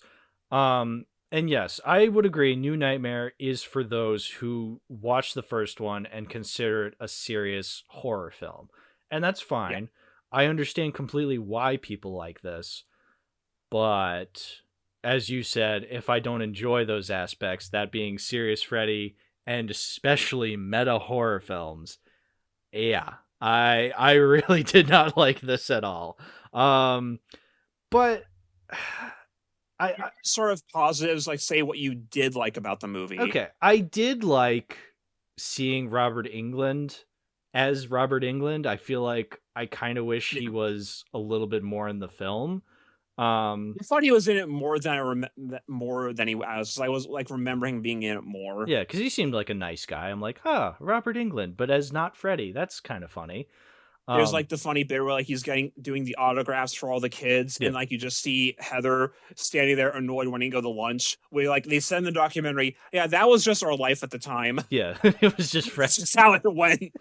Speaker 1: And yes, I would agree, New Nightmare is for those who watch the first one and consider it a serious horror film. And that's fine. Yeah. I understand completely why people like this. But as you said, if I don't enjoy those aspects, that being serious Freddy and especially meta horror films, yeah, I really did not like this at all. But I
Speaker 2: sort of positives, like say what you did like about the movie.
Speaker 1: Okay, I did like seeing Robert Englund as Robert Englund. I feel like I kind of wish he was a little bit more in the film.
Speaker 2: I thought he was in it more than he was. I was like remembering being in it more.
Speaker 1: Yeah, because he seemed like a nice guy. I'm like, Robert Englund, but as not Freddy. That's kind of funny.
Speaker 2: There's like the funny bit where like he's doing the autographs for all the kids, and like you just see Heather standing there annoyed when he go to lunch. We like they said in the documentary, yeah, that was just our life at the time.
Speaker 1: Yeah, it was just Freddy.
Speaker 2: That's just how it went.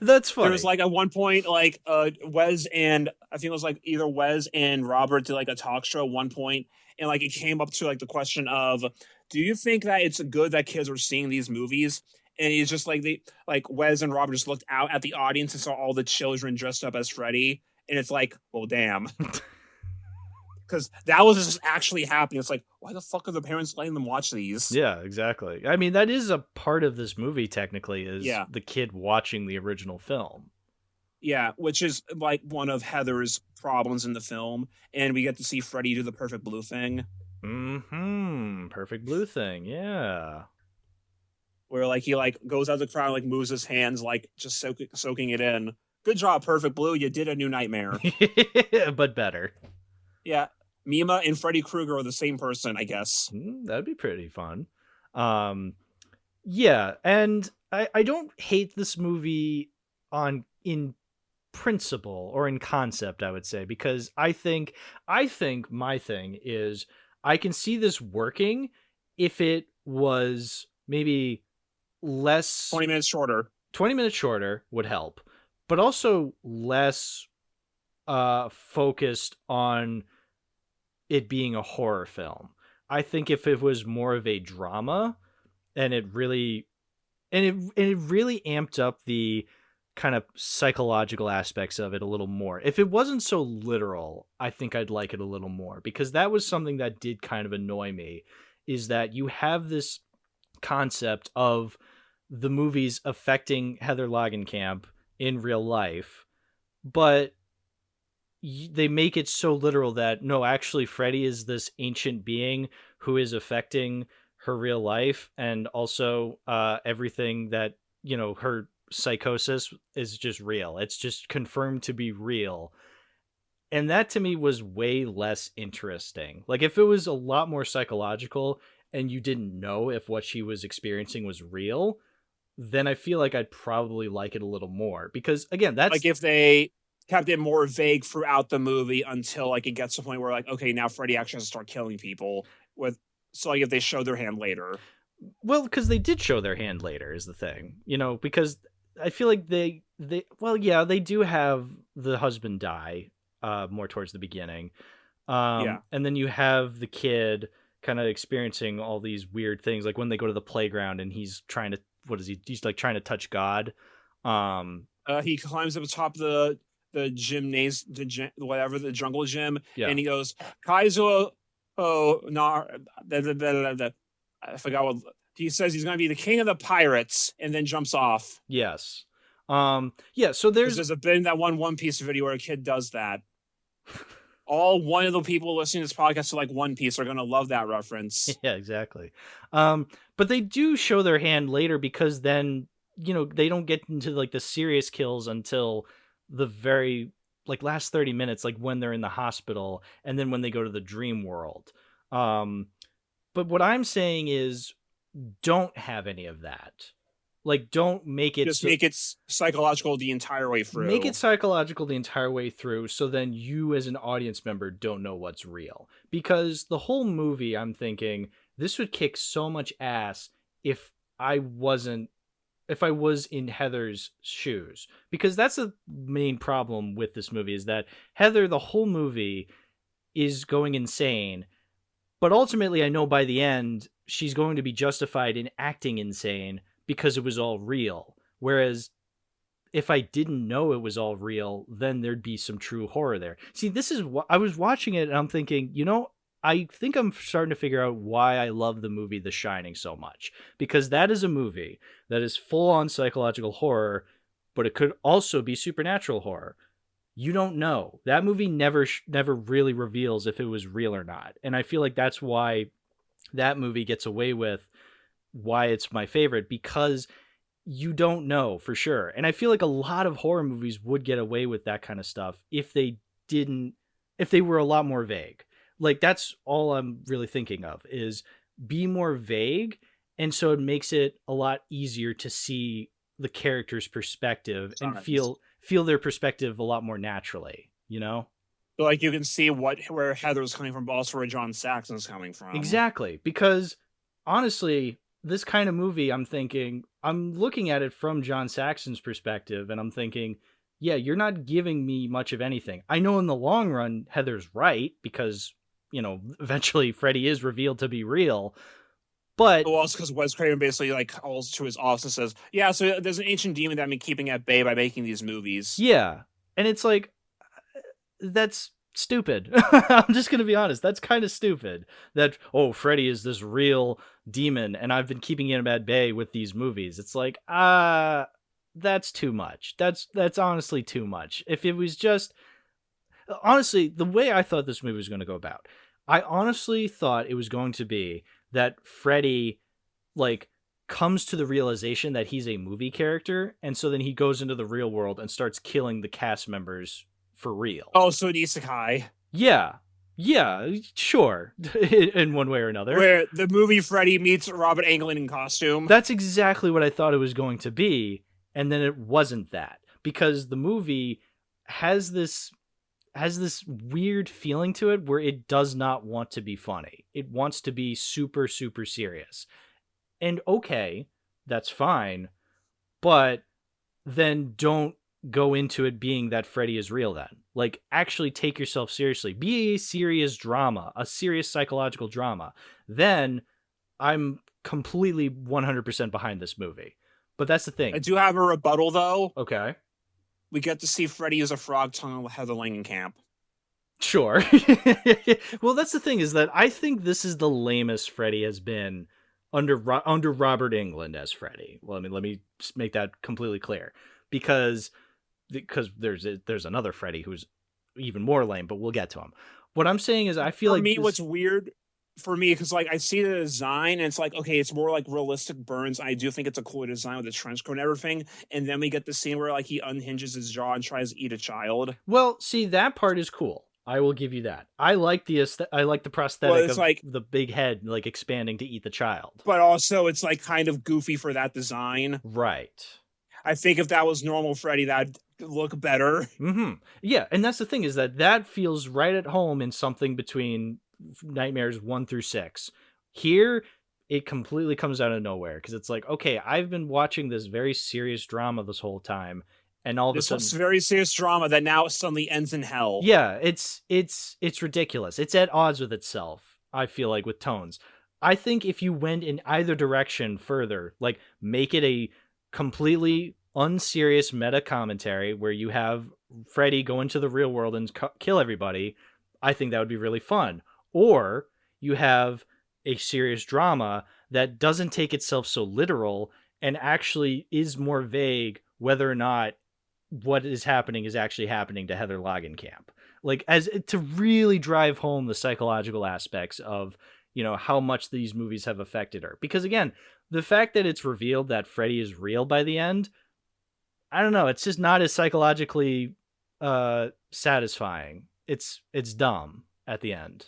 Speaker 1: That's funny.
Speaker 2: There was like at one point, like Wes and I think it was like either Wes and Robert did like a talk show at one point, and like it came up to like the question of, do you think that it's good that kids are seeing these movies? And he's just like Wes and Robert just looked out at the audience and saw all the children dressed up as Freddy, and it's like, well, damn, because that was just actually happening. It's like, why the fuck are the parents letting them watch these?
Speaker 1: Yeah, exactly. I mean, that is a part of this movie. Technically, is the kid watching the original film.
Speaker 2: Yeah, which is like one of Heather's problems in the film, and we get to see Freddy do the perfect blue thing.
Speaker 1: Perfect blue thing. Yeah.
Speaker 2: Where like he like goes out of the crowd, like moves his hands, like just soaking it in. Good job, Perfect Blue. You did a New Nightmare,
Speaker 1: but better.
Speaker 2: Yeah, Mima and Freddy Krueger are the same person, I guess.
Speaker 1: That'd be pretty fun. Yeah, and I don't hate this movie in principle or in concept, I would say, because I think my thing is I can see this working if it was maybe less
Speaker 2: 20 minutes shorter
Speaker 1: would help, but also less focused on it being a horror film. I think if it was more of a drama and it really amped up the kind of psychological aspects of it a little more. If it wasn't so literal, I think I'd like it a little more, because that was something that did kind of annoy me, is that you have this concept of the movies affecting Heather Langenkamp in real life, but they make it so literal that no, actually Freddy is this ancient being who is affecting her real life, and also everything that, her psychosis is just real. It's just confirmed to be real. And that to me was way less interesting. Like if it was a lot more psychological and you didn't know if what she was experiencing was real, then I feel like I'd probably like it a little more, because again, that's
Speaker 2: like if they kept it more vague throughout the movie until like it gets to the point where like, okay, now Freddy actually has to start killing people with. So like if they show their hand later.
Speaker 1: Well, because they did show their hand later is the thing, because I feel like they do have the husband die more towards the beginning. And then you have the kid kind of experiencing all these weird things, like when they go to the playground and he's trying to, he's like trying to touch God.
Speaker 2: He climbs up atop the gymnasium, whatever, the jungle gym, and he goes, Kaizo, I forgot what he says. He's going to be the king of the pirates, and then jumps off.
Speaker 1: Yes. So there's
Speaker 2: a bit in that One Piece video where a kid does that. All one of the people listening to this podcast to like One Piece are going to love that reference.
Speaker 1: Yeah, exactly. But they do show their hand later, because then, they don't get into like the serious kills until the very like last 30 minutes, like when they're in the hospital and then when they go to the dream world. But what I'm saying is, don't have any of that. Like, don't make it...
Speaker 2: Just make it psychological the entire way through.
Speaker 1: Make it psychological the entire way through, so then you as an audience member don't know what's real. Because the whole movie, I'm thinking, this would kick so much ass if I was in Heather's shoes. Because that's the main problem with this movie, is that Heather, the whole movie, is going insane. But ultimately, I know by the end, she's going to be justified in acting insane because it was all real. Whereas if I didn't know it was all real, then there'd be some true horror there. See, this is what I was watching it and I'm thinking, I think I'm starting to figure out why I love the movie The Shining so much. Because that is a movie that is full on psychological horror, but it could also be supernatural horror. You don't know. That movie never really reveals if it was real or not. And I feel like that's why that movie gets away with why it's my favorite, because you don't know for sure. And I feel like a lot of horror movies would get away with that kind of stuff if they were a lot more vague. Like, that's all I'm really thinking of, is be more vague. And so it makes it a lot easier to see the character's perspective and feel their perspective a lot more naturally,
Speaker 2: Like you can see where Heather's coming from, but also where John Saxon's coming from.
Speaker 1: Exactly. Because honestly, this kind of movie, I'm looking at it from John Saxon's perspective, and I'm thinking, yeah, you're not giving me much of anything. I know in the long run, Heather's right, because, eventually Freddy is revealed to be real. But
Speaker 2: well, also because Wes Craven basically like calls to his office and says, yeah, so there's an ancient demon that I've been keeping at bay by making these movies.
Speaker 1: Yeah. And it's like, that's stupid. I'm just going to be honest. That's kind of stupid that, Freddy is this real demon and I've been keeping him at bay with these movies. It's like, that's too much. That's honestly too much. If it was just, honestly, the way I thought this movie was going to go about, I honestly thought it was going to be that Freddy, like, comes to the realization that he's a movie character, and so then he goes into the real world and starts killing the cast members for real.
Speaker 2: Oh, so an isekai.
Speaker 1: Yeah, sure, in one way or another.
Speaker 2: Where the movie Freddy meets Robert Englund in costume.
Speaker 1: That's exactly what I thought it was going to be, and then it wasn't that, because the movie has this weird feeling to it where it does not want to be funny. It wants to be super, super serious. And okay, that's fine, but then don't go into it being that Freddy is real then. Like, actually take yourself seriously. Be a serious drama, a serious psychological drama. Then I'm completely 100% behind this movie. But that's the thing.
Speaker 2: I do have a rebuttal, though.
Speaker 1: Okay.
Speaker 2: We get to see Freddy use a frog tongue on Heather Langenkamp.
Speaker 1: Sure. Well, that's the thing, is that I think this is the lamest Freddy has been under Robert Englund as Freddy. Well, let me make that completely clear, because because there's another Freddy who's even more lame, but we'll get to him. What I'm saying is I feel
Speaker 2: For
Speaker 1: like
Speaker 2: me, what's weird for me, because like I see the design and it's like, okay, it's more like realistic burns. I do think it's a cool design with the trench coat and everything. And then we get the scene where like he unhinges his jaw and tries to eat a child.
Speaker 1: Well, see, that part is cool. I will give you that. I like the prosthetic
Speaker 2: Well, it's
Speaker 1: of
Speaker 2: like-
Speaker 1: the big head like expanding to eat the child.
Speaker 2: But also it's like kind of goofy for that design.
Speaker 1: Right.
Speaker 2: I think if that was normal Freddy, that'd look better.
Speaker 1: Mm-hmm. Yeah, and that's the thing is that feels right at home in something between Nightmares 1 through 6. Here, it completely comes out of nowhere because it's like, okay, I've been watching this very serious drama this whole time, and all of a
Speaker 2: This
Speaker 1: sudden,
Speaker 2: was very serious drama that now suddenly ends in hell.
Speaker 1: yeah, it's ridiculous. It's at odds with itself. I feel like with tones. I think if you went in either direction further, like make it a completely unserious meta commentary where you have Freddy go into the real world and kill everybody, I think that would be really fun. Or you have a serious drama that doesn't take itself so literal and actually is more vague whether or not what is happening is actually happening to Heather Langenkamp. Like, as to really drive home the psychological aspects of, you know, how much these movies have affected her. Because again, the fact that it's revealed that Freddy is real by the end, I don't know, it's just not as psychologically satisfying. It's dumb at the end.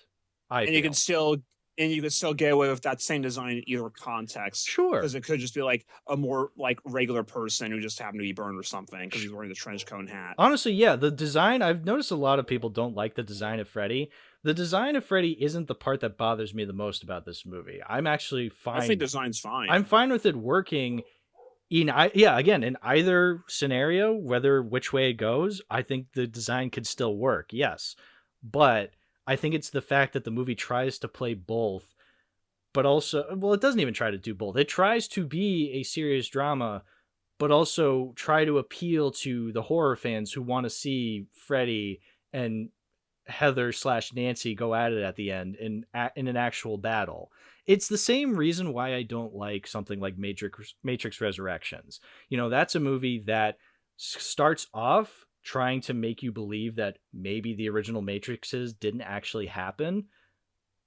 Speaker 2: You can still get away with that same design in either context.
Speaker 1: Sure.
Speaker 2: Because it could just be like a more like regular person who just happened to be burned or something because he's wearing the trench coat and hat.
Speaker 1: Honestly, yeah, the design, I've noticed a lot of people don't like the design of Freddy. The design of Freddy isn't the part that bothers me the most about this movie. I'm actually fine.
Speaker 2: I think design's fine.
Speaker 1: I'm fine with it working in either scenario, which way it goes. I think the design could still work. Yes. But I think it's the fact that the movie tries to play both, but also, well, it doesn't even try to do both. It tries to be a serious drama, but also try to appeal to the horror fans who want to see Freddy and Heather/Nancy go at it at the end in an actual battle. It's the same reason why I don't like something like Matrix Resurrections. You know, that's a movie that starts off trying to make you believe that maybe the original Matrixes didn't actually happen,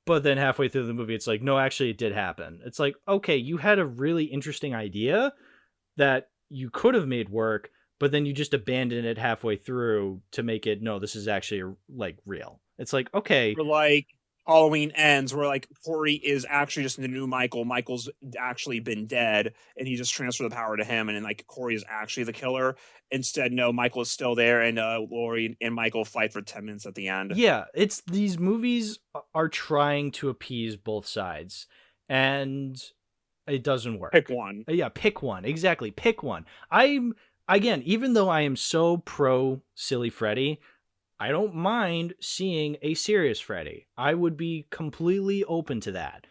Speaker 1: but then halfway through the movie, it's like, no, actually it did happen. It's like, okay, you had a really interesting idea that you could have made work, but then you just abandon it halfway through to make it, no, this is actually like real. It's like, okay.
Speaker 2: Or like Halloween Ends, where like Corey is actually just the new Michael. Michael's actually been dead, and he just transferred the power to him, and then like Corey is actually the killer. Instead, no, Michael is still there, and Laurie and Michael fight for 10 minutes at the end.
Speaker 1: Yeah, it's these movies are trying to appease both sides, and it doesn't work.
Speaker 2: Pick one.
Speaker 1: Yeah, pick one. Exactly, pick one. Again, even though I am so pro Silly Freddy, I don't mind seeing a serious Freddy. I would be completely open to that.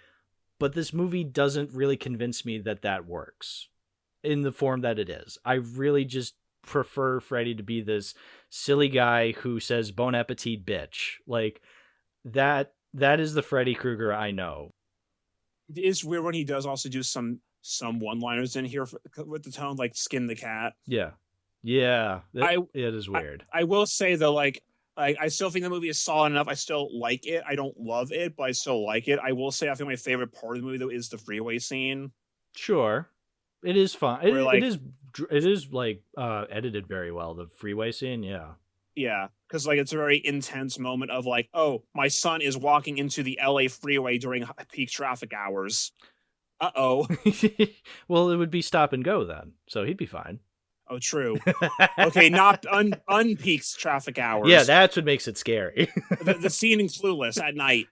Speaker 1: But this movie doesn't really convince me that that works in the form that it is. I really just prefer Freddy to be this silly guy who says bon appetit bitch. Like that is the Freddy Krueger I know.
Speaker 2: It is weird when he does also do some one-liners in here with the tone like skin the cat.
Speaker 1: Yeah. It is weird.
Speaker 2: I will say though, like I still think the movie is solid enough. I still like it. I don't love it, but I still like it. I will say I think my favorite part of the movie though is the freeway scene.
Speaker 1: Sure. It is fun. It is like edited very well. The freeway scene, yeah.
Speaker 2: Yeah, because like it's a very intense moment of like, oh, my son is walking into the LA freeway during peak traffic hours. Uh-oh.
Speaker 1: Well, it would be stop and go then, so he'd be fine.
Speaker 2: Oh, true. Okay, not unpeaks traffic hours.
Speaker 1: Yeah, that's what makes it scary.
Speaker 2: the scene in Clueless at night.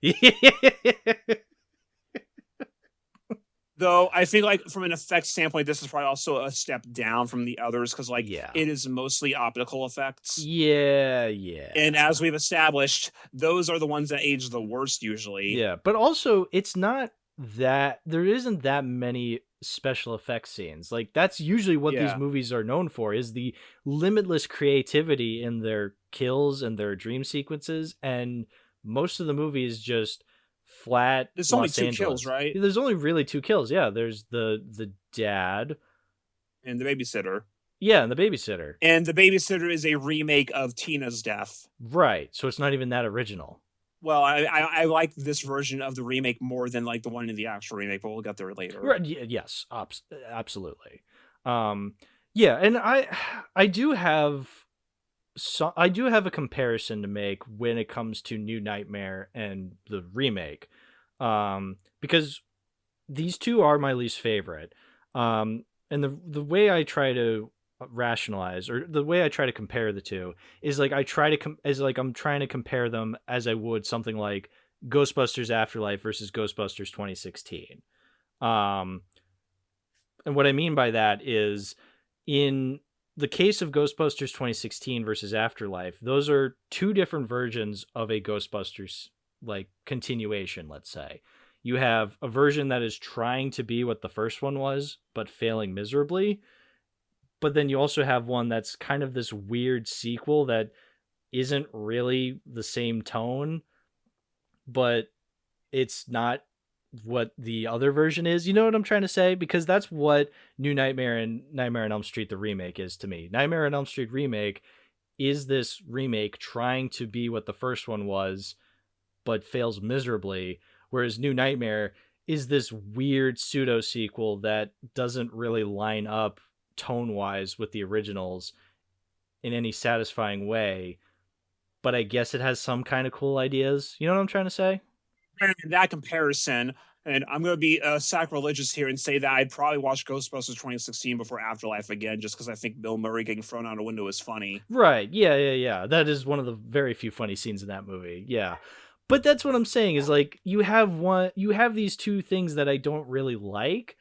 Speaker 2: Though I think like from an effects standpoint, this is probably also a step down from the others because like it is mostly optical effects.
Speaker 1: Yeah.
Speaker 2: And as we've established, those are the ones that age the worst usually.
Speaker 1: Yeah, but also it's not that there isn't that many special effects scenes. Like that's usually what these movies are known for, is the limitless creativity in their kills and their dream sequences, and most of the movie is just flat.
Speaker 2: There's only two kills, right?
Speaker 1: There's only really two kills. Yeah, there's the dad
Speaker 2: and the babysitter.
Speaker 1: Yeah, and The Babysitter.
Speaker 2: And The Babysitter is a remake of Tina's Death.
Speaker 1: Right. So it's not even that original.
Speaker 2: Well, I like this version of the remake more than like the one in the actual remake, but we'll get there later.
Speaker 1: Right. Yes. Absolutely. Yeah, and I do have a comparison to make when it comes to New Nightmare and the remake, because these two are my least favorite. And the way I try to rationalize, or the way I try to compare the two, is like I'm trying to compare them as I would something like Ghostbusters Afterlife versus Ghostbusters 2016. And what I mean by that is, in the case of Ghostbusters 2016 versus Afterlife, those are two different versions of a Ghostbusters like continuation, let's say. You have a version that is trying to be what the first one was, but failing miserably. But then you also have one that's kind of this weird sequel that isn't really the same tone, but it's not what the other version is. You know what I'm trying to say? Because that's what New Nightmare and Nightmare on Elm Street the remake is to me. Nightmare on Elm Street remake is this remake trying to be what the first one was, but fails miserably, whereas New Nightmare is this weird pseudo sequel that doesn't really line up tone-wise with the originals in any satisfying way, but I guess it has some kind of cool ideas. You know what I'm trying to say?
Speaker 2: In that comparison, and I'm going to be sacrilegious here and say that I'd probably watch Ghostbusters 2016 before Afterlife again, just because I think Bill Murray getting thrown out a window is funny.
Speaker 1: Right. Yeah. That is one of the very few funny scenes in that movie. Yeah. But that's what I'm saying is, like, you have these two things that I don't really like,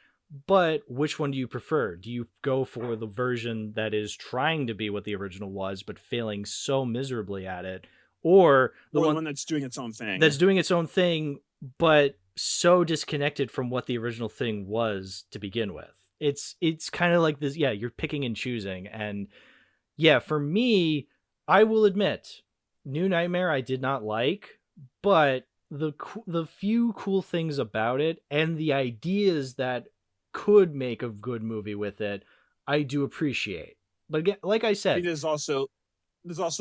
Speaker 1: but which one do you prefer? Do you go for the version that is trying to be what the original was, but failing so miserably at it? Or the one
Speaker 2: that's doing its own thing.
Speaker 1: That's doing its own thing, but so disconnected from what the original thing was to begin with. It's kind of like this. Yeah, you're picking and choosing. And yeah, for me, I will admit, New Nightmare I did not like, but the few cool things about it and the ideas that could make a good movie with it, I do appreciate. But again, like I said,
Speaker 2: there's also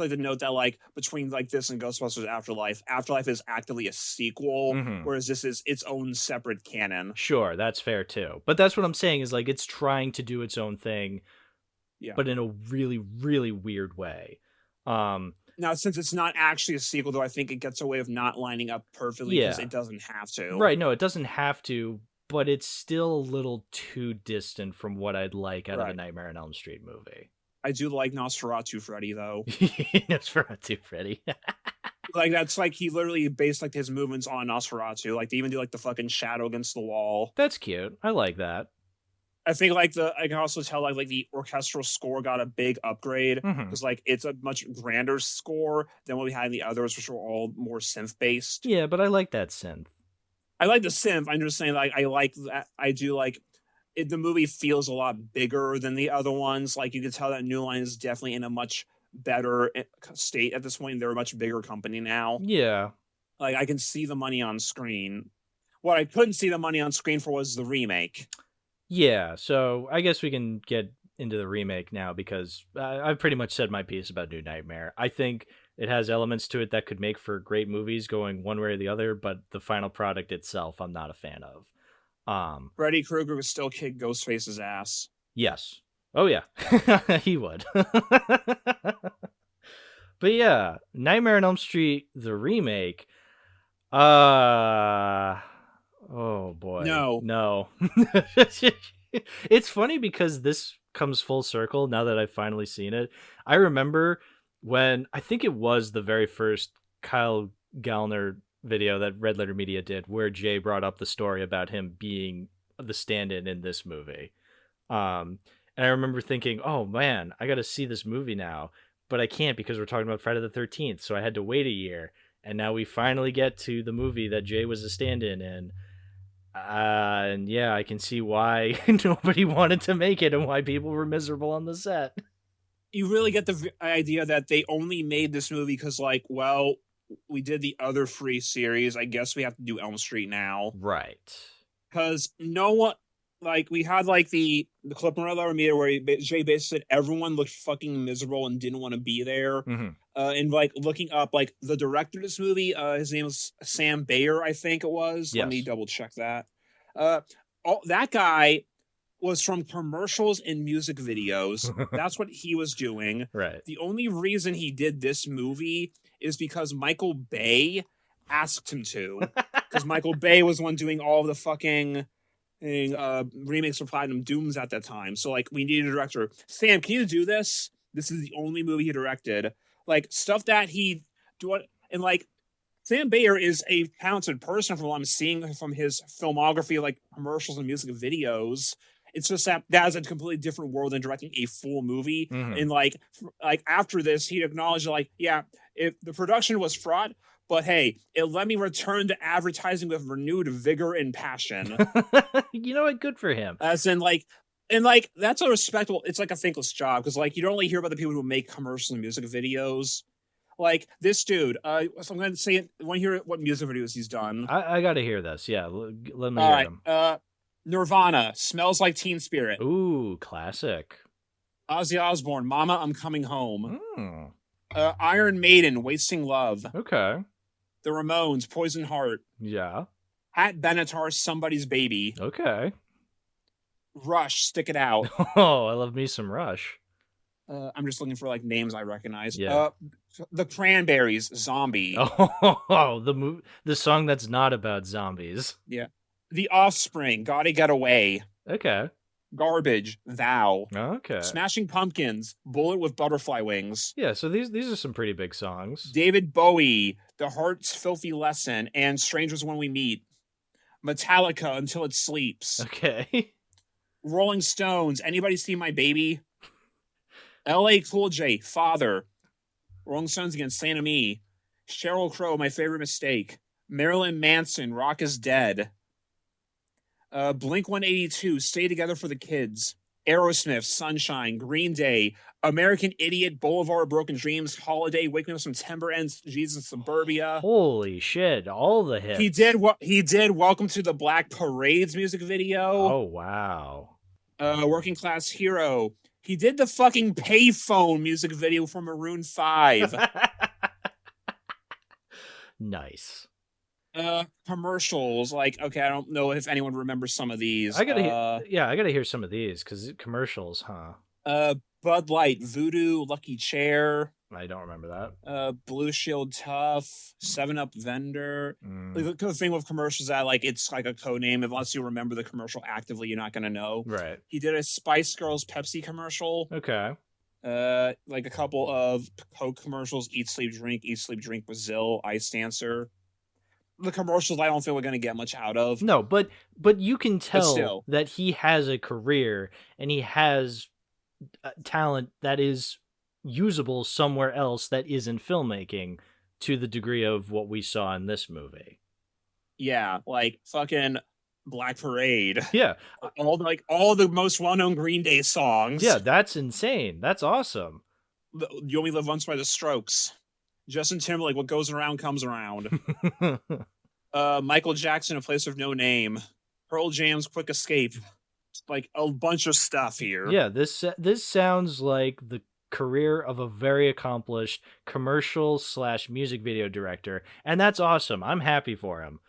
Speaker 2: like the note that like between like this and Ghostbusters Afterlife is actively a sequel, whereas this is its own separate canon.
Speaker 1: Sure, that's fair too. But that's what I'm saying is, like, it's trying to do its own thing, but in a really, really weird way.
Speaker 2: Now, since it's not actually a sequel, though, I think it gets a way of not lining up perfectly because it doesn't have to.
Speaker 1: Right, no, it doesn't have to, but it's still a little too distant from what I'd like out of a Nightmare on Elm Street movie.
Speaker 2: I do like Nosferatu Freddy, though.
Speaker 1: Nosferatu Freddy.
Speaker 2: Like, that's like, he literally based like his movements on Nosferatu. Like, they even do like the fucking shadow against the wall.
Speaker 1: That's cute. I like that.
Speaker 2: I think like I can also tell like the orchestral score got a big upgrade because like it's a much grander score than what we had in the others, which were all more synth based.
Speaker 1: Yeah, but I like that synth.
Speaker 2: I like the synth. I'm just saying, like, I like that. I do like it. The movie feels a lot bigger than the other ones. Like, you can tell that New Line is definitely in a much better state at this point. They're a much bigger company now.
Speaker 1: Yeah.
Speaker 2: Like, I can see the money on screen. What I couldn't see the money on screen for was the remake.
Speaker 1: Yeah, so I guess we can get into the remake now, because I've pretty much said my piece about New Nightmare. I think it has elements to it that could make for great movies going one way or the other, but the final product itself, I'm not a fan of.
Speaker 2: Freddy Krueger would still kick Ghostface's ass.
Speaker 1: Yes. Oh, yeah. He would. But yeah, Nightmare on Elm Street, the remake. Oh boy. No. It's funny because this comes full circle now that I've finally seen it. I remember when, I think it was the very first Kyle Gallner video that Red Letter Media did, where Jay brought up the story about him being the stand-in in this movie. And I remember thinking, oh man, I got to see this movie now, but I can't because we're talking about Friday the 13th. So I had to wait a year. And now we finally get to the movie that Jay was a stand-in in. And yeah, I can see why nobody wanted to make it and why people were miserable on the set.
Speaker 2: You really get the idea that they only made this movie because, like, well, we did the other free series. I guess we have to do Elm Street now.
Speaker 1: Right.
Speaker 2: Because no one, like we had like the clip on our meter where Jay basically said everyone looked fucking miserable and didn't want to be there.
Speaker 1: Mm-hmm.
Speaker 2: And like looking up like the director of this movie, his name was Sam Bayer, I think it was.
Speaker 1: Yes.
Speaker 2: Let me double check that. That guy was from commercials and music videos. That's what he was doing.
Speaker 1: Right.
Speaker 2: The only reason he did this movie is because Michael Bay asked him to. Because Michael Bay was the one doing all of the fucking remakes of Platinum Dooms at that time. So like we needed a director. Sam, can you do this? This is the only movie he directed. Like stuff that he do, and like Sam Bayer is a talented person from what I'm seeing from his filmography, like commercials and music videos. It's just that is a completely different world than directing a full movie.
Speaker 1: Mm-hmm.
Speaker 2: And like after this, he acknowledged like, yeah, if the production was fraught, but hey, it let me return to advertising with renewed vigor and passion.
Speaker 1: You know what? Good for him.
Speaker 2: As in like, and like that's a respectable. It's like a thankless job because like you don't only hear about the people who make commercials and music videos. Like this dude, so I'm going to say it. Want to hear what music videos he's done?
Speaker 1: I got to hear this. Yeah, let me
Speaker 2: All
Speaker 1: hear
Speaker 2: right.
Speaker 1: them.
Speaker 2: Nirvana, Smells Like Teen Spirit.
Speaker 1: Ooh, classic.
Speaker 2: Ozzy Osbourne, Mama, I'm Coming Home.
Speaker 1: Mm.
Speaker 2: Iron Maiden, Wasting Love.
Speaker 1: Okay.
Speaker 2: The Ramones, Poison Heart.
Speaker 1: Yeah.
Speaker 2: Pat Benatar, Somebody's Baby.
Speaker 1: Okay.
Speaker 2: Rush, Stick It Out.
Speaker 1: Oh, I love me some Rush.
Speaker 2: I'm just looking for like names I recognize.
Speaker 1: Yeah.
Speaker 2: The Cranberries, Zombie.
Speaker 1: Oh, the song that's not about zombies.
Speaker 2: Yeah. The Offspring, Gotta Get Away.
Speaker 1: Okay.
Speaker 2: Garbage, Thou.
Speaker 1: Okay.
Speaker 2: Smashing Pumpkins, Bullet with Butterfly Wings.
Speaker 1: Yeah, so these are some pretty big songs.
Speaker 2: David Bowie, The Heart's Filthy Lesson, and Strangers When We Meet. Metallica, Until It Sleeps.
Speaker 1: Okay.
Speaker 2: Rolling Stones, Anybody See My Baby? L.A. Cool J, Father. Rolling Stones against Saint Me. Sheryl Crow, My Favorite Mistake. Marilyn Manson, Rock is Dead. Blink 182, Stay Together for the Kids. Aerosmith, Sunshine, Green Day, American Idiot, Boulevard of Broken Dreams, Holiday, Waking Up September Ends, Jesus in Suburbia.
Speaker 1: Holy shit, all the hits.
Speaker 2: He did Welcome to the Black Parade's music video.
Speaker 1: Oh, wow.
Speaker 2: Working Class Hero. He did the fucking Payphone music video for Maroon 5.
Speaker 1: Nice.
Speaker 2: Commercials, like, okay, I don't know if anyone remembers some of these.
Speaker 1: I gotta hear some of these because commercials, huh?
Speaker 2: Bud Light, Voodoo, Lucky Chair.
Speaker 1: I don't remember that.
Speaker 2: Blue Shield Tough, 7-Up Vendor. Like, the thing with commercials that like it's like a code name. Unless you remember the commercial actively, you're not gonna know.
Speaker 1: Right.
Speaker 2: He did a Spice Girls Pepsi commercial.
Speaker 1: Okay.
Speaker 2: Like a couple of Coke commercials, Eat Sleep Drink Brazil, Ice Dancer. The commercials I don't think we're going to get much out of.
Speaker 1: No, but you can tell that he has a career and he has talent that is usable somewhere else that isn't filmmaking to the degree of what we saw in this movie.
Speaker 2: Yeah, like fucking Black Parade.
Speaker 1: Yeah.
Speaker 2: all the most well-known Green Day songs.
Speaker 1: Yeah, that's insane. That's awesome.
Speaker 2: You Only Live Once by the Strokes. Justin Timberlake, What Goes Around Comes Around. Michael Jackson, A Place of No Name. Pearl Jam's Quick Escape. Like a bunch of stuff here.
Speaker 1: Yeah, this sounds like the career of a very accomplished commercial/music video director, and that's awesome. I'm happy for him.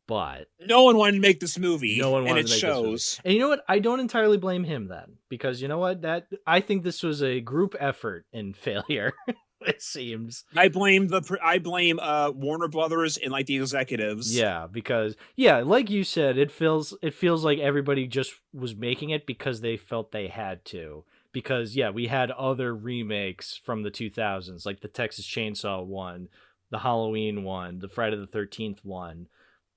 Speaker 1: But
Speaker 2: no one wanted to make this movie.
Speaker 1: No one wanted to make
Speaker 2: shows.
Speaker 1: This movie. And you know what? I don't entirely blame him then, because you know what? I think this was a group effort in failure. It seems.
Speaker 2: I blame Warner Brothers and like the executives.
Speaker 1: Yeah, because like you said, it feels like everybody just was making it because they felt they had to. Because we had other remakes from the 2000s, like the Texas Chainsaw one, the Halloween one, the Friday the 13th one.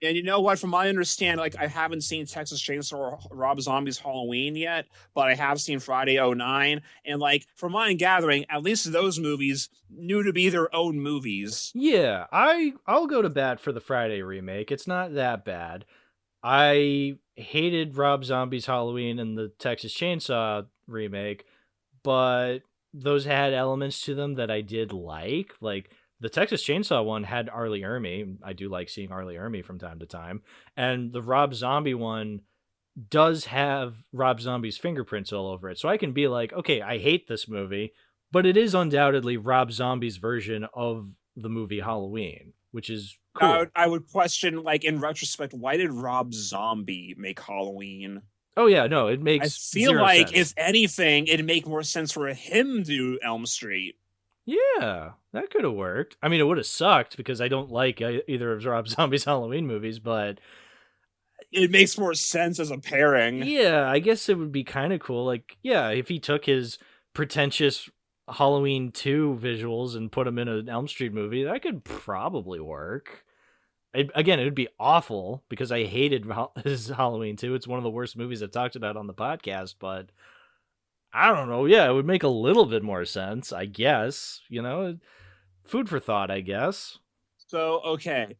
Speaker 2: And you know what? From my understanding, like I haven't seen Texas Chainsaw or Rob Zombie's Halloween yet, but I have seen Friday 09. And like from my gathering, at least those movies knew to be their own movies.
Speaker 1: Yeah, I'll go to bat for the Friday remake. It's not that bad. I hated Rob Zombie's Halloween and the Texas Chainsaw remake, but those had elements to them that I did like. Like the Texas Chainsaw one had Arlie Ermy. I do like seeing Arlie Ermy from time to time. And the Rob Zombie one does have Rob Zombie's fingerprints all over it. So I can be like, okay, I hate this movie, but it is undoubtedly Rob Zombie's version of the movie Halloween, which is cool.
Speaker 2: I would question, like, in retrospect, why did Rob Zombie make Halloween?
Speaker 1: Oh yeah, no, it
Speaker 2: I
Speaker 1: makes
Speaker 2: feel
Speaker 1: zero
Speaker 2: like,
Speaker 1: sense.
Speaker 2: if anything, it'd make more sense for him to do Elm Street.
Speaker 1: Yeah, that could have worked. I mean, it would have sucked because I don't like either of Rob Zombie's Halloween movies, but
Speaker 2: It makes more sense as a pairing.
Speaker 1: yeah, I guess it would be kind of cool. Like, yeah, if he took his pretentious Halloween 2 visuals and put them in an Elm Street movie, that could probably work. Again, it would be awful because I hated his Halloween 2. It's one of the worst movies I've talked about on the podcast, but I don't know. Yeah, it would make a little bit more sense, I guess. You know, food for thought, I guess.
Speaker 2: So, okay.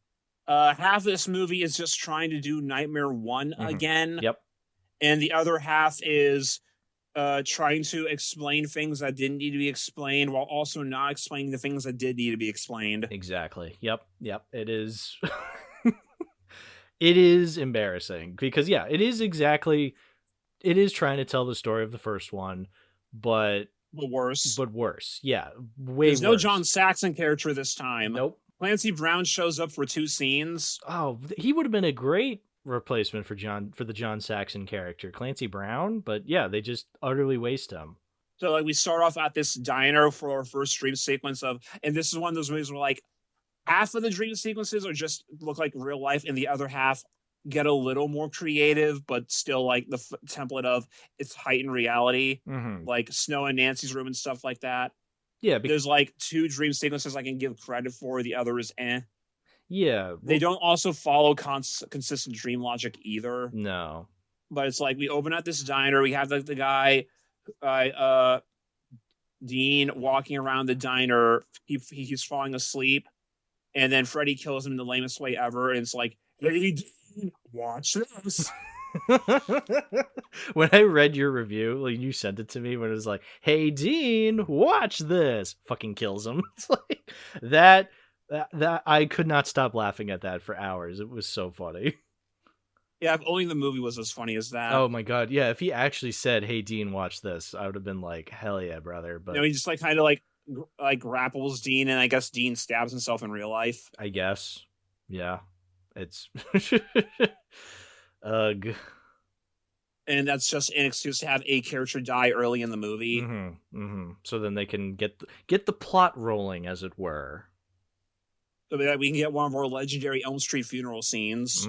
Speaker 2: Half this movie is just trying to do Nightmare 1 again.
Speaker 1: Yep.
Speaker 2: And the other half is trying to explain things that didn't need to be explained while also not explaining the things that did need to be explained.
Speaker 1: Exactly. Yep. It is. It is embarrassing because, yeah, it is trying to tell the story of the first one, but
Speaker 2: worse.
Speaker 1: Yeah. Way
Speaker 2: There's no
Speaker 1: worse.
Speaker 2: John Saxon character this time.
Speaker 1: Nope.
Speaker 2: Clancy Brown shows up for 2 scenes.
Speaker 1: Oh, he would have been a great replacement for the John Saxon character, Clancy Brown, but yeah, they just utterly waste him.
Speaker 2: So, like, we start off at this diner for our first dream sequence and this is one of those movies where, like, half of the dream sequences are just look like real life, and the other half get a little more creative, but still like the template of it's heightened reality, like Snow and Nancy's room and stuff like that.
Speaker 1: Yeah,
Speaker 2: there's like 2 dream sequences I can give credit for. The other is
Speaker 1: Yeah,
Speaker 2: they don't also follow consistent dream logic either.
Speaker 1: No,
Speaker 2: but it's like we open at this diner. We have the guy, Dean, walking around the diner. He's falling asleep, and then Freddy kills him in the lamest way ever. And it's like, hey, Dean, watch this.
Speaker 1: When I read your review, like you sent it to me, when it was like, "Hey Dean, watch this," fucking kills him. It's like that I could not stop laughing at that for hours. It was so funny.
Speaker 2: Yeah, if only the movie was as funny as that.
Speaker 1: Oh my god, yeah! If he actually said, "Hey Dean, watch this," I would have been like, "Hell yeah, brother!" But
Speaker 2: he just like kind of like grapples Dean, and I guess Dean stabs himself in real life.
Speaker 1: I guess, yeah, it's. Ugh.
Speaker 2: And that's just an excuse to have a character die early in the movie.
Speaker 1: So then they can get the plot rolling, as it were.
Speaker 2: So that we can get one of our legendary Elm Street funeral scenes.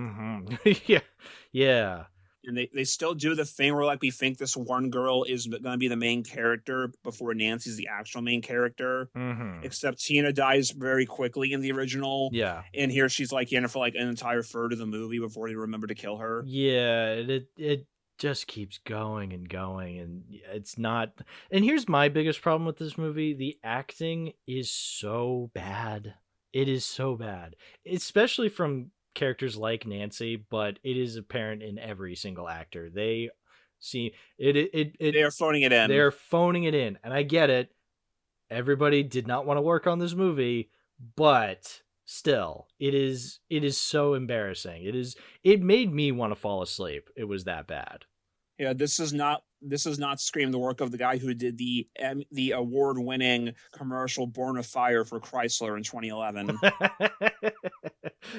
Speaker 1: Yeah.
Speaker 2: And they still do the thing where, like, we think this one girl is going to be the main character before Nancy's the actual main character. Except Tina dies very quickly in the original.
Speaker 1: Yeah.
Speaker 2: And here she's, like, in it for, like, an entire third of the movie before they remember to kill her.
Speaker 1: Yeah, it just keeps going and going, and it's not... And here's my biggest problem with this movie. The acting is so bad. It is so bad. Especially from characters like Nancy, but it is apparent in every single actor. They see it.
Speaker 2: They are phoning it in.
Speaker 1: They're phoning it in, and I get it. Everybody did not want to work on this movie, but still, it is so embarrassing. It made me want to fall asleep. It was that bad.
Speaker 2: Yeah, this is not Scream, the work of the guy who did the award-winning commercial Born of Fire for Chrysler in 2011.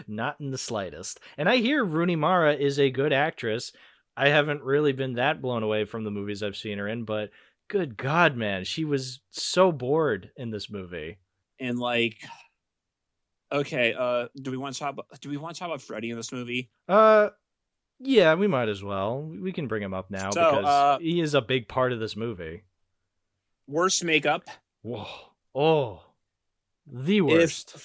Speaker 1: Not in the slightest. And I hear Rooney Mara is a good actress. I haven't really been that blown away from the movies I've seen her in, but good God, man, she was so bored in this movie.
Speaker 2: And like, okay, do we want to talk about Freddy in this movie?
Speaker 1: Yeah, we might as well. We can bring him up now because he is a big part of this movie.
Speaker 2: Worst makeup.
Speaker 1: Whoa. Oh. The worst.
Speaker 2: If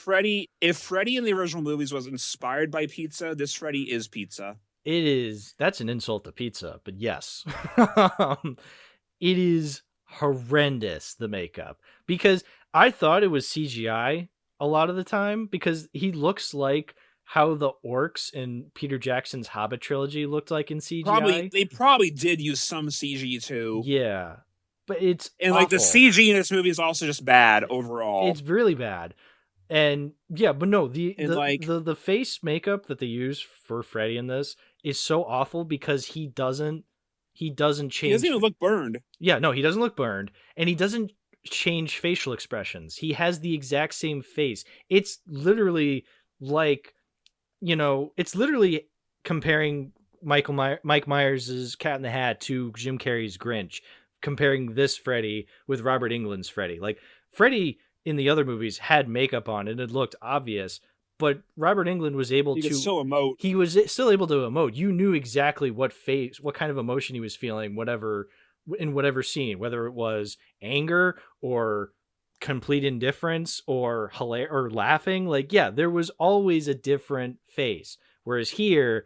Speaker 2: Freddy in the original movies was inspired by pizza, this Freddy is pizza.
Speaker 1: It is. That's an insult to pizza, but yes. It is horrendous, the makeup. Because I thought it was CGI a lot of the time, because he looks like how the orcs in Peter Jackson's Hobbit trilogy looked like in CGI.
Speaker 2: They probably did use some CG too.
Speaker 1: Yeah. But it's
Speaker 2: and
Speaker 1: awful.
Speaker 2: Like the CG in this movie is also just bad overall.
Speaker 1: It's really bad. And yeah, but no,
Speaker 2: And like,
Speaker 1: the face makeup that they use for Freddy in this is so awful because he doesn't
Speaker 2: he doesn't
Speaker 1: change.
Speaker 2: even look burned.
Speaker 1: Yeah, no, he doesn't look burned, and he doesn't change facial expressions. He has the exact same face. It's literally like, it's literally comparing Mike Myers' Cat in the Hat to Jim Carrey's Grinch, comparing this Freddy with Robert Englund's Freddy. Like, Freddy in the other movies had makeup on and it looked obvious, but Robert Englund was able
Speaker 2: He
Speaker 1: to
Speaker 2: could still emote.
Speaker 1: He was still able to emote. You knew exactly what kind of emotion he was feeling, in whatever scene, whether it was anger or complete indifference or or laughing. Like, yeah, there was always a different face. Whereas here,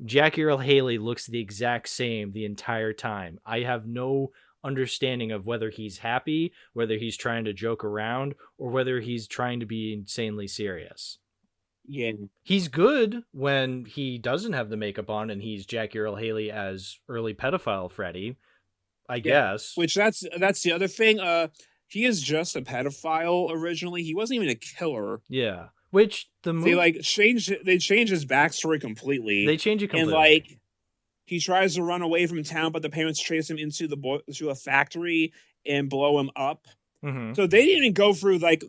Speaker 1: Jackie Earle Haley looks the exact same the entire time. I have no understanding of whether he's happy, whether he's trying to joke around, or whether he's trying to be insanely serious.
Speaker 2: Yeah.
Speaker 1: He's good when he doesn't have the makeup on and he's Jackie Earle Haley as early pedophile Freddy, I guess.
Speaker 2: Which that's the other thing. He is just a pedophile originally. He wasn't even a killer.
Speaker 1: Yeah. Which the movie
Speaker 2: they changed his backstory completely.
Speaker 1: They change it completely.
Speaker 2: And like, he tries to run away from town, but the parents chase him into a factory and blow him up.
Speaker 1: Mm-hmm.
Speaker 2: So they didn't even go through like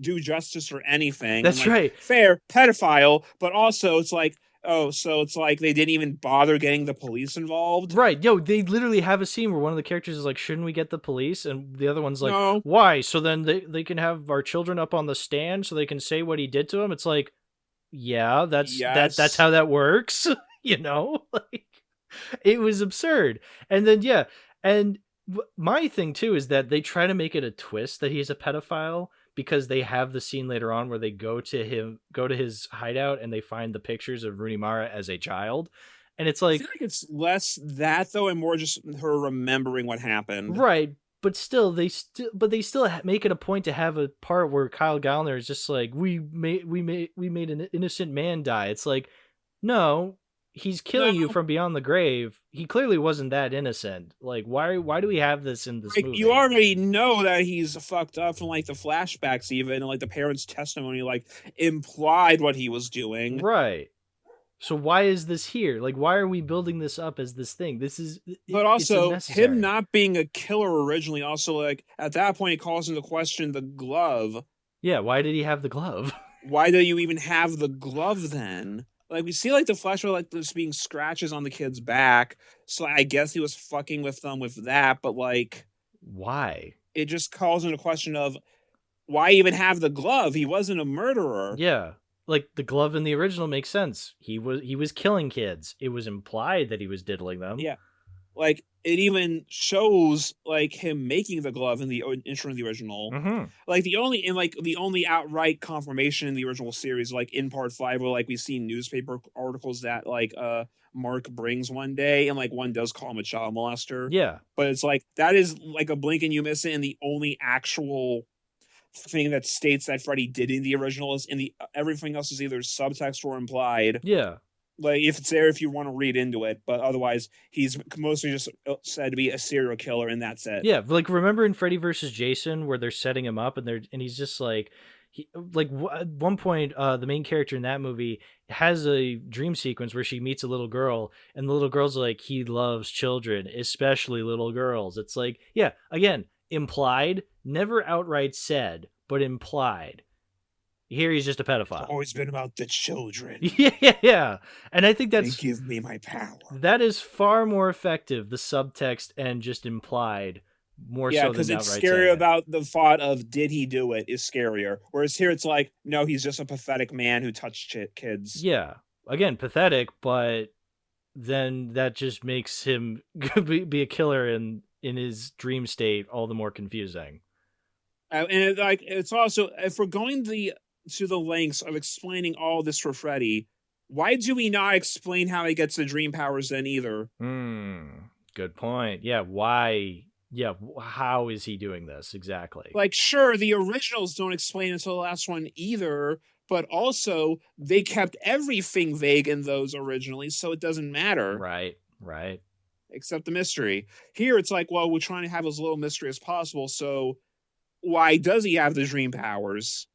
Speaker 2: do justice or anything.
Speaker 1: That's
Speaker 2: and, like,
Speaker 1: right.
Speaker 2: Fair pedophile, but also it's like, oh, so it's like they didn't even bother getting the police involved.
Speaker 1: Right. Yo, they literally have a scene where one of the characters is like, shouldn't we get the police? And the other one's like,
Speaker 2: no.
Speaker 1: Why? So then they can have our children up on the stand so they can say what he did to them. It's like, yeah, that's how that works. Like, it was absurd. And then, yeah. And my thing too is that they try to make it a twist that he's a pedophile, because they have the scene later on where they go to his hideout and they find the pictures of Rooney Mara as a child. And it's like,
Speaker 2: I feel like it's less that though, and more just her remembering what happened.
Speaker 1: Right. But still, they still make it a point to have a part where Kyle Gallner is just like, we made an innocent man die. It's like, no, he's killing you from beyond the grave. He clearly wasn't that innocent. Like, why do we have this in this movie?
Speaker 2: You already know that he's fucked up from like the flashbacks, even, and like the parents' testimony like implied what he was doing.
Speaker 1: Right. So why is this here? Like, why are we building this up as this thing?
Speaker 2: But also, him not being a killer originally, also, like, at that point, it calls into question the glove.
Speaker 1: Yeah, why did he have the glove?
Speaker 2: Why do you even have the glove then? Like, we see, like, the flashback, like, there's being scratches on the kid's back, so I guess he was fucking with them with that, but, like...
Speaker 1: Why?
Speaker 2: It just calls into question of, why even have the glove? He wasn't a murderer.
Speaker 1: Yeah. Like, the glove in the original makes sense. He was killing kids. It was implied that he was diddling them.
Speaker 2: Yeah. Like, it even shows, like, him making the glove in the intro of the original.
Speaker 1: Mm-hmm.
Speaker 2: Like, the only outright confirmation in the original series, like, in part 5, where, like, we see newspaper articles that, like, Mark brings one day, and, like, one does call him a child molester.
Speaker 1: Yeah.
Speaker 2: But it's like, that is, like, a blink and you miss it, and the only actual thing that states that Freddy did in the original is everything else is either subtext or implied.
Speaker 1: Yeah.
Speaker 2: Like, if it's there, if you want to read into it, but otherwise, he's mostly just said to be a serial killer, and that's it.
Speaker 1: Yeah, like, remember in Freddy vs. Jason where they're setting him up, and he's just like, at one point, the main character in that movie has a dream sequence where she meets a little girl, and the little girl's like, he loves children, especially little girls. It's like, yeah, again, implied, never outright said, but implied. Here he's just a pedophile.
Speaker 2: It's always been about the children.
Speaker 1: Yeah. And I think
Speaker 2: they give me my power.
Speaker 1: That is far more effective, the subtext and just implied, more so than outright. Yeah, because
Speaker 2: it's scary about the thought of, did he do it, is scarier. Whereas here it's like, no, he's just a pathetic man who touched kids.
Speaker 1: Yeah. Again, pathetic, but then that just makes him be a killer in his dream state all the more confusing.
Speaker 2: And it's also, if we're going to the lengths of explaining all this for Freddy, why do we not explain how he gets the dream powers then either?
Speaker 1: Good point. Yeah, why? Yeah, how is he doing this exactly?
Speaker 2: Like, sure, the originals don't explain it until the last one either, but also they kept everything vague in those originally, so it doesn't matter.
Speaker 1: Right.
Speaker 2: Except the mystery. Here it's like, well, we're trying to have as little mystery as possible, so why does he have the dream powers?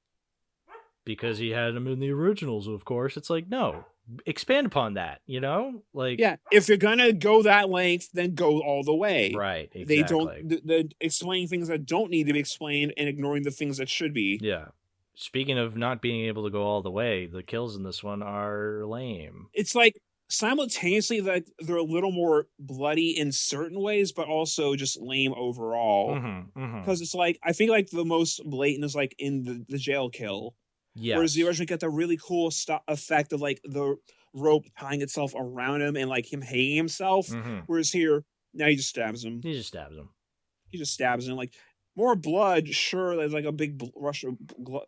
Speaker 1: because he had him in the originals, of course. It's like, no, expand upon that, you know? Like,
Speaker 2: Yeah, if you're gonna go that length, then go all the way.
Speaker 1: right,
Speaker 2: They don't
Speaker 1: exactly.
Speaker 2: the explaining things that don't need to be explained and ignoring the things that should be.
Speaker 1: Yeah. Speaking of not being able to go all the way, the kills in this one are lame.
Speaker 2: It's like simultaneously that they're a little more bloody in certain ways, but also just lame overall. Because it's like I think like the most blatant is like in the jail kill.
Speaker 1: Yes.
Speaker 2: Whereas the original get the really cool effect of like the rope tying itself around him and like him hanging himself. Whereas here, now he just stabs him.
Speaker 1: He just stabs him.
Speaker 2: He just stabs him. Like more blood, sure. There's like a big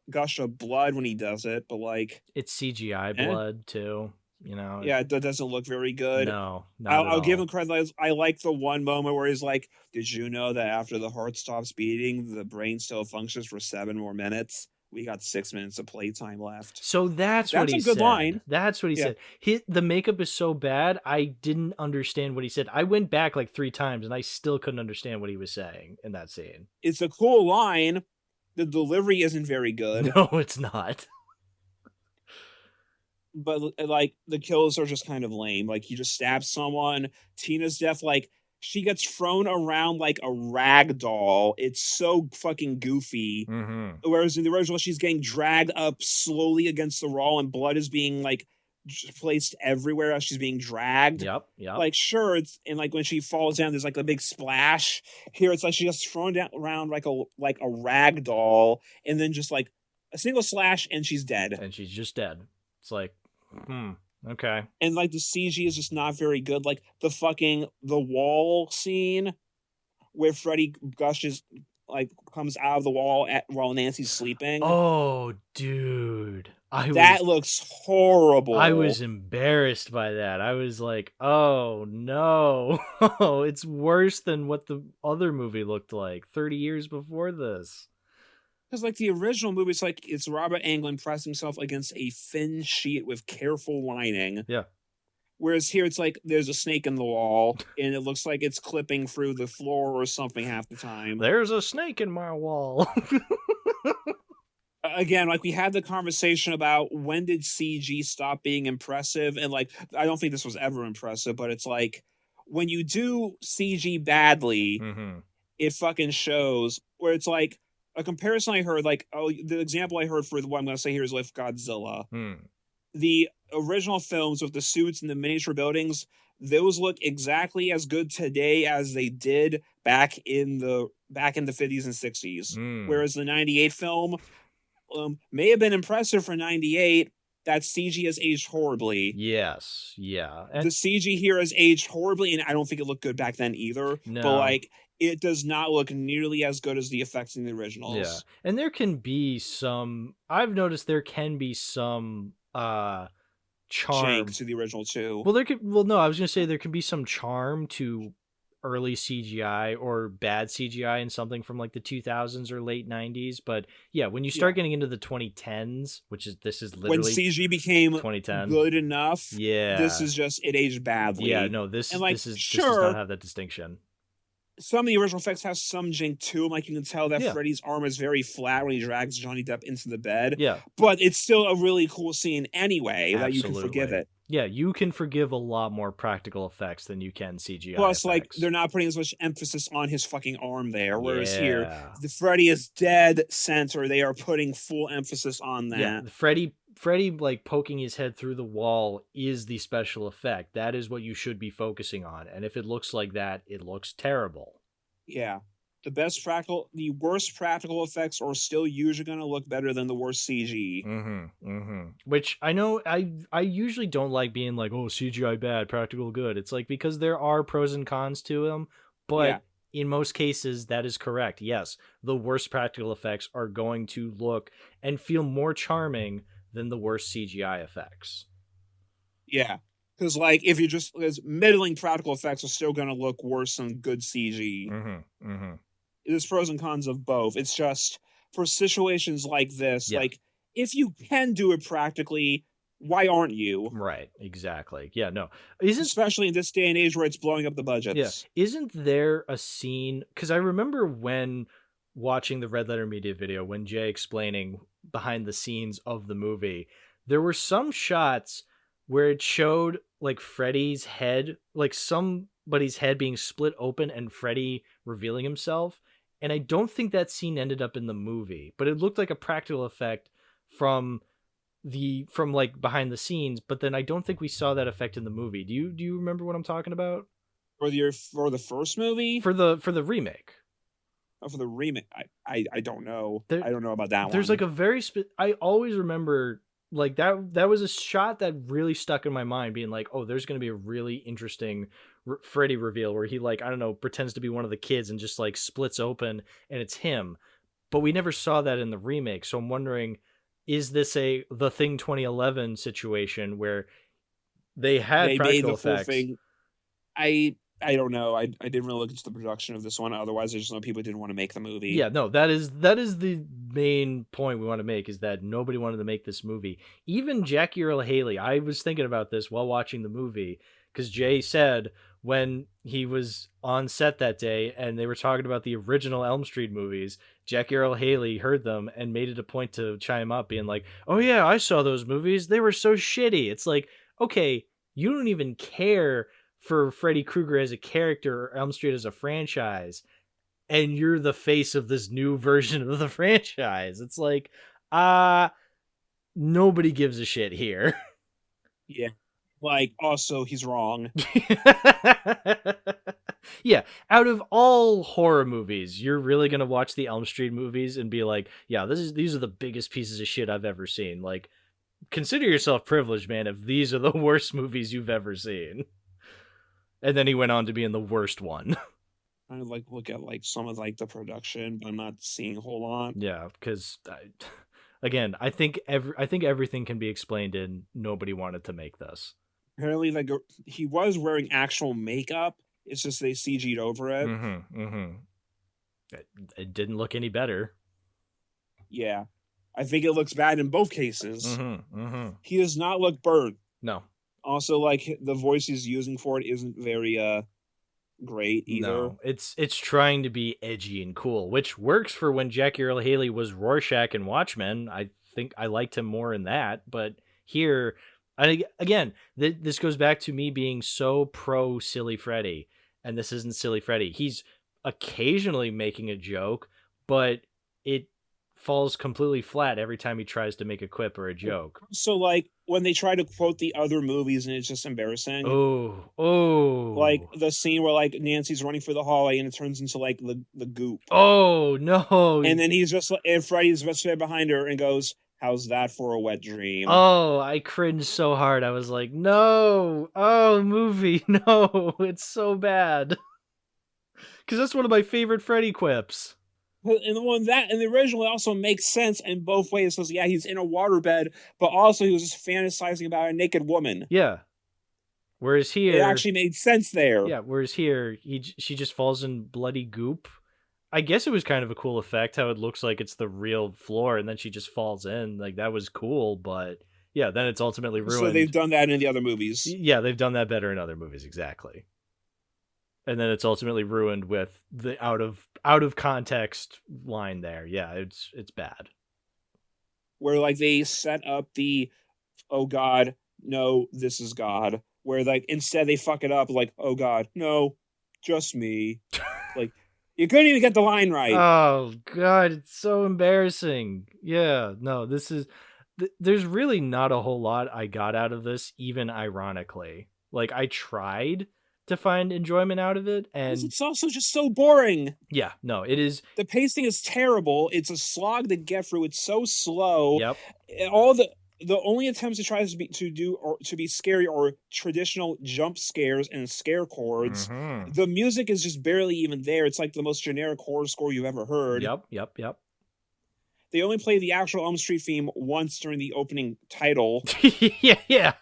Speaker 2: gush of blood when he does it, but like
Speaker 1: it's CGI blood too. You know.
Speaker 2: Yeah, that doesn't look very good.
Speaker 1: No,
Speaker 2: I'll give him credit. I like the one moment where he's like, "Did you know that after the heart stops beating, the brain still functions for 7 more minutes? We got 6 minutes of playtime left."
Speaker 1: So that's what he said.
Speaker 2: That's a good line.
Speaker 1: That's what he said. The makeup is so bad, I didn't understand what he said. I went back like 3 times, and I still couldn't understand what he was saying in that scene.
Speaker 2: It's a cool line. The delivery isn't very good.
Speaker 1: No, it's not.
Speaker 2: But like the kills are just kind of lame. Like he just stabs someone. Tina's death, like she gets thrown around like a rag doll. It's so fucking goofy. Whereas in the original, she's getting dragged up slowly against the wall, and blood is being like placed everywhere as she's being dragged.
Speaker 1: Yep.
Speaker 2: Like sure, it's and like when she falls down, there's like a big splash. Here, it's like she gets thrown down around like a rag doll, and then just like a single slash, and she's dead.
Speaker 1: And she's just dead. It's like, okay.
Speaker 2: And like the CG is just not very good. Like the wall scene where Freddy gushes, like comes out of the wall while Nancy's sleeping.
Speaker 1: Oh, dude.
Speaker 2: That looks horrible.
Speaker 1: I was embarrassed by that. I was like, oh no. It's worse than what the other movie looked like 30 years before this.
Speaker 2: Because like the original movie, it's Robert Englund pressing himself against a thin sheet with careful lining.
Speaker 1: Yeah.
Speaker 2: Whereas here it's like there's a snake in the wall and it looks like it's clipping through the floor or something half the time.
Speaker 1: There's a snake in my wall.
Speaker 2: Again, like we had the conversation about when did CG stop being impressive, and like I don't think this was ever impressive, but it's like when you do CG badly, it fucking shows. Where it's like a comparison I heard, like the example I heard for what I'm going to say here is with Godzilla. The original films with the suits and the miniature buildings, those look exactly as good today as they did back in the 50s and 60s. Whereas the 98 film may have been impressive for 98. That CG has aged horribly.
Speaker 1: Yes, yeah. And
Speaker 2: the CG here has aged horribly, and I don't think it looked good back then either.
Speaker 1: No.
Speaker 2: But like, it does not look nearly as good as the effects in the originals.
Speaker 1: Yeah, and there can be some. I've noticed there can be some charm
Speaker 2: Jank to the original too.
Speaker 1: Well, no, I was gonna say there can be some charm to early CGI or bad CGI in something from like the 2000s or late 90s, but yeah, when you start getting into the 2010s, this is literally
Speaker 2: when CG became
Speaker 1: 2010
Speaker 2: good enough.
Speaker 1: Yeah,
Speaker 2: this is just it aged badly.
Speaker 1: Yeah, no, this does not have that distinction.
Speaker 2: Some of the original effects have some jank too. Like you can tell that Freddy's arm is very flat when he drags Johnny Depp into the bed.
Speaker 1: Yeah,
Speaker 2: but it's still a really cool scene anyway.
Speaker 1: Absolutely.
Speaker 2: That you can forgive it.
Speaker 1: Yeah, you can forgive a lot more practical effects than you can CGI.
Speaker 2: Plus,
Speaker 1: effects.
Speaker 2: like they're not putting as much emphasis on his fucking arm there. Whereas here, the Freddy is dead center. They are putting full emphasis on that.
Speaker 1: Yeah, Freddy like poking his head through the wall is the special effect. That is what you should be focusing on. And if it looks like that, it looks terrible.
Speaker 2: Yeah. The worst practical effects are still usually going to look better than the worst CG.
Speaker 1: Which I know I usually don't like being like, oh, CGI bad, practical good. It's like, because there are pros and cons to them, but in most cases that is correct. Yes, the worst practical effects are going to look and feel more charming than the worst CGI effects.
Speaker 2: Yeah. Because, like, if you just, middling practical effects are still going to look worse than good CG. There's pros and cons of both. It's just, for situations like this, like, if you can do it practically, why aren't you?
Speaker 1: Right, exactly. Yeah, no.
Speaker 2: Especially in this day and age where it's blowing up the budgets.
Speaker 1: Yeah. Isn't there a scene, because I remember when watching the Red Letter Media video, when Jay explaining behind the scenes of the movie, there were some shots where it showed like Freddy's head, like somebody's head being split open and Freddy revealing himself. And I don't think that scene ended up in the movie, but it looked like a practical effect from like behind the scenes. But then I don't think we saw that effect in the movie. Do you remember what I'm talking about?
Speaker 2: For the first movie?
Speaker 1: For the remake.
Speaker 2: Oh, for the remake, I don't know.
Speaker 1: I
Speaker 2: don't know about that one.
Speaker 1: There's like a very I always remember like that was a shot that really stuck in my mind, being like, oh, there's going to be a really interesting Freddy reveal where he, like, I don't know, pretends to be one of the kids and just like splits open and it's him. But we never saw that in the remake. So I'm wondering, is this The Thing 2011 situation where they had practical effects? Full thing.
Speaker 2: I don't know. I didn't really look into the production of this one. Otherwise, I just know people didn't want to make the movie.
Speaker 1: Yeah, no, that is the main point we want to make, is that nobody wanted to make this movie. Even Jackie Earle Haley, I was thinking about this while watching the movie, because Jay said when he was on set that day and they were talking about the original Elm Street movies, Jackie Earle Haley heard them and made it a point to chime up, being like, oh yeah, I saw those movies. They were so shitty. It's like, okay, you don't even care for Freddy Krueger as a character or Elm Street as a franchise, and you're the face of this new version of the franchise. It's like, nobody gives a shit here.
Speaker 2: Yeah. Like, also, he's wrong.
Speaker 1: Yeah, out of all horror movies, you're really going to watch the Elm Street movies and be like, yeah, these are the biggest pieces of shit I've ever seen. Like, consider yourself privileged, man, if these are the worst movies you've ever seen. And then he went on to be in the worst one.
Speaker 2: I like look at like some of like the production, but I'm not seeing a whole lot.
Speaker 1: Yeah, because again, I think everything can be explained in nobody wanted to make this.
Speaker 2: Apparently, like he was wearing actual makeup. It's just they CG'd over it.
Speaker 1: It didn't look any better.
Speaker 2: Yeah, I think it looks bad in both cases. He does not look burnt.
Speaker 1: No.
Speaker 2: Also, like, the voice he's using for it isn't very great either.
Speaker 1: No, it's trying to be edgy and cool, which works for when Jackie Earle Haley was Rorschach in Watchmen. I think I liked him more in that, but here, this goes back to me being so pro Silly Freddy, and this isn't Silly Freddy. He's occasionally making a joke, but it falls completely flat every time he tries to make a quip or a joke.
Speaker 2: So, like, when they try to quote the other movies and it's just embarrassing.
Speaker 1: Oh.
Speaker 2: Like, the scene where, like, Nancy's running for the hallway and it turns into, like, the goop.
Speaker 1: Oh, no.
Speaker 2: And then and Freddy's just there behind her and goes, how's that for a wet dream?
Speaker 1: Oh, I cringed so hard. I was like, no. Oh, movie. No, it's so bad. Because that's one of my favorite Freddy quips.
Speaker 2: And the original also makes sense in both ways. Because yeah, he's in a waterbed, but also he was just fantasizing about a naked woman.
Speaker 1: Yeah. Whereas here,
Speaker 2: it actually made sense there.
Speaker 1: Yeah. Whereas here, she just falls in bloody goop. I guess it was kind of a cool effect how it looks like it's the real floor, and then she just falls in. Like, that was cool, but yeah, then it's ultimately ruined.
Speaker 2: So they've done that in the other movies.
Speaker 1: Yeah, they've done that better in other movies, exactly. And then it's ultimately ruined with the out of context line there. Yeah, it's bad.
Speaker 2: Where like they set up the, oh God, no, this is God. Where like instead they fuck it up like, oh God, no, just me. Like you couldn't even get the line right.
Speaker 1: Oh God, it's so embarrassing. Yeah, no, there's really not a whole lot I got out of this, even ironically. Like I tried to find enjoyment out of it, and
Speaker 2: it's also just so boring.
Speaker 1: Yeah, no, it is.
Speaker 2: The pacing is terrible. It's a slog to get through. It's so slow.
Speaker 1: Yep.
Speaker 2: All the only attempts to try to be scary are traditional jump scares and scare chords.
Speaker 1: Mm-hmm.
Speaker 2: The music is just barely even there. It's like the most generic horror score you've ever heard.
Speaker 1: Yep.
Speaker 2: They only play the actual Elm Street theme once during the opening title.
Speaker 1: yeah.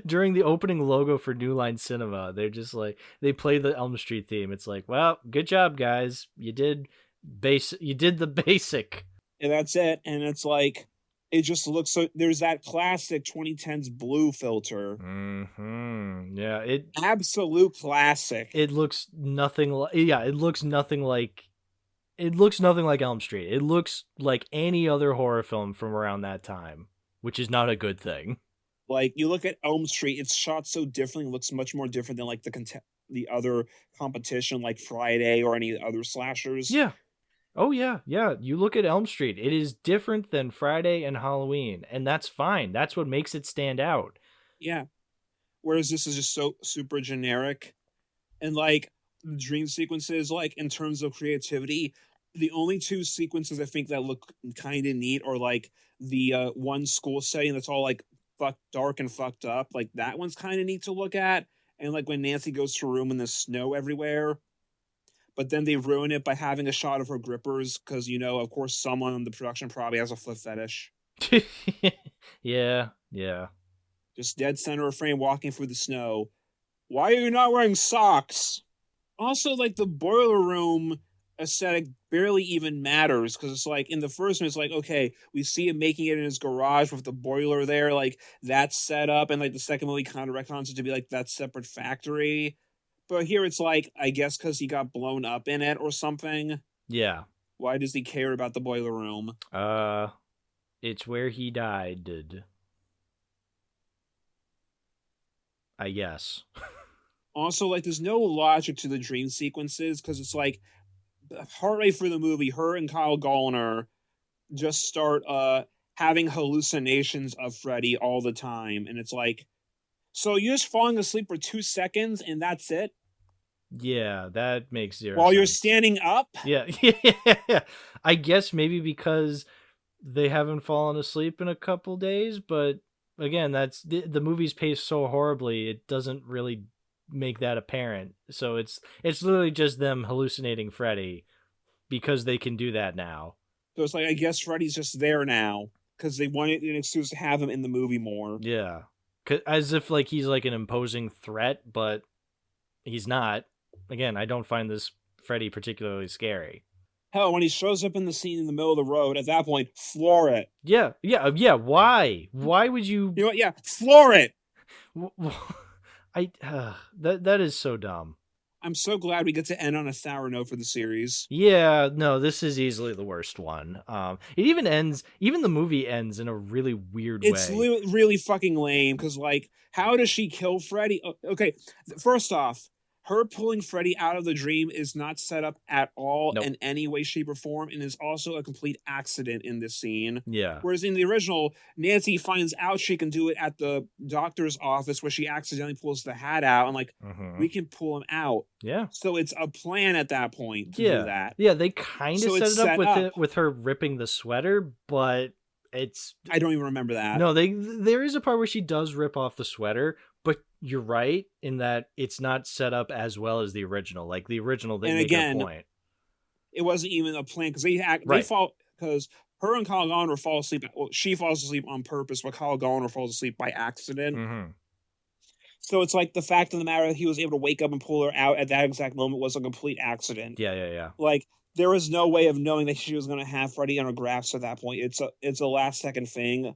Speaker 1: During the opening logo for New Line Cinema, they're just like, they play the Elm Street theme. It's like, well, good job, guys. You did the basic.
Speaker 2: And that's it. And it's like, it just looks so, there's that classic 2010s blue filter.
Speaker 1: Mm-hmm. Yeah.
Speaker 2: Absolute classic.
Speaker 1: It looks nothing like, it looks nothing like it looks nothing like Elm Street. It looks like any other horror film from around that time, which is not a good thing.
Speaker 2: Like, you look at Elm Street, it's shot so differently, looks much more different than like the other competition, like Friday or any other slashers.
Speaker 1: Yeah. Oh yeah, yeah. You look at Elm Street, it is different than Friday and Halloween, and that's fine. That's what makes it stand out.
Speaker 2: Yeah. Whereas this is just so super generic. And like the dream sequences, like in terms of creativity, the only two sequences I think that look kind of neat are like the one school setting that's all like dark and fucked up. Like that one's kind of neat to look at. And like when Nancy goes to her room and there's snow everywhere. But then they ruin it by having a shot of her grippers because, you know, of course, someone in the production probably has a foot fetish.
Speaker 1: Yeah, yeah.
Speaker 2: Just dead center of frame walking through the snow. Why are you not wearing socks? Also, like, the boiler room aesthetic barely even matters because it's like in the first one, it's like, okay, we see him making it in his garage with the boiler there, like that's set up. And like the second movie kind of retcons it to be like that separate factory. But here it's like, I guess because he got blown up in it or something.
Speaker 1: Yeah.
Speaker 2: Why does he care about the boiler room?
Speaker 1: It's where he died. I guess.
Speaker 2: Also, like, there's no logic to the dream sequences because it's like, partway through the movie, her and Kyle Gallner just start having hallucinations of Freddy all the time. And it's like, so you're just falling asleep for 2 seconds and that's it?
Speaker 1: Yeah, that makes zero
Speaker 2: While
Speaker 1: sense.
Speaker 2: you're standing up?
Speaker 1: Yeah. I guess maybe because they haven't fallen asleep in a couple days, but again, that's the movie's paced so horribly, it doesn't really make that apparent. So it's literally just them hallucinating Freddy because they can do that now.
Speaker 2: So it's like, I guess Freddy's just there now because they wanted an excuse to have him in the movie more.
Speaker 1: Yeah. As if like he's like an imposing threat, but he's not. Again, I don't find this Freddy particularly scary.
Speaker 2: Hell, when he shows up in the scene in the middle of the road, at that point, floor it.
Speaker 1: Yeah. Why? Why would you?
Speaker 2: You know what? Yeah, floor it.
Speaker 1: That is so dumb.
Speaker 2: I'm so glad we get to end on a sour note for the series.
Speaker 1: Yeah, no, this is easily the worst one. It even ends. Even the movie ends in a really weird way.
Speaker 2: It's really fucking lame because, like, how does she kill Freddy? Okay, first off, her pulling Freddy out of the dream is not set up at all in any way, shape, or form, and is also a complete accident in this scene.
Speaker 1: Yeah.
Speaker 2: Whereas in the original, Nancy finds out she can do it at the doctor's office where she accidentally pulls the hat out and, like, we can pull him out.
Speaker 1: Yeah.
Speaker 2: So it's a plan at that point to do that.
Speaker 1: Yeah, they kind of set it up with her ripping the sweater, but it's...
Speaker 2: I don't even remember that.
Speaker 1: No, there is a part where she does rip off the sweater, but you're right in that it's not set up as well as the original. Like the original, they make a point.
Speaker 2: It wasn't even a plan because they fall because her and Kyle Gallner fall asleep. Well, she falls asleep on purpose, but Kyle Gallner falls asleep by accident.
Speaker 1: Mm-hmm.
Speaker 2: So it's like the fact of the matter that he was able to wake up and pull her out at that exact moment was a complete accident.
Speaker 1: Yeah.
Speaker 2: Like there was no way of knowing that she was going to have Freddy on her grasp at that point. It's a last second thing.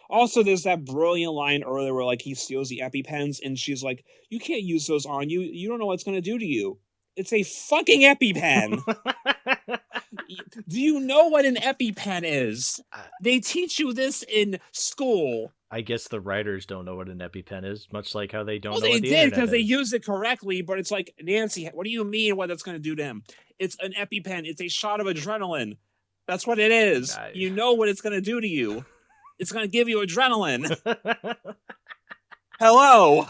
Speaker 2: Also, there's that brilliant line earlier where, like, he steals the EpiPens, and she's like, you can't use those on you. You don't know what it's going to do to you. It's a fucking EpiPen. Do you know what an EpiPen is? They teach you this in school.
Speaker 1: I guess the writers don't know what an EpiPen is, much like how they don't know
Speaker 2: they
Speaker 1: what the
Speaker 2: did
Speaker 1: internet
Speaker 2: because they
Speaker 1: is.
Speaker 2: used it correctly, but it's like, Nancy, what do you mean what that's going to do to him? It's an EpiPen. It's a shot of adrenaline. That's what it is. You know what it's going to do to you. It's going to give you adrenaline. Hello.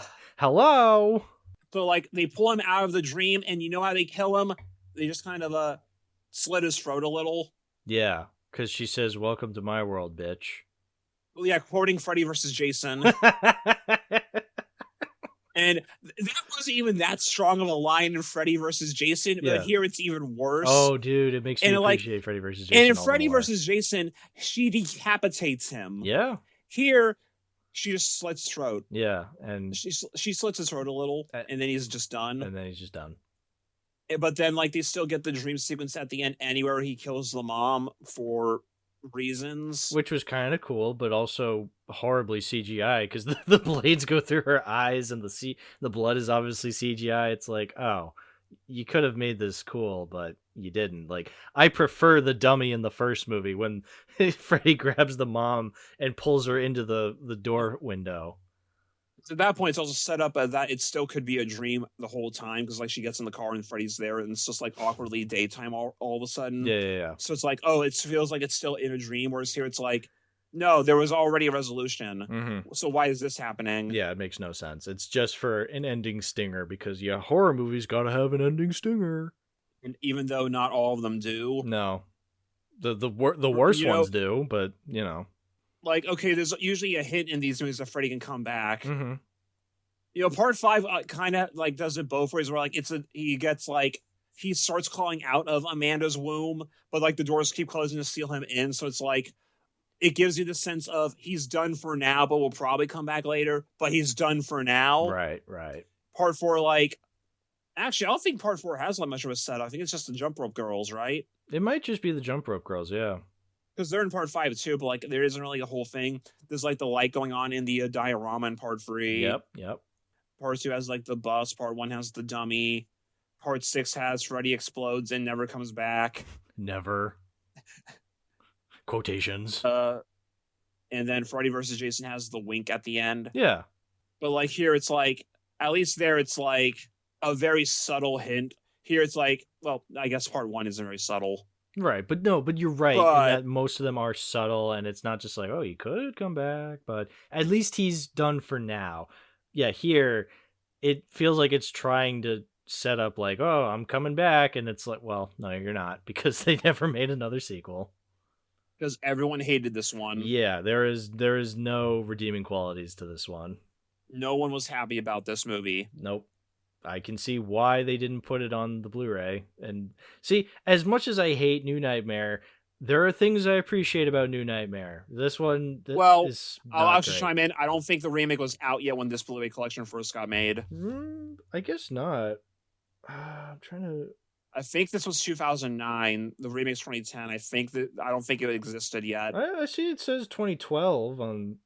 Speaker 2: So, like, they pull him out of the dream, and you know how they kill him? They just kind of slit his throat a little.
Speaker 1: Yeah, because she says, welcome to my world, bitch.
Speaker 2: Well, yeah, quoting Freddy versus Jason. And that wasn't even that strong of a line in Freddy versus Jason, but here it's even worse.
Speaker 1: Oh, dude, it makes me appreciate Freddy versus Jason.
Speaker 2: And in Freddy versus Jason, she decapitates him.
Speaker 1: Yeah.
Speaker 2: Here, she just slits his throat.
Speaker 1: Yeah, and
Speaker 2: she slits his throat a little, and then he's just done. But then, like, they still get the dream sequence at the end anywhere where he kills the mom for reasons,
Speaker 1: which was kind of cool, but also horribly CGI because the blades go through her eyes and the blood is obviously CGI. It's like, oh, you could have made this cool, but you didn't. Like, I prefer the dummy in the first movie when Freddy grabs the mom and pulls her into the door window.
Speaker 2: At that point, it's also set up as that it still could be a dream the whole time because like she gets in the car and Freddy's there and it's just like awkwardly daytime all of a sudden.
Speaker 1: Yeah.
Speaker 2: So it's like, oh, it feels like it's still in a dream. Whereas here it's like, no, there was already a resolution.
Speaker 1: Mm-hmm.
Speaker 2: So why is this happening?
Speaker 1: Yeah, it makes no sense. It's just for an ending stinger because horror movies gotta have an ending stinger.
Speaker 2: And even though not all of them do.
Speaker 1: No, the worst ones do, but you know.
Speaker 2: Like, okay, there's usually a hint in these movies that Freddy can come back.
Speaker 1: Mm-hmm.
Speaker 2: You know, part 5 kind of like does it both ways. Where like he gets like he starts calling out of Amanda's womb, but like the doors keep closing to seal him in. So it's like it gives you the sense of he's done for now, but will probably come back later. But he's done for now.
Speaker 1: Right.
Speaker 2: Part 4, like actually, I don't think part 4 has that much of a setup. I think it's just the jump rope girls, right?
Speaker 1: It might just be the jump rope girls, yeah.
Speaker 2: Because they're in part 5 too, but like there isn't really a whole thing. There's like the light going on in the diorama in part 3.
Speaker 1: Yep.
Speaker 2: Part 2 has like the bus. Part 1 has the dummy. Part 6 has Freddy explodes and never comes back.
Speaker 1: Never. Quotations.
Speaker 2: And then Freddy versus Jason has the wink at the end.
Speaker 1: Yeah.
Speaker 2: But like here, it's like at least there, it's like a very subtle hint. Here, it's like, well, I guess part 1 isn't very subtle.
Speaker 1: Right, but you're right in that most of them are subtle, and it's not just like, oh, he could come back, but at least he's done for now. Yeah, here, it feels like it's trying to set up like, oh, I'm coming back, and it's like, well, no, you're not, because they never made another sequel.
Speaker 2: Because everyone hated this one.
Speaker 1: Yeah, there is no redeeming qualities to this one.
Speaker 2: No one was happy about this movie.
Speaker 1: Nope. I can see why they didn't put it on the Blu-ray. And see, as much as I hate New Nightmare, there are things I appreciate about New Nightmare. This one is
Speaker 2: I'll just chime in. I don't think the remake was out yet when this Blu-ray collection first got made.
Speaker 1: I guess not. I'm trying to...
Speaker 2: I think this was 2009. The remake's 2010. I don't think it existed yet.
Speaker 1: I see it says 2012 on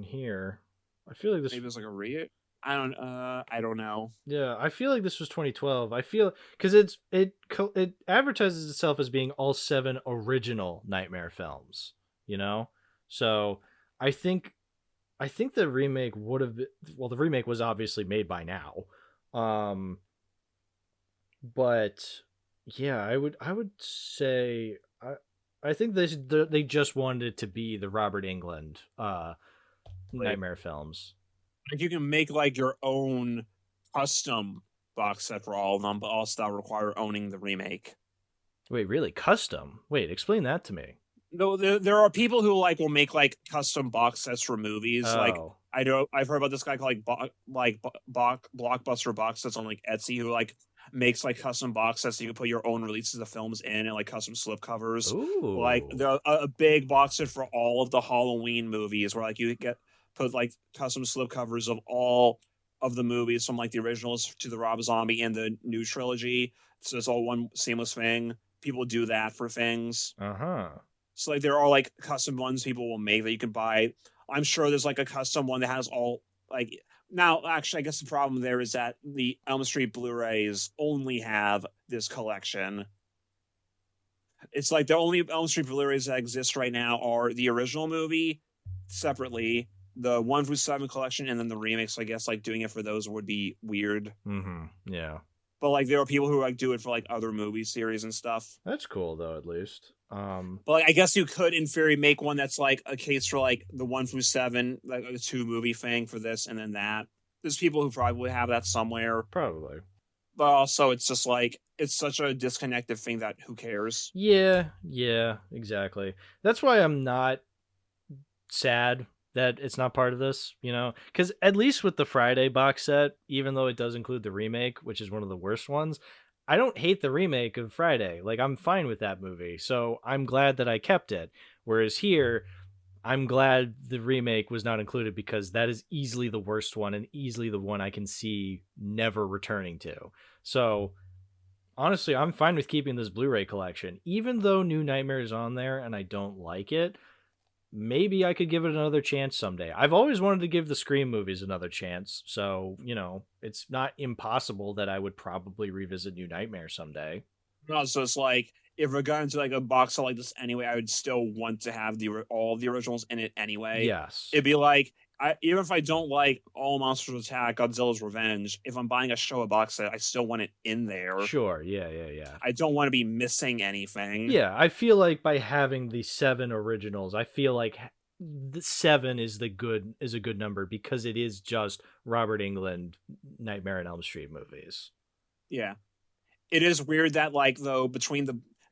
Speaker 1: here. I feel like this...
Speaker 2: Maybe it's like a re... I don't know.
Speaker 1: Yeah, I feel like this was 2012. I feel because it advertises itself as being all 7 original Nightmare films, you know? So, I think the remake would have been, well, the remake was obviously made by now. But yeah, I would say I think they just wanted it to be the Robert Englund Nightmare films.
Speaker 2: Like you can make like your own custom box set for all of them, but also that'll require owning the remake.
Speaker 1: Wait, really? Custom? Wait, explain that to me.
Speaker 2: No, there are people who like will make like custom box sets for movies.
Speaker 1: Oh.
Speaker 2: Like I've heard about this guy called Blockbuster box sets on like Etsy who like makes like custom box sets so you can put your own releases of films in and like custom slip covers.
Speaker 1: Ooh.
Speaker 2: Like a big box set for all of the Halloween movies where like you put like custom slip covers of all of the movies from like the originals to the Rob Zombie and the new trilogy. So it's all one seamless thing. People do that for things. So like there are like custom ones people will make that you can buy. I'm sure there's like a custom one that has all like now actually I guess the problem there is that the Elm Street Blu-rays only have this collection. It's like the only Elm Street Blu-rays that exist right now are the original movie separately, the 1 through 7 collection, and then the remakes. So I guess like doing it for those would be weird.
Speaker 1: Yeah.
Speaker 2: But like there are people who like do it for like other movie series and stuff.
Speaker 1: That's cool though, at least.
Speaker 2: But like, I guess you could in theory make one that's like a case for like the 1 through 7, like a 2 movie thing for this and then that. There's people who probably have that somewhere.
Speaker 1: Probably.
Speaker 2: But also it's just like it's such a disconnected thing that who cares?
Speaker 1: Yeah, exactly. That's why I'm not sad that it's not part of this, you know, because at least with the Friday box set, even though it does include the remake, which is one of the worst ones, I don't hate the remake of Friday. Like, I'm fine with that movie, so I'm glad that I kept it. Whereas here, I'm glad the remake was not included because that is easily the worst one and easily the one I can see never returning to. So honestly, I'm fine with keeping this Blu-ray collection, even though New Nightmare is on there and I don't like it. maybe I could give it another chance someday. I've always wanted to give the Scream movies another chance, so it's not impossible that I would probably revisit New Nightmare someday.
Speaker 2: No, so it's like if we're going to like a box set like this anyway, I would still want to have all of the originals in it anyway.
Speaker 1: Yes.
Speaker 2: It'd be like even if I don't like All Monsters Attack, Godzilla's Revenge, if I'm buying a Showa box set, I still want it in there.
Speaker 1: Sure, yeah.
Speaker 2: I don't want to be missing anything.
Speaker 1: Yeah, I feel like by having the 7 originals, I feel like the 7 is a good number because it is just Robert Englund Nightmare on Elm Street movies.
Speaker 2: Yeah. It is weird that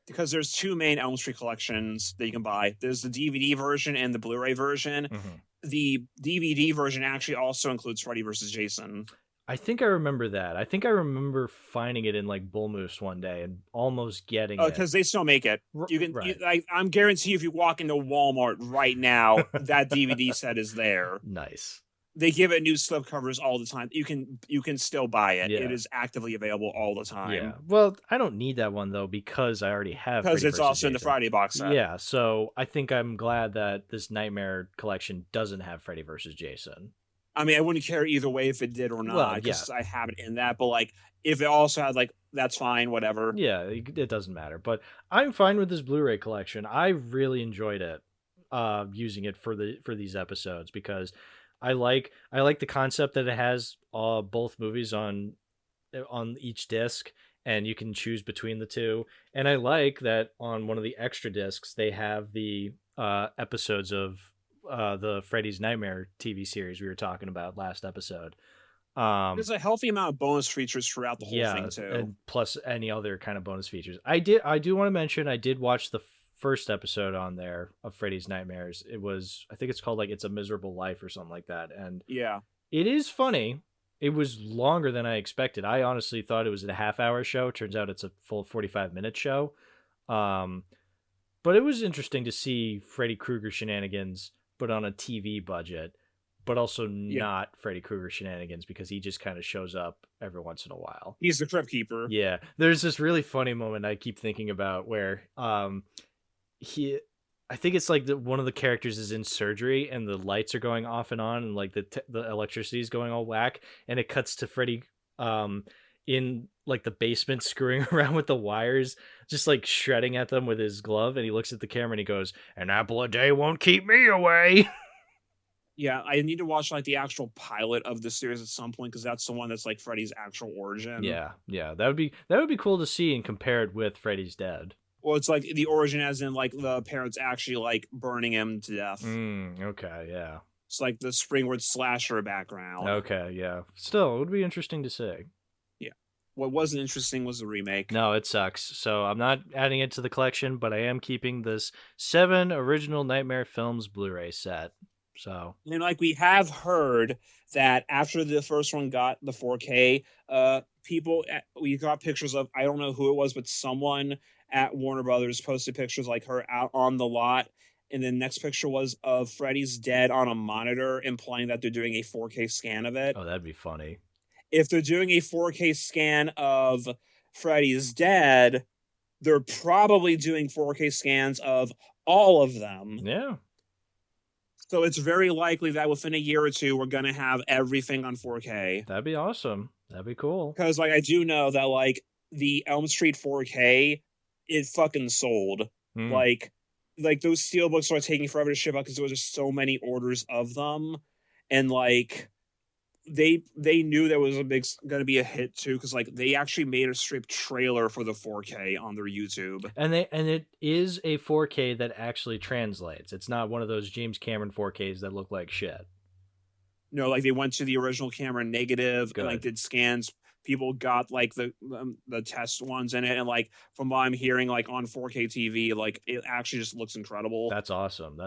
Speaker 2: because there's 2 main Elm Street collections that you can buy. There's the DVD version and the Blu-ray version.
Speaker 1: Mm-hmm.
Speaker 2: The DVD version actually also includes Freddy vs. Jason.
Speaker 1: I think I remember that. I think I remember finding it in like Bull Moose one day and almost getting it.
Speaker 2: Because they still make it. You can.
Speaker 1: Right.
Speaker 2: I'm guarantee if you walk into Walmart right now, that DVD set is there.
Speaker 1: Nice.
Speaker 2: They give it new slipcovers all the time. You can still buy it.
Speaker 1: Yeah.
Speaker 2: It is actively available all the time.
Speaker 1: Yeah. Well, I don't need that one though because I already have.
Speaker 2: Because it's also
Speaker 1: Jason.
Speaker 2: in the Friday box set.
Speaker 1: Yeah. So I think I'm glad that this Nightmare collection doesn't have Freddy vs. Jason.
Speaker 2: I mean, I wouldn't care either way if it did or not.
Speaker 1: Well,
Speaker 2: because I have it in that. But like, if it also had like, that's fine, whatever.
Speaker 1: Yeah, it doesn't matter. But I'm fine with this Blu-ray collection. I really enjoyed it, using it for these episodes because I like the concept that it has both movies on each disc, and you can choose between the two. And I like that on one of the extra discs they have the episodes of the Freddy's Nightmare TV series we were talking about last episode.
Speaker 2: There's a healthy amount of bonus features throughout the whole thing too,
Speaker 1: and plus any other kind of bonus features. I do want to mention I did watch the first episode on there of Freddy's Nightmares. It was, I think it's called like It's a Miserable Life or something like that, and
Speaker 2: yeah,
Speaker 1: it is funny. It was longer than I expected. I honestly thought it was a half-hour show. Turns out it's a full 45-minute show. But it was interesting to see Freddy Krueger shenanigans, but on a TV budget, but also not Freddy Krueger shenanigans because he just kind of shows up every once in a while.
Speaker 2: He's the Crypt Keeper.
Speaker 1: Yeah. There's this really funny moment I keep thinking about where I think it's like one of the characters is in surgery and the lights are going off and on and like the electricity is going all whack, and it cuts to Freddy in like the basement screwing around with the wires, just like shredding at them with his glove, and he looks at the camera and he goes, "An apple a day won't keep me away."
Speaker 2: Yeah, I need to watch like the actual pilot of the series at some point because that's the one that's like Freddy's actual origin.
Speaker 1: Yeah, that would be cool to see and compared with Freddy's Dead.
Speaker 2: Well, it's like the origin as in like the parents actually like burning him to death.
Speaker 1: Okay, yeah.
Speaker 2: It's like the Springwood slasher background.
Speaker 1: Okay, yeah. Still, it would be interesting to see.
Speaker 2: Yeah. What wasn't interesting was the remake.
Speaker 1: No, it sucks. So I'm not adding it to the collection, but I am keeping this 7 original Nightmare Films Blu-ray set. So,
Speaker 2: and like we have heard that after the first one got the 4K, we got pictures of, I don't know who it was, but someone at Warner Brothers posted pictures like her out on the lot, and the next picture was of Freddy's Dead on a monitor, implying that they're doing a 4K scan of it.
Speaker 1: Oh, that'd be funny.
Speaker 2: If they're doing a 4K scan of Freddy's Dead, they're probably doing 4K scans of all of them.
Speaker 1: Yeah.
Speaker 2: So it's very likely that within a year or two, we're going to have everything on 4K.
Speaker 1: That'd be awesome. That'd be cool.
Speaker 2: Because like I do know that like the Elm Street 4K, it fucking sold. Like those steelbooks are taking forever to ship out because there was just so many orders of them, and like they knew there was going to be a hit too because like they actually made a straight trailer for the 4K on their YouTube, and
Speaker 1: it is a 4K that actually translates. It's not one of those James Cameron 4Ks that look like shit.
Speaker 2: No, like they went to the original camera negative and like did scans. People got like the test ones in it, and like from what I'm hearing, like on 4K TV, like it actually just looks incredible.
Speaker 1: That's awesome.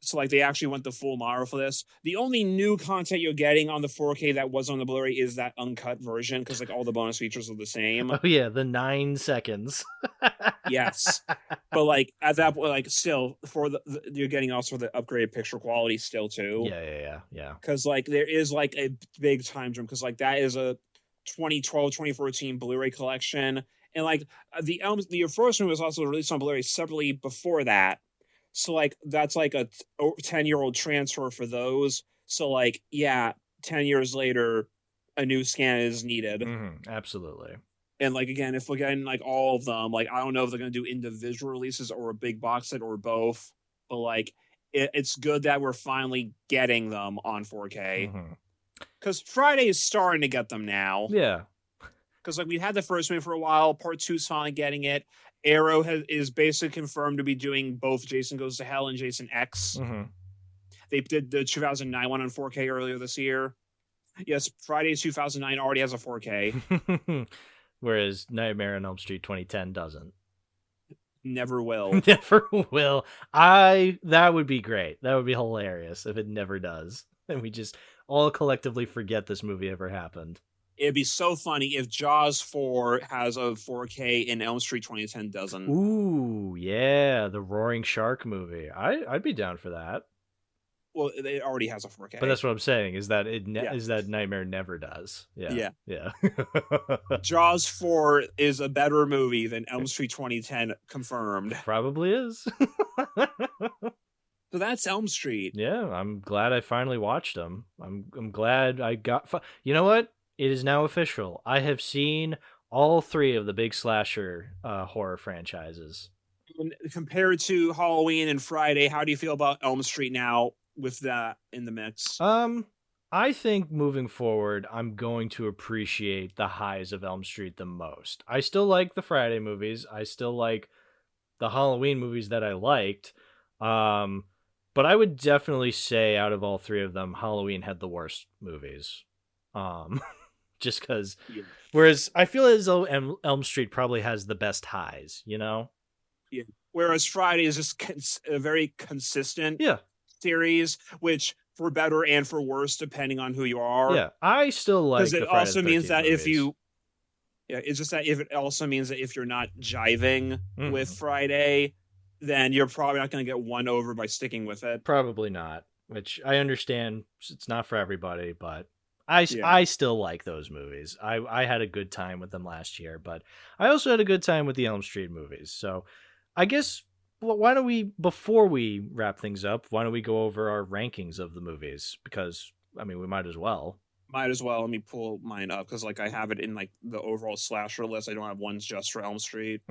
Speaker 2: So like they actually went the full mile for this. The only new content you're getting on the 4K that was on the Blu-ray is that uncut version because like all the bonus features are the same.
Speaker 1: Oh yeah, the 9 seconds.
Speaker 2: Yes, but like at that point, like still for you're getting also the upgraded picture quality still too.
Speaker 1: Yeah.
Speaker 2: Because like there is like a big time jump because like that is a 2012 2014 Blu-ray collection, and like the first one was also released on Blu-ray separately before that. So like that's like a 10-year-old transfer for those. So like, yeah, 10 years later, a new scan is needed.
Speaker 1: Absolutely.
Speaker 2: And like again, if we're getting like all of them, like I don't know if they're gonna do individual releases or a big box set or both, but like it's good that we're finally getting them on 4K. Because Friday is starting to get them now.
Speaker 1: Yeah.
Speaker 2: Because like we had the first movie for a while, part 2's finally getting it. Arrow is basically confirmed to be doing both Jason Goes to Hell and Jason X. They did the 2009 one on 4K earlier this year. Yes, Friday 2009 already has a 4K.
Speaker 1: Whereas Nightmare on Elm Street 2010 doesn't.
Speaker 2: Never will.
Speaker 1: Never will. That would be great. That would be hilarious if it never does. And we just all collectively forget this movie ever happened.
Speaker 2: It'd be so funny if Jaws 4 has a 4K and Elm Street 2010 doesn't.
Speaker 1: Ooh, yeah, the Roaring Shark movie. I'd be down for that.
Speaker 2: Well, it already has a 4K.
Speaker 1: But that's what I'm saying, is that is that Nightmare never does. Yeah.
Speaker 2: Jaws 4 is a better movie than Elm Street 2010, confirmed.
Speaker 1: Probably is.
Speaker 2: So that's Elm Street.
Speaker 1: Yeah, I'm glad I finally watched them. I'm glad I got... You know what? It is now official. I have seen all 3 of the big slasher horror franchises.
Speaker 2: And compared to Halloween and Friday, how do you feel about Elm Street now with that in the mix?
Speaker 1: I think moving forward, I'm going to appreciate the highs of Elm Street the most. I still like the Friday movies. I still like the Halloween movies that I liked. But I would definitely say out of all 3 of them, Halloween had the worst movies. Just because. Yeah. Whereas I feel as though Elm Street probably has the best highs, you know?
Speaker 2: Yeah. Whereas Friday is just a very consistent series, which for better and for worse, depending on who you are.
Speaker 1: Yeah, I still like.
Speaker 2: Because it also means that movies. If you, it's just that if it also means that if you're not jiving with Friday, then you're probably not going to get won over by sticking with it.
Speaker 1: Probably not. Which I understand, it's not for everybody, but I still like those movies. I had a good time with them last year, but I also had a good time with the Elm Street movies. So I guess, why don't we, before we wrap things up, why don't we go over our rankings of the movies? Because, I mean, we might as well.
Speaker 2: Might as well. Let me pull mine up, because like I have it in like the overall slasher list. I don't have ones just for Elm Street.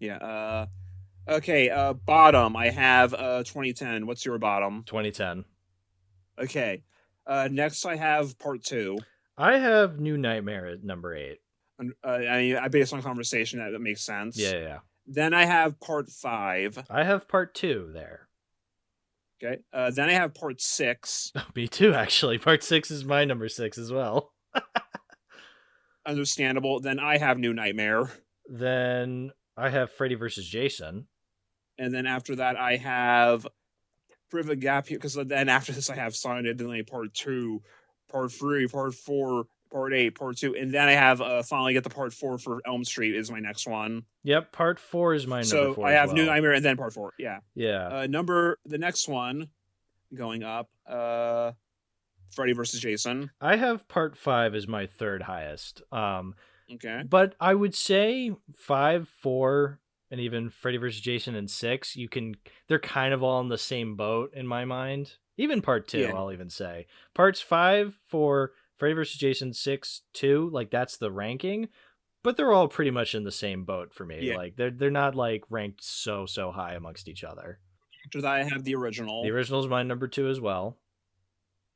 Speaker 2: Yeah. Okay, bottom, I have 2010. What's your bottom?
Speaker 1: 2010.
Speaker 2: Okay. Next I have part 2.
Speaker 1: I have New Nightmare at number 8.
Speaker 2: I based on conversation that makes sense.
Speaker 1: Yeah.
Speaker 2: Then I have part 5.
Speaker 1: I have part 2 there.
Speaker 2: Okay. Then I have part 6.
Speaker 1: Me too, actually. Part 6 is my number 6 as well.
Speaker 2: Understandable. Then I have New Nightmare.
Speaker 1: Then I have Freddy vs. Jason.
Speaker 2: And then after that, I have Privet Gap here, because then after this, I have Silent Night, Deadly Night Part 2, Part 3, Part 4, Part 8, Part 2, and then I have finally get the Part 4 for Elm Street is my next one.
Speaker 1: Yep, Part 4 is my number 4.
Speaker 2: So I have New Nightmare and then Part 4. Yeah.
Speaker 1: Yeah.
Speaker 2: The next one going up, Freddy vs. Jason.
Speaker 1: I have Part 5 as my 3rd highest.
Speaker 2: Okay.
Speaker 1: But I would say 5, 4, and even Freddy vs. Jason and 6, they're kind of all in the same boat in my mind. Even Part 2, I'll even say. Parts 5 for Freddy vs. Jason, 6, 2, like that's the ranking, but they're all pretty much in the same boat for me. Yeah. Like they're not like ranked so high amongst each other.
Speaker 2: After that, I have the original.
Speaker 1: The original is my number 2 as well.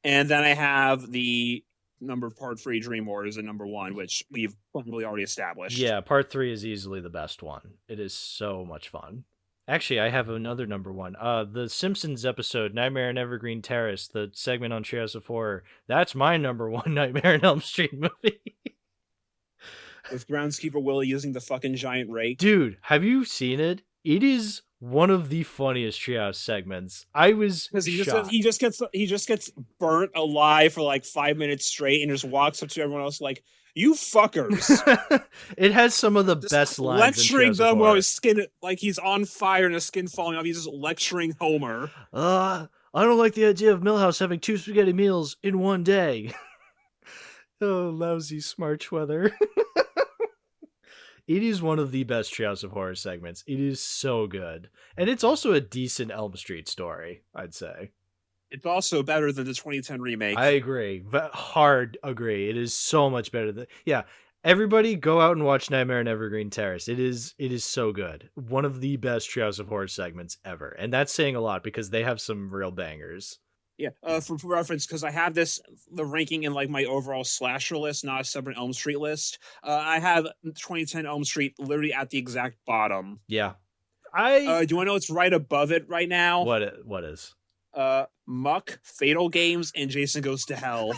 Speaker 2: And then I have the number Part 3 Dream Wars at number 1, which we've probably already established.
Speaker 1: Yeah, Part 3 is easily the best one. It is so much fun. Actually, I have another number 1. The Simpsons episode, Nightmare on Evergreen Terrace, the segment on Treehouse of Horror. That's my number 1 Nightmare on Elm Street movie.
Speaker 2: With groundskeeper Willie using the fucking giant rake.
Speaker 1: Dude, have you seen it? It is one of the funniest Treehouse segments. I was shocked.
Speaker 2: He just gets burnt alive for like 5 minutes straight and just walks up to everyone else like, "You fuckers!"
Speaker 1: It has some of the best lines.
Speaker 2: Lecturing them while his skin, like he's on fire and his skin falling off. He's just lecturing Homer.
Speaker 1: I don't like the idea of Milhouse having 2 spaghetti meals in one day. Oh, lousy Smarch weather. It is one of the best Treehouse of Horror segments. It is so good. And it's also a decent Elm Street story, I'd say.
Speaker 2: It's also better than the 2010 remake.
Speaker 1: I agree. Hard agree. It is so much better than... Yeah. Everybody go out and watch Nightmare on Evergreen Terrace. It is so good. One of the best Treehouse of Horror segments ever. And that's saying a lot because they have some real bangers.
Speaker 2: Yeah, for reference, because I have the ranking in like my overall slasher list, not a separate Elm Street list. I have 2010 Elm Street literally at the exact bottom.
Speaker 1: Yeah.
Speaker 2: Do you want to know what's right above it right now?
Speaker 1: What is?
Speaker 2: Muck, Fatal Games, and Jason Goes to Hell.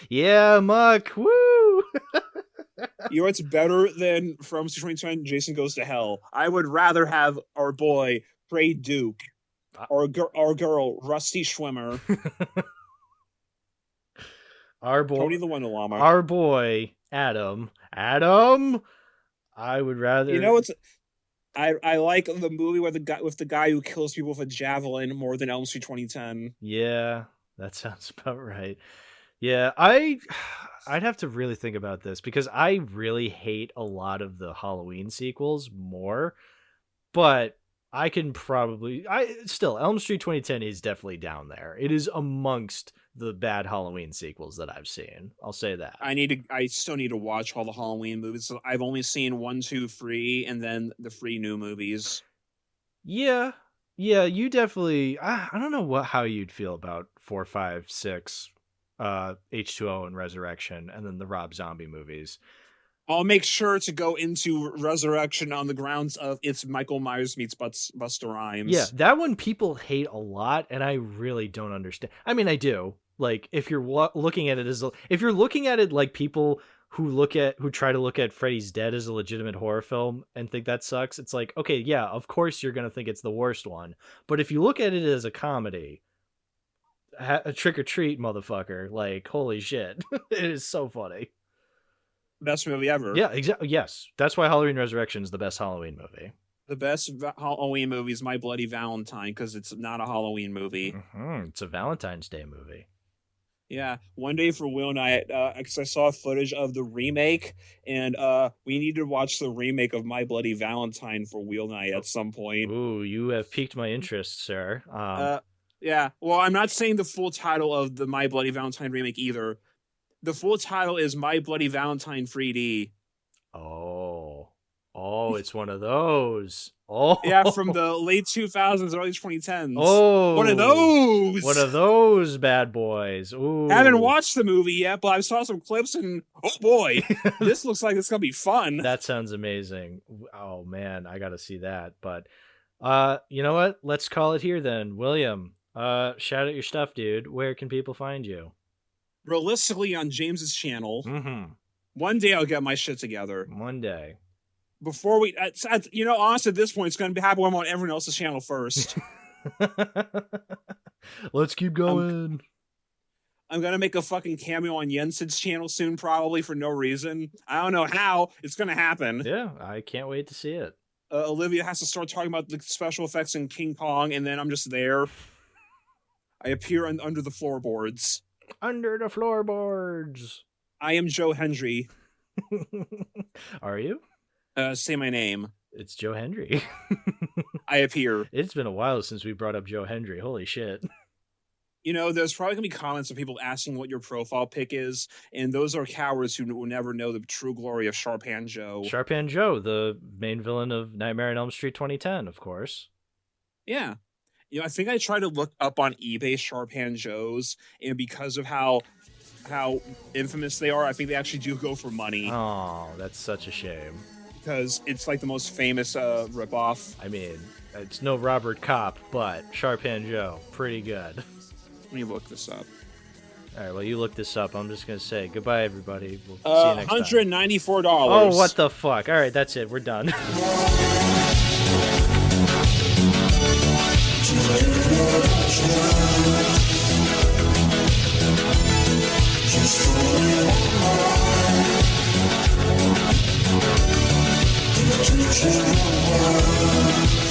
Speaker 1: Yeah, Muck. Woo!
Speaker 2: You know what's better than from 2010 Jason Goes to Hell? I would rather have our boy Trey Duke or our girl Rusty Schwimmer.
Speaker 1: Our boy
Speaker 2: Tony the Wonder Llama.
Speaker 1: Our boy Adam. I would rather.
Speaker 2: You know what's I like the movie with the guy who kills people with a javelin more than Elm Street 2010.
Speaker 1: Yeah, that sounds about right. Yeah, I'd have to really think about this because I really hate a lot of the Halloween sequels more, but I can probably Elm Street 2010 is definitely down there. It is amongst the bad Halloween sequels that I've seen. I'll say that.
Speaker 2: I still need to watch all the Halloween movies. So I've only seen 1, 2, 3, and then the 3 new movies.
Speaker 1: Yeah, you definitely. I don't know how you'd feel about 4, 5, 6, H2O and Resurrection, and then the Rob Zombie movies.
Speaker 2: I'll make sure to go into Resurrection on the grounds of it's Michael Myers meets Busta Rhymes.
Speaker 1: Yeah, that one people hate a lot, and I really don't understand. I mean, I do. Like, if you're looking at it like people who try to look at Freddy's Dead as a legitimate horror film and think that sucks, it's like, okay, yeah, of course you're gonna think it's the worst one. But if you look at it as a comedy, a Trick or Treat, motherfucker, like, holy shit, it is so funny.
Speaker 2: Best movie ever.
Speaker 1: Yeah, exactly. Yes, that's why Halloween Resurrection is the best Halloween movie.
Speaker 2: The best Halloween movie is My Bloody Valentine because it's not a Halloween movie.
Speaker 1: Mm-hmm. It's a Valentine's Day movie.
Speaker 2: Yeah, one day for Will and I, because I saw footage of the remake, and we need to watch the remake of My Bloody Valentine for Will and I at some point.
Speaker 1: Ooh, you have piqued my interest, sir.
Speaker 2: Yeah, well, I'm not saying the full title of the My Bloody Valentine remake either. The full title is My Bloody Valentine 3D.
Speaker 1: Oh, it's one of those. Oh,
Speaker 2: yeah, from the late 2000s, early 2010s.
Speaker 1: Oh,
Speaker 2: one of those
Speaker 1: bad boys. Ooh,
Speaker 2: I haven't watched the movie yet, but I saw some clips and oh boy, this looks like it's gonna be fun.
Speaker 1: That sounds amazing. Oh man, I gotta see that. But you know what? Let's call it here then. William, shout out your stuff, dude. Where can people find you?
Speaker 2: Realistically, on James's channel.
Speaker 1: Mm-hmm.
Speaker 2: One day I'll get my shit together.
Speaker 1: One day.
Speaker 2: Before we, honestly, at this point, it's going to happen when I'm on everyone else's channel first.
Speaker 1: Let's keep going.
Speaker 2: I'm going to make a fucking cameo on Jensen's channel soon, probably for no reason. I don't know how. It's going to happen.
Speaker 1: Yeah, I can't wait to see it.
Speaker 2: Olivia has to start talking about the special effects in King Kong, and then I'm just there. I appear under the floorboards.
Speaker 1: Under the floorboards.
Speaker 2: I am Joe Hendry.
Speaker 1: Are you?
Speaker 2: Say my name.
Speaker 1: It's Joe Hendry.
Speaker 2: I appear.
Speaker 1: It's been a while since we brought up Joe Hendry. Holy shit.
Speaker 2: You know, there's probably going to be comments of people asking what your profile pic is, and those are cowards who will never know the true glory of Sharpan Joe.
Speaker 1: Sharpan Joe, the main villain of Nightmare on Elm Street 2010, of course.
Speaker 2: Yeah. You know, I think I tried to look up on eBay Sharpan Joes, and because of how infamous they are, I think they actually do go for money.
Speaker 1: Oh, that's such a shame.
Speaker 2: Because it's like the most famous ripoff.
Speaker 1: I mean, it's no Robert Kopp, but Sharpan Joe, pretty good.
Speaker 2: Let me look this up.
Speaker 1: All right, well, you look this up. I'm just going to say goodbye, everybody. We'll see you next time.
Speaker 2: $194.
Speaker 1: Oh, what the fuck? All right, that's it. We're done.
Speaker 5: Just